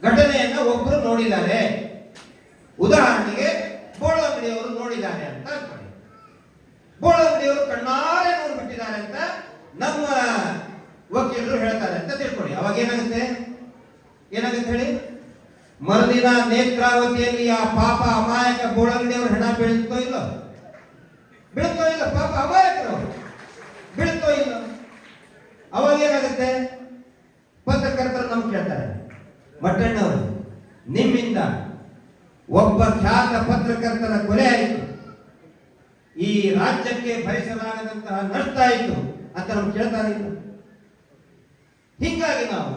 ಘಟನೆಯನ್ನ ಒಬ್ರು ನೋಡಿದ್ದಾರೆ. ಉದಾಹರಣೆಗೆ ಬೋಳಂಗಡಿಯವರು ನೋಡಿದ್ದಾರೆ ಅಂತ ಅನ್ಕೊಳ್ಳಿ. ಬೋಳಂಗಡಿಯವರು ಕಣ್ಣಾರೆ ನೋಡ್ಬಿಟ್ಟಿದ್ದಾರೆ ಅಂತ ನಮ್ಮ ವಕೀಲರು ಹೇಳ್ತಾರೆ ಅಂತ ತಿಳ್ಕೊಳ್ಳಿ. ಅವಾಗ ಏನಾಗುತ್ತೆ ಹೇಳಿ? ಮರುದಿನ ನೇತ್ರಾವತಿಯಲ್ಲಿ ಆ ಪಾಪ ಅಮಾಯಕ ಬೋಳಂಗಡಿಯವರು ಹೆಣ ಬೀಳುತ್ತೋ ಇಲ್ಲ? ಪಾಪ ಅಮಾಯಕರು ಬೀಳುತ್ತೋ ಇಲ್ಲ? ಅವಾಗ ಏನಾಗುತ್ತೆ? ಪತ್ರಕರ್ತರು ನಮ್ಗೆ ಕೇಳ್ತಾರೆ, ಮಟ್ಟಣ್ಣವರು, ನಿಮ್ಮಿಂದ ಒಬ್ಬ ಖ್ಯಾತ ಪತ್ರಕರ್ತರ ಕೊಲೆ ಆಯಿತು, ಈ ರಾಜ್ಯಕ್ಕೆ ಭರಿಸಲಾಗದಂತಹ ನಷ್ಟ ಆಯಿತು ಅಂತ ನಮ್ಗೆ ಕೇಳ್ತಾರೆ ಇಲ್ಲ? ಹೀಗಾಗಿ ನಾವು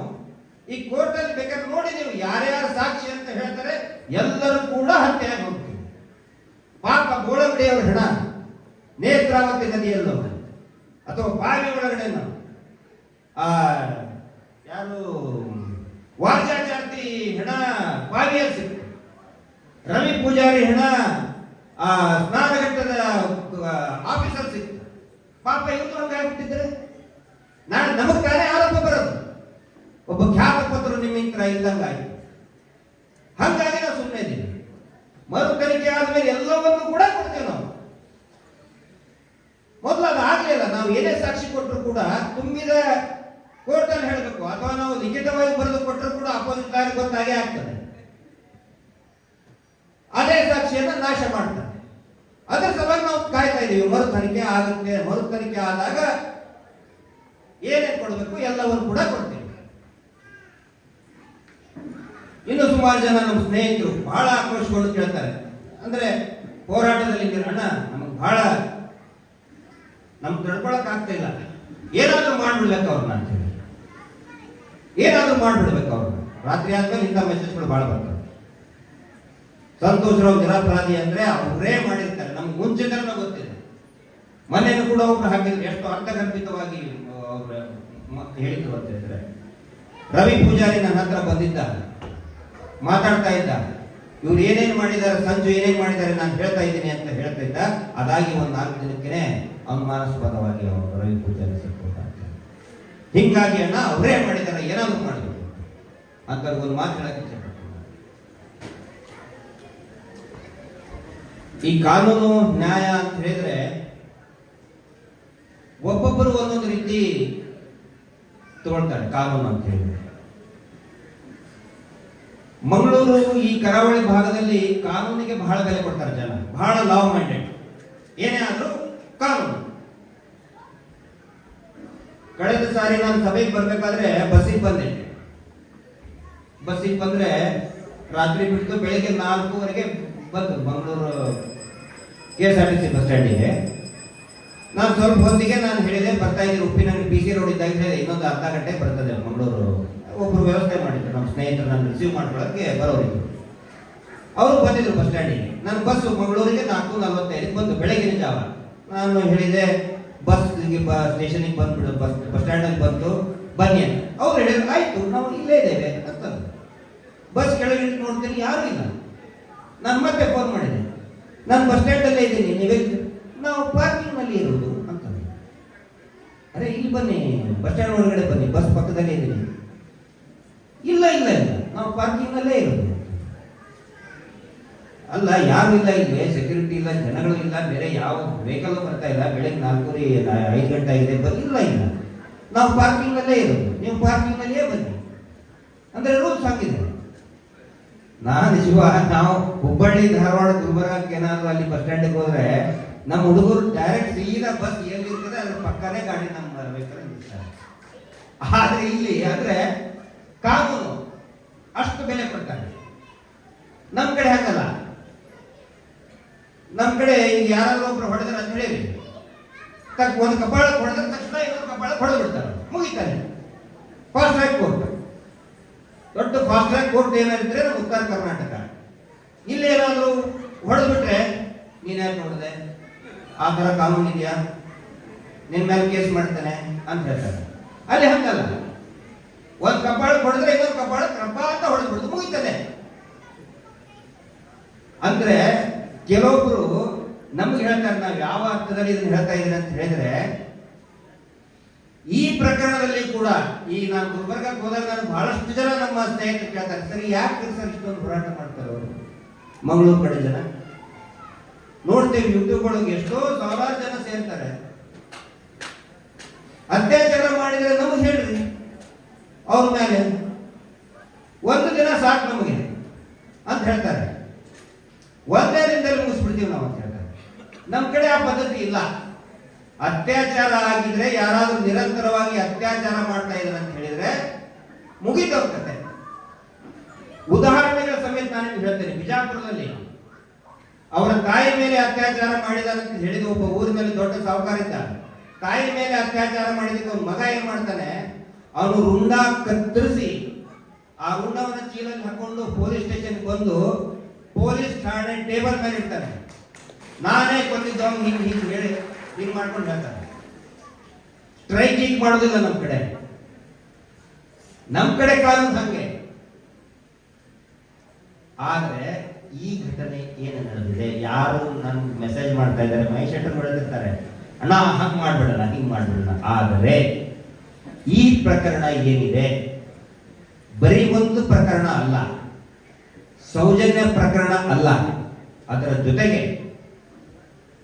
ಈ ಕೋರ್ಟ್ ಅಲ್ಲಿ ಬೇಕಾದ್ರೆ ನೋಡಿ, ನೀವು ಯಾರ್ಯಾರು ಸಾಕ್ಷಿ ಅಂತ ಹೇಳ್ತಾರೆ ಎಲ್ಲರೂ ಕೂಡ ಹತ್ಯೆಯಾಗಿ ಹೋಗ್ತೀವಿ. ಪಾಪ ಬೋಳಂಗಡಿಯವರು ಹೆಣ ನೇತ್ರಾವತಿ ನದಿಯಲ್ಲೋ ಅಥವಾ ಬಾವಿ ಒಳಗಡೆ ಯಾರು ವಾರ್ಜಾಚಾರ್ತಿ ಹೆಣ ಬಾವಿಯಲ್ಲಿ ಸಿಕ್ತು, ರವಿ ಪೂಜಾರಿ ಹೆಣ ಸ್ನಾನಘಟ್ಟದ ಆಫೀಸರ್ ಸಿಕ್ತು. ಪಾಪ ಇವತ್ತು ಹಂಗಾಗ್ಬಿಟ್ಟಿದ್ರೆ ನಾಳೆ ನಮಗ್ ತಾನೇ ಆರೋಪ ಬರೋದು. ಒಬ್ಬ ಖ್ಯಾತ ಪತ್ರರು ನಿಮ್ಮಿಂದ ಇದ್ದಂಗಾಯ್ತು. ಹಂಗಾಗಿ ನಾವು ಸುಮ್ಮನೆ ಇದ್ದೀವಿ. ಮರು ತನಿಖೆ ಆದ್ಮೇಲೆ ಎಲ್ಲವನ್ನೂ ಕೂಡ ಕೊಡ್ತೇವೆ ನಾವು. ಮೊದಲು ಅದು ಆಗ್ಲಿಲ್ಲ. ನಾವು ಏನೇ ಸಾಕ್ಷಿ ಕೊಟ್ಟರು ಕೂಡ ತುಂಬಿದ ಕೋರ್ಟ್ ಅಲ್ಲಿ ಹೇಳಬೇಕು, ಅಥವಾ ನಾವು ಲಿಖಿತವಾಗಿ ಬರೆದು ಕೊಟ್ಟರು ಕೂಡ ಅಪೋಸಿಟ್ ಲಾಯರ್ ಗೊತ್ತಾಗೇ ಆಗ್ತದೆ. ಅದೇ ಸಾಕ್ಷಿಯನ್ನ ನಾಶ ಮಾಡ್ತಾರೆ. ಅದರ ಸಲುವಾಗಿ ನಾವು ಕಾಯ್ತಾ ಇದ್ದೀವಿ. ಮರು ತನಿಖೆ ಆಗುತ್ತೆ. ಮರು ತನಿಖೆ ಆದಾಗ ಏನೇನು ಕೊಡಬೇಕು ಎಲ್ಲವನ್ನು ಕೂಡ ಕೊಡ್ತೇವೆ. ಇನ್ನು ಸುಮಾರು ಜನ ನಮ್ಮ ಸ್ನೇಹಿತರು ಬಹಳ ಆಕ್ರೋಶಗೊಂಡು ಕೇಳ್ತಾರೆ, ಅಂದ್ರೆ ಹೋರಾಟದಲ್ಲಿ ಅಣ್ಣ ನಮಗೆ ಬಹಳ ನಮ್ಗೆ ತಡ್ಕೊಳಕ್ ಆಗ್ತಾ ಇಲ್ಲ, ಏನಾದ್ರೂ ಮಾಡ್ಬಿಡ್ಬೇಕು ಅವ್ರನ್ನ ಅಂತ ಹೇಳಿ. ಏನಾದ್ರೂ ಮಾಡ್ಬಿಡ್ಬೇಕು ಅವ್ರನ್ನ. ರಾತ್ರಿ ಆದ್ಮೇಲೆ ಇಂಥ ಮೆಸೇಜ್ಗಳು ಬಹಳ ಬರ್ತವೆ. ಸಂತೋಷ್ ರಾವ್ ನಿರಪರಾಧಿ ಅಂದ್ರೆ ಅವರೇ ಮಾಡಿರ್ತಾರೆ, ನಮ್ಗೆ ಮುಂಚಿತನ ಗೊತ್ತಿದೆ. ಮನೆಯನ್ನು ಕೂಡ ಒಬ್ರು ಹಾಕಿದ್ರು, ಎಷ್ಟು ಅರ್ಥಗರ್ಭಿತವಾಗಿ ಅವ್ರ ಹೇಳಿದ್ರು ಅಂತ ಹೇಳಿದ್ರೆ. ರವಿ ಪೂಜಾರಿ ನನ್ನ ಹತ್ರ ಬಂದಿದ್ದ, ಮಾತಾಡ್ತಾ ಇದ್ದ, ಇವ್ರು ಏನೇನು ಮಾಡಿದ್ದಾರೆ, ಸಂಜು ಏನೇನು ಮಾಡಿದ್ದಾರೆ ನಾನು ಹೇಳ್ತಾ ಇದ್ದೀನಿ ಅಂತ ಹೇಳ್ತಾ ಇದ್ದ. ಅದಾಗಿ ಒಂದು 4 ದಿನಕ್ಕೆ ಅನುಮಾನಾಸ್ಪದವಾಗಿ ಅವರು ರವಿ ಪೂಜಾರಿ ಸಿಕ್ಕೋತಾರೆ. ಹಿಂಗಾಗಿ ಅಣ್ಣ ಅವರೇ ಮಾಡಿದ್ದಾರೆ, ಏನಾದ್ರು ಮಾಡಬೇಕು ಅಂತ ಒಂದು ಮಾತು ಹೇಳಕ್ಕೆ ಇಷ್ಟಪಡ್ತೀನಿ. ಈ ಕಾನೂನು ನ್ಯಾಯ ಅಂತ ಹೇಳಿದ್ರೆ ಒಬ್ಬೊಬ್ಬರು ಒಂದೊಂದು ರೀತಿ ತಗೊಳ್ತಾರೆ ಕಾನೂನು ಅಂತ ಹೇಳಿದ್ರೆ. ಮಂಗಳೂರು ಈ ಕರಾವಳಿ ಭಾಗದಲ್ಲಿ ಕಾನೂನಿಗೆ ಬಹಳ ಬೆಲೆ ಕೊಡ್ತಾರೆ ಜನ, ಬಹಳ ಲಾವ್ ಮೈಂಡೆಡ್. ಏನೇ ಆದ್ರೂ ಕಾನೂನು. ಕಳೆದ ಸಾರಿ ನಾನು ಸಭೆಗೆ ಬರ್ಬೇಕಾದ್ರೆ ಬಸ್ಸಿಗೆ ಬಂದೆ. ಬಸ್ಸಿಗೆ ಬಂದ್ರೆ ರಾತ್ರಿ ಬಿಟ್ಟು ಬೆಳಿಗ್ಗೆ 4:00 ಬಂದು ಮಂಗಳೂರು KSRTC ಬಸ್ ಸ್ಟ್ಯಾಂಡಿಗೆ. ನಾನು ಸ್ವಲ್ಪ ಹೊತ್ತಿಗೆ ನಾನು ಹೇಳಿದೆ, ಬರ್ತಾ ಇದ್ದೀನಿ ಉಪ್ಪಿನಂಗಡಿ BC ರೋಡ್ ಇದ್ದಾಗ ಹೇಳಿದೆ, ಇನ್ನೊಂದು ಅರ್ಧ ಗಂಟೆ ಬರ್ತದೆ ಮಂಗಳೂರು. ಒಬ್ರು ವ್ಯವಸ್ಥೆ ಮಾಡಿದ್ರು, ನಮ್ಮ ಸ್ನೇಹಿತರು ನಾನು ರಿಸೀವ್ ಮಾಡ್ಕೊಳ್ಳೋಕ್ಕೆ ಬರೋರಿದ್ರು. ಅವರು ಬಂದಿದ್ರು ಬಸ್ ಸ್ಟ್ಯಾಂಡಿಗೆ. ನಾನು ಬಸ್ ಮಂಗಳೂರಿಗೆ 4:45 ಬಂದು ಬೆಳಗಿನ ಜಾವ. ನಾನು ಹೇಳಿದೆ ಸ್ಟೇಷನಿಗೆ ಬಂದ್ಬಿಡು, ಬಸ್ ಸ್ಟ್ಯಾಂಡಲ್ಲಿ ಬಂದು ಬನ್ನಿ ಅಂತ. ಅವ್ರು ಹೇಳಿದ್ರು ಆಯ್ತು ನಾವು ಇಲ್ಲೇ ಇದ್ದೇವೆ ಅಂತ. ಬಸ್ ಕೆಳಗೆ ನೋಡ್ತೀನಿ ಯಾರು ಇಲ್ಲ. ನಾನು ಮತ್ತೆ ಫೋನ್ ಮಾಡಿದೆ, ನಾನು ಬಸ್ ಸ್ಟ್ಯಾಂಡಲ್ಲೇ ಇದ್ದೀನಿ, ನೀವೇ? ನಾವು ಪಾರ್ಕಿಂಗ್ ನಲ್ಲಿ ಇರೋದು ಅಂತ. ಅರೆ ಇಲ್ಲಿ ಬನ್ನಿ, ಬಸ್ ಸ್ಟ್ಯಾಂಡ್ ಒಳಗಡೆ ಬನ್ನಿ, ಬಸ್ ಪಕ್ಕದಲ್ಲೇ ಇದ್ದೀನಿ. ಇಲ್ಲ ಇಲ್ಲ ಇಲ್ಲ ನಾವು ಪಾರ್ಕಿಂಗ್ ನಲ್ಲೇ ಇರೋದು. ಅಲ್ಲ ಯಾರು ಇಲ್ಲ, ಇಲ್ಲಿ ಸೆಕ್ಯೂರಿಟಿ ಇಲ್ಲ, ಜನಗಳು ಇಲ್ಲ, ಬೇರೆ ಯಾವ ವೆಹಿಕಲ್ ಬರ್ತಾ ಇಲ್ಲ, ಬೆಳಗ್ಗೆ 4:05 ಗಂಟೆ ಆಗಿದೆ, ಇಲ್ಲ ಇಲ್ಲ ನಾವು ಪಾರ್ಕಿಂಗ್ ನಲ್ಲೇ ಇರೋದು, ನೀವು ಪಾರ್ಕಿಂಗ್ ನಲ್ಲೇ ಬನ್ನಿ ಅಂದ್ರೆ ರೂಲ್ಸ್ ಹಾಕಿದೆ. ನಾನು ಶಿವ, ನಾವು ಹುಬ್ಬಳ್ಳಿ ಧಾರವಾಡ ಗುಲ್ಬರ್ಗಕ್ಕೆ ಏನಾದ್ರು ಅಲ್ಲಿ ಬಸ್ ಸ್ಟ್ಯಾಂಡಿಗೆ ಹೋದ್ರೆ ನಮ್ಮ ಹುಡುಗರು ಡೈರೆಕ್ಟ್ ಸೀದಾ ಬಸ್ ಎಲ್ಲಿರ್ತದೆ ಅದ್ರ ಪಕ್ಕನೇ ಗಾಡಿ ನಮ್ಮ ಬೇಕಾದ್ರೆ ನಿಲ್ತಾರೆ. ಆದ್ರೆ ಇಲ್ಲಿ ಅಂದ್ರೆ ಕಾನೂನು ಅಷ್ಟು ಬೆಲೆ ಕೊಡ್ತಾರೆ. ನಮ್ ಕಡೆ ಹಾಕಲ್ಲ. ನಮ್ ಕಡೆ ಈಗ ಯಾರಾದ್ರೂ ಒಬ್ರು ಹೊಡೆದ್ರೆ ಅಂತ ಹೇಳಿ ಒಂದು ಕಪಾಳ ಹೊಡೆದ ತಕ್ಷಣ ಇನ್ನೊಂದು ಕಪಾಳ ಹೊಡೆದು ಬಿಡ್ತಾರೆ, ಮುಗಿತಾರೆ. ಫಾಸ್ಟ್ ಟ್ರ್ಯಾಕ್ ಕೋರ್ಟ್, ದೊಡ್ಡ ಫಾಸ್ಟ್ ಟ್ರ್ಯಾಕ್ ಕೋರ್ಟ್ ಏನಾದ್ರೆ ನಮ್ಮ ಉತ್ತರ ಕರ್ನಾಟಕ. ಇಲ್ಲಿ ಏನಾದ್ರು ಹೊಡೆದು ಬಿಟ್ರೆ ನೀನ್ ಯಾಕೆ ನೋಡಿದೆ, ಆ ತರ ಕಾನೂನು ಇದೆಯಾ, ನಿನ್ ಮೇಲೆ ಕೇಸ್ ಮಾಡ್ತಾನೆ ಅಂತ ಹೇಳ್ತಾರೆ. ಅಲ್ಲಿ ಹಂಗಲ್ಲ, ಒಂದ್ ಕಪಾಳ ಹೊಡೆದ್ರೆ ಇನ್ನೊಂದು ಕಪಾಳ ಕ್ರಮ ಅಂತ ಹೊಡೆದು ಬಿಡುದು, ಮುಗಿತದೆ. ಅಂದ್ರೆ ಕೆಲವೊಬ್ರು ನಮ್ಗೆ ಹೇಳ್ತಾರೆ, ನಾವು ಯಾವ ಅರ್ಥದಲ್ಲಿ ಇದನ್ನ ಹೇಳ್ತಾ ಇದ್ದೀನಿ ಅಂತ ಹೇಳಿದ್ರೆ, ಈ ಪ್ರಕರಣದಲ್ಲಿ ಕೂಡ ಈ ನಾನು ಗುಲ್ಬರ್ಗಕ್ಕೆ ಹೋದಾಗ ನಾನು ಬಹಳಷ್ಟು ಜನ ನಮ್ಮ ಸ್ನೇಹಿತರು ಕೇಳ್ತಾರೆ, ಸರಿ ಯಾಕೆ ಸರ್ ಇಷ್ಟೊಂದು ಹೋರಾಟ ಮಾಡ್ತಾರೆ ಅವರು, ಮಂಗಳೂರು ಕಡೆ ಜನ ನೋಡ್ತೇವೆ ಯೂಟ್ಯೂಬ್ ಒಳಗೆ ಎಷ್ಟೋ ಸಾವಿರಾರು ಜನ ಸೇರ್ತಾರೆ. ಅತ್ಯಾಚಾರ ಮಾಡಿದ್ರೆ ನಮಗೆ ಹೇಳ್ರಿ, ಅವ್ರ ಮೇಲೆ ಒಂದು ದಿನ ಸಾಕು ನಮಗೆ ಅಂತ ಹೇಳ್ತಾರೆ. ಒಂದೇ ದಿನದಲ್ಲಿ ಮುಗಿಸ್ಬಿಡ್ತೀವಿ ನಾವು ಅಂತ ಹೇಳ್ತಾರೆ. ನಮ್ ಕಡೆ ಆ ಪದ್ಧತಿ ಇಲ್ಲ. ಅತ್ಯಾಚಾರ ಆಗಿದ್ರೆ, ಯಾರಾದ್ರೂ ನಿರಂತರವಾಗಿ ಅತ್ಯಾಚಾರ ಮಾಡ್ತಾ ಇದ್ದಾರೆ ಅಂತ ಹೇಳಿದ್ರೆ ಮುಗಿದೋಗ್ತದೆ. ಉದಾಹರಣೆಗಳ ಸಮೇತ ನಾನು ಹೇಳ್ತೇನೆ. ಬಿಜಾಪುರದಲ್ಲಿ ಅವರ ತಾಯಿ ಮೇಲೆ ಅತ್ಯಾಚಾರ ಮಾಡಿದಾನಂತ ಹೇಳಿದ ಒಬ್ಬ ಊರಿನಲ್ಲಿ ದೊಡ್ಡ ಸಾಹುಕಾರ ಇದ್ದ. ತಾಯಿ ಮೇಲೆ ಅತ್ಯಾಚಾರ ಮಾಡಿದಕ್ಕೆ ಅವ್ನ ಮಗ ಏನ್ ಮಾಡ್ತಾನೆ, ಅವನು ರುಂಡ ಕತ್ತರಿಸಿ ಆ ರುಂಡವನ್ನ ಚೀಲಲ್ಲಿ ಹಾಕೊಂಡು ಪೊಲೀಸ್ ಸ್ಟೇಷನ್ ಬಂದು ಪೊಲೀಸ್ ಠಾಣೆ ಟೇಬಲ್ ಮೇಲೆ ಇರ್ತಾನೆ. ನಾನೇ ಕೊಂದಿದ್ದು ಅವ್ನು ಹಿಂಗ್ ಹಿಂಗ್ ಹೇಳಿ ಹಿಂಗ್ ಮಾಡ್ಕೊಂಡು ಹೇಳ್ತಾನೆ. ಸ್ಟ್ರೈಕ್ ಹಿಂಗ್ ಮಾಡೋದಿಲ್ಲ ನಮ್ ಕಡೆ. ನಮ್ ಕಡೆ ಕಾನೂನು ಹಂಗೆ. ಆದ್ರೆ ಈ ಘಟನೆ ಏನು ನಡೆದಿದೆ, ಯಾರು ನನ್ಗೆ ಮೆಸೇಜ್ ಮಾಡ್ತಾ ಇದ್ದಾರೆ, ಮೈಶೆಟ್ಟರ್ ಬೆಳೆದಿರ್ತಾರೆ, ಅಣ್ಣ ಹಂಗ್ ಮಾಡ್ಬಿಡಲ್ಲ ಹಿಂಗ್ ಮಾಡ್ಬಿಡಲ್ಲ. ಆದರೆ ಈ ಪ್ರಕರಣ ಏನಿದೆ ಬರೀ ಒಂದು ಪ್ರಕರಣ ಅಲ್ಲ, ಸೌಜನ್ಯ ಪ್ರಕರಣ ಅಲ್ಲ. ಅದರ ಜೊತೆಗೆ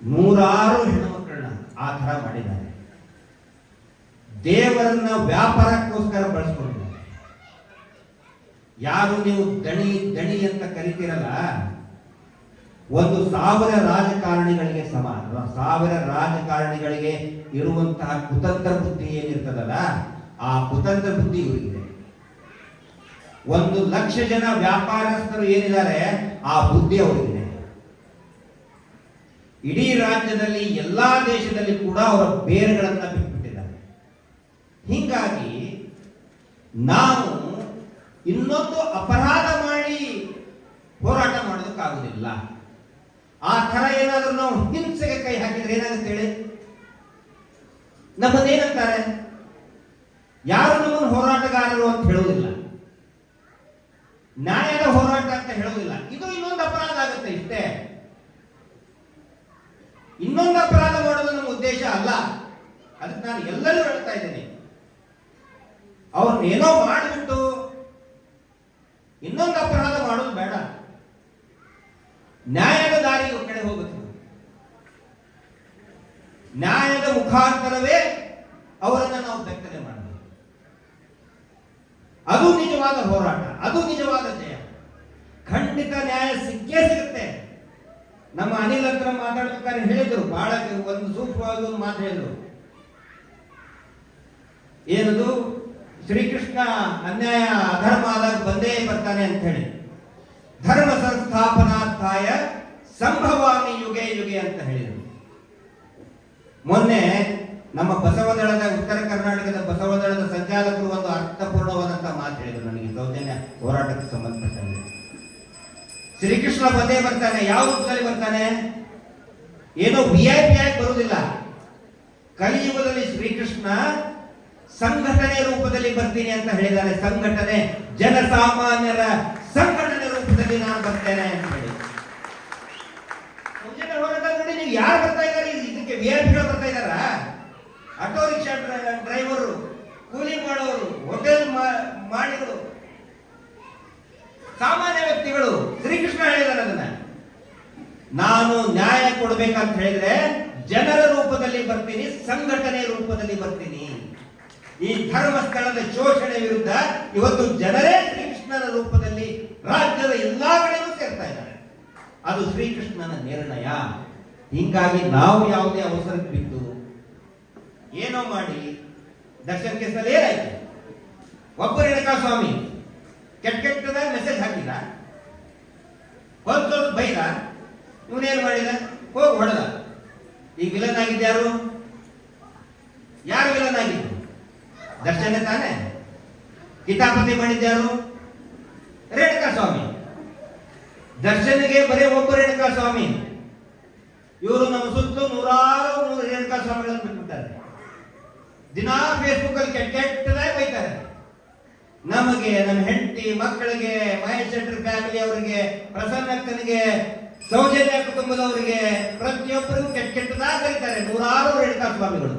ನೂರಾರು ಹೆಣ್ಣುಮಕ್ಕಳನ್ನ ಆ ತರ ಮಾಡಿದ್ದಾರೆ. ದೇವರನ್ನ ವ್ಯಾಪಾರಕ್ಕೋಸ್ಕರ ಬಳಸ್ಕೊಂಡಿದ್ದಾರೆ. ಯಾರು ನೀವು ದಣಿ ದಣಿ ಅಂತ ಕರಿತೀರಲ್ಲ, 1,000 ರಾಜಕಾರಣಿಗಳಿಗೆ ಸಮಾನ. 1,000 ರಾಜಕಾರಣಿಗಳಿಗೆ ಇರುವಂತಹ ಕುತಂತ್ರ ಬುದ್ಧಿ ಏನಿರ್ತದಲ್ಲ, ಆ ಕುತಂತ್ರ ಬುದ್ಧಿ ಇವರಿಗಿದೆ. 1,00,000 ಜನ ವ್ಯಾಪಾರಸ್ಥರು ಏನಿದ್ದಾರೆ, ಆ ಬುದ್ಧಿ ಅವರಿಗಿದೆ. ಇಡೀ ರಾಜ್ಯದಲ್ಲಿ ಎಲ್ಲಾ ದೇಶದಲ್ಲಿ ಕೂಡ ಅವರ ಬೇರುಗಳನ್ನ ಬಿಟ್ಬಿಟ್ಟಿದ್ದಾರೆ. ಹೀಗಾಗಿ ನಾವು ಇನ್ನೊಂದು ಅಪರಾಧ ಮಾಡಿ ಹೋರಾಟ ಮಾಡೋದಕ್ಕಾಗುದಿಲ್ಲ. ಆ ತರ ಏನಾದ್ರೂ ನಾವು ಹಿಂಸೆಗೆ ಕೈ ಹಾಕಿದ್ರೆ ಏನಾಗುತ್ತೆ ಹೇಳಿ? ನಮ್ಮದೇನಂತಾರೆ, ಯಾರು ನಮ್ಮನ್ನು ಹೋರಾಟಗಾರರು ಅಂತ ಹೇಳುವುದಿಲ್ಲ, ನ್ಯಾಯದ ಹೋರಾಟ ಅಂತ ಹೇಳುವುದಿಲ್ಲ. ಇದು ಇನ್ನೊಂದು ಅಪರಾಧ ಆಗುತ್ತೆ ಇಷ್ಟೇ. ಇನ್ನೊಂದು ಅಪರಾಧ ಮಾಡೋದು ನಮ್ಮ ಉದ್ದೇಶ ಅಲ್ಲ. ಅದಕ್ಕೆ ನಾನು ಎಲ್ಲರೂ ಹೇಳ್ತಾ ಇದ್ದೇನೆ, ಅವ್ರನ್ನೇನೋ ಮಾಡಿಬಿಟ್ಟು ಇನ್ನೊಂದು ಅಪರಾಧ ಮಾಡೋದು ಬೇಡ. ನ್ಯಾಯದ ದಾರಿ ಕಡೆ ಹೋಗುತ್ತೆ. ನ್ಯಾಯದ ಮುಖಾಂತರವೇ ಅವರನ್ನ ನಾವು ಬೆತ್ತಲೆ ಮಾಡಬೇಕು. ಅದು ನಿಜವಾದ ಹೋರಾಟ, ಅದು ನಿಜವಾದ ಜಯ. ಖಂಡಿತ ನ್ಯಾಯ ಸಿಕ್ಕೇ ಸಿಗುತ್ತೆ. ನಮ್ಮ ಅನಿಲ್ ಹತ್ರ ಮಾತಾಡ್ಬೇಕಾದ್ರೆ ಹೇಳಿದ್ರು, ಬಹಳ ಒಂದು ಸೂಕ್ಷ್ಮವಾದ ಒಂದು ಮಾತು ಹೇಳಿದ್ರು. ಏನದು, ಶ್ರೀಕೃಷ್ಣ ಅನ್ಯಾಯ ಅಧರ್ಮ ಆದಾಗ ಬಂದೇ ಬರ್ತಾನೆ ಅಂತ ಹೇಳಿ, ಧರ್ಮ ಸಂಸ್ಥಾಪನಾರ್ಥಾಯ ಸಂಭವಾಮಿ ಯುಗೆ ಯುಗೆ ಅಂತ ಹೇಳಿದರು. ಮೊನ್ನೆ ನಮ್ಮ ಬಸವದಳದ, ಉತ್ತರ ಕರ್ನಾಟಕದ ಬಸವದಳದ ಸಂಚಾಲಕರು ಒಂದು ಅರ್ಥಪೂರ್ಣವಾದಂತಹ ಮಾತು ಹೇಳಿದರು ನನಗೆ, ಸೌಜನ್ಯ ಹೋರಾಟಕ್ಕೆ ಸಂಬಂಧಪಟ್ಟಂತೆ. ಶ್ರೀಕೃಷ್ಣ ಬಂದೇ ಬರ್ತಾನೆ. ಯಾವ ರೂಪದಲ್ಲಿ ಬರ್ತಾನೆ? ಏನೋ VIP ಆಗಿ ಬರುವುದಿಲ್ಲ. ಕಲಿಯುಗದಲ್ಲಿ ಶ್ರೀಕೃಷ್ಣ ಸಂಘಟನೆ ರೂಪದಲ್ಲಿ ಬರ್ತೀನಿ ಅಂತ ಹೇಳಿದ್ದಾರೆ. ಸಂಘಟನೆ, ಜನಸಾಮಾನ್ಯರ ಸಂಘಟನೆ ರೂಪದಲ್ಲಿ ನಾನು ಬರ್ತೇನೆ ಅಂತ ಹೇಳಿ. ಹೋರಾಟ ನೋಡಿ, ನೀವು ಯಾರು ಬರ್ತಾ ಇದ್ದಾರೆ ಇದಕ್ಕೆ? VIP ಬರ್ತಾ ಇದ್ದಾರ? ಆಟೋ ರಿಕ್ಷಾ ಡ್ರೈವರು, ಕೂಲಿ ಮಾಡೋರು, ಹೋಟೆಲ್ ಮಾಡಿಗಳು, ಸಾಮಾನ್ಯ ವ್ಯಕ್ತಿಗಳು. ಶ್ರೀಕೃಷ್ಣ ಹೇಳಿದಾರೆ ಅದನ್ನ, ನಾನು ನ್ಯಾಯ ಕೊಡ್ಬೇಕಂತ ಹೇಳಿದ್ರೆ ಜನರ ರೂಪದಲ್ಲಿ ಬರ್ತೀನಿ, ಸಂಘಟನೆ ರೂಪದಲ್ಲಿ ಬರ್ತೀನಿ. ಈ ಧರ್ಮಸ್ಥಳದ ಶೋಷಣೆ ವಿರುದ್ಧ ಇವತ್ತು ಜನರೇ ಶ್ರೀಕೃಷ್ಣನ ರೂಪದಲ್ಲಿ ರಾಜ್ಯದ ಎಲ್ಲಾ ಕಡೆಯೂ ಸೇರ್ತಾ ಇದ್ದಾರೆ. ಅದು ಶ್ರೀಕೃಷ್ಣನ ನಿರ್ಣಯ. ಹಿಂಗಾಗಿ ನಾವು ಯಾವುದೇ ಅವಸರಕ್ಕೆ ಬಿದ್ದು ಏನೋ ಮಾಡಿ ದರ್ಶನ್ ಕೇಸಲ್ಲಿ ಏನಾಯ್ತು, ಒಬ್ಬ ರೇಣುಕಾ ಸ್ವಾಮಿ ಕೆಟ್ಟದಾಗ ಮೆಸೇಜ್ ಹಾಕಿದ, ಹೊತ್ತು ಬೈದ, ಇವನೇನು ಮಾಡಿದ, ಹೋಗಿ ಹೊಡೆದ. ಈಗ ವಿಲನ್ ಆಗಿದ್ಯಾರು? ಯಾರು ವಿಲನ್ ಆಗಿದ್ದು? ದರ್ಶನ ತಾನೆ. ಕಿತಾಪತಿ ಮಾಡಿದ್ಯಾರು? ರೇಣುಕಾ ಸ್ವಾಮಿ. ದರ್ಶನಿಗೆ ಬರೀ ಒಬ್ಬ ರೇಣುಕಾ ಸ್ವಾಮಿ. ಇವರು ನಮ್ಮ ಸುತ್ತಲೂ ನೂರಾರು ರೇಣುಕಾ ಸ್ವಾಮಿಗಳನ್ನು ಬಿಟ್ಬಿಟ್ಟಾರೆ. ದಿನಾ ಫೇಸ್ಬುಕ್ ಅಲ್ಲಿ ಕೆಟ್ಟದಾಗಿ ಬೈತಾರೆ. ನಮಗೆ, ನಮ್ಮ ಹೆಂಡತಿ ಮಕ್ಕಳಿಗೆ, ಮಹೇಶ್ ಶೆಟ್ಟರ್ ಫ್ಯಾಮಿಲಿ ಅವರಿಗೆ, ಪ್ರಸನ್ನಕ್ಕನಿಗೆ, ಸೌಜನ್ಯ ಕುಟುಂಬದವರಿಗೆ, ಪ್ರತಿಯೊಬ್ಬರಿಗೂ ಕೆಟ್ಟದಾಗಿ ಕರೀತಾರೆ ನೂರಾರು ರೇಣುಕಾ ಸ್ವಾಮಿಗಳು.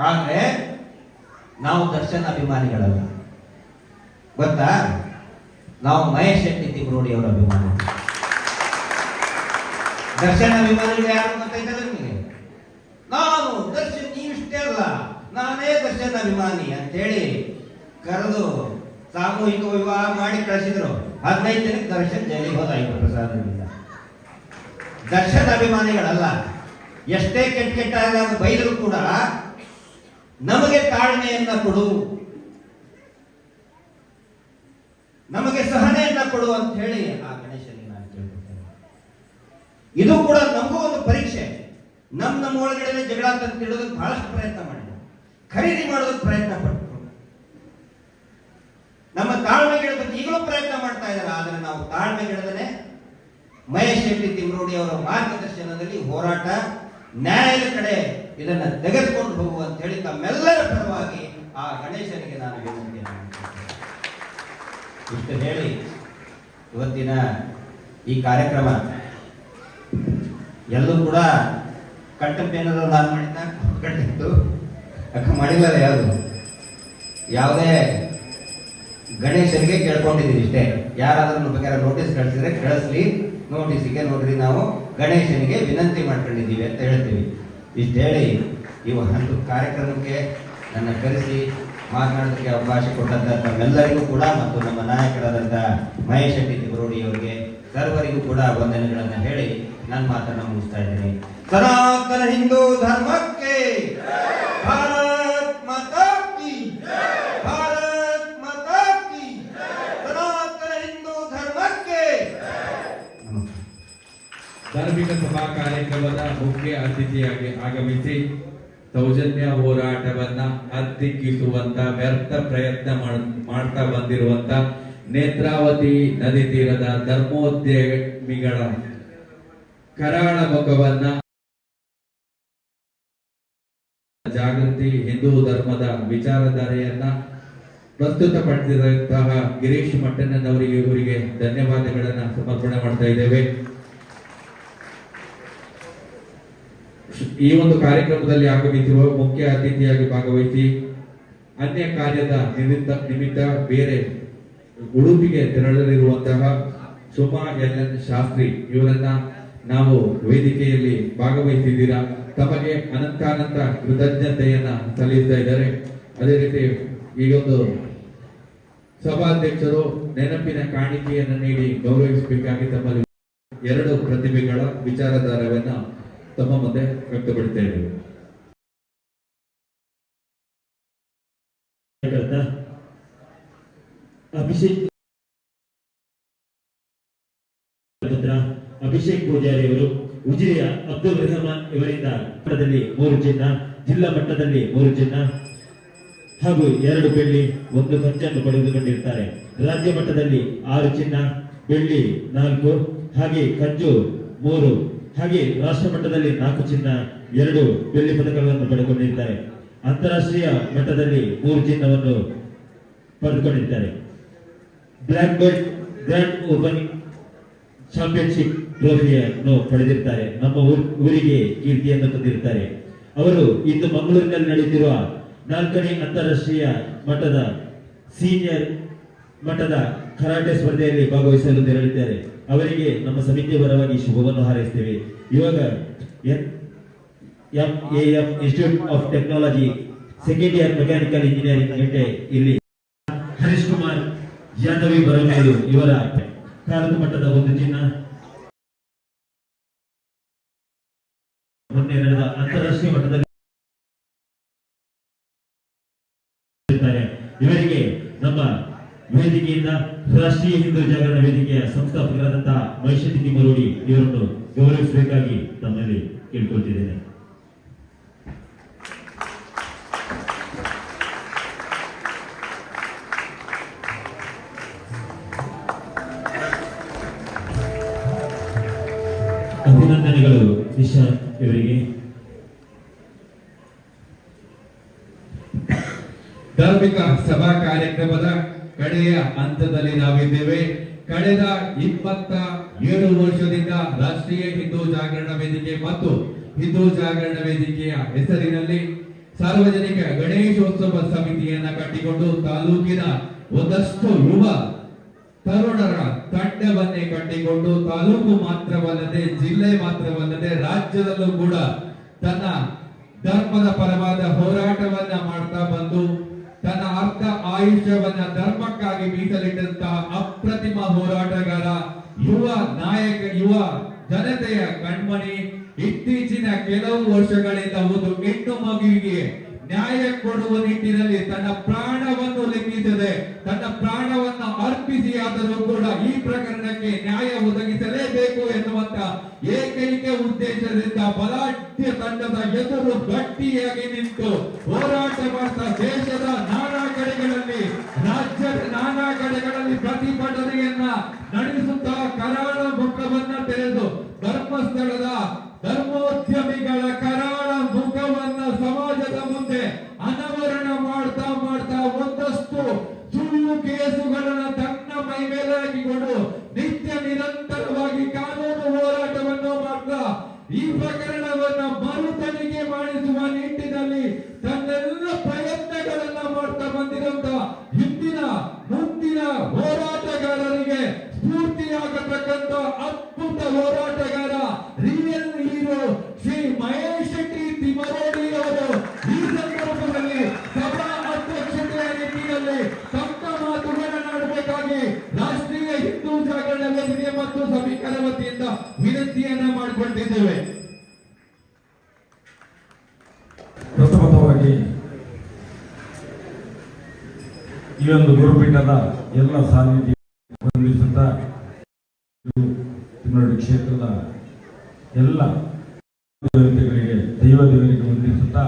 ಆದ್ರೆ ನಾವು ದರ್ಶನ್ ಅಭಿಮಾನಿಗಳಲ್ಲ, ಗೊತ್ತಾ? ನಾವು ಮಹೇಶ್ ಶೆಟ್ಟಿ ತಿಮ್ರೋಡಿ ಅವರ ಅಭಿಮಾನಿ. ದರ್ಶನ್ ಅಭಿಮಾನಿಗಳು ಯಾರು ಗೊತ್ತಾಯ್ತಲ್ಲ ನಿಮಗೆ? ನಾನು ದರ್ಶನ್, ನೀವಿಷ್ಟೇ ಅಲ್ಲ, ನಾನೇ ದರ್ಶನ್ ಅಭಿಮಾನಿ ಅಂತೇಳಿ ಕರೆದು ಸಾಮೂಹಿಕ ವಿವಾಹ ಮಾಡಿ ಕಳಿಸಿದ್ರು. 15 ದಿನಕ್ಕೆ ದರ್ಶನ್ ಜೈಲಿಗೆ ಹೋದ ಪ್ರಸಾದದಿಂದ. ದರ್ಶನ್ ಅಭಿಮಾನಿಗಳಲ್ಲ. ಎಷ್ಟೇ ಕೆಟ್ಟ ಬೈದರೂ ಕೂಡ ನಮಗೆ ತಾಳ್ಮೆಯನ್ನ ಕೊಡು, ನಮಗೆ ಸಹನೆಯನ್ನ ಕೊಡು ಅಂತ ಹೇಳಿ ಆ ಗಣೇಶನಿಗೆ ನಾನು ಕೇಳ್ಕೊಳ್ತೇನೆ. ಇದು ಕೂಡ ನಮಗೂ ಒಂದು ಪರೀಕ್ಷೆ. ನಮ್ಮ ಒಳಗಡೆ ಜಗಳ ಅಂತ ತಿಳಿಯೋದಕ್ಕೆ ಬಹಳಷ್ಟು ಪ್ರಯತ್ನ ಮಾಡಿದ್ರು, ಖರೀದಿ ಮಾಡೋದಕ್ಕೆ ಪ್ರಯತ್ನ ಪಟ್ಟರು, ನಮ್ಮ ತಾಳ್ಮೆಗಿಡದಕ್ಕೆ ಈಗಲೂ ಪ್ರಯತ್ನ ಮಾಡ್ತಾ ಇದ್ದಾರೆ. ಆದರೆ ನಾವು ತಾಳ್ಮೆಗಿಡದನೆ ಮಹೇಶ್ ಶೆಟ್ಟಿ ತಿಮ್ರೋಡಿ ಅವರ ಮಾರ್ಗದರ್ಶನದಲ್ಲಿ ಹೋರಾಟ, ನ್ಯಾಯದ ಕಡೆ ಇದನ್ನ ತೆಗೆದುಕೊಂಡು ಹೋಗುವ ಅಂತ ಹೇಳಿ ತಮ್ಮೆಲ್ಲರ ಪರವಾಗಿ ಆ ಗಣೇಶನಿಗೆ ನಾನು ವಿನಂತಿ ಮಾಡ್ತೇನೆ. ಇಷ್ಟು ಹೇಳಿ ಇವತ್ತಿನ ಈ ಕಾರ್ಯಕ್ರಮ ಎಲ್ಲೂ ಕೂಡ ಕಂಟೆಂಪ್ಟ್ ಏನಾದ್ರು ನಾನು ಮಾಡಿದ್ದ ಕಂಟಿತ್ತು ಅಕ್ಕ ಮಾಡಿಲ್ಲ. ಯಾವುದೇ ಗಣೇಶನಿಗೆ ಕೇಳ್ಕೊಂಡಿದ್ದೀವಿ ಇಷ್ಟೇ. ಯಾರಾದ್ರೂ ಬೇಕಾದ್ರೆ ನೋಟಿಸ್ ಕಳಿಸಿದ್ರೆ ಕಳಿಸ್ಲಿ, ನೋಟಿಸಿಗೆ ನೋಡ್ರಿ ನಾವು ಗಣೇಶನಿಗೆ ವಿನಂತಿ ಮಾಡ್ಕೊಂಡಿದ್ದೀವಿ ಅಂತ ಹೇಳ್ತೀವಿ. ಇಷ್ಟು ಹೇಳಿ ಈ ಒಂದು ಕಾರ್ಯಕ್ರಮಕ್ಕೆ ನನ್ನ ಕರೆಸಿ ಮಾತನಾಡೋದಕ್ಕೆ ಅವಕಾಶ ಕೊಟ್ಟಂತ ತಮ್ಮೆಲ್ಲರಿಗೂ ಕೂಡ ಮತ್ತು ನಮ್ಮ ನಾಯಕರಾದಂಥ ಮಹೇಶ್ ಶೆಟ್ಟಿ ತಿಮ್ರೋಡಿ ಅವರಿಗೆ ಸರ್ವರಿಗೂ ಕೂಡ ವಂದನೆಗಳನ್ನು ಹೇಳಿ ನನ್ನ ಮಾತನ್ನು ಮುಗಿಸ್ತಾ ಇದ್ದೀನಿ. ಸನಾತನ ಹಿಂದೂ ಧರ್ಮಕ್ಕೆ ಭಾರತ್ ಮಾತಾ ಕಿ, ಭಾರತ್ ಮಾತಾ ಕಿ, ಸನಾತನ ಹಿಂದೂ ಧರ್ಮಕ್ಕೆ. ಧಾರ್ಮಿಕ ಸಭಾ ಕಾರ್ಯಕ್ರಮದ ಮುಖ್ಯ ಅತಿಥಿಯಾಗಿ ಆಗಮಿಸಿ ಸೌಜನ್ಯ ಹೋರಾಟವನ್ನ ಹತ್ತಿಕ್ಕಿಸುವಂತ ವ್ಯರ್ಥ ಪ್ರಯತ್ನ ಮಾಡ್ತಾ ಬಂದಿರುವಂತ ನೇತ್ರಾವತಿ ನದಿ ತೀರದ ಧರ್ಮೋದ್ಯಮಿಗಳ ಕರಾಳ ಮುಖವನ್ನ ಜಾಗೃತಿ ಹಿಂದೂ ಧರ್ಮದ ವಿಚಾರಧಾರೆಯನ್ನ ಪ್ರಸ್ತುತಪಡಿಸಿದಂತಹ ಗಿರೀಶ್ ಮಟ್ಟಣ್ಣನವರಿಗೆ ಇವರಿಗೆ ಧನ್ಯವಾದಗಳನ್ನ ಸಮರ್ಪಣೆ ಮಾಡ್ತಾ ಇದ್ದೇವೆ. ಈ ಒಂದು ಕಾರ್ಯಕ್ರಮದಲ್ಲಿ ಆಗಮಿಸಿರುವ ಮುಖ್ಯ ಅತಿಥಿಯಾಗಿ ಭಾಗವಹಿಸಿ ಅನ್ಯ ಕಾರ್ಯದ ನಿಮಿತ್ತ ಬೇರೆ ಉಡುಪಿಗೆ ತೆರಳಲಿರುವಂತಹ ಸುಮಾ ಎಲ್ ಶಾಸ್ತ್ರಿ ಇವರನ್ನ ನಾವು ವೇದಿಕೆಯಲ್ಲಿ ಭಾಗವಹಿಸಿದ್ದೀರಾ. ತಮಗೆ ಅನಂತಾನಂತ ಕೃತಜ್ಞತೆಯನ್ನ ಸಲ್ಲಿಸ್ತಾ ಇದ್ದಾರೆ. ಅದೇ ರೀತಿ ಈಗೊಂದು ಸಭಾಧ್ಯಕ್ಷರು ನೆನಪಿನ ಕಾಣಿಕೆಯನ್ನು ನೀಡಿ ಗೌರವಿಸಬೇಕಾಗಿ ತಮ್ಮಲ್ಲಿ 2 ಪ್ರತಿಭೆಗಳ ವಿಚಾರಧಾರವನ್ನ ತಮ್ಮ ಮುಂದೆ ವ್ಯಕ್ತಪಡಿಸ್ತಾ ಇದ್ದೇವೆ. ಅಭಿಷೇಕ್ ಪೂಜಾರಿ ಅವರು ಉಜಿರೆಯ ಅಬ್ದುಲ್ ರೆಹಮಾನ್ ಇವರಿಂದ ಮಟ್ಟದಲ್ಲಿ 3 ಚಿನ್ನ, ಜಿಲ್ಲಾ ಮಟ್ಟದಲ್ಲಿ 3 ಚಿನ್ನ ಹಾಗೂ 2 ಬೆಳ್ಳಿ 1 ಕಂಚನ್ನು ಪಡೆದುಕೊಂಡಿರ್ತಾರೆ. ರಾಜ್ಯ ಮಟ್ಟದಲ್ಲಿ 6 ಚಿನ್ನ, ಬೆಳ್ಳಿ 4 ಹಾಗೆ ಕಂಚು 3 ಹಾಗೆ ರಾಷ್ಟ್ರ ಮಟ್ಟದಲ್ಲಿ 4 ಚಿನ್ನ 2 ಬೆಳ್ಳಿ ಪದಕಗಳನ್ನು ಪಡೆದುಕೊಂಡಿದ್ದಾರೆ. ಅಂತಾರಾಷ್ಟ್ರೀಯ ಮಟ್ಟದಲ್ಲಿ 3 ಚಿನ್ನವನ್ನು ಪಡೆದುಕೊಂಡಿದ್ದಾರೆ. Black belt grand opening championship ಟ್ರೋಫಿಯನ್ನು ಪಡೆದಿರ್ತಾರೆ. ನಮ್ಮ ಊರಿಗೆ ಕೀರ್ತಿಯನ್ನು ತಂದಿರ್ತಾರೆ. ಅವರು ಇಂದು ಮಂಗಳೂರಿನಲ್ಲಿ ನಡೆಯುತ್ತಿರುವ 4ನೇ ಅಂತಾರಾಷ್ಟ್ರೀಯ ಮಟ್ಟದ ಸೀನಿಯರ್ ಮಟ್ಟದ ಕರಾಟೆ ಸ್ಪರ್ಧೆಯಲ್ಲಿ ಭಾಗವಹಿಸಲು ತೆರಳಿದ್ದಾರೆ. ಅವರಿಗೆ ನಮ್ಮ ಸಮಿತಿಯ ಪರವಾಗಿ ಶುಭವನ್ನು ಹಾರೈಸುತ್ತೇವೆ. ಇವಾಗ MAM institute of technology second year mechanical engineering ಇಲ್ಲಿ ಹರೀಶ್ ಕುಮಾರ್ ಜಾಹ್ನವಿ ಬರಮೇಲು ಇವರ ತಾಲೂಕು ಮಟ್ಟದ ಒಂದು ಚಿನ್ನ, ಮೊನ್ನೆ ನಡೆದ ಅಂತಾರಾಷ್ಟ್ರೀಯ ಮಟ್ಟದಲ್ಲಿ ಇವರಿಗೆ ನಮ್ಮ ವೇದಿಕೆಯಿಂದ ರಾಷ್ಟ್ರೀಯ ಹಿಂದೂ ಜಾಗರಣ ವೇದಿಕೆಯ ಸಂಸ್ಥಾಪಕರಾದಂತಹ ಮೈಶೆಟ್ಟಿ ತಿಮ್ಮರೋಡಿ ಇವರನ್ನು ಗೌರವಿಸಬೇಕಾಗಿ ತಮ್ಮಲ್ಲಿ ಕೇಳ್ಕೊಳ್ತಿದ್ದೇನೆ. ಅಭಿನಂದನೆಗಳು ನಿಶಾ ಇವರಿಗೆ. ಧಾರ್ಮಿಕ ಸಭಾ ಕಾರ್ಯಕ್ರಮದ ಕಡೆಯ ಹಂತದಲ್ಲಿ ನಾವಿದ್ದೇವೆ. ಕಳೆದ 27 ವರ್ಷದಿಂದ ರಾಷ್ಟ್ರೀಯ ಹಿಂದೂ ಜಾಗರಣ ವೇದಿಕೆ ಮತ್ತು ಹಿಂದೂ ಜಾಗರಣ ವೇದಿಕೆಯ ಹೆಸರಿನಲ್ಲಿ ಸಾರ್ವಜನಿಕ ಗಣೇಶೋತ್ಸವ ಸಮಿತಿಯನ್ನ ಕಟ್ಟಿಕೊಂಡು ತಾಲೂಕಿನ ಒಂದಷ್ಟು ಯುವ ತರುಣರ ತಂಡವನ್ನೇ ಕಟ್ಟಿಕೊಂಡು ತಾಲೂಕು ಮಾತ್ರವಲ್ಲದೆ ಜಿಲ್ಲೆ ಮಾತ್ರವಲ್ಲದೆ ರಾಜ್ಯದಲ್ಲೂ ಕೂಡ ತನ್ನ ಧರ್ಮದ ಪರವಾದ ಹೋರಾಟವನ್ನ ಮಾಡ್ತಾ ಬಂದು ತನ್ನ ಅರ್ಧ ಆಯುಷ್ಯವನ್ನ ಧರ್ಮಕ್ಕಾಗಿ ಮೀಸಲಿಟ್ಟಂತಹ ಅಪ್ರತಿಮ ಹೋರಾಟಗಾರ, ಯುವ ನಾಯಕ, ಯುವ ಜನತೆಯ ಕಣ್ಮಣಿ. ಇತ್ತೀಚಿನ ಕೆಲವು ವರ್ಷಗಳಿಂದ ಒಂದು ಹೆಣ್ಣು ಮಗುವಿಗೆ ನ್ಯಾಯ ಕೊಡುವ ನಿಟ್ಟಿನಲ್ಲಿ ತನ್ನ ಪ್ರಾಣವನ್ನು ಲೆಕ್ಕಿಸದೆ ತನ್ನ ಪ್ರಾಣವನ್ನು ಅರ್ಪಿಸಿ ಆದರೂ ಕೂಡ ಈ ಪ್ರಕರಣಕ್ಕೆ ನ್ಯಾಯ ಒದಗಿಸಲೇಬೇಕು ಎನ್ನುವಂತ ಏಕೈಕ ಉದ್ದೇಶದಿಂದ ಬಲಾಢ್ಯ ತಂಡದ ಎದುರು ಗಟ್ಟಿಯಾಗಿ ನಿಂತು ಹೋರಾಟ ಮಾಡ್ತಾ ದೇಶದ ನಾನಾ ಕಡೆಗಳಲ್ಲಿ, ರಾಜ್ಯದ ನಾನಾ ಕಡೆಗಳಲ್ಲಿ ಪ್ರತಿಭಟನೆಯನ್ನ ನಡೆಸುತ್ತಾ ಕರಾಳ ಮುಖವನ್ನ ತೆರೆದು ಧರ್ಮಸ್ಥಳದ ಧರ್ಮೋದ್ಯಮಿಗಳ ಕರಾಳ ಮುಖವನ್ನ ಸಮಾಜದ ಮುಂದೆ ಅನಾವರಣ ಮಾಡ್ತಾ ಮಾಡ್ತಾ ಒಂದಷ್ಟು ಸುಳ್ಳು ಕೇಸುಗಳನ್ನ ತನ್ನ ಮೈ ಮೇಲೆ ಹಾಕಿಕೊಂಡು ನಿತ್ಯ ನಿರಂತರವಾಗಿ ಕಾನೂನು ಹೋರಾಟವನ್ನು ಮಾಡ್ತಾ ಈ ಪ್ರಕರಣವನ್ನ ಮರು ತನಿಖೆ ಮಾಡಿಸುವ ನಿಟ್ಟಿನಲ್ಲಿ ತನ್ನೆಲ್ಲ ಪ್ರಯತ್ನಗಳನ್ನ ಮಾಡ್ತಾ ಬಂದಿರುವಂತ ಹಿಂದಿನ ಮುಂದಿನ ಹೋರಾಟಗಾರರಿಗೆ ಸ್ಫೂರ್ತಿಯಾಗತಕ್ಕಂಥ ಅದ್ಭುತ ಹೋರಾಟಗಾರ, ರಿಯಲ್ ಹೀರೋ ಶ್ರೀ ಮಹೇಶ್ ಶೆಟ್ಟಿ ತಿಮ್ಮರೋಡಿ ಅವರು ಈ ಸಂದರ್ಭದಲ್ಲಿ ಸಭಾ ಅಧ್ಯಕ್ಷತೆಯ ನಿಟ್ಟಿನಲ್ಲಿ ತಮ್ಮ ಮಾತುಗಳನ್ನಾಡಬೇಕಾಗಿ ರಾಷ್ಟ್ರೀಯ ಹಿಂದೂ ಜಾಗರಣ ವೇದಿಕೆ ಮತ್ತು ಸಭಿಕರ ವತಿಯಿಂದ ವಿನಂತಿಯನ್ನ ಮಾಡಿಕೊಂಡಿದ್ದೇವೆ. ಪ್ರಥಮವಾಗಿ ಈ ಒಂದು ಗುರುಪೀಠದ ಎಲ್ಲ ಸಾನ್ನಿಧ್ಯ ವಂದಿಸುತ್ತಾ ತಿಮ್ಮರೋಡಿ ಕ್ಷೇತ್ರದ ಎಲ್ಲ ದೇವತೆಗಳಿಗೆ, ದೈವ ದೇವರಿಗೆ ವಂದಿಸುತ್ತಾ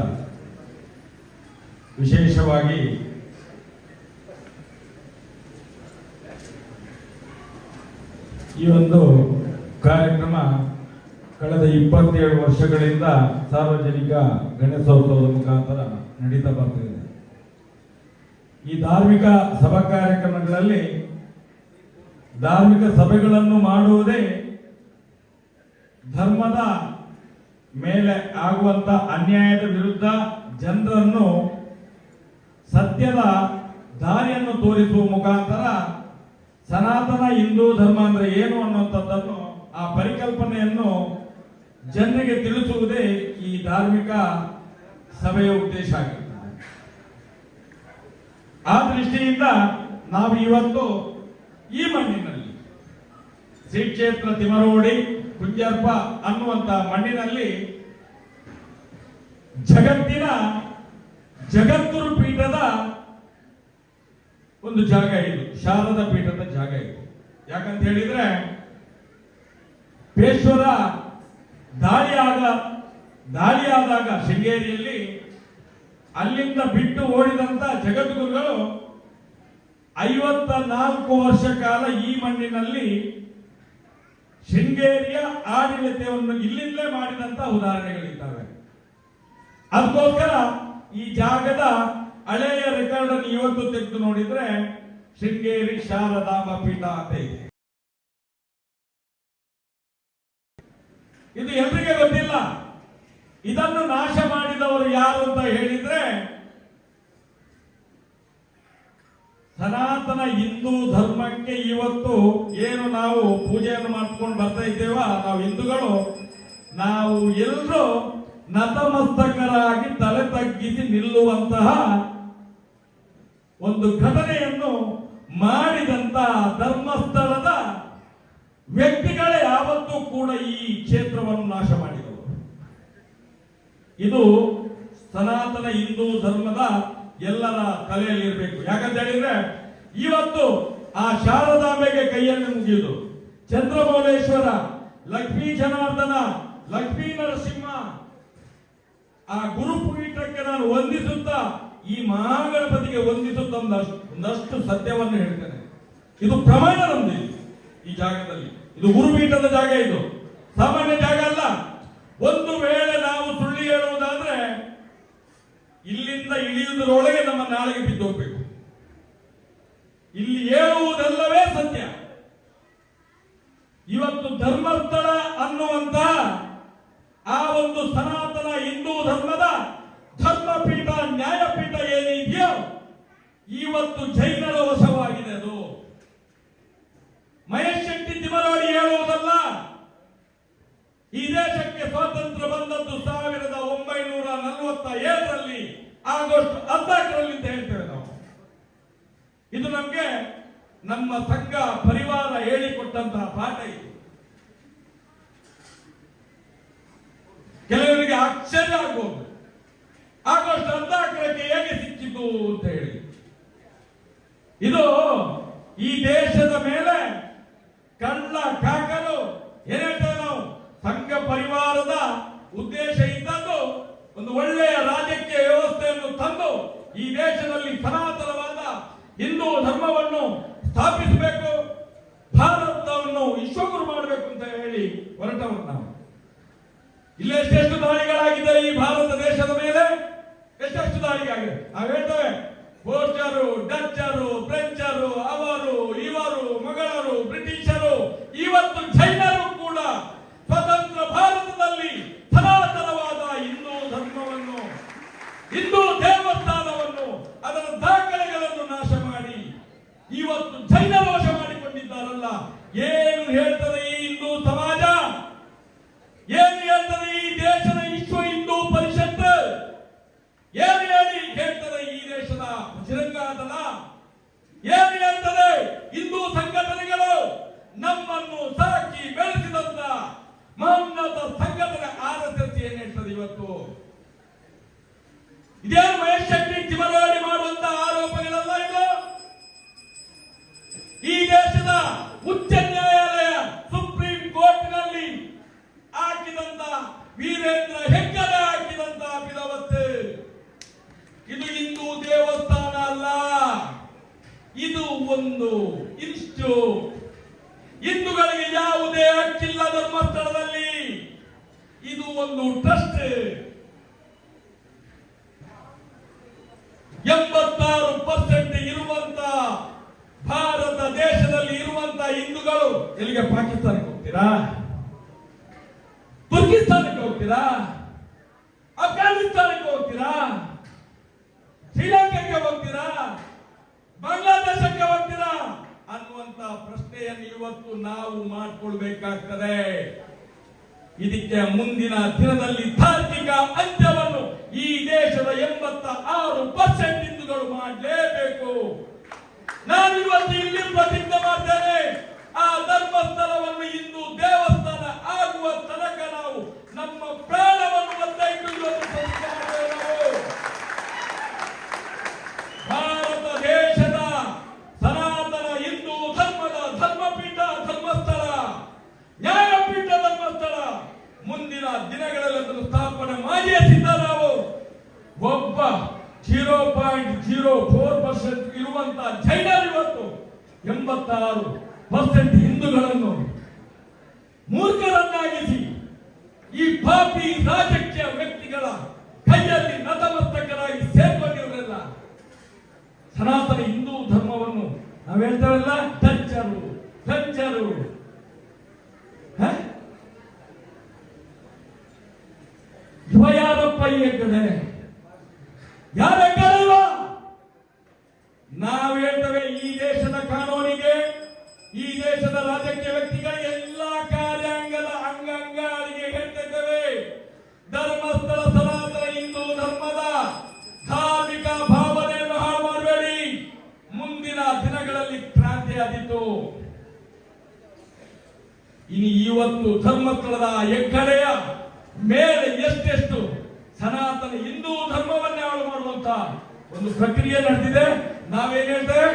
ವಿಶೇಷವಾಗಿ ಈ ಒಂದು ಕಾರ್ಯಕ್ರಮ ಕಳೆದ 27 ವರ್ಷಗಳಿಂದ ಸಾರ್ವಜನಿಕ ಗಣೇಶೋತ್ಸವದ ಮುಖಾಂತರ ನಡೀತಾ ಬರ್ತಿದೆ. ಈ ಧಾರ್ಮಿಕ ಸಭಾ ಕಾರ್ಯಕ್ರಮಗಳಲ್ಲಿ ಧಾರ್ಮಿಕ ಸಭೆಗಳನ್ನು ಮಾಡುವುದೇ ಧರ್ಮದ ಮೇಲೆ ಆಗುವಂತ ಅನ್ಯಾಯದ ವಿರುದ್ಧ ಜನರನ್ನು ಸತ್ಯದ ದಾರಿಯನ್ನು ತೋರಿಸುವ ಮುಖಾಂತರ ಸನಾತನ ಹಿಂದೂ ಧರ್ಮ ಅಂದ್ರೆ ಏನು ಅನ್ನುವಂಥದ್ದನ್ನು, ಆ ಪರಿಕಲ್ಪನೆಯನ್ನು ಜನರಿಗೆ ತಿಳಿಸುವುದೇ ಈ ಧಾರ್ಮಿಕ ಸಭೆಯ ಉದ್ದೇಶ ಆಗಿರ್ತದೆ. ಆ ದೃಷ್ಟಿಯಿಂದ ನಾವು ಇವತ್ತು ಈ ಮಣ್ಣಿನಲ್ಲಿ ಶ್ರೀ ಕ್ಷೇತ್ರ ತಿಮ್ಮರೋಡಿ ಕುಂಜರ್ಪ ಅನ್ನುವಂತ ಮಣ್ಣಿನಲ್ಲಿ ಜಗತ್ತಿನ ಜಗದ್ಗುರು ಪೀಠದ ಒಂದು ಜಾಗ ಇದು, ಶಾರದಾ ಪೀಠದ ಜಾಗ ಇದು. ಯಾಕಂತ ಹೇಳಿದ್ರೆ ಪೇಶ್ವರ ದಾಳಿಯಾದಾಗ ಶೃಂಗೇರಿಯಲ್ಲಿ ಅಲ್ಲಿಂದ ಬಿಟ್ಟು ಓಡಿದಂತ ಜಗದ್ಗುರುಗಳು 54 ವರ್ಷ ಕಾಲ ಈ ಮಣ್ಣಿನಲ್ಲಿ ಶೃಂಗೇರಿಯ ಆಡಳಿತವನ್ನು ಇಲ್ಲಿಂದಲೇ ಮಾಡಿದಂತ ಉದಾಹರಣೆಗಳಿದ್ದಾವೆ. ಅದಕ್ಕೋಸ್ಕರ ಈ ಜಾಗದ ಹಳೆಯ ರೆಕಾರ್ಡ್ ಅನ್ನು ಇವತ್ತು ತೆಗೆದು ನೋಡಿದ್ರೆ ಶೃಂಗೇರಿ ಶಾರದಾಂಬ ಪೀಠ ಅಂತ ಇದೆ. ಇದು ಎಲ್ರಿಗೆ ಗೊತ್ತಿಲ್ಲ. ಇದನ್ನು ನಾಶ ಮಾಡಿದವರು ಯಾರು ಅಂತ ಹೇಳಿದ್ರೆ ಸನಾತನ ಹಿಂದೂ ಧರ್ಮಕ್ಕೆ ಇವತ್ತು ಏನು ನಾವು ಪೂಜೆಯನ್ನು ಮಾಡ್ಕೊಂಡು ಬರ್ತಾ ಇದ್ದೇವ, ನಾವು ಹಿಂದೂಗಳು, ನಾವು ಎಲ್ಲರೂ ನತಮಸ್ತಕರಾಗಿ ತಲೆ ತಗ್ಗಿಸಿ ನಿಲ್ಲುವಂತಹ ಒಂದು ಘಟನೆಯನ್ನು ಮಾಡಿದಂತ ಧರ್ಮಸ್ಥಳದ ವ್ಯಕ್ತಿಗಳೇ ಯಾವತ್ತೂ ಕೂಡ ಈ ಕ್ಷೇತ್ರವನ್ನು ನಾಶ ಮಾಡಿದವರು. ಇದು ಸನಾತನ ಹಿಂದೂ ಧರ್ಮದ ಎಲ್ಲರ ತಲೆಯಲ್ಲಿ ಇರಬೇಕು. ಯಾಕಂತ ಹೇಳಿದ್ರೆ ಇವತ್ತು ಆ ಶಾರದಾಂಬೆಗೆ ಕೈಯನ್ನು ಮುಗಿಯುವುದು, ಚಂದ್ರಮೌಳೇಶ್ವರ, ಲಕ್ಷ್ಮೀ ಜನಾರ್ದನ, ಲಕ್ಷ್ಮೀ ನರಸಿಂಹ, ಆ ಗುರುಪೀಠಕ್ಕೆ ನಾನು ವಂದಿಸುತ್ತಾ ಈ ಮಹಾಗಣಪತಿಗೆ ವಂದಿಸುತ್ತಾ ಒಂದಷ್ಟು ಸತ್ಯವನ್ನು ಹೇಳ್ತೇನೆ. ಇದು ಪ್ರಮಾಣ ನಮ್ದು ಈ ಜಾಗದಲ್ಲಿ. ಇದು ಗುರುಪೀಠದ ಜಾಗ, ಇದು ಸಾಮಾನ್ಯ ಜಾಗ ಅಲ್ಲ. ಒಂದು ವೇಳೆ ನಾವು ಸುಳ್ಳು ಹೇಳುವುದಾದ್ರೆ ಇಲ್ಲಿಂದ ಇಳಿಯುವುದರೊಳಗೆ ನಮ್ಮ ನಾಳೆಗೆ ಬಿದ್ದು ಹೋಗ್ಬೇಕು. ಇಲ್ಲಿ ಹೇಳುವುದೆಲ್ಲವೇ ಸತ್ಯ. ಇವತ್ತು ಧರ್ಮಸ್ಥಳ ಅನ್ನುವಂತ ಆ ಒಂದು ಸನಾತನ ಹಿಂದೂ ಧರ್ಮದ ಧರ್ಮಪೀಠ, ನ್ಯಾಯಪೀಠ ಏನಿದೆಯೋ ಇವತ್ತು ಜೈನರ ವಶವಾಗಿದೆ. ಅದು ಮಹೇಶ್ ಶೆಟ್ಟಿ ತಿಮರೋಡಿ ಹೇಳುವುದಲ್ಲ. ಈ ದೇಶಕ್ಕೆ ಸ್ವಾತಂತ್ರ್ಯ ಬಂದದ್ದು 1947ರಲ್ಲಿ ಆಗಸ್ಟ್ 14ರಲ್ಲಿ ಅಂತ ಹೇಳ್ತೇವೆ ನಾವು. ಇದು ನಮ್ಗೆ ನಮ್ಮ ಸಂಘ ಪರಿವಾರ ಹೇಳಿಕೊಟ್ಟಂತಹ ಪಾಠ. ಇದು ಕೆಲವರಿಗೆ ಆಶ್ಚರ್ಯ ಆಗಬಹುದು, ಆಗಸ್ಟ್ 14ಕ್ಕೆ ಹೇಗೆ ಸಿಕ್ಕಿತು ಅಂತ ಹೇಳಿ. ಇದು ಈ ದೇಶದ ಮೇಲೆ ಕಳ್ಳ ಕಾಕರು ಏನೇಳ್ತೇವೆ ನಾವು, ಸಂಘ ಪರಿವಾರದ ಉದ್ದೇಶ ಇದ್ದದ್ದು ಒಂದು ಒಳ್ಳೆಯ ರಾಜಕೀಯ ವ್ಯವಸ್ಥೆಯನ್ನು ತಂದು ಈ ದೇಶದಲ್ಲಿ ಸನಾತನವಾದ ಹಿಂದೂ ಧರ್ಮವನ್ನು ಸ್ಥಾಪಿಸಬೇಕು, ಭಾರತವನ್ನು ವಿಶ್ವಗುರು ಮಾಡಬೇಕು ಅಂತ ಹೇಳಿ ಹೊರಟವರು ನಾವು. ಇಲ್ಲಿ ಎಷ್ಟೆಷ್ಟು ದಾಳಿಗಳಾಗಿದೆ ಈ ಭಾರತ ದೇಶದ ಮೇಲೆ, ಎಷ್ಟೆಷ್ಟು ದಾಳಿಗಾಗಿದೆ. ನಾವು ಹೇಳ್ತೇವೆ ಪೋರ್ಚರು, ಡಚ್ಚರು, ಫ್ರೆಂಚರು, ಅವರು ಇವರು, ಮೊಘಲರು, ಬ್ರಿಟಿಷರು, ಇವತ್ತು ಜೈನರು ಕೂಡ ಸ್ವತಂತ್ರ ಭಾರತದಲ್ಲಿ ಸನಾತನವಾದ ಹಿಂದೂ ಧರ್ಮವನ್ನು, ಹಿಂದೂ ದೇವಸ್ಥಾನವನ್ನು, ಅದರ ದಾಖಲೆಗಳನ್ನು ನಾಶ ಮಾಡಿ ಇವತ್ತು ಜೈನರ ವಶ ಮಾಡಿಕೊಂಡಿದ್ದಾರಲ್ಲ. ಏನು ಹೇಳ್ತದೆ ಈ ಹಿಂದೂ ಸಮಾಜ, ಏನು ಹೇಳ್ತದೆ ಈ ದೇಶದ ವಿಶ್ವ ಹಿಂದೂ ಪರಿಷತ್, ಏನು ಹೇಳ್ತದೆ ಈ ದೇಶದ ಬಜರಂಗದಳ, ಏನು ಹೇಳ್ತದೆ ಹಿಂದೂ ಸಂಘಟನೆಗಳು, ನಮ್ಮನ್ನು ಸಾಕಿ ಬೆಳೆಸಿದಂತ ಮಹೋನ್ನತ ಸಂಘಟನೆ RSS ಏನ್ ಹೇಳ್ತದೆ ಇವತ್ತು? ಇದೇನು ಮಹೇಶ್ ಶೆಟ್ಟಿ ತಿಮರೋಡಿ ಮಾಡುವಂತ ಆರೋಪಗಳಲ್ಲ ಇದು. ಈ ದೇಶದ ಉಚ್ಚ ನ್ಯಾಯಾಲಯ ಸುಪ್ರೀಂ ಕೋರ್ಟ್ ನಲ್ಲಿ ಹಾಕಿದಂತ ವೀರೇಂದ್ರ ಹೆಗ್ಗಡೆ ಹಾಕಿದಂತ ಬಿಲವತ್ತು. ಇದು ಹಿಂದೂ ದೇವಸ್ಥಾನ ಅಲ್ಲ, ಇದು ಒಂದು ಇನ್ಸ್ಟಿಟ್ಯೂಟ್. ಹಿಂದೂಗಳಿಗೆ ಯಾವುದೇ ಹಕ್ಕಿಲ್ಲ ಧರ್ಮಸ್ಥಳದಲ್ಲಿ. ಇದು ಒಂದು ಟ್ರಸ್ಟ್. 86% ಇರುವಂತ ಭಾರತ ದೇಶದಲ್ಲಿ ಇರುವಂತ ಹಿಂದೂಗಳು ಎಲ್ಲಿಗೆ? ಪಾಕಿಸ್ತಾನಕ್ಕೆ ಹೋಗ್ತೀರಾ? ತುರ್ಕಿಸ್ತಾನಕ್ಕೆ ಹೋಗ್ತೀರಾ? ಅಫ್ಘಾನಿಸ್ತಾನಕ್ಕೆ ಹೋಗ್ತೀರಾ? ಶ್ರೀಲಂಕಾಕ್ಕೆ ಹೋಗ್ತೀರಾ? ಬಾಂಗ್ಲಾದೇಶಕ್ಕೆ ಹೋಗ್ತೀರಾ ಅನ್ನುವಂತ ಪ್ರಶ್ನೆಯನ್ನು ಇವತ್ತು ನಾವು ಮಾಡಿಕೊಳ್ಬೇಕಾಗ್ತದೆ. ಇದಕ್ಕೆ ಮುಂದಿನ ದಿನದಲ್ಲಿ ತಾರ್ಕಿಕ ಅಂತ್ಯವನ್ನು ಈ ದೇಶದ 86% ಹಿಂದೂಗಳು ಮಾಡಲೇಬೇಕು. ನಾನು ಇವತ್ತು ಇಲ್ಲಿ ಪ್ರತಿಜ್ಞೆ ಮಾಡ್ತೇನೆ, ಆ ಧರ್ಮಸ್ಥಳವನ್ನು ಹಿಂದೂ ದೇವಸ್ಥಾನ ಆಗುವ ತನಕ ನಾವು ನಮ್ಮ ಪ್ರಾಣವನ್ನು ಒತ್ತಾಯಿಟ್ಟು ಭಾರತ ದೇಶದ ಸನಾತನ ಹಿಂದೂ ಧರ್ಮದ ಧರ್ಮಪೀಠ ಧರ್ಮಸ್ಥಳ, ನ್ಯಾಯಪೀಠ ಧರ್ಮಸ್ಥಳ ಮುಂದಿನ ದಿನಗಳಲ್ಲಿ ಅದನ್ನು ಸ್ಥಾಪನೆ ಮಾಡಿಯೇ ಸಿದ್ಧ. ನಾವು ಒಬ್ಬ 0.04% ಇರುವಂತ ಜೈನರು ಇವತ್ತು 86% ಹಿಂದೂಗಳನ್ನು ಮೂರ್ಖರನ್ನಾಗಿಸಿ ಈ ಪಾಪಿ ರಾಜಕೀಯ ವ್ಯಕ್ತಿಗಳ ಕೈಯಲ್ಲಿ ನತಮಸ್ತಕರಾಗಿ ಸೇರ್ಕೊಂಡಿರಲಿಲ್ಲ. ಸನಾತನ ಹಿಂದೂ ಧರ್ಮವನ್ನು ನಾವು ಹೇಳ್ತೇವಲ್ಲ, ಡಚ್ಚರು, ಫ್ರೆಂಚರು, ಇವ ಯಾರಪ್ಪ ಈ ಹೆಗ್ಗಡೆ? ಯಾರ ಹೆಗ್ಗಡೆವ? ನಾವು ಹೇಳ್ತೇವೆ ಈ ದೇಶದ ಕಾನೂನಿಗೆ, ಈ ದೇಶದ ರಾಜಕೀಯ ವ್ಯಕ್ತಿಗಳಿಗೆ, ಎಲ್ಲಾ ಕಾರ್ಯಾಂಗದ ಅಂಗಂಗಳಿಗೆ ಹೇಳ್ತಿದ್ದೇವೆ, ಧರ್ಮಸ್ಥಳ ಸನಾತನ ಹಿಂದೂ ಧರ್ಮದ ಧಾರ್ಮಿಕ ಭಾವನೆಯನ್ನು ಹಾಳು ಮಾಡಬೇಡಿ. ಮುಂದಿನ ದಿನಗಳಲ್ಲಿ ಇನ್ನು ಇವತ್ತು ಧರ್ಮಸ್ಥಳದ ಹೆಗ್ಗಡೆಯ ಮೇಲೆ ಎಷ್ಟೆಷ್ಟು ಸನಾತನ ಹಿಂದೂ ಧರ್ಮವನ್ನೇ ಹಾಳು ಮಾಡುವಂತ ಒಂದು ಪ್ರಕ್ರಿಯೆ ನಡೆದಿದೆ. ನಾವೇನ್ ಹೇಳ್ತೇವೆ?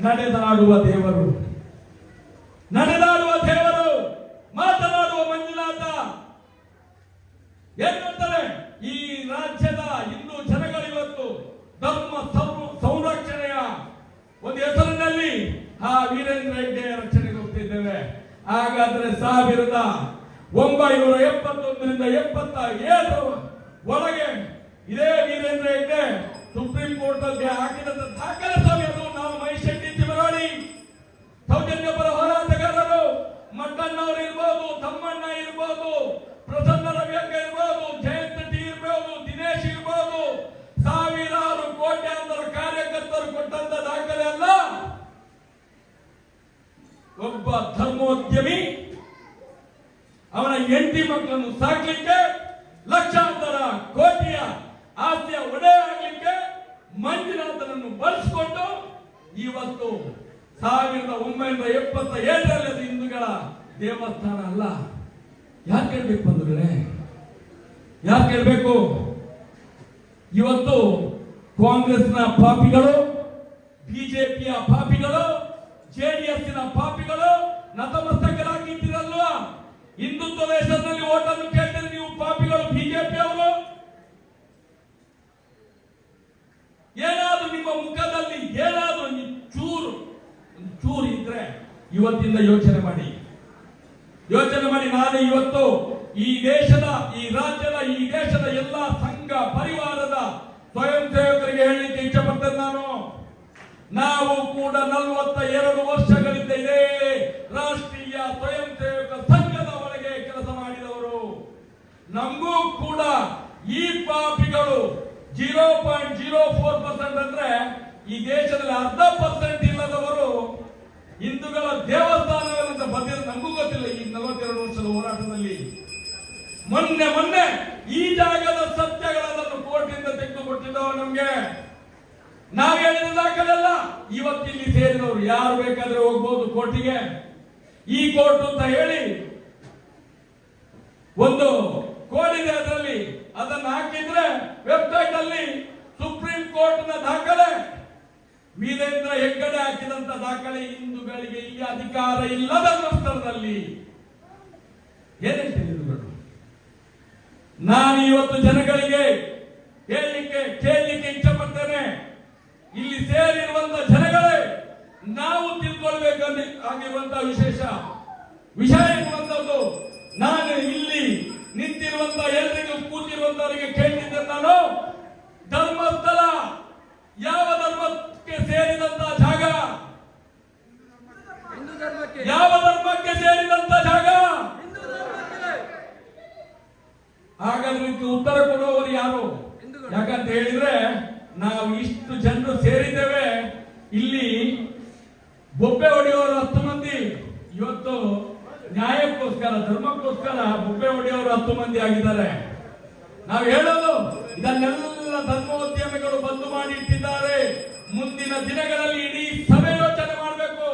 ನಡೆದಾಡುವ ದೇವರು, ನಡೆದಾಡುವ ದೇವರು, ಮಾತನಾಡುವ ಮಂಜುನಾಥ ಏನ್ ಹೇಳ್ತಾರೆ? ಈ ರಾಜ್ಯದ ಹಿಂದೂ ಜನಗಳು ಇವತ್ತು ಧರ್ಮ ಸಂರಕ್ಷಣೆಯ ಒಂದು ಹೆಸರಿನಲ್ಲಿ ಆ ವೀರೇಂದ್ರ ಹೆಗ್ಗಡೆಯ ರಕ್ಷಣೆಗೆ ಹೋಗ್ತಿದ್ದೇವೆ. ಹಾಗಾದ್ರೆ 1971ರಿಂದ 77 ಒಳಗೆ ಇದೇ ವೀರೇಂದ್ರ ಹೆಗ್ಗಡೆ ಸುಪ್ರೀಂ ಕೋರ್ಟ್ ಅಲ್ಲಿ ಹಾಕಿದಂತ ದಾಖಲೆ ಸಭೆಯನ್ನು ನಾವು ಮೈಶೆಟ್ಟಿ ತಿಮರೋಡಿ ಸೌಜನ್ಯ ಪರ ಹೋರಾಟಗಾರರು ಮಟ್ಟಣ್ಣವರು ಇರ್ಬೋದು, ತಮ್ಮಣ್ಣ ಇರ್ಬೋದು, ಪ್ರಸನ್ನ ರವಿಯಕ್ಕ ಇರ್ಬೋದು, ಜಯಂತ್ ಟಿ ಇರ್ಬೋದು, ದಿನೇಶ್ ಇರ್ಬೋದು, ಸಾವಿರಾರು ಕೋಟ್ಯಾಂತರ ಕಾರ್ಯಕರ್ತರು ಕೊಟ್ಟಂತ ದಾಖಲೆ ಅಲ್ಲ. ಒಬ್ಬ ಧರ್ಮೋದ್ಯಮಿ ಅವನ ಹೆಂಡತಿ ಮಕ್ಕಳನ್ನು ಸಾಕ್ಲಿಕ್ಕೆ ಲಕ್ಷಾಂತರ ಕೋಟಿಯ ಆಸ್ತಿಯ ಒಡೆ ಆಗ್ಲಿಕ್ಕೆ ಮಂಜುನಾಥನನ್ನು ಬಳಸಿಕೊಂಡು ಇವತ್ತು 1977ರಲ್ಲಿ ಅದು ಹಿಂದೂಗಳ ದೇವಸ್ಥಾನ ಅಲ್ಲ. ಯಾಕೆ ಹೇಳ್ಬೇಕು ಬಂಧುಗಳೇ? ಯಾಕೆ ಹೇಳ್ಬೇಕು? ಇವತ್ತು ಕಾಂಗ್ರೆಸ್ನ ಪಾಪಿಗಳು, ಬಿಜೆಪಿಯ ಪಾಪಿಗಳು, ಜೆಡಿಎಸ್ನ ಪಾಪಿಗಳು ನತಮಸ್ತಕರಾಗಿದ್ದೀರಲ್ವಾ? ಹಿಂದುತ್ವದ ಹೆಸರಿನಲ್ಲಿ ಓಟನ್ನು ಕೇಳ್ತಾರೆ ನೀವು ಪಾಪಿಗಳು, ಬಿಜೆಪಿ ಅವರು. ಏನಾದ್ರೂ ನಿಮ್ಮ ಮುಖದಲ್ಲಿ ಏನಾದ್ರೂ ಚೂರು ಇದ್ರೆ ಇವತ್ತಿಂದ ಯೋಚನೆ ಮಾಡಿ. ನಾನು ಇವತ್ತು ಈ ದೇಶದ, ಈ ರಾಜ್ಯದ, ಈ ದೇಶದ ಎಲ್ಲಾ ಸಂಘ ಪರಿವಾರದ ಸ್ವಯಂ ಸೇವಕರಿಗೆ ಹೇಳಲಿಕ್ಕೆ ಇಷ್ಟಪಡ್ತೇನೆ. ನಾವು ಕೂಡ 42 ವರ್ಷಗಳಿಂದ ಇದೇ ರಾಷ್ಟ್ರೀಯ ಸ್ವಯಂ ಸೇವಕ ಸಂಘದ ಒಳಗೆ ಕೆಲಸ ಮಾಡಿದವರು. ನಮಗೂ ಕೂಡ ಈ ಪಾಪಿಗಳು 0.04% ಅಂದ್ರೆ ಈ ದೇಶದಲ್ಲಿ 0.5% ಇಲ್ಲದವರು ಹಿಂದೂಗಳ ದೇವಸ್ಥಾನಗಳಂತ ಬಂದಿರೋ ನಮಗೂ ಗೊತ್ತಿಲ್ಲ. ಈ 42 ವರ್ಷದ ಹೋರಾಟದಲ್ಲಿ ಮೊನ್ನೆ ಈ ಜಾಗದ ಸತ್ಯಗಳನ್ನು ಕೋರ್ಟಿಂದ ತೆಗೆದುಕೊಟ್ಟಿದ್ದವರು ನಮ್ಗೆ. ನಾವು ಹೇಳಿದ ದಾಖಲೆಲ್ಲ ಇವತ್ತಿಲ್ಲಿ ಸೇರಿದವರು ಯಾರು ಬೇಕಾದ್ರೆ ಹೋಗ್ಬೋದು ಕೋರ್ಟಿಗೆ. ಈ ಕೋರ್ಟ್ ಅಂತ ಹೇಳಿ ಒಂದು ಕೋಡ್ ಇದೆ, ಅದರಲ್ಲಿ ಅದನ್ನು ಹಾಕಿದ್ರೆ ವೆಬ್ಸೈಟ್ ಅಲ್ಲಿ ಸುಪ್ರೀಂ ಕೋರ್ಟ್ ನ ದಾಖಲೆ, ವೀರೇಂದ್ರ ಹೆಗ್ಗಡೆ ಹಾಕಿದಂತ ದಾಖಲೆ. ಹಿಂದೂಗಳಿಗೆ ಇಲ್ಲಿ ಅಧಿಕಾರ ಇಲ್ಲ ಧರ್ಮಸ್ಥಳದಲ್ಲಿ. ಏನೇನು ನಾನು ಇವತ್ತು ಜನಗಳಿಗೆ ಕೇಳಲಿಕ್ಕೆ ಇಷ್ಟಪಡ್ತೇನೆ. ಇಲ್ಲಿ ಸೇರಿರುವಂತ ಜನಗಳೇ ನಾವು ತಿಳ್ಕೊಳ್ಬೇಕಾಗಿರುವಂತಹ ವಿಷಯ ಇರುವಂತದ್ದು. ನಾನು ಇಲ್ಲಿ ನಿಂತಿರುವಂತ ಎಲ್ರಿಗೂ ಕೂತಿರುವಂತವರಿಗೆ ಕೇಳ್ತಿದ್ದೆ, ನಾನು ಧರ್ಮಸ್ಥಳ ಯಾವ ಧರ್ಮಕ್ಕೆ ಸೇರಿದಂತ ಜಾಗ? ಯಾವ ಧರ್ಮಕ್ಕೆ ಸೇರಿದಂತ ಜಾಗ? ಹಾಗಾದ್ರೆ ಇದಕ್ಕೆ ಉತ್ತರ ಕೊಡುವವರು ಯಾರು? ಯಾಕಂತ ಹೇಳಿದ್ರೆ ನಾವು ಇಷ್ಟು ಜನರು ಸೇರಿದ್ದೇವೆ. ಇಲ್ಲಿ ಬೊಬ್ಬೆ ಹೊಡೆಯೋರು 10 ಮಂದಿ ಇವತ್ತು ನ್ಯಾಯಕ್ಕೋಸ್ಕರ, ಧರ್ಮಕ್ಕೋಸ್ಕರ ಬೊಬ್ಬೆ ಹೊಡೆಯೋರು 10 ಮಂದಿ ಆಗಿದ್ದಾರೆ. ನಾವು ಹೇಳೋದು ಇದನ್ನೆಲ್ಲ ಧರ್ಮೋದ್ಯಮಿಗಳು ಬಂದು ಮಾಡಿ ಇಟ್ಟಿದ್ದಾರೆ. ಮುಂದಿನ ದಿನಗಳಲ್ಲಿ ಇಡೀ ಸಭೆ ಯೋಚನೆ ಮಾಡಬೇಕು.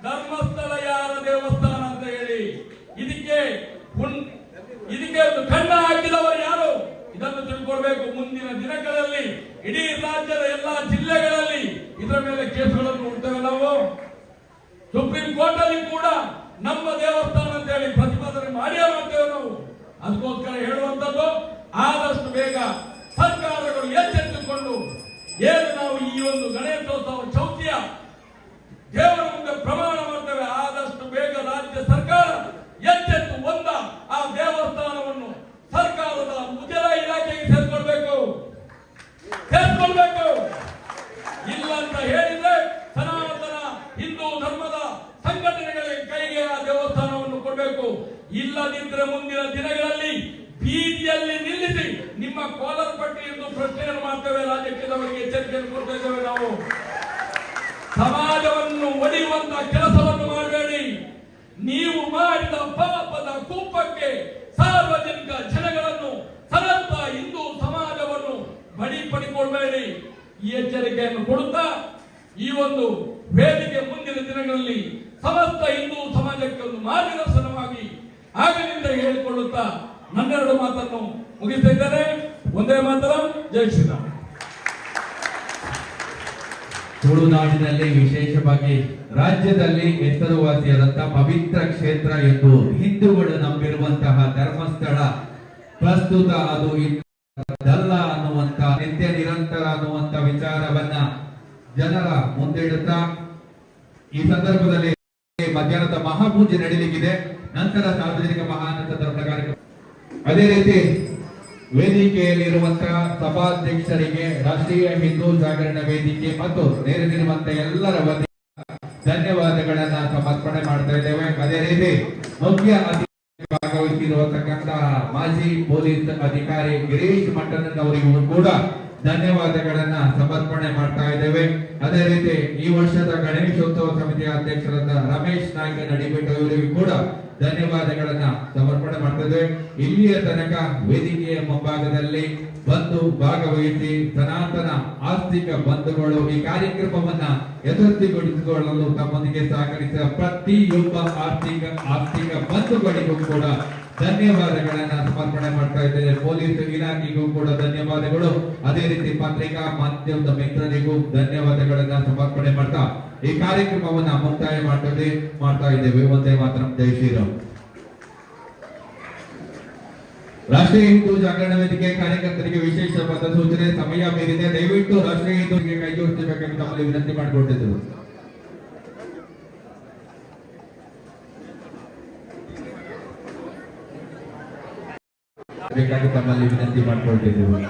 ಧರ್ಮಸ್ಥಳ ಯಾರ ದೇವಸ್ಥಾನ ಅಂತ ಹೇಳಿ ಇದಕ್ಕೆ ಒಂದು ಕಣ್ಣ ಹಾಕಿದವರು ಯಾರು? ಇದನ್ನು ತಿಳ್ಕೊಳ್ಬೇಕು. ಮುಂದಿನ ದಿನಗಳಲ್ಲಿ ಇಡೀ ರಾಜ್ಯದ ಎಲ್ಲಾ ಜಿಲ್ಲೆಗಳಲ್ಲಿ ಇದರ ಮೇಲೆ ಕೇಸುಗಳನ್ನು ಹುಡ್ತೇವೆ ನಾವು. ಸುಪ್ರೀಂ ಕೋರ್ಟ್ ಅಲ್ಲಿ ಕೂಡ ನಮ್ಮ ದೇವಸ್ಥಾನ ಅಂತ ಹೇಳಿ ಪ್ರತಿಪಾದನೆ ಮಾಡಿಯೇ ಮಾಡ್ತೇವೆ ನಾವು. ಅದಕ್ಕೋಸ್ಕರ ಹೇಳುವಂತದ್ದು, ಆದಷ್ಟು ಬೇಗ ಸರ್ಕಾರಗಳು ಎಚ್ಚೆತ್ತುಕೊಂಡು ಏನು ನಾವು ಈ ಒಂದು ಗಣೇಶೋತ್ಸವ ಚೌತಿಯ ದೇವರ ಮುಂದೆ ಪ್ರಮಾಣ ಮಾಡ್ತೇವೆ, ಆದಷ್ಟು ಬೇಗ ರಾಜ್ಯ ಸರ್ಕಾರ ಎಚ್ಚೆತ್ತು ಆ ದೇವಸ್ಥಾನವನ್ನು ಸರ್ಕಾರದ ಮುಜರಾ ಇಲಾಖೆಗೆ ಸೇರ್ಕೊಳ್ಬೇಕು. ಇಲ್ಲ ಅಂತ ಹೇಳಿದ್ರೆ ಸನಾತನ ಹಿಂದೂ ಧರ್ಮದ ಸಂಘಟನೆಗಳಿಗೆ ಕೈಗೆ ಆ ದೇವಸ್ಥಾನವನ್ನು ಕೊಡಬೇಕು. ಇಲ್ಲದಿದ್ದರೆ ಮುಂದಿನ ದಿನಗಳಲ್ಲಿ ಬೀದಿಯಲ್ಲಿ ನಿಲ್ಲಿಸಿ ನಿಮ್ಮ ಕಾಲರ್ ಪಟ್ಟಿ ಎಂದು ಪ್ರಶ್ನೆಯನ್ನು ಮಾಡ್ತೇವೆ. ರಾಜಕೀಯದವರಿಗೆ ಎಚ್ಚರಿಕೆಯನ್ನು ಕೊಡ್ತಾ ಇದ್ದೇವೆ ನಾವು. ಸಮಾಜವನ್ನು ಒಡೆಯುವಂತ ಕೆಲಸವನ್ನು ಮಾಡಬೇಡಿ. ನೀವು ಮಾಡಿದ ಪಾಪದ ಕೂಪಕ್ಕೆ ಸಾರ್ವಜನಿಕ ಜನಗಳನ್ನು, ಸನಂತ ಹಿಂದೂ ಸಮಾಜವನ್ನು ಬಲಿ ಪಡಿಕೊಳ್ಬೇಡಿ. ಈ ಎಚ್ಚರಿಕೆಯನ್ನು ಕೊಡುತ್ತಾ ಈ ಒಂದು ವೇದಿಕೆ ಮುಂದಿನ ದಿನಗಳಲ್ಲಿ ನಿಟ್ಟಿನಲ್ಲಿ ಸಮಸ್ತ ಹಿಂದೂ ಸಮಾಜಕ್ಕೆ ಒಂದು ಮಾರ್ಗದರ್ಶನವಾಗಿ ಆಗಲಿಂದ ಹೇಳಿಕೊಳ್ಳುತ್ತಾ ನನ್ನೆರಡು ಮಾತನ್ನು ಮುಗಿಸ್ತಾ ಇದ್ದೇನೆ. ಒಂದೇ ಮಾತರಂ, ಜೈ ಶ್ರೀರಾಮ್. ತುಳುನಾಡಿನಲ್ಲಿ ವಿಶೇಷವಾಗಿ ರಾಜ್ಯದಲ್ಲಿ ಹೆಸರುವಾಸಿಯಾದಂತಹ ಪವಿತ್ರ ಕ್ಷೇತ್ರ ಎಂದು ಹಿಂದೂಗಳು ನಂಬಿರುವಂತಹ ಧರ್ಮಸ್ಥಳ ಪ್ರಸ್ತುತ ಅದು ಅಲ್ಲ ಅನ್ನುವಂತ ನಿತ್ಯ ನಿರಂತರ ಅನ್ನುವಂತ ವಿಚಾರವನ್ನ ಜನರ ಮುಂದಿಡುತ್ತಾ ಈ ಸಂದರ್ಭದಲ್ಲಿ ಮಧ್ಯಾಹ್ನದ ಮಹಾಪೂಜೆ ನಡೆಯಲಿಕ್ಕಿದೆ. ನಂತರ ಸಾರ್ವಜನಿಕ ಮಹಾನಂದ ಕಾರ್ಯಕ್ರಮ. ಅದೇ ರೀತಿ ವೇದಿಕೆಯಲ್ಲಿರುವಂತಹ ಸಭಾಧ್ಯಕ್ಷರಿಗೆ, ರಾಷ್ಟ್ರೀಯ ಹಿಂದೂ ಜಾಗರಣ ವೇದಿಕೆ ಮತ್ತು ನೆರೆದಿರುವಂತಹ ಎಲ್ಲರ ವತಿಯಿಂದ ಧನ್ಯವಾದಗಳನ್ನ ಸಮರ್ಪಣೆ ಮಾಡ್ತಾ ಇದ್ದೇವೆ. ಅದೇ ರೀತಿ ಮುಖ್ಯ ಅತಿಥಿ ಭಾಗವಹಿಸಿರುವಂತಹ ಮಾಜಿ ಪೊಲೀಸ್ ಅಧಿಕಾರಿ ಗಿರೀಶ್ ಮಟ್ಟನ್ ಅವರಿಗೂ ಕೂಡ ಧನ್ಯವಾದಗಳನ್ನ ಸಮರ್ಪಣೆ ಮಾಡ್ತಾ ಇದ್ದೇವೆ. ಅದೇ ರೀತಿ ಈ ವರ್ಷದ ಗಣೇಶೋತ್ಸವ ಸಮಿತಿಯ ಅಧ್ಯಕ್ಷರಾದ ರಮೇಶ್ ನಾಯ್ಕ ನಡಿಬೆಟ್ಟು ಇವರಿಗೂ ಕೂಡ ಧನ್ಯವಾದಗಳನ್ನ ಸಮರ್ಪಣೆ ಮಾಡ್ತಾ ಇದ್ದೇವೆ. ಇಲ್ಲಿಯ ತನಕ ವೇದಿಕೆಯ ಮುಂಭಾಗದಲ್ಲಿ ಬಂದು ಭಾಗವಹಿಸಿ ಸನಾತನ ಆಸ್ತಿಕ ಬಂಧುಗಳು ಈ ಕಾರ್ಯಕ್ರಮವನ್ನ ಯಶಸ್ವಿಗೊಳಿಸಿಕೊಳ್ಳಲು ತಮ್ಮೊಂದಿಗೆ ಸಹಕರಿಸಿದ ಪ್ರತಿಯೊಬ್ಬ ಆಸ್ತಿಕ ಬಂಧುಗಳಿಗೂ ಕೂಡ ಧನ್ಯವಾದಗಳನ್ನ ಸಮರ್ಪಣೆ ಮಾಡ್ತಾ ಇದ್ದೇನೆ. ಪೊಲೀಸ್ ಇಲಾಖೆಗೂ ಕೂಡ ಧನ್ಯವಾದಗಳು. ಅದೇ ರೀತಿ ಪತ್ರಿಕಾ ಮಾಧ್ಯಮದ ಮಿತ್ರರಿಗೂ ಧನ್ಯವಾದಗಳನ್ನ ಸಮರ್ಪಣೆ ಮಾಡ್ತಾ ಈ ಕಾರ್ಯಕ್ರಮವನ್ನ ಮುಕ್ತಾಯ ಮಾಡ್ತಾ ಇದ್ದೇವೆ. ಒಂದೇ ಮಾತ್ರ, ಜೈ ಶ್ರೀರಾಮ್. ರಾಷ್ಟ್ರೀಯ ಹಿಂದೂ ಜಾಗರಣ ವೇದಿಕೆ ಕಾರ್ಯಕರ್ತರಿಗೆ ವಿಶೇಷ ಪಥಸೂಚನೆ. ಸಮಯ ಮೀರಿದೆ. ದಯವಿಟ್ಟು ರಾಷ್ಟ್ರೀಯ ಹಿಂದೂ ಕೈ ಜೋಡಿಸಬೇಕಾಗಿ ತಮ್ಮಲ್ಲಿ ವಿನಂತಿ ಮಾಡಿಕೊಟ್ಟಿದ್ದೇವೆ. ಬೇಕಾಗಿ ತಮ್ಮಲ್ಲಿ ವಿನಂತಿ ಮಾಡಿಕೊಳ್ತಿದ್ದೇವೆ.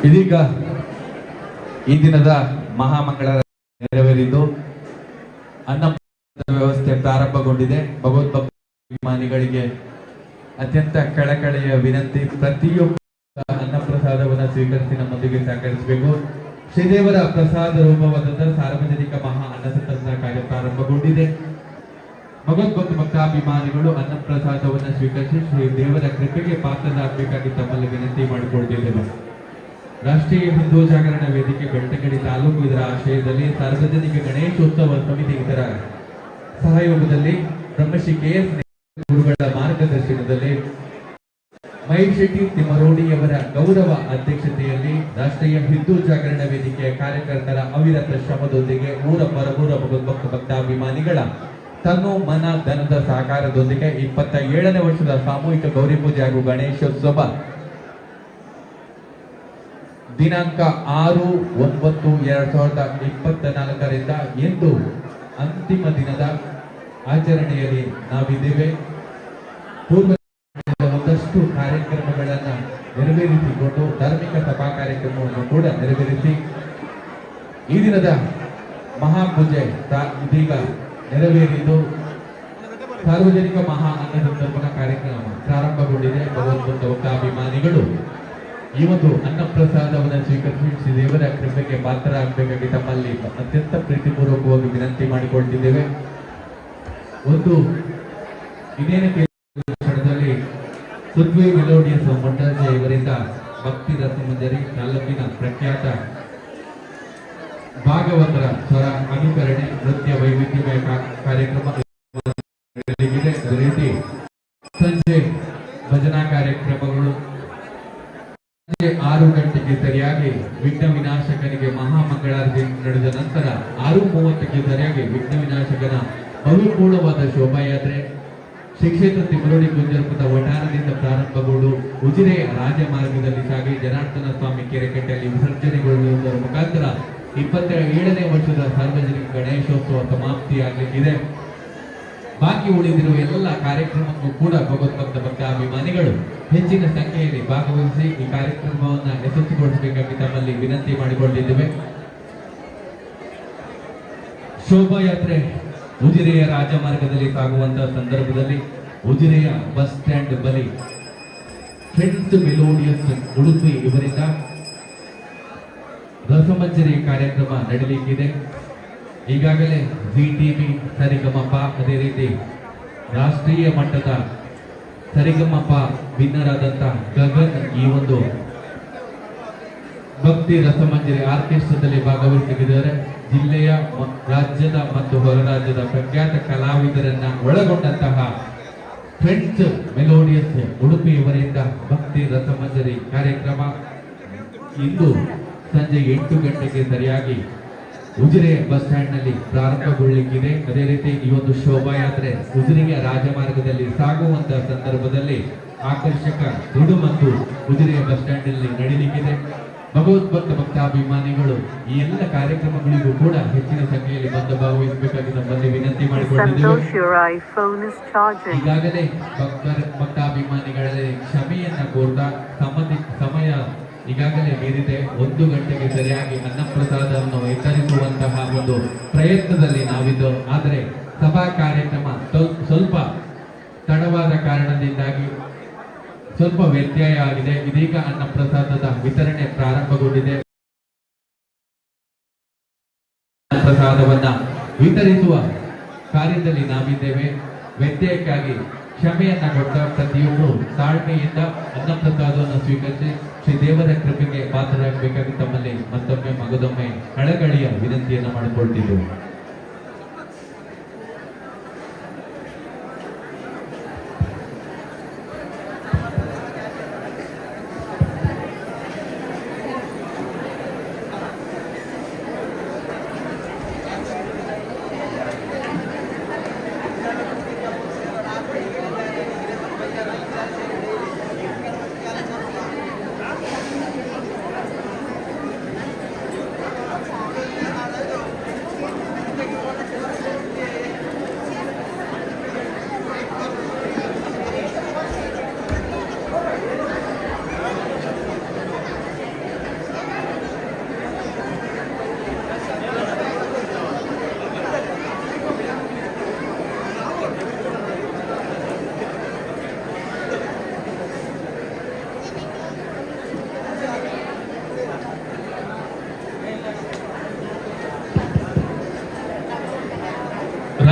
ಇದೀಗ ಈ ದಿನದ ಮಹಾಮಂಗಳ ನೆರವೇರಿದ್ದು ಅನ್ನ ವ್ಯವಸ್ಥೆ ಪ್ರಾರಂಭಗೊಂಡಿದೆ. ಭಗವದ್ಭಕ್ತಾಭಿಮಾನಿಗಳಿಗೆ ಅತ್ಯಂತ ಕಳಕಳಿಯ ವಿನಂತಿ, ಪ್ರತಿಯೊಬ್ಬ ಅನ್ನಪ್ರಸಾದವನ್ನು ಸ್ವೀಕರಿಸಿ ನಮ್ಮೊಂದಿಗೆ ಸಹಕರಿಸಬೇಕು. ಶ್ರೀದೇವರ ಪ್ರಸಾದ ರೂಪವಾದಂಥ ಸಾರ್ವಜನಿಕ ಮಹಾ ಅನ್ನಸಂತರ್ಪಣಾ ಕಾರ್ಯ ಪ್ರಾರಂಭಗೊಂಡಿದೆ. ಭಗವದ್ಭಕ್ತಾಭಿಮಾನಿಗಳು ಅನ್ನಪ್ರಸಾದವನ್ನು ಸ್ವೀಕರಿಸಿ ಶ್ರೀ ದೇವರ ಕೃಪೆಗೆ ಪಾತ್ರರಾಗಬೇಕಾಗಿ ತಮ್ಮಲ್ಲಿ ವಿನಂತಿ ಮಾಡಿಕೊಳ್ತಿದ್ದೇವೆ. ರಾಷ್ಟ್ರೀಯ ಹಿಂದೂ ಜಾಗರಣ ವೇದಿಕೆ ಬೆಳ್ತಂಗಡಿ ತಾಲೂಕು ಇದರ ಆಶ್ರಯದಲ್ಲಿ ಸಾರ್ವಜನಿಕ ಗಣೇಶೋತ್ಸವ ಸಮಿತಿ ಇದರ ಸಹಯೋಗದಲ್ಲಿ ಬ್ರಹ್ಮಶ್ರೀ KS ಗುರುಗಳ ಮಾರ್ಗದರ್ಶನದಲ್ಲಿ ಮಹೇಶ್ ಶೆಟ್ಟಿ ತಿಮ್ಮರೋಡಿಯವರ ಗೌರವ ಅಧ್ಯಕ್ಷತೆಯಲ್ಲಿ ರಾಷ್ಟ್ರೀಯ ಹಿಂದೂ ಜಾಗರಣ ವೇದಿಕೆಯ ಕಾರ್ಯಕರ್ತರ ಅವಿರತ ಶ್ರಮದೊಂದಿಗೆ ಊರ ಪರಮೂರ ಭಕ್ತಾಭಿಮಾನಿಗಳ ತನ್ನು ಮನ ಧನದ ಸಹಕಾರದೊಂದಿಗೆ 27ನೇ ವರ್ಷದ ಸಾಮೂಹಿಕ ಗೌರಿ ಪೂಜೆ ಹಾಗೂ ಗಣೇಶೋತ್ಸವ ದಿನಾಂಕ 6/9/2024 ಎಂದು ಅಂತಿಮ ದಿನದ ಆಚರಣೆಯಲ್ಲಿ ನಾವಿದ್ದೇವೆ. ಪೂರ್ವ ಒಂದಷ್ಟು ಕಾರ್ಯಕ್ರಮಗಳನ್ನು ನೆರವೇರಿಸಿಕೊಂಡು ಧಾರ್ಮಿಕ ಸಭಾ ಕಾರ್ಯಕ್ರಮವನ್ನು ಕೂಡ ನೆರವೇರಿಸಿ ಈ ದಿನದ ಮಹಾಪೂಜೆ ಇದೀಗ ನೆರವೇರಿದ್ದು ಸಾರ್ವಜನಿಕ ಮಹಾ ಅನ್ನಸಂತರ್ಪಣಾ ಕಾರ್ಯಕ್ರಮ ಪ್ರಾರಂಭಗೊಂಡಿದೆ. ಭಗವದ್ಭಕ್ತಾಭಿಮಾನಿಗಳು ಈ ಒಂದು ಅನ್ನಪ್ರಸಾದವನ್ನು ಸ್ವೀಕರಿಸಿ ದೇವರ ಕೃಪೆಗೆ ಪಾತ್ರರಾಗಬೇಕಾಗಿ ತಮ್ಮಲ್ಲಿ ಅತ್ಯಂತ ಪ್ರೀತಿಪೂರ್ವಕವಾಗಿ ವಿನಂತಿ ಮಾಡಿಕೊಳ್ತಿದ್ದೇವೆ. ಒಂದು ಇನ್ನೇನು ಕ್ಷಣದಲ್ಲಿ ಪೃಥ್ವಿ ಮೆಲೋಡಿಯಸ್ ಮೊಂಡಾಜೆ ಇವರಿಂದ ಭಕ್ತಿ ರಸಮಂಜರಿ ತಾಲೂಕಿನ ಪ್ರಖ್ಯಾತ ಭಾಗವತರ ಸ್ವರ ಅನುಕರಣೆ ನೃತ್ಯ ವೈವಿಧ್ಯಮಯ ಕಾರ್ಯಕ್ರಮ ನಡೆಯಲಿದೆ. ಅದೇ ರೀತಿ ಸಂಜೆ ಭಜನಾ ಕಾರ್ಯಕ್ರಮಗಳು 6 ಗಂಟೆಗೆ ಸರಿಯಾಗಿ ವಿಘ್ನ ವಿನಾಶಕನಿಗೆ ಮಹಾಮಂಗಳಾರತಿ ನಡೆದ ನಂತರ 6:30ಕ್ಕೆ ಸರಿಯಾಗಿ ವಿಘ್ನ ವಿನಾಶಕನ ಭವ್ಯಪೂರ್ಣವಾದ ಶೋಭಾಯಾತ್ರೆ ಶ್ರೀ ಕ್ಷೇತ್ರ ತಿಮ್ಮರೋಡಿ ಗುಂಜರ್ಪದ ವಠಾರದಿಂದ ಪ್ರಾರಂಭಗೊಂಡು ಉಜಿರೆಯ ರಾಜಮಾರ್ಗದಲ್ಲಿ ಸಾಗಿ ಜನಾರ್ದನ ಸ್ವಾಮಿ ಕೆರೆಕಟ್ಟೆಯಲ್ಲಿ ವಿಸರ್ಜನೆಗೊಳ್ಳುವುದರ ಮುಖಾಂತರ 27ನೇ ವರ್ಷದ ಸಾರ್ವಜನಿಕ ಗಣೇಶೋತ್ಸವ ಸಮಾಪ್ತಿಯಾಗಲಿದೆ. ಬಾಕಿ ಉಳಿದಿರುವ ಎಲ್ಲ ಕಾರ್ಯಕ್ರಮಕ್ಕೂ ಕೂಡ ಭಕ್ತಾಭಿಮಾನಿಗಳು ಹೆಚ್ಚಿನ ಸಂಖ್ಯೆಯಲ್ಲಿ ಭಾಗವಹಿಸಿ ಈ ಕಾರ್ಯಕ್ರಮವನ್ನು ಯಶಸ್ವಿಗೊಳಿಸಬೇಕಾಗಿ ತಮ್ಮಲ್ಲಿ ವಿನಂತಿ ಮಾಡಿಕೊಂಡಿದ್ದೇವೆ. ಶೋಭಾಯಾತ್ರೆ ಉಜಿರೆಯ ರಾಜಮಾರ್ಗದಲ್ಲಿ ಸಾಗುವಂತಹ ಸಂದರ್ಭದಲ್ಲಿ ಉಜಿರೆಯ ಬಸ್ ಸ್ಟ್ಯಾಂಡ್ ಬಳಿ ಫ್ರೆಂಡ್ಸ್ ಮೆಲೋಡಿಯಸ್ ಉಡುಪಿ ಇವರಿಂದ ರಸಮಂಜರಿ ಕಾರ್ಯಕ್ರಮ ನಡೆಯಲಿಕ್ಕಿದೆ. ಈಗಾಗಲೇ ZTV ಸರಿಗಮಪ ಅದೇ ರೀತಿ ರಾಷ್ಟ್ರೀಯ ಮಟ್ಟದ ಸರಿಗಮಪ ವಿನ್ನರಾದಂತ ಗಗನ್ ಈ ಒಂದು ಭಕ್ತಿ ರಸಮಂಜರಿ ಆರ್ಕೆಸ್ಟ್ರಾದಲ್ಲಿ ಭಾಗವಹಿಸಿದ್ದಾರೆ. ಜಿಲ್ಲೆಯ ರಾಜ್ಯದ ಮತ್ತು ಹೊರ ರಾಜ್ಯದ ಪ್ರಖ್ಯಾತ ಕಲಾವಿದರನ್ನ ಒಳಗೊಂಡಂತಹ ಫ್ರೆಂಡ್ಸ್ ಮೆಲೋಡಿಯಸ್ ಉಡುಪಿ ಇವರಿಂದ ಭಕ್ತಿ ರಸಮಂಜರಿ ಕಾರ್ಯಕ್ರಮ ಇಂದು ಸಂಜೆ 8 ಗಂಟೆಗೆ ಸರಿಯಾಗಿ ಉಜಿರೆಯ ಬಸ್ ಸ್ಟ್ಯಾಂಡ್ ನಲ್ಲಿ ಪ್ರಾರಂಭಗೊಳ್ಳಲಿಕ್ಕಿದೆ. ಅದೇ ರೀತಿ ಈ ಒಂದು ಶೋಭಾಯಾತ್ರೆ ಉಜಿರೆಯ ರಾಜಮಾರ್ಗದಲ್ಲಿ ಸಾಗುವಂತಹ ಸಂದರ್ಭದಲ್ಲಿ ಆಕರ್ಷಕ ದುಡು ಮತ್ತು ಉಜಿರೆಯ ಬಸ್ ಸ್ಟ್ಯಾಂಡ್ ನಲ್ಲಿ ನಡೆಯಲಿಕ್ಕಿದೆ. ಭಕ್ತಾಭಿಮಾನಿಗಳು ಈ ಎಲ್ಲ ಕಾರ್ಯಕ್ರಮಗಳಿಗೂ ಕೂಡ ಹೆಚ್ಚಿನ ಸಂಖ್ಯೆಯಲ್ಲಿ ಬಂದು ಭಾಗವಹಿಸಬೇಕಾಗಿ ನಮ್ಮಲ್ಲಿ ವಿನಂತಿ ಮಾಡಿಕೊಂಡಿದ್ದೇವೆ. ಈಗಾಗಲೇ ಭಕ್ತಾಭಿಮಾನಿಗಳಲ್ಲಿ ಕ್ಷಮೆಯನ್ನ ಕೋರ್ತಾ ಸಮಯ ಈಗಾಗಲೇ ಮೀರಿದೆ. 1 ಗಂಟೆಗೆ ಸರಿಯಾಗಿ ಅನ್ನಪ್ರಸಾದವನ್ನು ವಿತರಿಸುವಂತಹ ಒಂದು ಪ್ರಯತ್ನದಲ್ಲಿ ನಾವಿದ್ದು, ಆದರೆ ಸಭಾ ಕಾರ್ಯಕ್ರಮ ಸ್ವಲ್ಪ ತಡವಾದ ಕಾರಣದಿಂದಾಗಿ ಸ್ವಲ್ಪ ವ್ಯತ್ಯಯ ಆಗಿದೆ. ಇದೀಗ ಅನ್ನಪ್ರಸಾದದ ವಿತರಣೆ ಪ್ರಾರಂಭಗೊಂಡಿದೆ. ಅನ್ನಪ್ರಸಾದವನ್ನ ವಿತರಿಸುವ ಕಾರ್ಯದಲ್ಲಿ ನಾವಿದ್ದೇವೆ. ವ್ಯತ್ಯಯಕ್ಕಾಗಿ ಕ್ಷಮೆಯನ್ನ ಕೊಟ್ಟ ಪ್ರತಿಯೊಬ್ಬರು ತಾಳ್ಮೆಯಿಂದ ಅನ್ನಪ್ರಸಾದವನ್ನು ಸ್ವೀಕರಿಸಿ ಶ್ರೀ ದೇವರ ಕೃಪೆಗೆ ಪಾತ್ರರಾಗಬೇಕಾಗಿ ತಮ್ಮಲ್ಲಿ ಮತ್ತೊಮ್ಮೆ ಮಗದೊಮ್ಮೆ ಕಳಕಳಿಯ ವಿನಂತಿಯನ್ನು ಮಾಡಿಕೊಳ್ತಿದ್ದೇವೆ.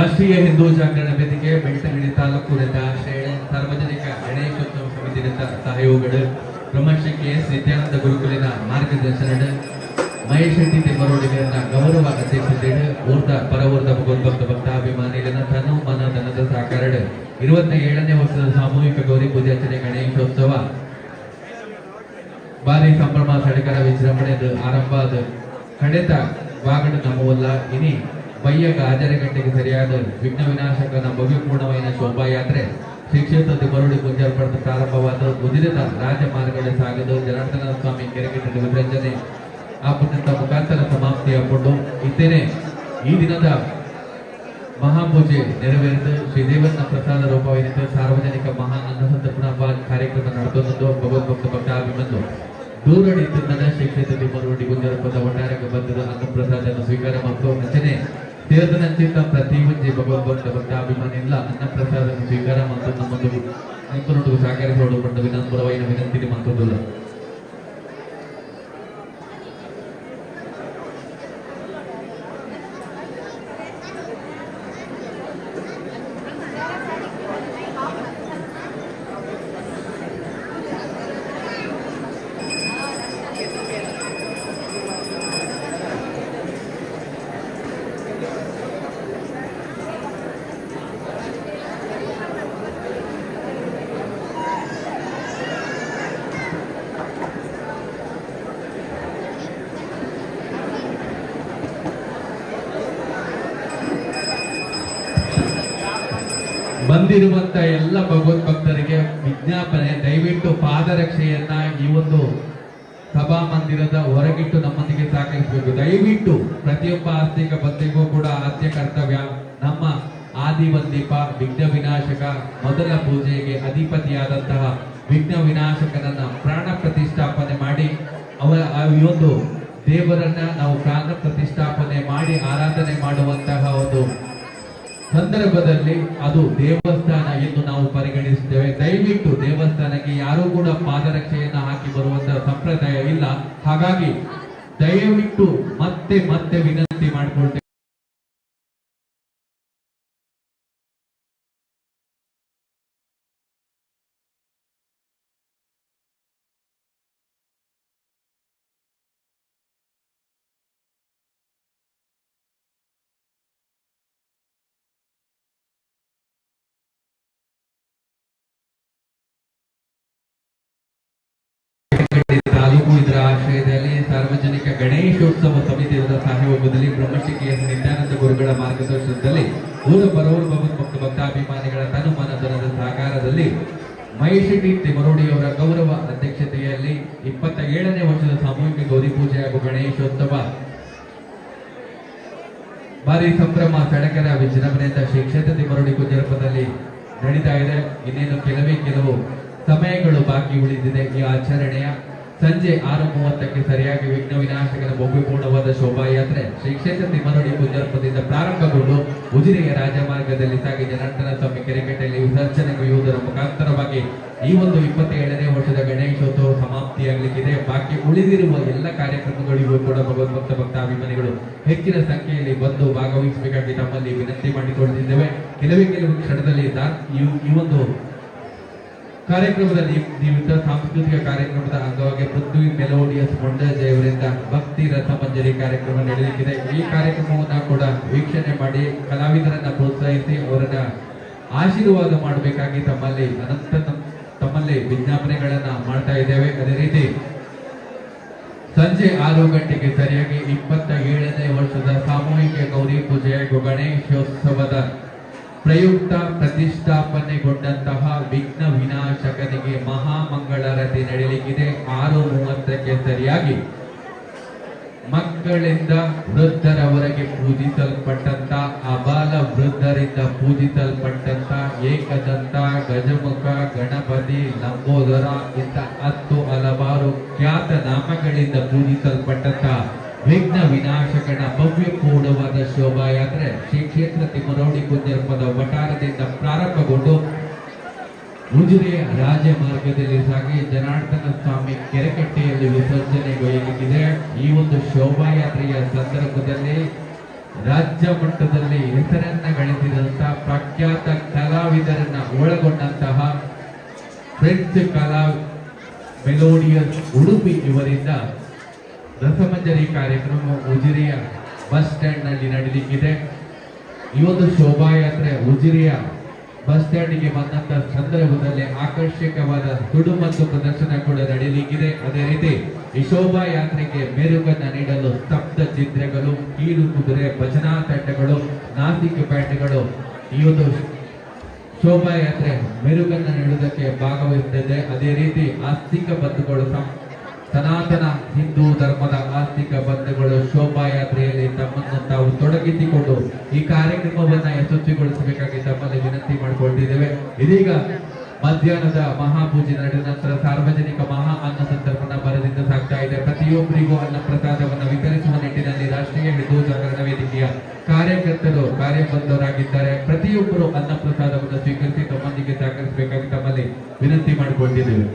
ರಾಷ್ಟ್ರೀಯ ಹಿಂದೂ ಜಾಗರಣ ವೇದಿಕೆ ಬೆಳ್ತಂಗಡಿ ತಾಲೂಕು ಆಶ್ರಯ ಸಾರ್ವಜನಿಕ ಗಣೇಶೋತ್ಸವ ಸಮಿತಿ ಸಹಯೋಗಗಳು ಬ್ರಹ್ಮಶ್ರೀ KS ನಿತ್ಯಾನಂದ ಗುರುಕುಲಿನ ಮಾರ್ಗದರ್ಶನ ಮಹೇಶ್ ಶೆಟ್ಟಿ ತಿಮ್ಮರೋಡಿಗರನ್ನ ಗೌರವ ಅಧ್ಯಕ್ಷತೆ ಊರ್ದ ಪರವೂರ್ದ ಭಗವದ್ಭಕ್ತ ಭಕ್ತಾಭಿಮಾನಿಗಳನ್ನ ತನು ಮನ ಧನದ ಸಹಕಾರ 27ನೇ ವರ್ಷದ ಸಾಮೂಹಿಕ ಗೌರಿ ಪೂಜಾರ್ಚನೆ ಗಣೇಶೋತ್ಸವ ಭಾರಿ ಸಂಭ್ರಮ ಸಡಗರ ವಿಜೃಂಭಣೆ ಆರಂಭ ಕಡೆತ ವಾಗಡ ನಮ್ಮವಲ್ಲ ಇನಿ ಬಯ್ಯಗ ಆಜರೆ ಗಂಟೆಗೆ ಸರಿಯಾದ ವಿಘ್ನ ವಿನಾಶಕನ ಭವ್ಯಪೂರ್ಣమైన ಶೋಭಾಯಾತ್ರೆ ಶ್ರೀ ಕ್ಷೇತ್ರ ತಿಮ್ಮರೋಡಿ ಪೂಜಾರ್ಪಣದ ಪ್ರಾರಂಭವಾದ ಉದಿರದ ರಾಜಮಾರ್ಗಗಳ ಸಾಗದು ಜನಾರ್ದನ ಸ್ವಾಮಿ ಕೆರೆಕಟ್ಟದ ವಿಸರ್ಜನೆ ಆ ಪುಣ್ಯದ ಮುಖಾಂತರ ಸಮಾಪ್ತಿಯಾಗಿಕೊಂಡು ಇದ್ದೇನೆ. ಈ ದಿನದ ಮಹಾಪೂಜೆ ನೆರವೇರಿತು ಶ್ರೀದೇವನ ಪ್ರಸಾದ ರೂಪವೇನಿತು ಸಾರ್ವಜನಿಕ ಮಹಾ ಅನ್ನಸಂತರ್ಪಣಾ ಕಾರ್ಯಕ್ರಮ ನಡೆದೊಂದು ಭಗವದ್ಭಕ್ತ ಭಕ್ತಾಭಿಮಂದು ದೂರಡಿದ್ದು ನನ್ನ ಶ್ರೀ ಕ್ಷೇತ್ರ ತಿಮ್ಮರೋಡಿ ಗುಂಜರಪ್ಪದ ಒಟ್ಟಾರೆ ಬಂದಿರುವ ಅನ್ನಪ್ರಸಾದ ಸ್ವೀಕಾರ ಮತ್ತು ರಚನೆ ಸೇರಿದಂಚಿತ ಪ್ರತಿ ಒಂಜಿ ಭಗವದ್ಭಕ್ತ ಭಕ್ತಾಭಿಮಾನಿ ಇಲ್ಲ ಅನ್ನಪ್ರಸಾದ ಸ್ವೀಕಾರ ಮತ್ತು ನಮ್ಮೊಂದಿಗೆ ಸಹಕರಿಸಿಕೊಂಡು ವಿನಂಪುರವೈನ ವಿನಂತಿ ಮಂತ್ರದುಲ್ಲ. ಬಂದಿರುವಂತ ಎಲ್ಲ ಭಗವದ್ಭಕ್ತರಿಗೆ ವಿಜ್ಞಾಪನೆ, ದಯವಿಟ್ಟು ಪಾದರಕ್ಷೆಯನ್ನ ಈ ಒಂದು ಸಭಾ ಮಂದಿರದ ಹೊರಗಿಟ್ಟು ನಮ್ಮೊಂದಿಗೆ ಸಹಕರಿಸಬೇಕು. ದಯವಿಟ್ಟು ಪ್ರತಿಯೊಬ್ಬ ಆಸ್ತಿಕ ಭಕ್ತಿಗೂ ಕೂಡ ಆದ್ಯ ಕರ್ತವ್ಯ. ನಮ್ಮ ಆದಿವಂದೀಪ ವಿಘ್ನ ವಿನಾಶಕ ಮೊದಲ ಪೂಜೆಗೆ ಅಧಿಪತಿಯಾದಂತಹ ವಿಘ್ನ ವಿನಾಶಕನನ್ನ ಪ್ರಾಣ ಪ್ರತಿಷ್ಠಾಪನೆ ಮಾಡಿ ಈ ಒಂದು ದೇವರನ್ನ ನಾವು ಪ್ರಾಣ ಪ್ರತಿಷ್ಠಾಪನೆ ಮಾಡಿ ಆರಾಧನೆ ಮಾಡುವಂತಹ ಒಂದು ಸಂದರ್ಭದಲ್ಲಿ ಅದು ದೇವಸ್ಥಾನ ಎಂದು ನಾವು ಪರಿಗಣಿಸುತ್ತೇವೆ. ದಯವಿಟ್ಟು ದೇವಸ್ಥಾನಕ್ಕೆ ಯಾರೂ ಕೂಡ ಪಾದರಕ್ಷೆಯನ್ನು ಹಾಕಿ ಬರುವಂತಹ ಸಂಪ್ರದಾಯ ಇಲ್ಲ. ಹಾಗಾಗಿ ದಯವಿಟ್ಟು ಮತ್ತೆ ಮತ್ತೆ ವಿನಂತಿ ಮಾಡಿಕೊಳ್ತೇವೆ. ತಾಲೂಕು ಇದರ ಆಶ್ರಯದಲ್ಲಿ ಸಾರ್ವಜನಿಕ ಗಣೇಶೋತ್ಸವ ಸಮಿತಿಯ ಸಹಯೋಗದಲ್ಲಿ ಬ್ರಹ್ಮಶ್ರೀ KS ನಿತ್ಯಾನಂದ ಗುರುಗಳ ಮಾರ್ಗದರ್ಶನದಲ್ಲಿ ಊರ ಬರೋರು ಭಗವದ್ಭಕ್ತ ಭಕ್ತಾಭಿಮಾನಿಗಳ ತನು ಮನ ಧನದ ಸಹಕಾರದಲ್ಲಿ ಮಹೇಶ್ ಶೆಟ್ಟಿ ತಿಮ್ಮರೋಡಿಯವರ ಗೌರವ ಅಧ್ಯಕ್ಷತೆಯಲ್ಲಿ 27ನೇ ವರ್ಷದ ಸಾಮೂಹಿಕ ಗೌರಿ ಪೂಜೆ ಹಾಗೂ ಗಣೇಶೋತ್ಸವ ಭಾರಿ ಸಂಭ್ರಮ ಸಡಗರ ವಿಜೃಂಭಣೆಯಿಂದ ಶ್ರೀ ಕ್ಷೇತ್ರ ತಿಮ್ಮರೋಡಿ ಕುಂಜರಪ್ಪದಲ್ಲಿ ನಡೀತಾ ಇದೆ. ಇನ್ನೇನು ಕೆಲವು ಸಮಯಗಳು ಬಾಕಿ ಉಳಿದಿದೆ. ಈ ಆಚರಣೆಯ ಸಂಜೆ 6:30ಕ್ಕೆ ಸರಿಯಾಗಿ ವಿಘ್ನ ವಿನಾಶಕನ ಭವ್ಯಪೂರ್ಣವಾದ ಶೋಭಾಯಾತ್ರೆ ಶ್ರೀ ಕ್ಷೇತ್ರ ತಿಮ್ಮರೋಡಿ ಕುಂಜರಪ್ಪದಿಂದ ಪ್ರಾರಂಭಗೊಂಡು ಉಜಿರೆಯ ರಾಜಮಾರ್ಗದಲ್ಲಿ ಸಾಗಿ ಜನಾರ್ದನ ಸ್ವಾಮಿ ಕೆರೆಕಟ್ಟೆಯಲ್ಲಿ ವಿಸರ್ಜನೆಗೊಳ್ಳುವುದರ ಮುಖಾಂತರವಾಗಿ ಈ ಒಂದು 27ನೇ ವರ್ಷದ ಗಣೇಶೋತ್ಸವ ಸಮಾಪ್ತಿಯಾಗಲಿಕ್ಕಿದೆ. ಬಾಕಿ ಉಳಿದಿರುವ ಎಲ್ಲ ಕಾರ್ಯಕ್ರಮಗಳಿಗೂ ಕೂಡ ಭಗವದ್ಭಕ್ತ ಭಕ್ತಾಭಿಮಾನಿಗಳು ಹೆಚ್ಚಿನ ಸಂಖ್ಯೆಯಲ್ಲಿ ಬಂದು ಭಾಗವಹಿಸಬೇಕಾಗಿ ತಮ್ಮಲ್ಲಿ ವಿನಂತಿ ಮಾಡಿಕೊಳ್ಳುತ್ತಿದ್ದೇವೆ. ಕೆಲವೇ ಕ್ಷಣದಲ್ಲಿ ಈ ಒಂದು ಕಾರ್ಯಕ್ರಮದಲ್ಲಿ ನಿಮಿತ್ತ ಸಾಂಸ್ಕೃತಿಕ ಕಾರ್ಯಕ್ರಮದ ಅಂಗವಾಗಿ ಪೃಥ್ವಿ ಮೆಲೋಡಿಯಸ್ ಮೊಂಡಜಯವರಿಂದ ಭಕ್ತಿ ರಸಮಂಜರಿ ಕಾರ್ಯಕ್ರಮ ನಡೆಯಲಿಕ್ಕಿದೆ. ಈ ಕಾರ್ಯಕ್ರಮವನ್ನ ಕೂಡ ವೀಕ್ಷಣೆ ಮಾಡಿ ಕಲಾವಿದರನ್ನ ಪ್ರೋತ್ಸಾಹಿಸಿ ಅವರನ್ನ ಆಶೀರ್ವಾದ ಮಾಡಬೇಕಾಗಿ ತಮ್ಮಲ್ಲಿ ವಿಜ್ಞಾಪನೆಗಳನ್ನ ಮಾಡ್ತಾ ಇದ್ದೇವೆ. ಅದೇ ರೀತಿ ಸಂಜೆ 6 ಗಂಟೆಗೆ ಸರಿಯಾಗಿ 27ನೇ ವರ್ಷದ ಸಾಮೂಹಿಕ ಗೌರಿ ಪೂಜೆ ಹಾಗೂ ಗಣೇಶೋತ್ಸವದ ಪ್ರಯುಕ್ತ ಪ್ರತಿಷ್ಠಾಪನೆಗೊಂಡಂತಹ ವಿಘ್ನ ವಿನಾಶಕನಿಗೆ ಮಹಾಮಂಗಳಾರತಿ ನಡೆಯಲಿಕ್ಕಿದೆ. 6:30ಕ್ಕೆ ಸರಿಯಾಗಿ ಮಕ್ಕಳಿಂದ ವೃದ್ಧರವರೆಗೆ ಪೂಜಿಸಲ್ಪಟ್ಟಂತ ಅಬಾಲ ವೃದ್ಧರಿಂದ ಪೂಜಿಸಲ್ಪಟ್ಟಂತ ಏಕದಂತ ಗಜಮುಖ ಗಣಪತಿ ಲಂಬೋದರ ಇಂಥ 10 ಹಲವಾರು ಖ್ಯಾತ ನಾಮಗಳಿಂದ ಪೂಜಿಸಲ್ಪಟ್ಟಂತ ವಿಘ್ನ ವಿನಾಶಕನ ಭವ್ಯಪೂರ್ಣವಾದ ಶೋಭಾಯಾತ್ರೆ ಶ್ರೀ ಕ್ಷೇತ್ರ ತಿಮ್ಮರೋಡಿ ಕುಂಜರಪ್ಪದ ವಟಾರದಿಂದ ಪ್ರಾರಂಭಗೊಂಡು ಉಜಿರೆಯ ರಾಜಮಾರ್ಗದಲ್ಲಿ ಸಾಗಿ ಜನಾರ್ದನ ಸ್ವಾಮಿ ಕೆರೆಕಟ್ಟೆಯಲ್ಲಿ ವಿಸರ್ಜನೆಗೊಳ್ಳಲಿಕ್ಕಿದೆ. ಈ ಒಂದು ಶೋಭಾಯಾತ್ರೆಯ ಸಂದರ್ಭದಲ್ಲಿ ರಾಜ್ಯ ಮಟ್ಟದಲ್ಲಿ ಹೆಸರನ್ನ ಗಳಿಸಿದಂತಹ ಪ್ರಖ್ಯಾತ ಕಲಾವಿದರನ್ನ ಒಳಗೊಂಡಂತಹ ಫ್ರೆಂಚ್ ಕಲಾ ಮೆಲೋಡಿಯಸ್ ಉಡುಪಿ ಇವರಿಂದ ರಸಮಂಜರಿ ಕಾರ್ಯಕ್ರಮ ಉಜಿರೆಯ ಬಸ್ ಸ್ಟ್ಯಾಂಡ್ ನಲ್ಲಿ ನಡೆಯಲಿಕ್ಕಿದೆ. ಈ ಒಂದು ಶೋಭಾಯಾತ್ರೆ ಉಜಿರೆಯ ಬಸ್ ಸ್ಟ್ಯಾಂಡ್ಗೆ ಬಂದಂತ ಸಂದರ್ಭದಲ್ಲಿ ಆಕರ್ಷಕವಾದ ಸುಡು ಮತ್ತು ಪ್ರದರ್ಶನ ಕೂಡ ನಡೆಯಲಿಕ್ಕಿದೆ. ಅದೇ ರೀತಿ ಈ ಶೋಭಾಯಾತ್ರೆಗೆ ಮೆರುಗನ್ನ ನೀಡಲು ಸ್ತಬ್ಧ ಚಿತ್ರಗಳು, ಕೀಲು ಕುದುರೆ, ಭಜನಾ ತಂಡಗಳು, ನಾಸಿಕ್ ಬ್ಯಾಂಡ್ಗಳು ಈ ಒಂದು ಶೋಭಾಯಾತ್ರೆ ಮೆರುಗನ್ನ ನೀಡುವುದಕ್ಕೆ ಭಾಗವಹಿಸುತ್ತದೆ. ಅದೇ ರೀತಿ ಆಸ್ತಿಕ ಬಂಧುಗಳು, ಸನಾತನ ಹಿಂದೂ ಧರ್ಮದ ಆಸ್ತಿಕ ಬಂಧುಗಳು ಶೋಭಾಯಾತ್ರೆಯಲ್ಲಿ ತಮ್ಮನ್ನು ತಾವು ತೊಡಗಿಸಿಕೊಂಡು ಈ ಕಾರ್ಯಕ್ರಮವನ್ನ ಯಶಸ್ವಿಗೊಳಿಸಬೇಕಾಗಿ ತಮ್ಮಲ್ಲಿ ವಿನಂತಿ ಮಾಡಿಕೊಂಡಿದ್ದೇವೆ. ಇದೀಗ ಮಧ್ಯಾಹ್ನದ ಮಹಾಪೂಜೆ ನಡೆದ ನಂತರ ಸಾರ್ವಜನಿಕ ಮಹಾ ಅನ್ನ ಸಂತರ್ಪಣ ಭರದಿಂದ ಸಾಗ್ತಾ ಇದೆ. ಪ್ರತಿಯೊಬ್ಬರಿಗೂ ಅನ್ನ ಪ್ರಸಾದವನ್ನು ವಿತರಿಸುವ ನಿಟ್ಟಿನಲ್ಲಿ ರಾಷ್ಟ್ರೀಯ ಹಿಂದೂ ಜಾಗರಣ ವೇದಿಕೆಯ ಕಾರ್ಯಕರ್ತರು ಕಾರ್ಯಬದ್ಧರಾಗಿದ್ದಾರೆ. ಪ್ರತಿಯೊಬ್ಬರು ಅನ್ನ ಪ್ರಸಾದವನ್ನು ಸ್ವೀಕರಿಸಿ ತಮ್ಮೊಂದಿಗೆ ಸಹಕರಿಸಬೇಕಾಗಿ ತಮ್ಮಲ್ಲಿ ವಿನಂತಿ ಮಾಡಿಕೊಂಡಿದ್ದೇವೆ.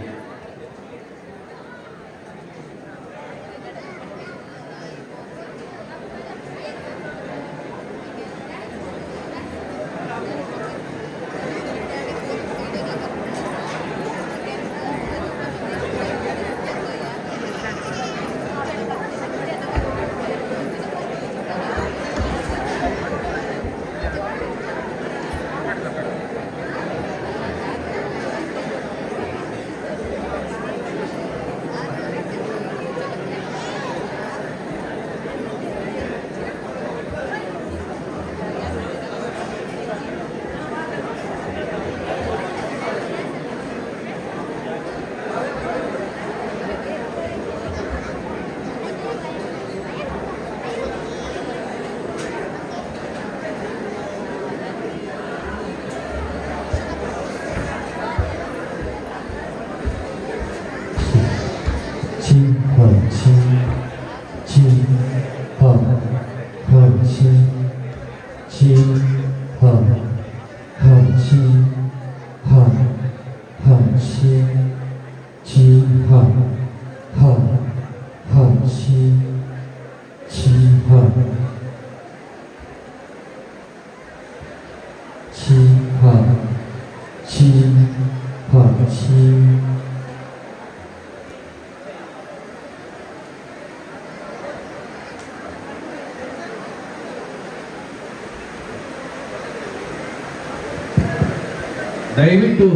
ದಯವಿಟ್ಟು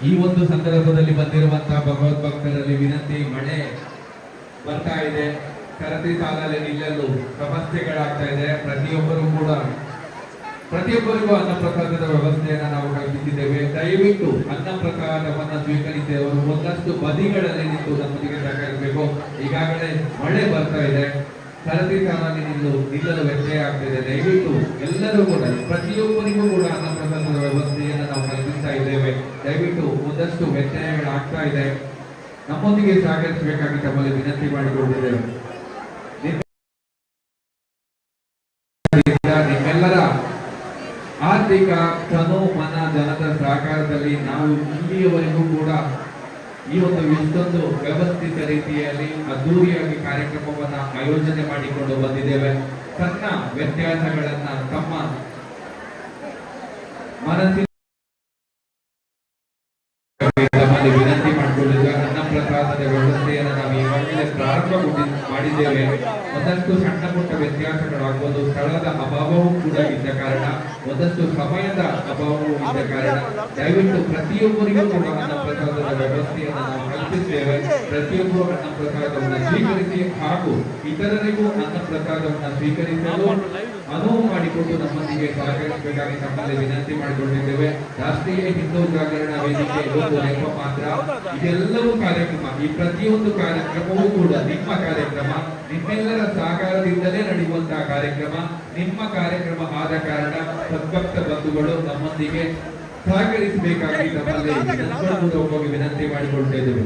ಈ ಒಂದು ಸಂದರ್ಭದಲ್ಲಿ ಬಂದಿರುವಂತಹ ಭಗವದ್ಭಕ್ತರಲ್ಲಿ ವಿನಂತಿ, ಮಳೆ ಬರ್ತಾ ಇದೆ, ಸರತಿ ಸಾಲಲ್ಲಿ ನಿಲ್ಲಲು ಸಮಸ್ಯೆಗಳಾಗ್ತಾ ಇದೆ. ಪ್ರತಿಯೊಬ್ಬರಿಗೂ ಅನ್ನ ಪ್ರಸಾದದ ವ್ಯವಸ್ಥೆಯನ್ನ ನಾವು ಕಲ್ಪಿಸಿದ್ದೇವೆ. ದಯವಿಟ್ಟು ಅನ್ನ ಪ್ರಸಾದವನ್ನ ಸ್ವೀಕರಿಸಿದವರು ಒಂದಷ್ಟು ಬದಿಗಳಲ್ಲಿ ನಿಂತು ನಮ್ಮೊಂದಿಗೆ ಸಹಕರಿಸಬೇಕು. ಈಗಾಗಲೇ ಮಳೆ ಬರ್ತಾ ಇದೆ, ಸರತಿ ಸಾಲಲ್ಲಿ ನಿಲ್ಲಲು ವ್ಯತ್ಯಯ ಆಗ್ತಿದೆ. ದಯವಿಟ್ಟು ಎಲ್ಲರೂ ಕೂಡ ಪ್ರತಿಯೊಬ್ಬರಿಗೂ ಕೂಡ ಅನ್ನ ಪ್ರಸಾದದ ವ್ಯವಸ್ಥೆಯನ್ನು ನಾವು ಕಲ್ಪಿಸ್ತಾ ಇದ್ದೇವೆ. ದಯವಿಟ್ಟು ಒಂದಷ್ಟು ವ್ಯತ್ಯಯಗಳಾಗ್ತಾ ಇದೆ, ನಮ್ಮೊಂದಿಗೆ ಸಹಕರಿಸಬೇಕಾಗಿ ತಮ್ಮಲ್ಲಿ ವಿನಂತಿ ಮಾಡಿಕೊಂಡಿದ್ದೇವೆ. ನಿಮ್ಮೆಲ್ಲರ ಆರ್ಥಿಕ ತನು ಮನ ಜನದ ಸಹಕಾರದಲ್ಲಿ ನಾವು ಇಲ್ಲಿಯವರೆಗೂ ಕೂಡ ಈ ಒಂದು ಇಷ್ಟೊಂದು ವ್ಯವಸ್ಥಿತ ರೀತಿಯಲ್ಲಿ ಅದ್ದೂರಿಯಾಗಿ ಕಾರ್ಯಕ್ರಮವನ್ನ ಆಯೋಜನೆ ಮಾಡಿಕೊಂಡು ಬಂದಿದ್ದೇವೆ. ಸಣ್ಣ ವ್ಯತ್ಯಾಸಗಳನ್ನ ತಮ್ಮ ಮನಸ್ಸಿನ ವಿನಂತಿ ಮಾಡಿಕೊಂಡಿದ್ದೇವೆ. ಅನ್ನ ಪ್ರಸಾದದ ವ್ಯವಸ್ಥೆಯನ್ನು ನಾವು ಈಗಾಗಲೇ ಪ್ರಾರಂಭ ಮಾಡಿದ್ದೇವೆ. ಒಂದಷ್ಟು ಸಣ್ಣ ಪುಟ್ಟ ವ್ಯತ್ಯಾಸಗಳಾಗಬಹುದು, ಸ್ಥಳದ ಅಭಾವವೂ ಕೂಡ ಇದ್ದ ಕಾರಣ, ಒಂದಷ್ಟು ಸಮಯದ ಅಭಾವವೂ ಇದ್ದ ಕಾರಣ ದಯವಿಟ್ಟು ಪ್ರತಿಯೊಬ್ಬರಿಗೂ ಕೂಡ ಅನ್ನ ಪ್ರಸಾದದ ವ್ಯವಸ್ಥೆಯನ್ನು ನಾವು ಕಲ್ಪಿಸಿದ್ದೇವೆ. ಪ್ರತಿಯೊಬ್ಬರು ಅನ್ನ ಪ್ರಸಾದವನ್ನು ಸ್ವೀಕರಿಸಿ ಹಾಗೂ ಇತರರಿಗೂ ಅನ್ನ ಪ್ರಸಾದವನ್ನು ಸ್ವೀಕರಿಸಲು ಅನುವು ಮಾಡಿಕೊಂಡು ನಮ್ಮೊಂದಿಗೆ ಸಹಕರಿಸಬೇಕಾಗಿ ತಮ್ಮಲ್ಲಿ ವಿನಂತಿ ಮಾಡಿಕೊಂಡಿದ್ದೇವೆ. ರಾಷ್ಟ್ರೀಯ ಹಿಂದೂ ಜಾಗರಣ ವೇದಿಕೆ ಒಂದು ನೆಪ ಮಾತ್ರ, ಇದೆಲ್ಲವೂ ಕಾರ್ಯಕ್ರಮ, ಈ ಪ್ರತಿಯೊಂದು ಕಾರ್ಯಕ್ರಮವೂ ಕೂಡ ನಿಮ್ಮ ಕಾರ್ಯಕ್ರಮ, ನಿಮ್ಮೆಲ್ಲರ ಸಹಕಾರದಿಂದಲೇ ನಡೆಯುವಂತಹ ಕಾರ್ಯಕ್ರಮ. ನಿಮ್ಮ ಕಾರ್ಯಕ್ರಮ ಆದ ಕಾರಣ ಸದ್ಭಕ್ತ ಬಂಧುಗಳು ನಮ್ಮೊಂದಿಗೆ ಸಹಕರಿಸಬೇಕಾಗಿ ತಮ್ಮಲ್ಲಿ ಸಂಪೂರ್ಣವಾಗಿ ವಿನಂತಿ ಮಾಡಿಕೊಳ್ತಿದ್ದೇವೆ.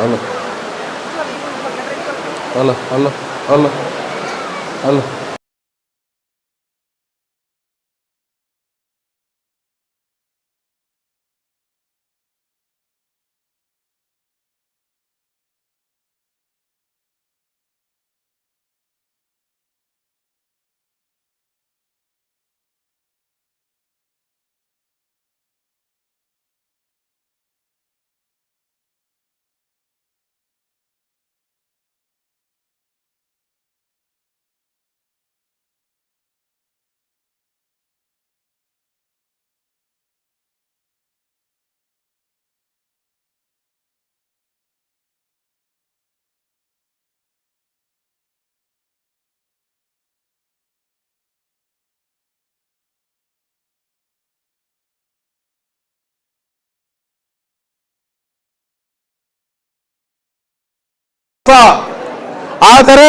Hello hello hello hello hello ಆದರೆ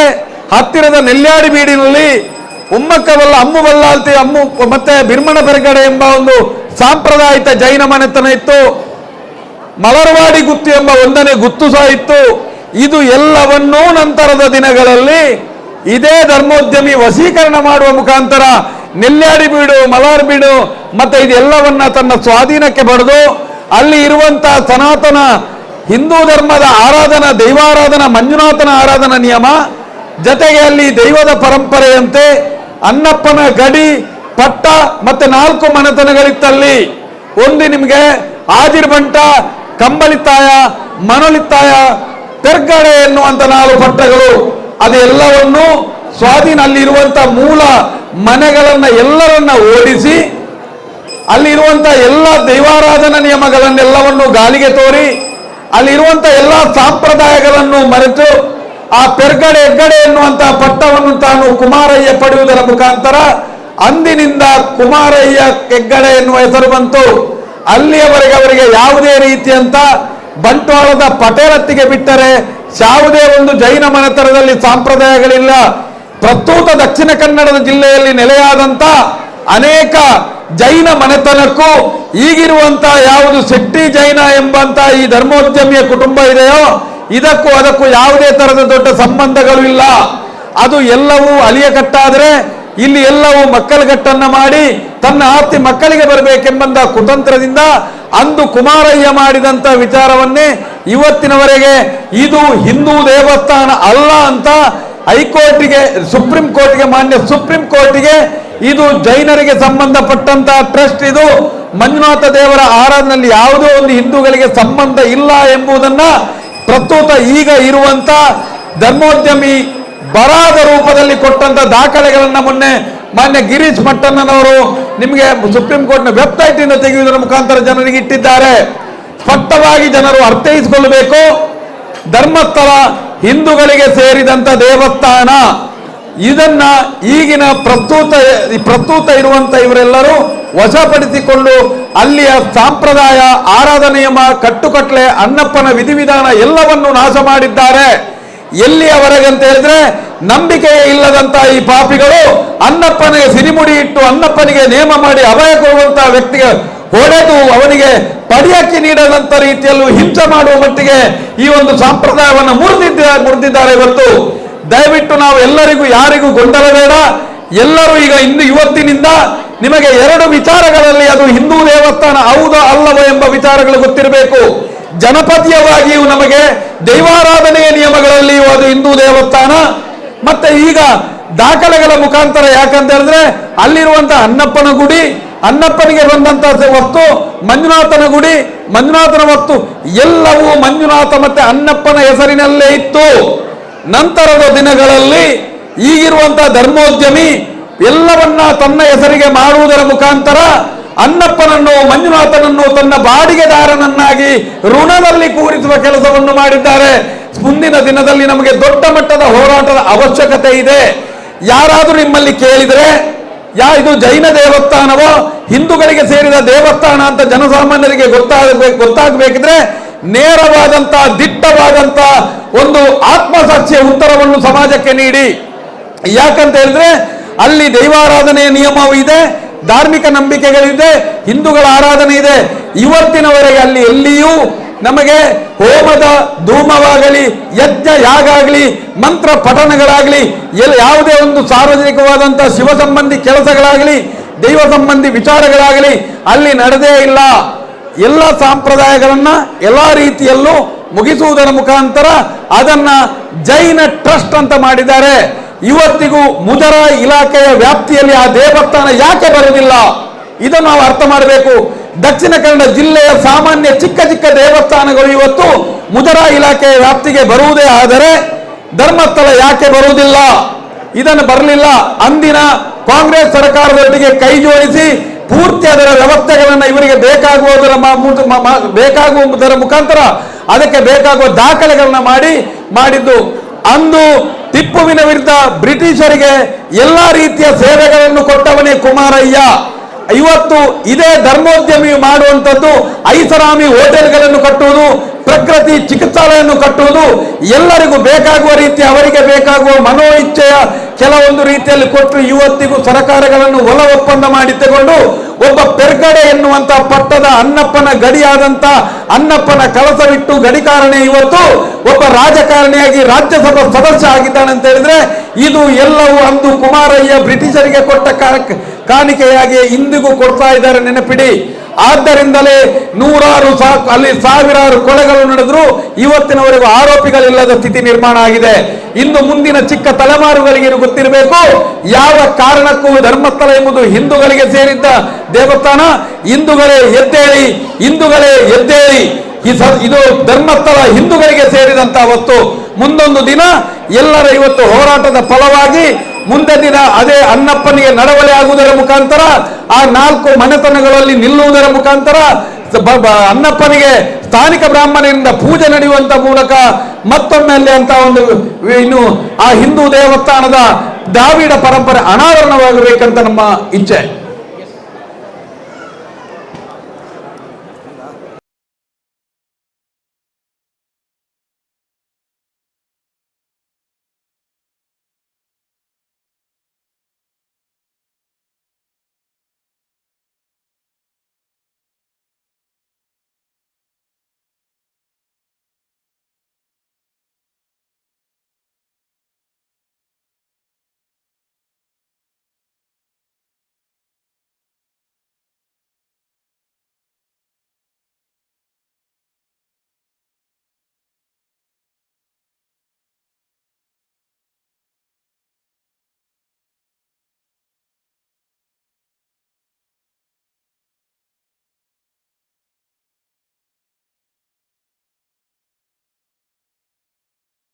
ಹತ್ತಿರದ ನೆಲ್ಯಾಡಿ ಬೀಡಿನಲ್ಲಿ ಉಮ್ಮಕ್ಕವಲ್ಲ ಅಮ್ಮು ಬಲ್ಲಾಲ್ತಿ ಅಮ್ಮು ಮತ್ತೆ ಬಿರ್ಮಣ ಬೆರಗಡೆ ಎಂಬ ಒಂದು ಸಾಂಪ್ರದಾಯಿಕ ಜೈನ ಮನೆತನ ಇತ್ತು. ಮಲರ್ವಾಡಿ ಗುತ್ತು ಎಂಬ ಒಂದನೇ ಗುತ್ತು ಸಹ ಇತ್ತು. ಇದು ಎಲ್ಲವನ್ನೂ ನಂತರದ ದಿನಗಳಲ್ಲಿ ಇದೇ ಧರ್ಮೋದ್ಯಮಿ ವಶೀಕರಣ ಮಾಡುವ ಮುಖಾಂತರ ನೆಲ್ಯಾಡಿ ಬೀಡು, ಮಲಾರ್ ಬೀಡು ಮತ್ತೆ ಇದೆಲ್ಲವನ್ನ ತನ್ನ ಸ್ವಾಧೀನಕ್ಕೆ ಪಡೆದು ಅಲ್ಲಿ ಇರುವಂತಹ ಸನಾತನ ಹಿಂದೂ ಧರ್ಮದ ಆರಾಧನಾ ದೈವಾರಾಧನಾ ಮಂಜುನಾಥನ ಆರಾಧನಾ ನಿಯಮ ಜೊತೆಗೆ ಅಲ್ಲಿ ದೈವದ ಪರಂಪರೆಯಂತೆ ಅನ್ನಪ್ಪನ ಗಡಿ ಪಟ್ಟ ಮತ್ತೆ 4 ಮನೆತನಗಳಿತ್ತಲ್ಲಿ. ಒಂದು ನಿಮಗೆ ಆಜಿರ್ಬಂಟ, ಕಂಬಳಿತಾಯ, ಮನೋಳಿತಾಯ, ಪೆರ್ಗಡೆ ಎನ್ನುವಂತ 4 ಪಟ್ಟಗಳು. ಅದೆಲ್ಲವನ್ನು ಸ್ವಾಧೀನ ಅಲ್ಲಿರುವಂತಹ ಮೂಲ ಮನೆಗಳನ್ನ ಎಲ್ಲರನ್ನ ಓಡಿಸಿ ಅಲ್ಲಿರುವಂತ ಎಲ್ಲ ದೈವಾರಾಧನಾ ನಿಯಮಗಳನ್ನೆಲ್ಲವನ್ನು ಗಾಳಿಗೆ ತೋರಿ ಅಲ್ಲಿರುವಂತ ಎಲ್ಲ ಸಾಂಪ್ರದಾಯಗಳನ್ನು ಮರೆತು ಆ ಪೆರ್ಗಡೆ ಹೆಗ್ಗಡೆ ಎನ್ನುವಂತಹ ಪಟ್ಟವನ್ನು ತಾನು ಕುಮಾರಯ್ಯ ಪಡೆಯುವುದರ ಮುಖಾಂತರ ಅಂದಿನಿಂದ ಕುಮಾರಯ್ಯ ಹೆಗ್ಗಡೆ ಎನ್ನುವ ಹೆಸರು ಬಂತು. ಅಲ್ಲಿಯವರೆಗೆ ಅವರಿಗೆ ಯಾವುದೇ ರೀತಿಯಂತ ಬಂಟ್ವಾಳದ ಪಟೇಲತ್ತಿಗೆ ಬಿಟ್ಟರೆ ಯಾವುದೇ ಒಂದು ಜೈನ ಮನೆತನದಲ್ಲಿ ಸಂಪ್ರದಾಯಗಳಿಲ್ಲ. ಪ್ರಸ್ತುತ ದಕ್ಷಿಣ ಕನ್ನಡದ ಜಿಲ್ಲೆಯಲ್ಲಿ ನೆಲೆಯಾದಂತ ಅನೇಕ ಜೈನ ಮನೆತನಕ್ಕೂ ಈಗಿರುವಂತ ಯಾವುದು ಶೆಟ್ಟಿ ಜೈನ ಎಂಬಂತ ಈ ಧರ್ಮೋದ್ಯಮಿಯ ಕುಟುಂಬ ಇದೆಯೋ ಇದಕ್ಕೂ ಅದಕ್ಕೂ ಯಾವುದೇ ತರದ ದೊಡ್ಡ ಸಂಬಂಧಗಳು ಇಲ್ಲ. ಅದು ಎಲ್ಲವೂ ಅಲಿಯಕಟ್ಟಾದರೆ ಇಲ್ಲಿ ಎಲ್ಲವೂ ಮಕ್ಕಳಗಟ್ಟನ್ನ ಮಾಡಿ ತನ್ನ ಆಸ್ತಿ ಮಕ್ಕಳಿಗೆ ಬರಬೇಕೆಂಬಂತ ಕುತಂತ್ರದಿಂದ ಅಂದು ಕುಮಾರಯ್ಯ ಮಾಡಿದಂತ ವಿಚಾರವನ್ನೇ ಇವತ್ತಿನವರೆಗೆ ಇದು ಹಿಂದೂ ದೇವಸ್ಥಾನ ಅಲ್ಲ ಅಂತ ಹೈಕೋರ್ಟಿಗೆ, ಸುಪ್ರೀಂ ಕೋರ್ಟ್ಗೆ, ಮಾನ್ಯ ಸುಪ್ರೀಂ ಕೋರ್ಟ್ಗೆ ಇದು ಜೈನರಿಗೆ ಸಂಬಂಧಪಟ್ಟಂತ ಟ್ರಸ್ಟ್, ಇದು ಮಂಜುನಾಥ ದೇವರ ಆರಾಧನೆಯಲ್ಲಿ ಯಾವುದೋ ಒಂದು ಹಿಂದೂಗಳಿಗೆ ಸಂಬಂಧ ಇಲ್ಲ ಎಂಬುದನ್ನ ಪ್ರಸ್ತುತ ಈಗ ಇರುವಂತ ಧರ್ಮೋದ್ಯಮಿ ಬರಾದ ರೂಪದಲ್ಲಿ ಕೊಟ್ಟಂತ ದಾಖಲೆಗಳನ್ನ ಮೊನ್ನೆ ಮಾನ್ಯ ಗಿರೀಶ್ ಮಟ್ಟಣ್ಣನವರು ನಿಮಗೆ ಸುಪ್ರೀಂ ಕೋರ್ಟ್ನ ವೆಬ್ಸೈಟ್ ಇಂದ ತೆಗೆಯುವುದರ ಮುಖಾಂತರ ಜನರಿಗೆ ಇಟ್ಟಿದ್ದಾರೆ. ಸ್ಪಷ್ಟವಾಗಿ ಜನರು ಅರ್ಥೈಸಿಕೊಳ್ಳಬೇಕು. ಧರ್ಮಸ್ಥಳ ಹಿಂದೂಗಳಿಗೆ ಸೇರಿದಂತ ದೇವಸ್ಥಾನ. ಇದನ್ನ ಈಗಿನ ಪ್ರಸ್ತುತ ಇರುವಂತ ಇವರೆಲ್ಲರೂ ವಶಪಡಿಸಿಕೊಂಡು ಅಲ್ಲಿಯ ಸಾಂಪ್ರದಾಯ, ಆರಾಧನೆಯಮ, ಕಟ್ಟುಕಟ್ಲೆ, ಅನ್ನಪ್ಪನ ವಿಧಿವಿಧಾನ ಎಲ್ಲವನ್ನು ನಾಶ ಮಾಡಿದ್ದಾರೆ. ಎಲ್ಲಿಯವರೆಗೆ ಅಂತ ಹೇಳಿದ್ರೆ ನಂಬಿಕೆ ಇಲ್ಲದಂತ ಈ ಪಾಪಿಗಳು ಅನ್ನಪ್ಪನಿಗೆ ಸಿರಿಮುಡಿ ಇಟ್ಟು ಅನ್ನಪ್ಪನಿಗೆ ನೇಮ ಮಾಡಿ ಅಭಯ ಕೊಡುವಂತಹ ವ್ಯಕ್ತಿಗೆ ಹೊಡೆದು ಅವನಿಗೆ ಪಡಿಯಕ್ಕೆ ನೀಡದಂತ ರೀತಿಯಲ್ಲೂ ಹಿಂಸೆ ಮಾಡುವ ಮಟ್ಟಿಗೆ ಈ ಒಂದು ಸಂಪ್ರದಾಯವನ್ನು ಮುರಿದಿದ್ದಾರೆ. ಇವತ್ತು ದಯವಿಟ್ಟು ನಾವು ಎಲ್ಲರಿಗೂ ಯಾರಿಗೂ ಗೊಂದಲ ಬೇಡ. ಎಲ್ಲರೂ ಈಗ ಇವತ್ತಿನಿಂದ ನಿಮಗೆ 2 ವಿಚಾರಗಳಲ್ಲಿ ಅದು ಹಿಂದೂ ದೇವಸ್ಥಾನ ಹೌದೋ ಅಲ್ಲವೋ ಎಂಬ ವಿಚಾರಗಳು ಗೊತ್ತಿರಬೇಕು. ಜನಪದೀಯವಾಗಿಯೂ ನಮಗೆ ದೈವಾರಾಧನೆಯ ನಿಯಮಗಳಲ್ಲಿಯೂ ಅದು ಹಿಂದೂ ದೇವಸ್ಥಾನ. ಮತ್ತೆ ಈಗ ದಾಖಲೆಗಳ ಮುಖಾಂತರ ಯಾಕಂತ ಹೇಳಿದ್ರೆ ಅಲ್ಲಿರುವಂತಹ ಅನ್ನಪ್ಪನ ಗುಡಿ, ಅನ್ನಪ್ಪನಿಗೆ ಬಂದಂತಹ ವಸ್ತು, ಮಂಜುನಾಥನ ಗುಡಿ, ಮಂಜುನಾಥನ ವಸ್ತು ಎಲ್ಲವೂ ಮಂಜುನಾಥ ಮತ್ತೆ ಅನ್ನಪ್ಪನ ಹೆಸರಿನಲ್ಲೇ ಇತ್ತು. ನಂತರದ ದಿನಗಳಲ್ಲಿ ಈಗಿರುವಂತಹ ಧರ್ಮೋದ್ಯಮಿ ಎಲ್ಲವನ್ನ ತನ್ನ ಹೆಸರಿಗೆ ಮಾಡುವುದರ ಮುಖಾಂತರ ಅನ್ನಪ್ಪನನ್ನು, ಮಂಜುನಾಥನನ್ನು ತನ್ನ ಬಾಡಿಗೆದಾರನನ್ನಾಗಿ ಋಣದಲ್ಲಿ ಕೂರಿಸುವ ಕೆಲಸವನ್ನು ಮಾಡಿದ್ದಾರೆ. ಮುಂದಿನ ದಿನದಲ್ಲಿ ನಮಗೆ ದೊಡ್ಡ ಮಟ್ಟದ ಹೋರಾಟದ ಅವಶ್ಯಕತೆ ಇದೆ. ಯಾರಾದರೂ ನಿಮ್ಮಲ್ಲಿ ಕೇಳಿದರೆ ಇದು ಜೈನ ದೇವಸ್ಥಾನವೋ ಹಿಂದೂಗಳಿಗೆ ಸೇರಿದ ದೇವಸ್ಥಾನ ಅಂತ ಜನಸಾಮಾನ್ಯರಿಗೆ ಗೊತ್ತಾಗಬೇಕಿದ್ರೆ ನೇರವಾದಂತ ದಿಟ್ಟವಾದಂತ ಒಂದು ಆತ್ಮಸಾಕ್ಷಿಯ ಉತ್ತರವನ್ನು ಸಮಾಜಕ್ಕೆ ನೀಡಿ. ಯಾಕಂತ ಹೇಳಿದ್ರೆ ಅಲ್ಲಿ ದೈವಾರಾಧನೆಯ ನಿಯಮವೂ ಇದೆ, ಧಾರ್ಮಿಕ ನಂಬಿಕೆಗಳಿದೆ, ಹಿಂದೂಗಳ ಆರಾಧನೆ ಇದೆ. ಇವತ್ತಿನವರೆಗೆ ಅಲ್ಲಿ ಎಲ್ಲಿಯೂ ನಮಗೆ ಹೋಮದ ಧೂಮವಾಗಲಿ, ಯಜ್ಞ ಯಾಗಾಗಲಿ, ಮಂತ್ರ ಪಠಣಗಳಾಗಲಿ, ಯಾವುದೇ ಒಂದು ಸಾರ್ವಜನಿಕವಾದಂತಹ ಶಿವ ಸಂಬಂಧಿ ಕೆಲಸಗಳಾಗಲಿ, ದೈವ ಸಂಬಂಧಿ ವಿಚಾರಗಳಾಗಲಿ ಅಲ್ಲಿ ನಡೆದೇ ಇಲ್ಲ. ಎಲ್ಲ ಸಂಪ್ರದಾಯಗಳನ್ನ ಎಲ್ಲ ರೀತಿಯಲ್ಲೂ ಮುಗಿಸುವುದರ ಮುಖಾಂತರ ಅದನ್ನ ಜೈನ ಟ್ರಸ್ಟ್ ಅಂತ ಮಾಡಿದ್ದಾರೆ. ಇವತ್ತಿಗೂ ಮುಜರಾ ಇಲಾಖೆಯ ವ್ಯಾಪ್ತಿಯಲ್ಲಿ ಆ ದೇವಸ್ಥಾನ ಯಾಕೆ ಬರುವುದಿಲ್ಲ, ಇದನ್ನು ನಾವು ಅರ್ಥ ಮಾಡಬೇಕು. ದಕ್ಷಿಣ ಕನ್ನಡ ಜಿಲ್ಲೆಯ ಸಾಮಾನ್ಯ ಚಿಕ್ಕ ಚಿಕ್ಕ ದೇವಸ್ಥಾನಗಳು ಇವತ್ತು ಮುಜರಾ ಇಲಾಖೆಯ ವ್ಯಾಪ್ತಿಗೆ ಬರುವುದೇ ಆದರೆ ಧರ್ಮಸ್ಥಳ ಯಾಕೆ ಬರುವುದಿಲ್ಲ? ಇದನ್ನು ಬರಲಿಲ್ಲ. ಅಂದಿನ ಕಾಂಗ್ರೆಸ್ ಸರ್ಕಾರದೊಂದಿಗೆ ಕೈ ಜೋಡಿಸಿ ಪೂರ್ತಿ ಅದರ ವ್ಯವಸ್ಥೆಗಳನ್ನು ಇವರಿಗೆ ಬೇಕಾಗುವುದರ ಮುಖಾಂತರ ಅದಕ್ಕೆ ಬೇಕಾಗುವ ದಾಖಲೆಗಳನ್ನ ಮಾಡಿದ್ದು. ಅಂದು ಟಿಪ್ಪುವಿನ ವಿರುದ್ಧ ಬ್ರಿಟಿಷರಿಗೆ ಎಲ್ಲಾ ರೀತಿಯ ಸೇವೆಗಳನ್ನು ಕೊಟ್ಟವನೇ ಕುಮಾರಯ್ಯ. ಇವತ್ತು ಇದೇ ಧರ್ಮೋದ್ಯಮಿ ಮಾಡುವಂಥದ್ದು ಐಷಾರಾಮಿ ಹೋಟೆಲ್ಗಳನ್ನು ಕಟ್ಟುವುದು, ಪ್ರಕೃತಿ ಚಿಕಿತ್ಸಾಲಯನ್ನು ಕಟ್ಟುವುದು, ಎಲ್ಲರಿಗೂ ಬೇಕಾಗುವ ರೀತಿ ಅವರಿಗೆ ಬೇಕಾಗುವ ಮನೋ ಇಚ್ಛೆಯ ಕೆಲವೊಂದು ರೀತಿಯಲ್ಲಿ ಕೊಟ್ಟು ಇವತ್ತಿಗೂ ಸರ್ಕಾರಗಳನ್ನು ಒಳ ಒಪ್ಪಂದ ಮಾಡಿ ತಗೊಂಡು ಒಬ್ಬ ಪೆರ್ಗಡೆ ಎನ್ನುವಂತ ಪಟ್ಟದ ಅನ್ನಪ್ಪನ ಗಡಿಯಾದಂತ ಅನ್ನಪ್ಪನ ಕಳಸವಿಟ್ಟು ಗಡಿಕಾರಣೆ ಇವತ್ತು ಒಬ್ಬ ರಾಜಕಾರಣಿಯಾಗಿ ರಾಜ್ಯಸಭಾ ಸದಸ್ಯ ಆಗಿದ್ದಾನೆ ಅಂತ ಹೇಳಿದ್ರೆ ಇದು ಎಲ್ಲವೂ ಅಂದು ಕುಮಾರಯ್ಯ ಬ್ರಿಟಿಷರಿಗೆ ಕೊಟ್ಟ ಕಾಣಿಕೆಯಾಗಿ ಇಂದಿಗೂ ಕೊಡ್ತಾ ಇದ್ದಾರೆ, ನೆನಪಿಡಿ. ಆದ್ದರಿಂದಲೇ ನೂರಾರು ಅಲ್ಲಿ ಸಾವಿರಾರು ಕೊಲೆಗಳು ನಡೆದ್ರು ಇವತ್ತಿನವರೆಗೂ ಆರೋಪಿಗಳಿಲ್ಲದ ಸ್ಥಿತಿ ನಿರ್ಮಾಣ ಆಗಿದೆ. ಇನ್ನು ಮುಂದಿನ ಚಿಕ್ಕ ತಲೆಮಾರುಗಳಿಗೆ ಗೊತ್ತಿರಬೇಕು ಯಾವ ಕಾರಣಕ್ಕೂ ಧರ್ಮಸ್ಥಳ ಎಂಬುದು ಹಿಂದೂಗಳಿಗೆ ಸೇರಿದ್ದ ದೇವಸ್ಥಾನ. ಹಿಂದೂಗಳೇ ಎದ್ದೇಳಿ, ಹಿಂದೂಗಳೇ ಎದ್ದೇಳಿ, ಇದು ಧರ್ಮಸ್ಥಳ ಹಿಂದೂಗಳಿಗೆ ಸೇರಿದಂತ ವಸ್ತು. ಮುಂದೊಂದು ದಿನ ಎಲ್ಲರ ಇವತ್ತು ಹೋರಾಟದ ಫಲವಾಗಿ ಮುಂದೆ ದಿನ ಅದೇ ಅನ್ನಪ್ಪನಿಗೆ ನಡವಳಿ ಆಗುವುದರ ಮುಖಾಂತರ ಆ 4 ಮನೆತನಗಳಲ್ಲಿ ನಿಲ್ಲುವುದರ ಮುಖಾಂತರ ಅನ್ನಪ್ಪನಿಗೆ ಸ್ಥಾನಿಕ ಬ್ರಾಹ್ಮಣರಿಂದ ಪೂಜೆ ನಡೆಯುವಂತ ಮೂಲಕ ಮತ್ತೊಮ್ಮೆ ಅಲ್ಲಿ ಅಂತ ಒಂದು ಇನ್ನು ಆ ಹಿಂದೂ ದೇವಸ್ಥಾನದ ದ್ರಾವಿಡ ಪರಂಪರೆ ಅನಾವರಣವಾಗಬೇಕಂತ ನಮ್ಮ ಇಚ್ಛೆ.